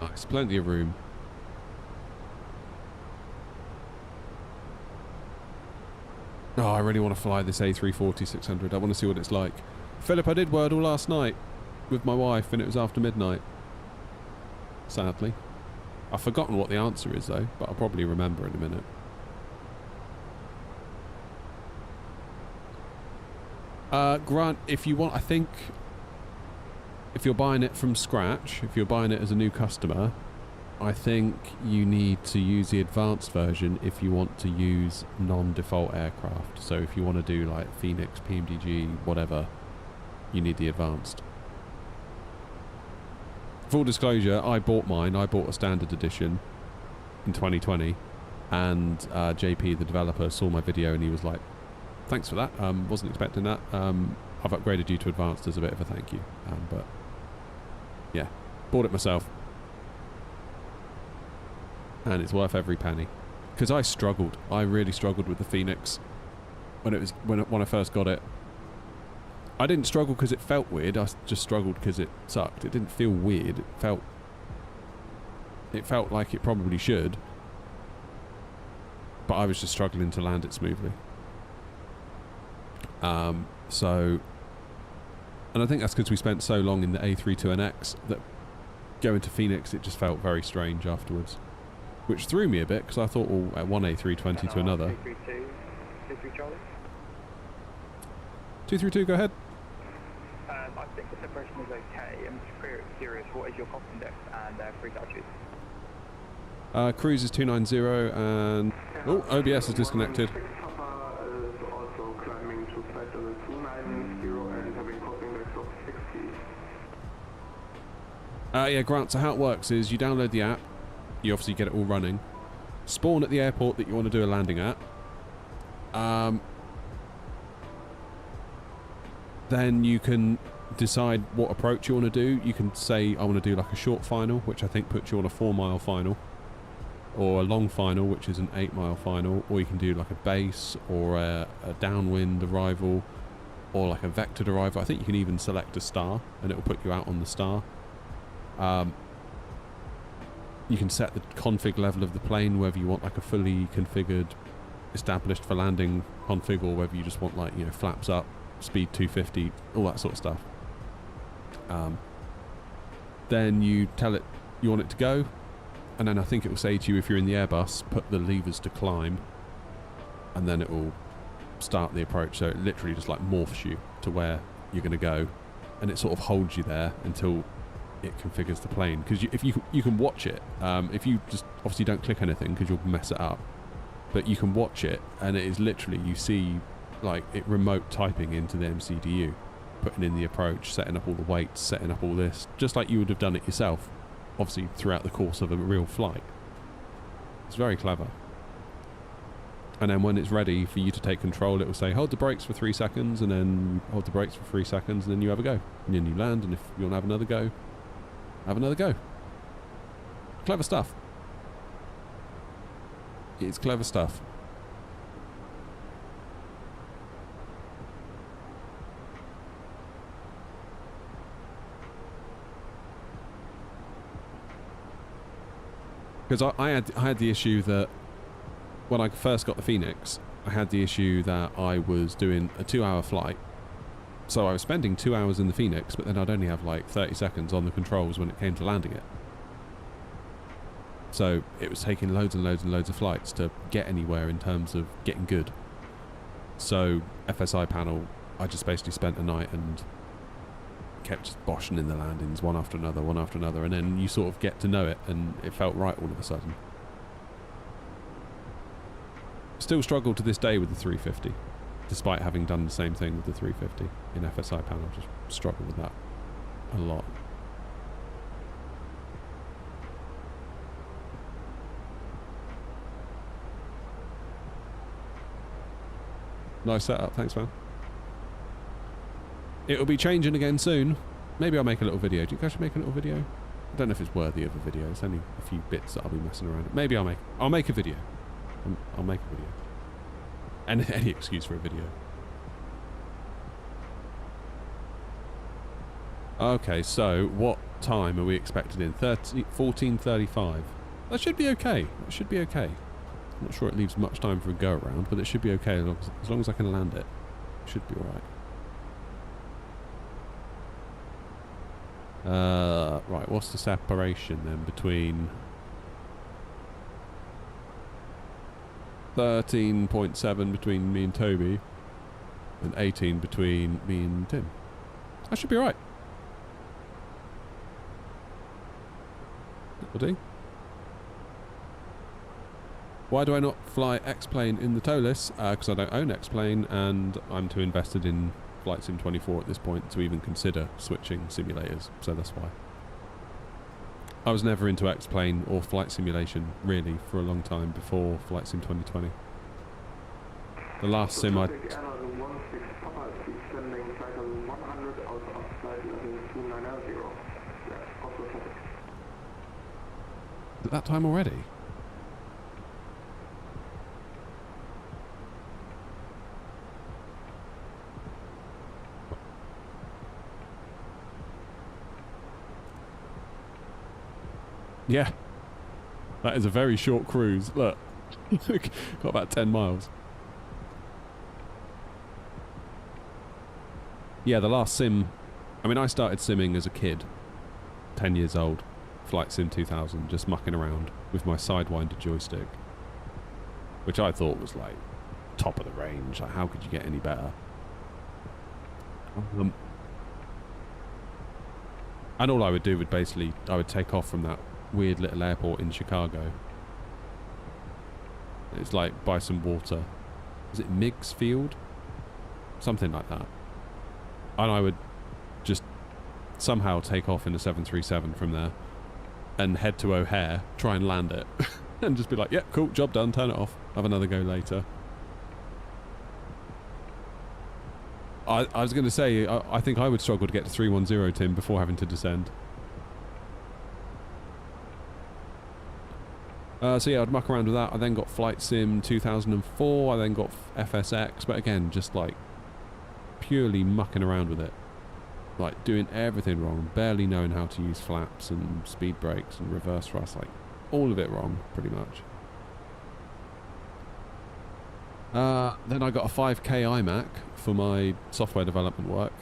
Nice, plenty of room. Oh, I really want to fly this A340-600. I want to see what it's like. Philip, I did Wordle last night with my wife and it was after midnight. Sadly. I've forgotten what the answer is though, but I'll probably remember in a minute. Grant, if you want, I think if you're buying it from scratch, if you're buying it as a new customer, I think you need to use the advanced version if you want to use non-default aircraft. So if you want to do like Phoenix, PMDG, whatever, you need the advanced. Full disclosure, I bought mine. I bought a standard edition in 2020, and JP, the developer, saw my video and he was like, thanks for that. Wasn't expecting that. I've upgraded you to advanced as a bit of a thank you. But yeah, bought it myself. And it's worth every penny, because I struggled. I really struggled with the Phoenix when I first got it. I didn't struggle because it felt weird. I just struggled because it sucked. It didn't feel weird. It felt like it probably should, but I was just struggling to land it smoothly. And I think that's because we spent so long in the A32NX that going to Phoenix, it just felt very strange afterwards. Which threw me a bit, because I thought, well, at one A320 to another. 232 Charlie. 232, go ahead. I think the separation is okay. I'm just curious, what is your cost index and cruise altitude? Cruise is 290 and... Oh, OBS is disconnected. Papa is also climbing to flight level 290 and having cost index of 60. Yeah, Grant, so how it works is you download the app. You obviously get it all running. Spawn at the airport that you want to do a landing at. Then you can decide what approach you want to do. You can say, I want to do like a short final, which I think puts you on a 4 mile final. Or a long final, which is an 8 mile final. Or you can do like a base, or a downwind arrival, or like a vectored arrival. I think you can even select a star, and it will put you out on the star. You can set the config level of the plane, whether you want like a fully configured, established for landing config, or whether you just want like, you know, flaps up, speed 250, all that sort of stuff. Then you tell it you want it to go, and then I think it will say to you, if you're in the Airbus, put the levers to climb, and then it will start the approach, so it literally just like morphs you to where you're going to go, and it sort of holds you there until it configures the plane. Because if you can watch it, if you just obviously don't click anything because you'll mess it up, but you can watch it, and it is literally, you see like it remote typing into the MCDU, putting in the approach, setting up all the weights, setting up all this, just like you would have done it yourself, obviously throughout the course of a real flight. It's very clever. And then when it's ready for you to take control, it will say hold the brakes for 3 seconds, and then hold the brakes for 3 seconds, and then you have a go. And then you land, and if you want to have another go, have another go. Clever stuff. It's clever stuff. Because I had the issue that when I first got the Phoenix, I had the issue that I was doing a 2-hour flight. So I was spending 2 hours in the Phoenix, but then I'd only have like 30 seconds on the controls when it came to landing it. So it was taking loads and loads and loads of flights to get anywhere in terms of getting good. So FSI panel, I just basically spent a night and kept just boshing in the landings one after another, and then you sort of get to know it, and it felt right all of a sudden. Still struggle to this day with the 350, despite having done the same thing with the 350 in FSI panel. Just struggle with that a lot. Nice setup, thanks man. It'll be changing again soon. Maybe I'll make a little video. Do you guys make a little video? I don't know if it's worthy of a video. It's only a few bits that I'll be messing around with. Maybe I'll make a video. I'll make a video. And any excuse for a video. Okay, so what time are we expected in? 14:35. That should be okay. That should be okay. I'm not sure it leaves much time for a go around, but it should be okay as long as I can land it. It should be alright. Right, what's the separation then between 13.7 between me and Toby and 18 between me and Tim? That should be right. That'll do. Why do I not fly X-Plane in the TOLIS? Because I don't own X-Plane, and I'm too invested in Flight Sim 24 at this point to even consider switching simulators, so that's why. I was never into X-Plane or flight simulation, really, for a long time before Flight Sim 2020. The last sim I... At that time already? Yeah, that is a very short cruise. Look, got about 10 miles. Yeah, the last sim, I mean, I started simming as a kid, 10 years old, Flight Sim 2000, just mucking around with my Sidewinder joystick, which I thought was like top of the range. Like, how could you get any better? And all I would do would basically, I would take off from that weird little airport in Chicago. It's like by some water. Is it Miggs Field? Something like that. And I would just somehow take off in a 737 from there and head to O'Hare, try and land it, and just be like, yeah, cool, job done, turn it off, have another go later. I was going to say, I think I would struggle to get to 310, Tim, before having to descend. So yeah, I'd muck around with that. I then got Flight Sim 2004. I then got FSX, but again, just like purely mucking around with it, like doing everything wrong, barely knowing how to use flaps and speed brakes and reverse thrust, like all of it wrong, pretty much. Then I got a 5K iMac for my software development work,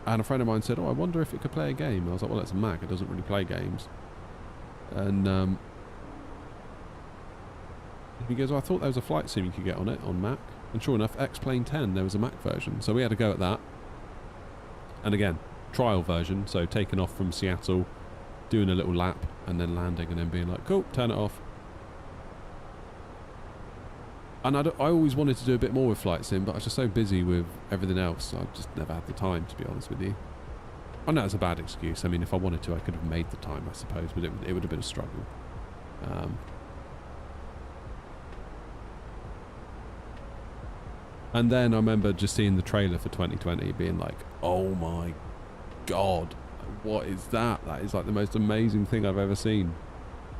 and a friend of mine said, "Oh, I wonder if it could play a game." I was like, "Well, it's a Mac; it doesn't really play games." And he goes, "Oh, I thought there was a flight sim you could get on it on Mac." And sure enough, X-Plane 10, there was a Mac version. So we had to go at that. And again, trial version, so taking off from Seattle, doing a little lap, and then landing, and then being like, cool, turn it off. And I always wanted to do a bit more with Flight Sim, but I was just so busy with everything else, I just never had the time, to be honest with you. I know it's a bad excuse. I mean, if I wanted to, I could have made the time, I suppose, but it would have been a struggle. And then I remember just seeing the trailer for 2020 being like, oh my god, what is that? That is like the most amazing thing I've ever seen.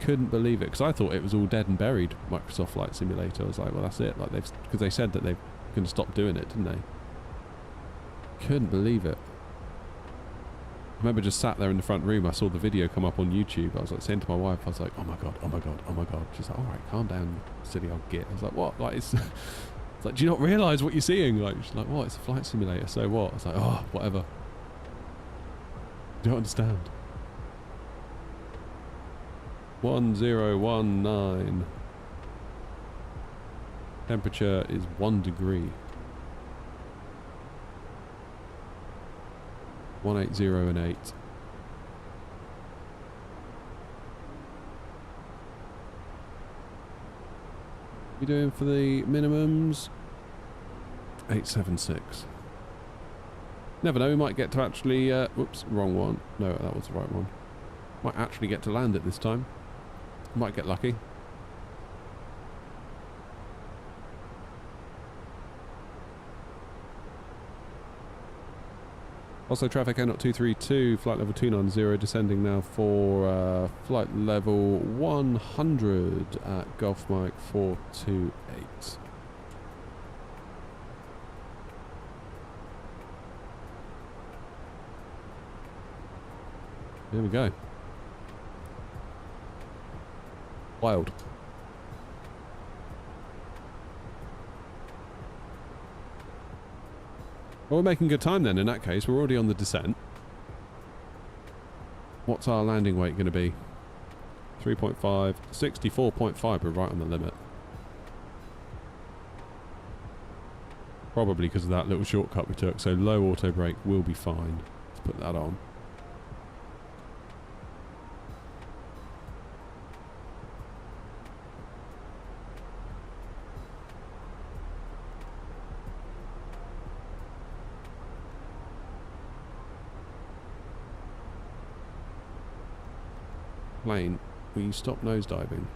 Couldn't believe it, because I thought it was all dead and buried, Microsoft Flight Simulator. I was like, well, that's it. Like, because they said that they're going to stop doing it, didn't they? Couldn't believe it. I remember just sat there in the front room. I saw the video come up on YouTube. I was like saying to my wife, I was like, oh my god, oh my god, oh my god. She's like, all right, calm down, silly old git. I was like, what? Like, it's like, do you not realise what you're seeing? Like, she's like, what? It's a flight simulator, so what? I was like, oh, whatever. Don't understand. 1019. Temperature is 1 degree. 180 and 8. You doing for the minimums? 876. Never know, we might get to actually, whoops, wrong one. No, that was the right one. Might actually get to land it this time. Might get lucky. Also traffic N 232, flight level 290, descending now for flight level 100 at Golf Mike 428. There we go. Wild. Well, we're making good time then in that case. We're already on the descent. What's our landing weight going to be? 3.5, 64.5, we're right on the limit. Probably because of that little shortcut we took, so low auto brake will be fine. Let's put that on. Plane, will you stop nosediving?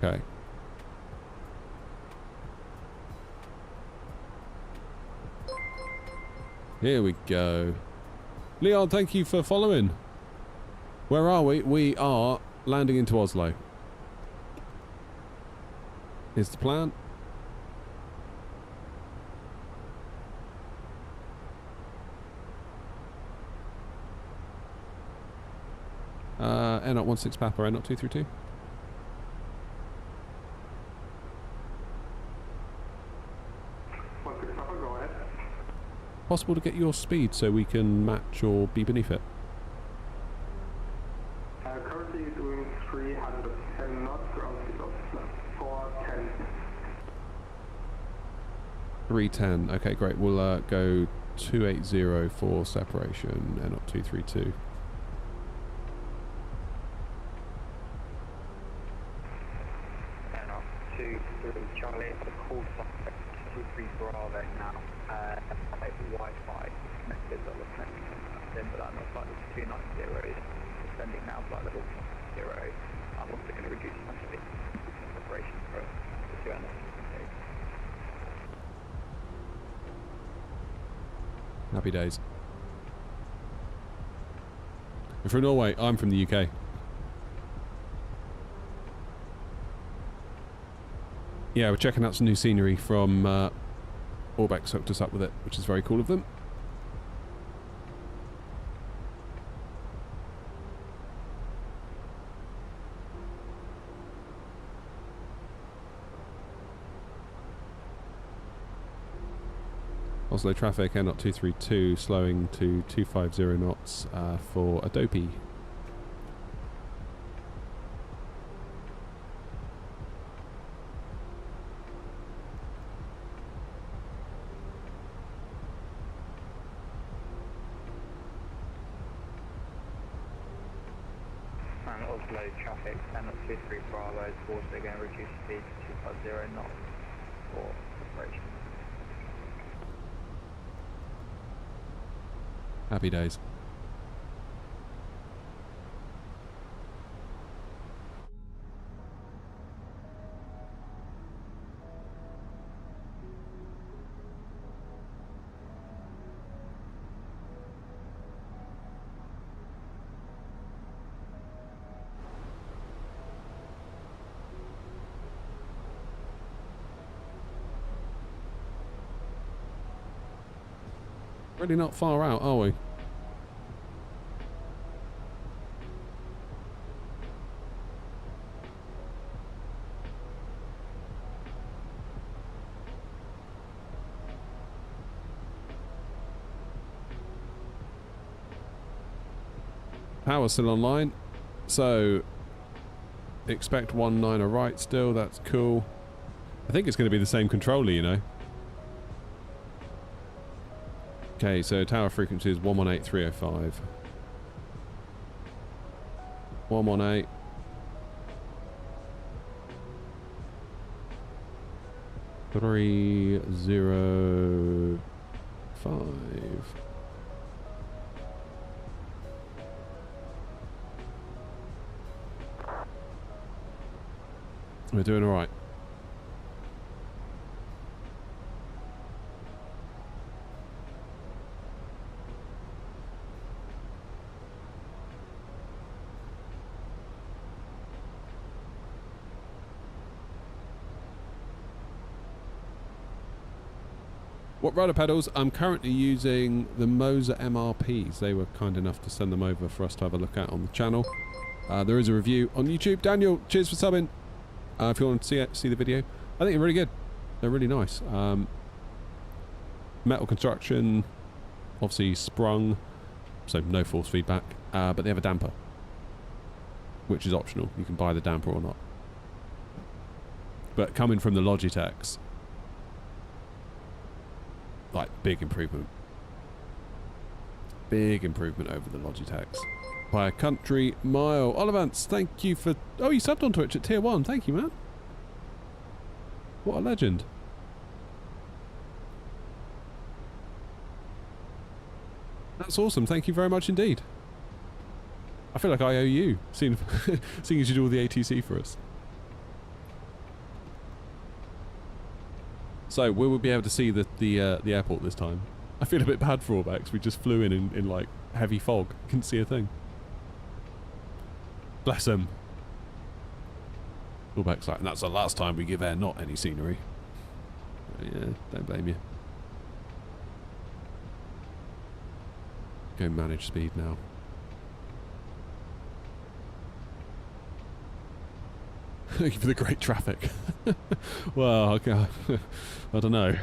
Okay. Here we go. Leon, thank you for following. Where are we? We are landing into Oslo. Here's the plan. N 16 Papa, N 232. Go ahead. Possible to get your speed so we can match or be beneath it? Currently doing 310 knots, ground speed of 410. 310. Okay, great. We'll go 280 for separation, N 232. Charlie, the call suspect 23 Bravo now. Wi-Fi connected, that was connected, but I'm not flight level 290, descending now flight level 0. I'm also going to reduce my speed preparation for the 2 Happy days. You're from Norway, I'm from the UK. Yeah, we're checking out some new scenery from Orbx hooked us up with it, which is very cool of them. Oslo traffic, N 232, slowing to 250 knots for Adobe. And Oslo traffic, 10.23 Bravo, is also going to reduce speed to 250 knots for operation. Happy days. Really not far out, are we? Power's still online, so expect 1.9 right still, that's cool. I think it's going to be the same controller, you know. Okay, so tower frequency is 118.305. 118. Three 0 5. We're doing all right. What rudder pedals? I'm currently using the Moza MRPs. They were kind enough to send them over for us to have a look at on the channel. There is a review on YouTube. Daniel, cheers for subbing. If you want to see the video, I think they're really good. They're really nice. Metal construction, obviously sprung, so no force feedback, but they have a damper, which is optional. You can buy the damper or not. But coming from the Logitechs, like, big improvement. Big improvement over the Logitechs. By a country mile. Olivance, thank you for... Oh, you subbed on Twitch at tier 1. Thank you, man. What a legend. That's awesome. Thank you very much indeed. I feel like I owe you, seeing as you do all the ATC for us. So, will we be able to see the airport this time? I feel a bit bad for Orbx. We just flew in like heavy fog. Couldn't see a thing. Bless him. Orbx like, and that's the last time we give air not any scenery. Yeah, don't blame you. Go manage speed now. Thank you for the great traffic. Well, okay. I don't know.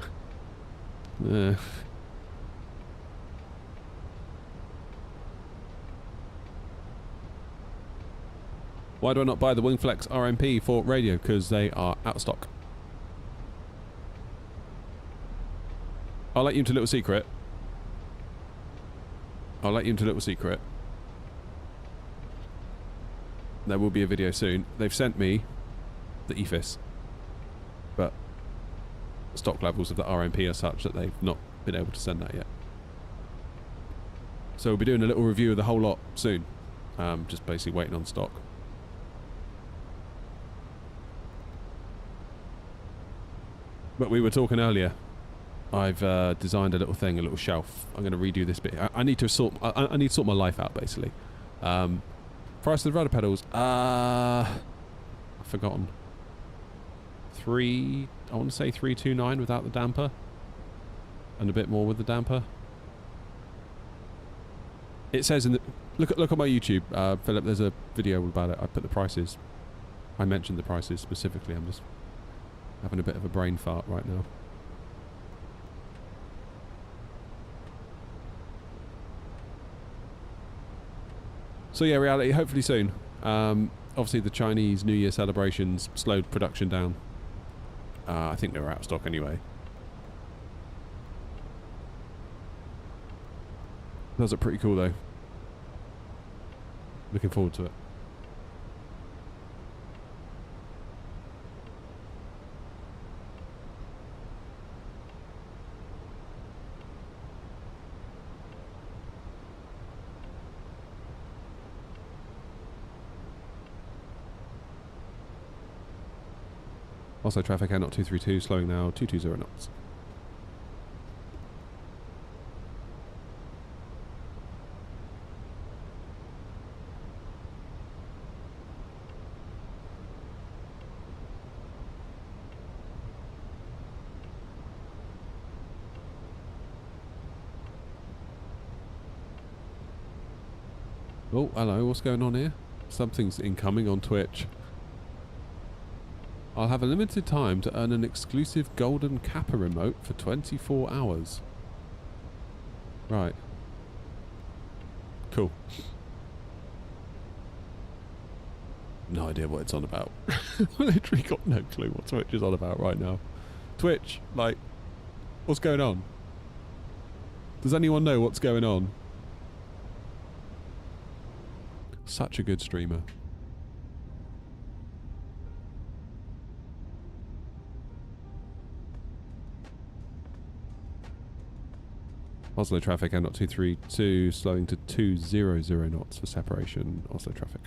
Why do I not buy the Wingflex RMP for radio? Because they are out of stock. I'll let you into a little secret. I'll let you into a little secret. There will be a video soon. They've sent me the EFIS, but stock levels of the RMP are such that they've not been able to send that yet. So we'll be doing a little review of the whole lot soon. Just basically waiting on stock. But we were talking earlier. I've designed a little thing, a little shelf. I'm going to redo this bit. I need to sort. I need to sort my life out, basically. Price of the rudder pedals. I've forgotten. I want to say 329 without the damper, and a bit more with the damper. It says in the look at my YouTube, Philip. There's a video about it. I put the prices. I mentioned the prices specifically. I'm just having a bit of a brain fart right now. So yeah, reality, hopefully soon. Obviously the Chinese New Year celebrations slowed production down. I think they were out of stock anyway. Those are pretty cool though. Looking forward to it. Also traffic out 232 slowing now 220 knots. Oh, hello, what's going on here? Something's incoming on Twitch. I'll have a limited time to earn an exclusive golden Kappa remote for 24 hours. Right. Cool. No idea what it's on about. I literally got no clue what Twitch is on about right now. Twitch, like, what's going on? Does anyone know what's going on? Such a good streamer. Oslo traffic and 232 slowing to 200 knots for separation. Oslo traffic.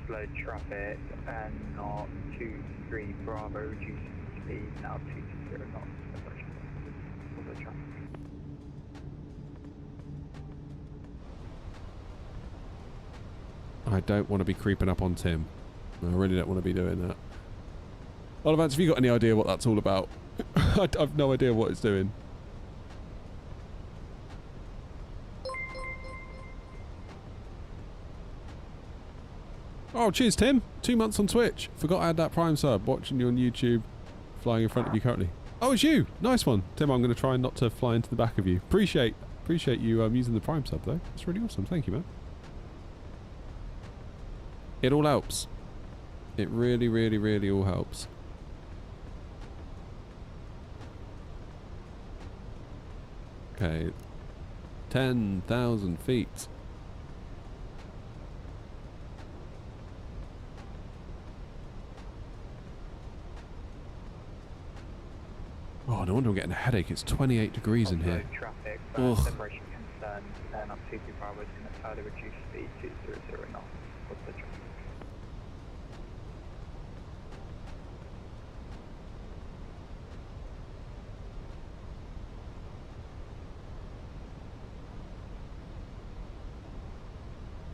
Oslo traffic and not 23 Bravo reducing speed now 220 knots separation. Oslo traffic. I don't want to be creeping up on Tim. I really don't want to be doing that. Olivance, have you got any idea what that's all about? I've no idea what it's doing. Oh, cheers, Tim. 2 months on Twitch. Forgot I had that Prime sub. Watching you on YouTube. Flying in front of you currently. Oh, it's you. Nice one. Tim, I'm going to try not to fly into the back of you. Appreciate you using the Prime sub, though. That's really awesome. Thank you, man. It all helps. It really, really, really all helps. Okay. 10,000 feet. Oh, no wonder I'm getting a headache. It's 28 degrees in here. Traffic, Ugh. separation concern, and up 2 Bravo is going to further reduce speed to 200 knots. What's the traffic?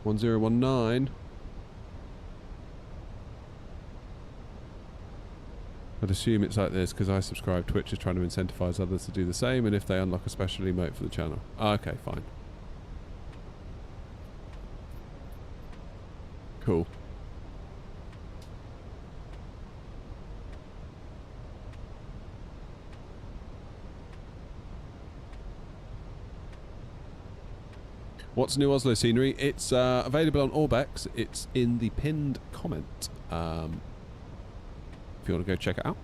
One 1019. I'd assume it's like this because I subscribe. Twitch is trying to incentivize others to do the same, and if they unlock a special emote for the channel. Okay, fine. Cool. What's new Oslo scenery? It's available on Orbx. It's in the pinned comment. If you want to go check it out.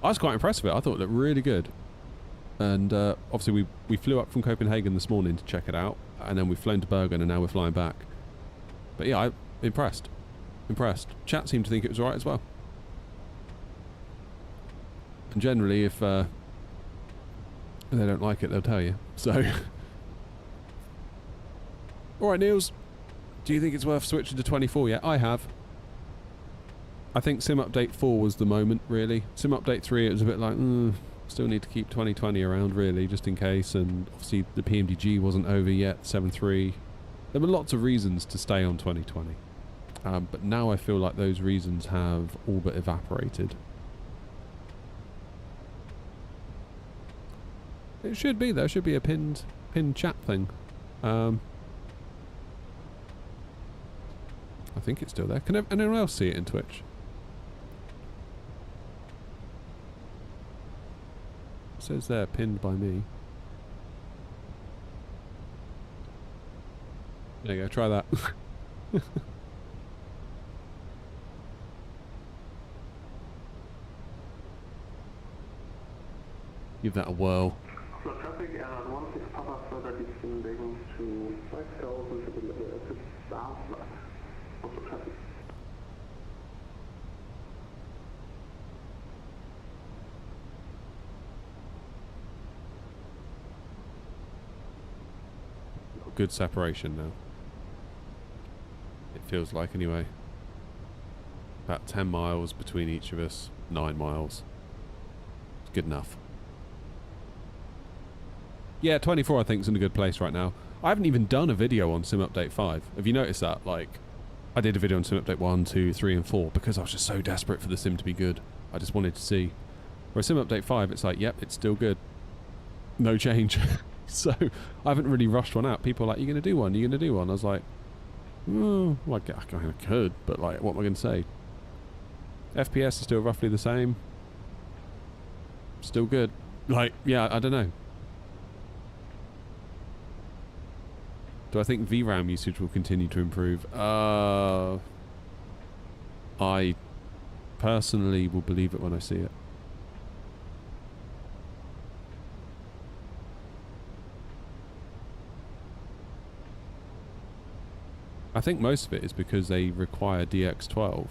I was quite impressed with it. I thought it looked really good. And obviously we flew up from Copenhagen this morning to check it out. And then we've flown to Bergen and now we're flying back. But yeah, I'm impressed. Impressed. Chat seemed to think it was alright as well. And generally if they don't like it, they'll tell you. So... Alright, Niels. Do you think it's worth switching to 24 yet? I have. I think Sim Update 4 was the moment, really. Sim Update 3, it was a bit like, still need to keep 2020 around, really, just in case. And obviously the PMDG wasn't over yet, 7.3. There were lots of reasons to stay on 2020. But now I feel like those reasons have all but evaporated. It should be, though. It should be a pinned chat thing. I think it's still there. Can anyone else see it in Twitch? It says there, pinned by me. There you go, try that. Give that a whirl. Oslo traffic, airline 16 Papa further descending to 5000 to the level to Basler. Oslo traffic. Good separation now. It feels like anyway. About 10 miles between each of us. 9 miles. It's good enough. Yeah, 24 I think is in a good place right now. I haven't even done a video on Sim Update 5. Have you noticed that? Like, I did a video on Sim Update 1, 2, 3 and 4 because I was just so desperate for the sim to be good. I just wanted to see. Whereas Sim Update 5, it's like, yep, it's still good. No change. So, I haven't really rushed one out. People are like, you're going to do one, you're going to do one. I was like, well, I kind of could, but like, what am I going to say? FPS is still roughly the same. Still good. Like, yeah, I don't know. Do I think VRAM usage will continue to improve? I personally will believe it when I see it. I think most of it is because they require DX12.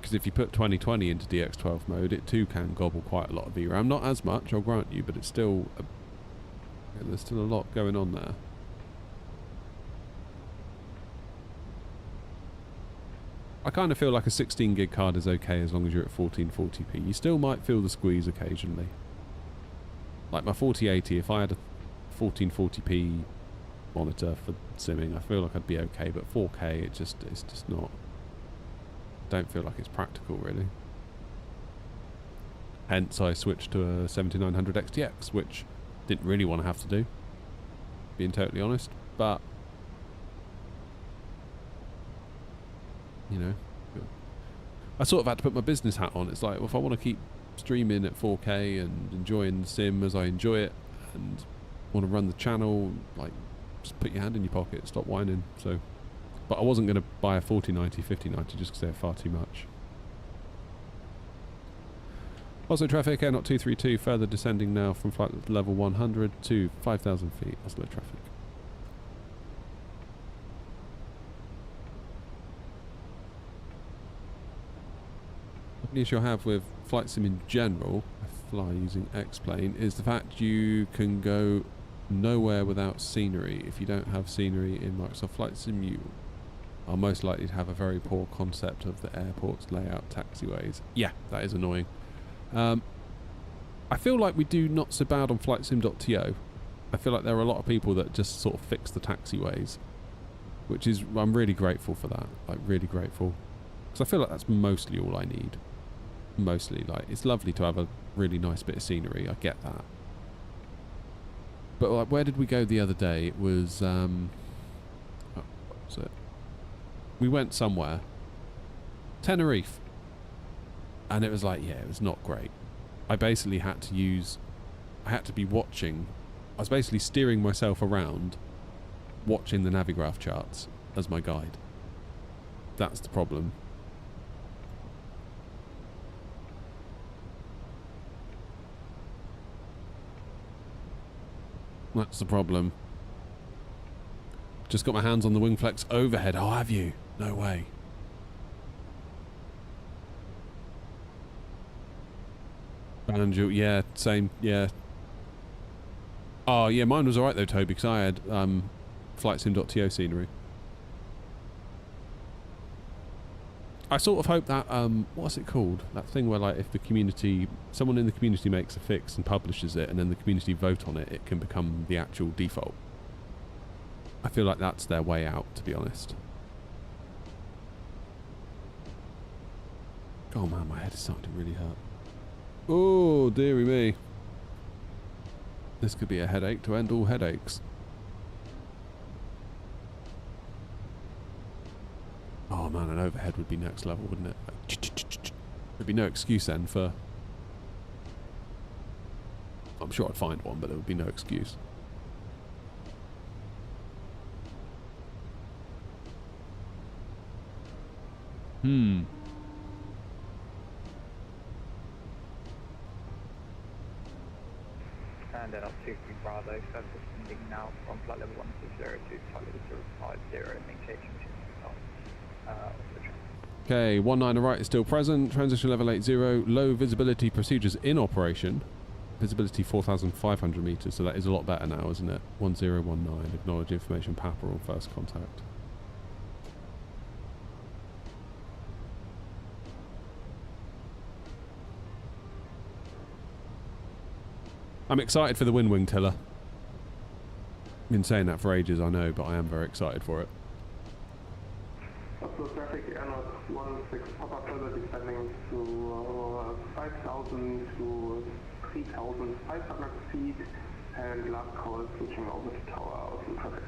Because if you put 2020 into DX12 mode, it too can gobble quite a lot of VRAM. Not as much, I'll grant you, but it's still... there's still a lot going on there. I kind of feel like a 16 gig card is okay as long as you're at 1440p. You still might feel the squeeze occasionally. Like my 4080, if I had a 1440p monitor for simming, I feel like I'd be okay, but 4K it's just not. Don't feel like it's practical really. Hence I switched to a 7900 XTX, which didn't really want to have to do, being totally honest, but you know, I sort of had to put my business hat on. It's like, well, if I want to keep streaming at 4K and enjoying the sim as I enjoy it and want to run the channel, like, just put your hand in your pocket, stop whining. So, but I wasn't going to buy a 4090, 5090 just because they're far too much. Oslo traffic, Air Not 232, further descending now from flight level 100 to 5,000 feet. Oslo traffic. The issue I have with flight sim in general, I fly using X-Plane, is the fact you can go nowhere without scenery. If you don't have scenery in Microsoft Flight Sim, you are most likely to have a very poor concept of the airport's layout, taxiways. Yeah, that is annoying. I feel like we do not so bad on flightsim.to. I feel like there are a lot of people that just sort of fix the taxiways, which is, I'm really grateful for that, like really grateful, because I feel like that's mostly all I need. Mostly, like, it's lovely to have a really nice bit of scenery, I get that, but like, where did we go the other day? It was what was it? We went somewhere, Tenerife, and it was like, yeah, it was not great. I basically had to be watching, I was basically steering myself around, watching the Navigraph charts as my guide. That's the problem. That's the problem. Just got my hands on the Wingflex overhead. Oh, have you? No way. Banjo, yeah, same, yeah. Oh, yeah, mine was alright though, Toby, because I had flightsim.to scenery. I sort of hope that, what's it called? That thing where, like, if the community, someone in the community makes a fix and publishes it, and then the community vote on it, it can become the actual default. I feel like that's their way out, to be honest. Oh man, my head is starting to really hurt. Oh, dearie me. This could be a headache to end all headaches. Oh man, an overhead would be next level, wouldn't it? Like, there'd be no excuse then for... I'm sure I'd find one, but there would be no excuse. Hmm. And then up 23 Bravo, service descending now from flight level 120 to flight level 050, maintaining 2 knots. Oslo traffic. Okay, 19 right is still present. Transition level 80. Low visibility procedures in operation. Visibility 4,500 meters, so that is a lot better now, isn't it? 1019. Acknowledge information Papa on first contact. I'm excited for the wind wing tiller. Been saying that for ages, I know, but I am very excited for it. Oslo traffic airnot 16 Papa further descending to 5,000 to 3,500 feet, and last call switching over to tower Oslo traffic.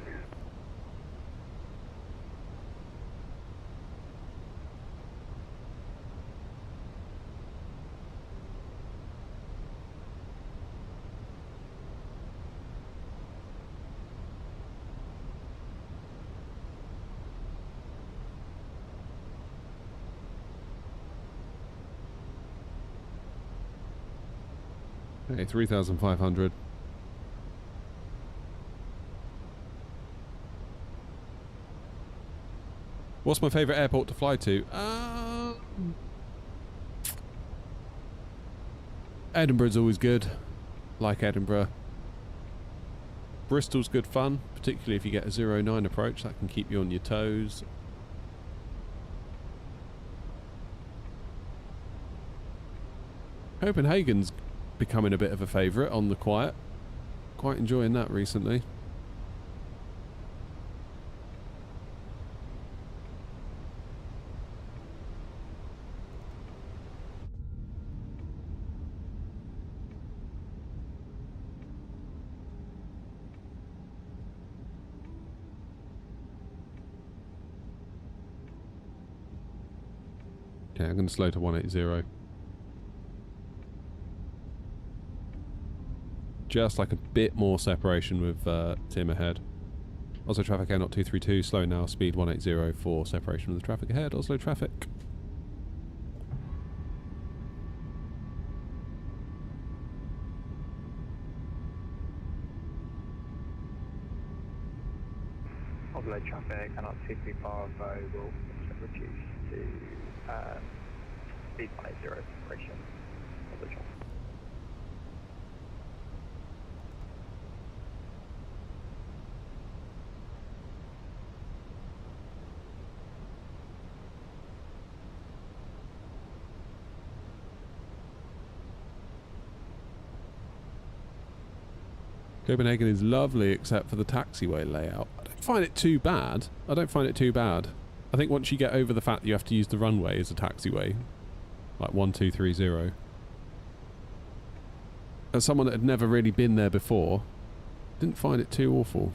Okay, 3,500. What's my favourite airport to fly to? Edinburgh's always good. Like Edinburgh. Bristol's good fun, particularly if you get a 09 approach. That can keep you on your toes. Copenhagen's becoming a bit of a favourite on the quiet. Quite enjoying that recently. Okay, I'm going to slow to 180. Just like a bit more separation with Tim ahead. Oslo traffic air not 232, slow now, speed 180 for separation with the traffic ahead. Oslo traffic. Oslo traffic and up 23 Bravo will reduce to speed 180 separation. Oslo traffic. Copenhagen is lovely except for the taxiway layout. I don't find it too bad. I think once you get over the fact that you have to use the runway as a taxiway, like 1230, as someone that had never really been there before, didn't find it too awful.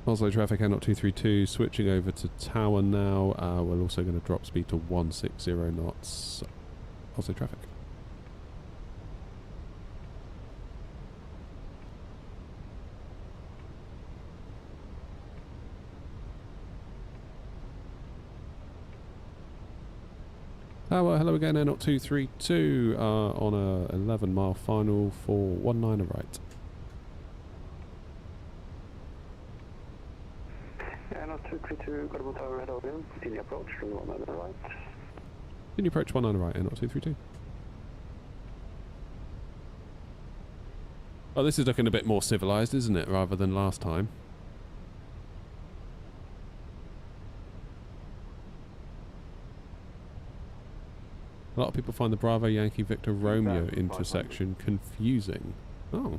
Oslo traffic air not 232, switching over to tower now. We're also going to drop speed to 160 knots. Oslo traffic. Tower, hello again, air not 232 on a 11-mile final for 19 right. Air not 232, Gardermoen Tower, head over, continue approach from 19 right. Continue approach 19 right, air not 232. Oh, this is looking a bit more civilised, isn't it, rather than last time? A lot of people find the Bravo Yankee Victor Romeo intersection confusing. Oh.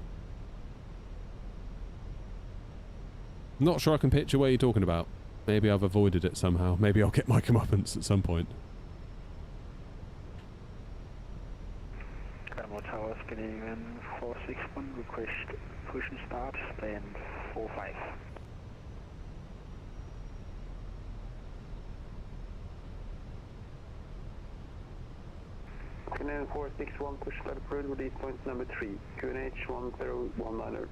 Not sure I can picture what you're talking about. Maybe I've avoided it somehow. Maybe I'll get my comeuppance at some point. Gardermoen Tower, Scandinavian 461, request push and start, stand 45. Canadian 461, push start approved, release point number 3, QNH 1019.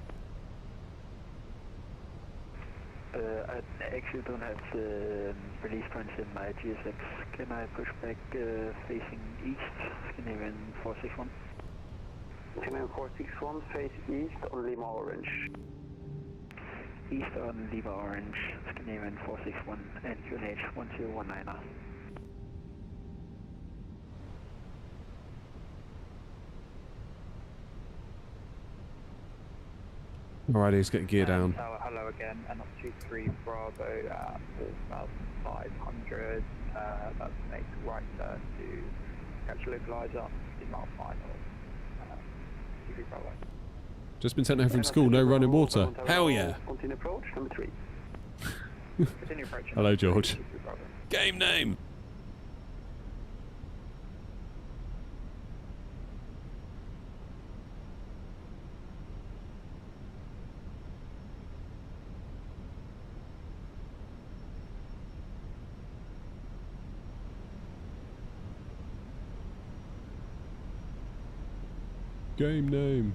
I actually don't have the release points in my GSX. Can I push back facing east, Scandinavian 461? Scandinavian 461, face east on Lima Orange. East on Lima Orange, Scandinavian 461, and QNH 1019. Alrighty, let's get gear down. Tower, hello again, and up 23 Bravo, 4,500. That's make right turn to catch a localizer, 50 mile final. 23 Bravo. Just been sent home from school, no running water. Hell yeah. Continue approach, number 3. Continue approaching. Hello, George. Game name. Game name.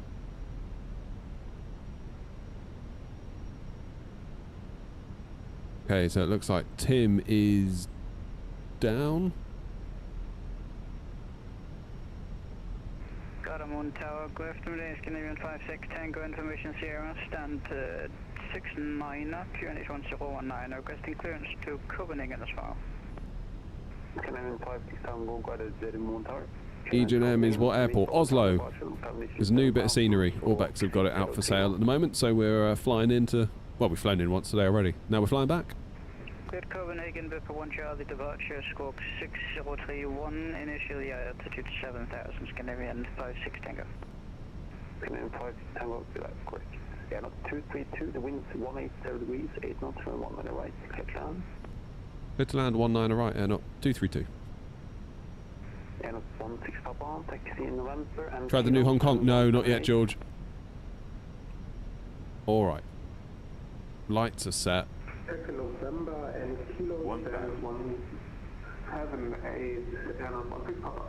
Okay, so it looks like Tim is down. Gardermoen Tower, good afternoon, Scandinavian 56 Tango Information Sierra, stand 69, QNH 1019, requesting clearance to Copenhagen as well. Scandinavian 56 Tango, Gardermoen Tower. ENGM is what airport? Oslo. There's a new bit of scenery. Orbx have got it out for sale at the moment, so we're flying into... Well, we've flown in once today already. Now we're flying back. Cleared Copenhagen, Viper 1 Charlie, departure, squawk 6031, initially altitude 7000, Scandinavian 56 Tango. Scandinavian 56 Tango, correct. Yeah, not 232, the wind's 180 degrees, 8 knots, 1 on the right, clear to land. Clear to land, 19 right, not 232. Yeah, not 16 Papa, taxi in November and... Try the new Hong Kong. No, not yet, George. Alright. Lights are set. Second November and Kilo 178 and 16 Papa.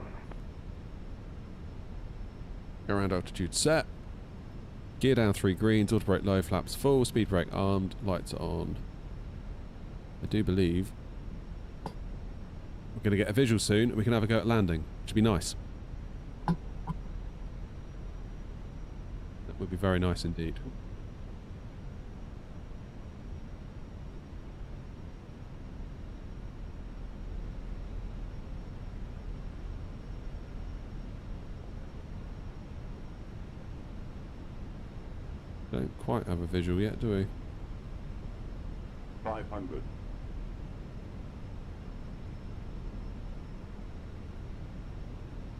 Around altitude set. Gear down 3 greens, auto brake low, flaps full, speed brake armed, lights on. I do believe we're going to get a visual soon and we can have a go at landing, which would be nice. That would be very nice indeed. Don't quite have a visual yet, do we? 500.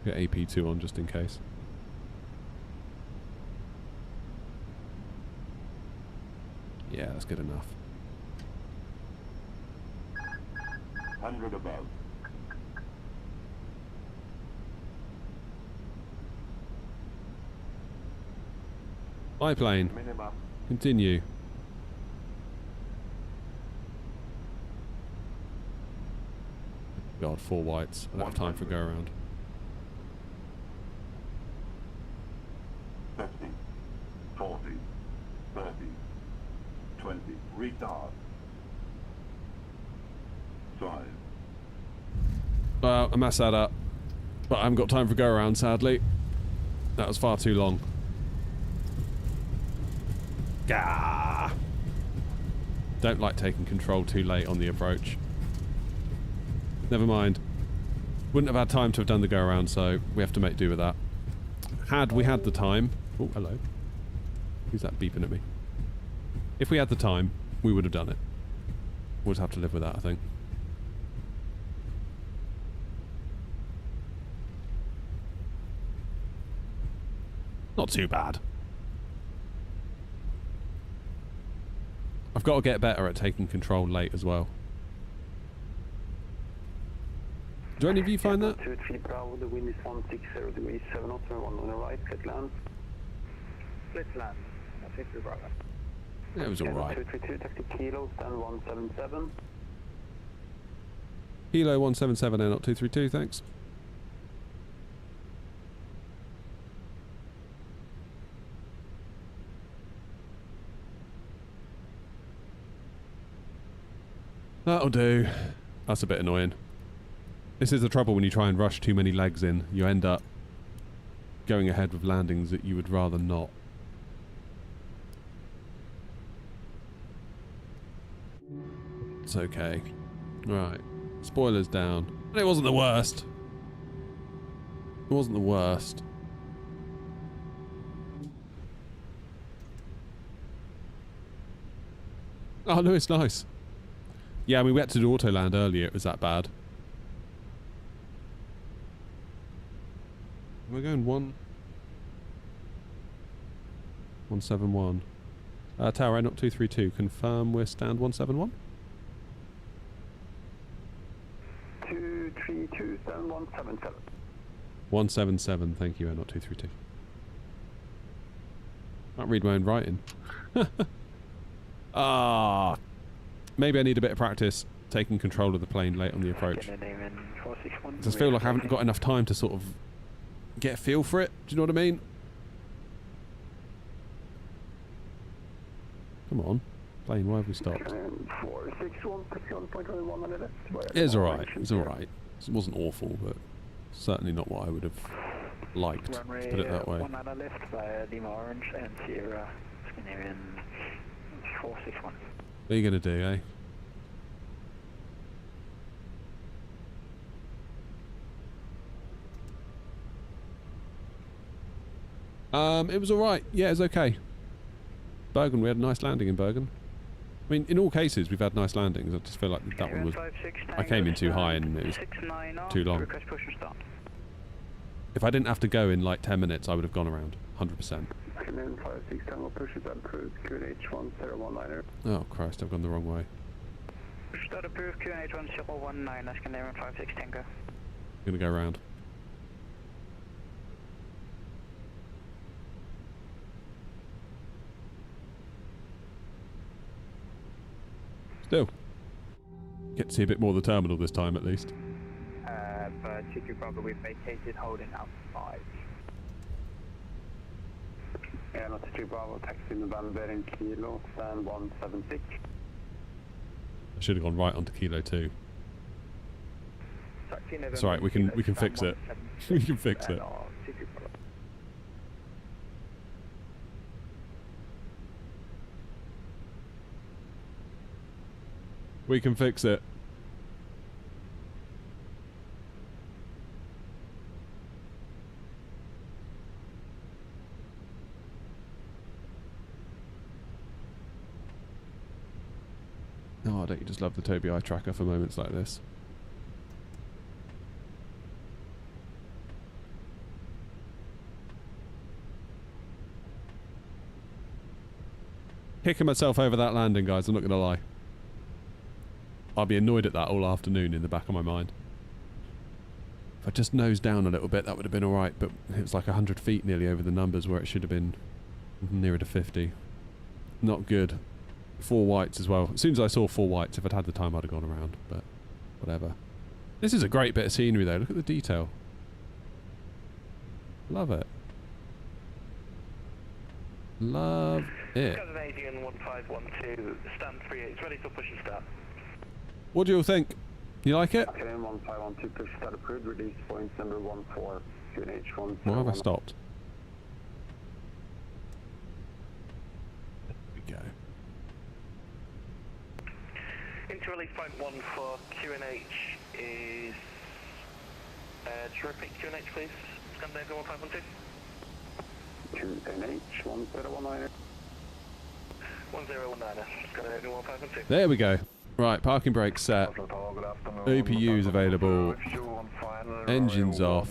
Get AP2 on just in case. Yeah, that's good enough. 100 above. Biplane. Minimum. Continue. God, 4 whites. I don't have time for go around. 50, 40, 30, 20, retard. 5. Well, I messed that up. But I haven't got time for go around, sadly. That was far too long. Gah! Don't like taking control too late on the approach. Never mind. Wouldn't have had time to have done the go around, so we have to make do with that. Had we had the time... Oh, hello. Who's that beeping at me? If we had the time, we would have done it. We'll just have to live with that, I think. Not too bad. I've got to get better at taking control late as well. Do any of you find that? 23 Bravo, the wind is 160 degrees, 7 knots, 1 on the right, clear to land. Split land, 23 Bravo. Yeah, it was alright. 232, taxi Kilo, stand 177. Kilo 177, air not 232, thanks. That'll do. That's a bit annoying. This is the trouble when you try and rush too many legs in. You end up going ahead with landings that you would rather not. It's okay. Right. Spoilers down. And it wasn't the worst. It wasn't the worst. Oh no, it's nice. Yeah, I mean, we had to do auto land earlier. It was that bad. We're going 171. Tower I 232. Confirm we're stand 171. 232, stand 177. 177. Thank you. I 232. Can't read my own writing. Ah. Maybe I need a bit of practice taking control of the plane late on the approach. I just feel like I haven't got enough time to sort of get a feel for it. Do you know what I mean? Come on. Plane, why have we stopped? 461, 1.1 on the left. It was alright. It was alright. It wasn't awful, but certainly not what I would have liked. Let's put it that way. 1 on the left via Lima Orange and Sierra Scandinavian 461. What are you going to do, eh? It was alright. Yeah, it was okay. Bergen, we had a nice landing in Bergen. I mean, in all cases, we've had nice landings. I just feel like that one was... I came in too high and it was too long. If I didn't have to go in like 10 minutes, I would have gone around. 100%. Oh, Christ, I've gone the wrong way. Start approved, QNH 1019, Scandinavian 56 Tango. I'm going to go around. Still. Get to see a bit more of the terminal this time at least. For Chiku Bravo, we've vacated holding out 5. Yeah, not Chiku Bravo, taxi November Bergen Kilo, stand 176. I should have gone right onto Kilo 2. It's alright, we can fix it. We can fix it. We can fix it. Oh, don't you just love the Tobii eye tracker for moments like this? Kicking myself over that landing, guys, I'm not going to lie. I'll be annoyed at that all afternoon in the back of my mind. If I just nosed down a little bit, that would have been alright, but it was like 100 feet nearly over the numbers where it should have been nearer to 50. Not good. 4 whites as well. As soon as I saw 4 whites, if I'd had the time, I'd have gone around, but whatever. This is a great bit of scenery, though. Look at the detail. Love it. Love it. Scandinavian 1512, stand 38, ready for push and start. What do you all think? You like it? Okay, 1512, push start approved, release points number 14, QNH 1. Why have I stopped? There we go. Into release point 1 for QNH is... repeat QNH please, Scandinavian 1512. QNH 1019. 1019, Scandinavian 1512. There we go. Right, parking brakes set. OPU's available. Engines off.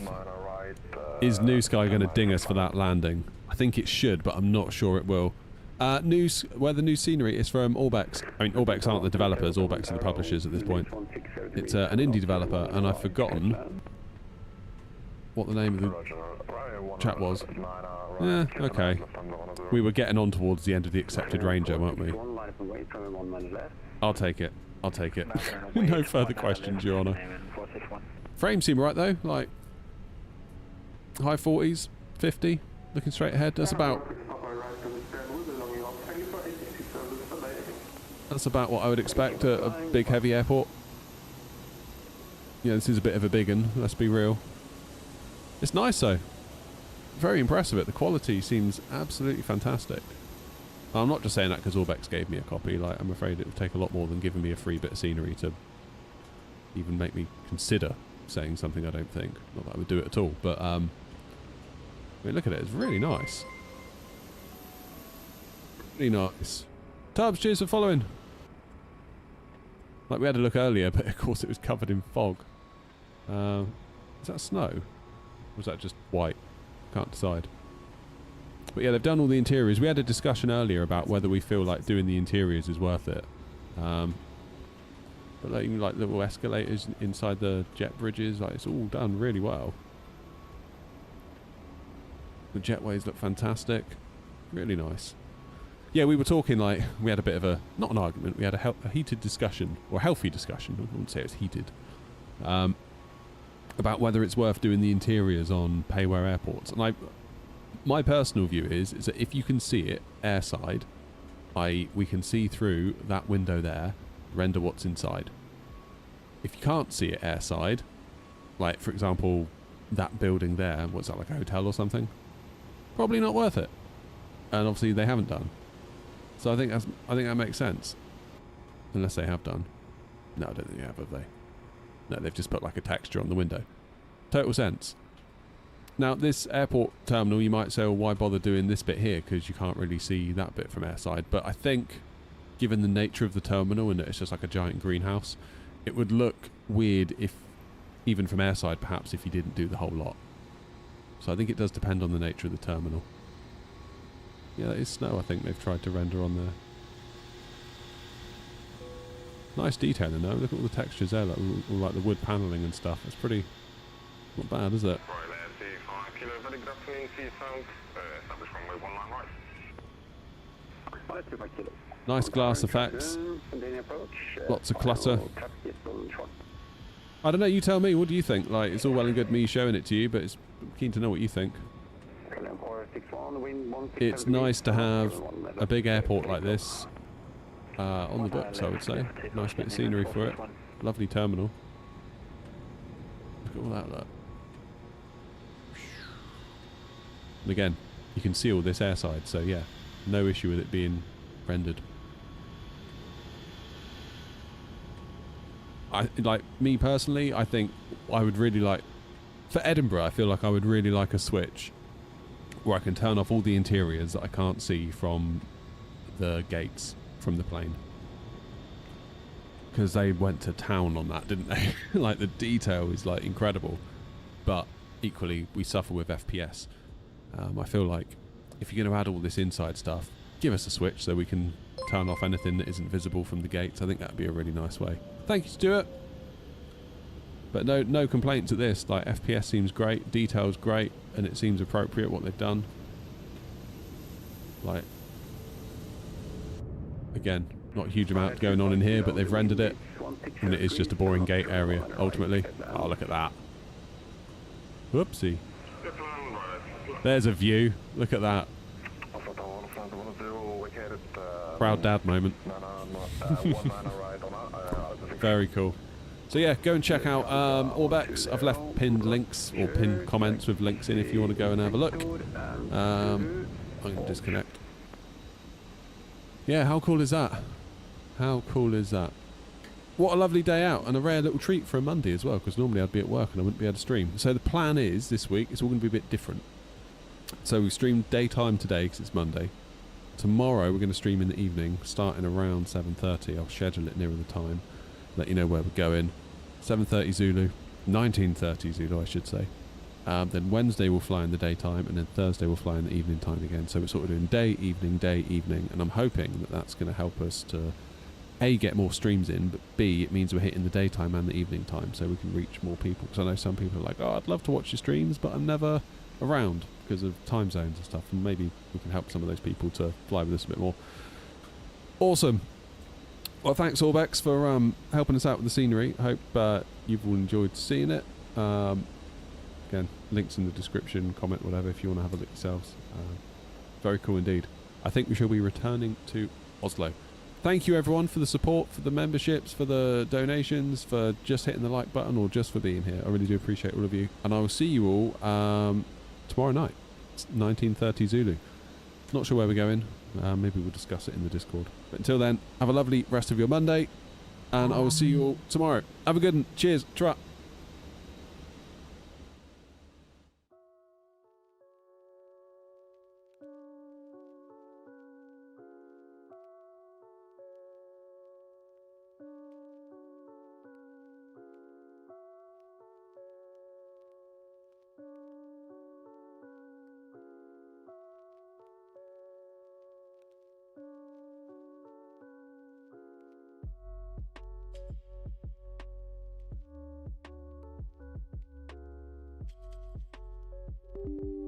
Is New Sky going to ding us for that landing? I think it should, but I'm not sure it will. Where the new scenery is from Orbx. I mean, Orbx aren't the developers, Orbx are the publishers at this point. It's an indie developer, and I've forgotten what the name of the chat was. Yeah, okay. We were getting on towards the end of the accepted Ranger, weren't we? I'll take it. I'll take it. No further questions, Your Honour. Frames seem right though, like high 40s, 50, looking straight ahead. That's about That's about what I would expect at a big heavy airport. Yeah, this is a bit of a big one, let's be real. It's nice though. Very impressed with it. The quality seems absolutely fantastic. I'm not just saying that because Orbx gave me a copy. Like, I'm afraid it would take a lot more than giving me a free bit of scenery to even make me consider saying something I don't think. Not that I would do it at all, but I mean, look at it. It's really nice. Really nice. Tubbs, cheers for following. Like, we had a look earlier, but of course it was covered in fog. Is that snow? Or was that just white? Can't decide. But yeah, they've done all the interiors. We had a discussion earlier about whether we feel like doing the interiors is worth it. But like little escalators inside the jet bridges, like, it's all done really well. The jetways look fantastic. Really nice. Yeah, we were talking, like, we had a bit of a, not an argument, we had a heated discussion, or a healthy discussion, I wouldn't say it was heated, about whether it's worth doing the interiors on payware airports. And my personal view is that if you can see it airside, i.e. we can see through that window there, render what's inside. If you can't see it airside, like, for example, that building there, what's that, like a hotel or something? Probably not worth it. And obviously they haven't done. So I think that makes sense. Unless they have done. No, I don't think they have they? No, they've just put like a texture on the window. Total sense. Now, this airport terminal, you might say, well, why bother doing this bit here? Because you can't really see that bit from airside. But I think, given the nature of the terminal and that it's just like a giant greenhouse, it would look weird if, even from airside perhaps, if you didn't do the whole lot. So I think it does depend on the nature of the terminal. Yeah, that is snow, I think they've tried to render on there. Nice detailing though, look at all the textures there, like, all like the wood panelling and stuff. It's pretty, not bad, is it? Nice glass effects. Lots of clutter. I don't know, you tell me, what do you think? Like, it's all well and good me showing it to you, but it's keen to know what you think. It's nice to have a big airport like this on the books, I would say. Nice bit of scenery for it. Lovely terminal. Look at all that, look. And again, you can see all this airside, so yeah, no issue with it being rendered. Like, me personally, I think I would really like, for Edinburgh, I feel like I would really like a switch where I can turn off all the interiors that I can't see from the gates from the plane. Because they went to town on that, didn't they? Like, the detail is like incredible. But equally, we suffer with FPS. I feel like if you're going to add all this inside stuff, give us a switch so we can turn off anything that isn't visible from the gates. I think that would be a really nice way. Thank you, Stuart. But no complaints at this. Like, FPS seems great, detail's great, and it seems appropriate what they've done. Like, again, not a huge amount going on in here, but they've rendered it, and it is just a boring gate area ultimately. Oh, look at that. Whoopsie. There's a view. Look at that. Proud dad moment. Very cool. So yeah, go and check out Orbx. I've left pinned links, or pinned comments with links in if you want to go and have a look. I'm going to disconnect. Yeah, how cool is that? How cool is that? What a lovely day out, and a rare little treat for a Monday as well, because normally I'd be at work and I wouldn't be able to stream. So the plan is, this week, it's all going to be a bit different. So we streamed daytime today because it's Monday. Tomorrow we're going to stream in the evening, starting around 7:30. I'll schedule it nearer the time, let you know where we're going. 7:30 Zulu, 19:30 Zulu I should say. Then Wednesday we'll fly in the daytime, and then Thursday we'll fly in the evening time again. So we're sort of doing day, evening, and I'm hoping that that's going to help us to A, get more streams in, but B, it means we're hitting the daytime and the evening time, so we can reach more people. Because I know some people are like, oh, I'd love to watch your streams, but I'm never around because of time zones and stuff, and maybe we can help some of those people to fly with us a bit more. Awesome. Well, thanks Orbx for helping us out with the scenery. I hope you've all enjoyed seeing it. Again, links in the description, comment, whatever, if you want to have a look yourselves. Very cool indeed. I think we shall be returning to Oslo. thank you everyone for the support, for the memberships, for the donations, for just hitting the like button, or just for being here. I really do appreciate all of you, and I will see you all tomorrow night. It's 19:30 Zulu. Not sure where we're going. Maybe we'll discuss it in the Discord. But until then, have a lovely rest of your Monday, and I will see you all tomorrow. Have a good one. Cheers. Tra. you.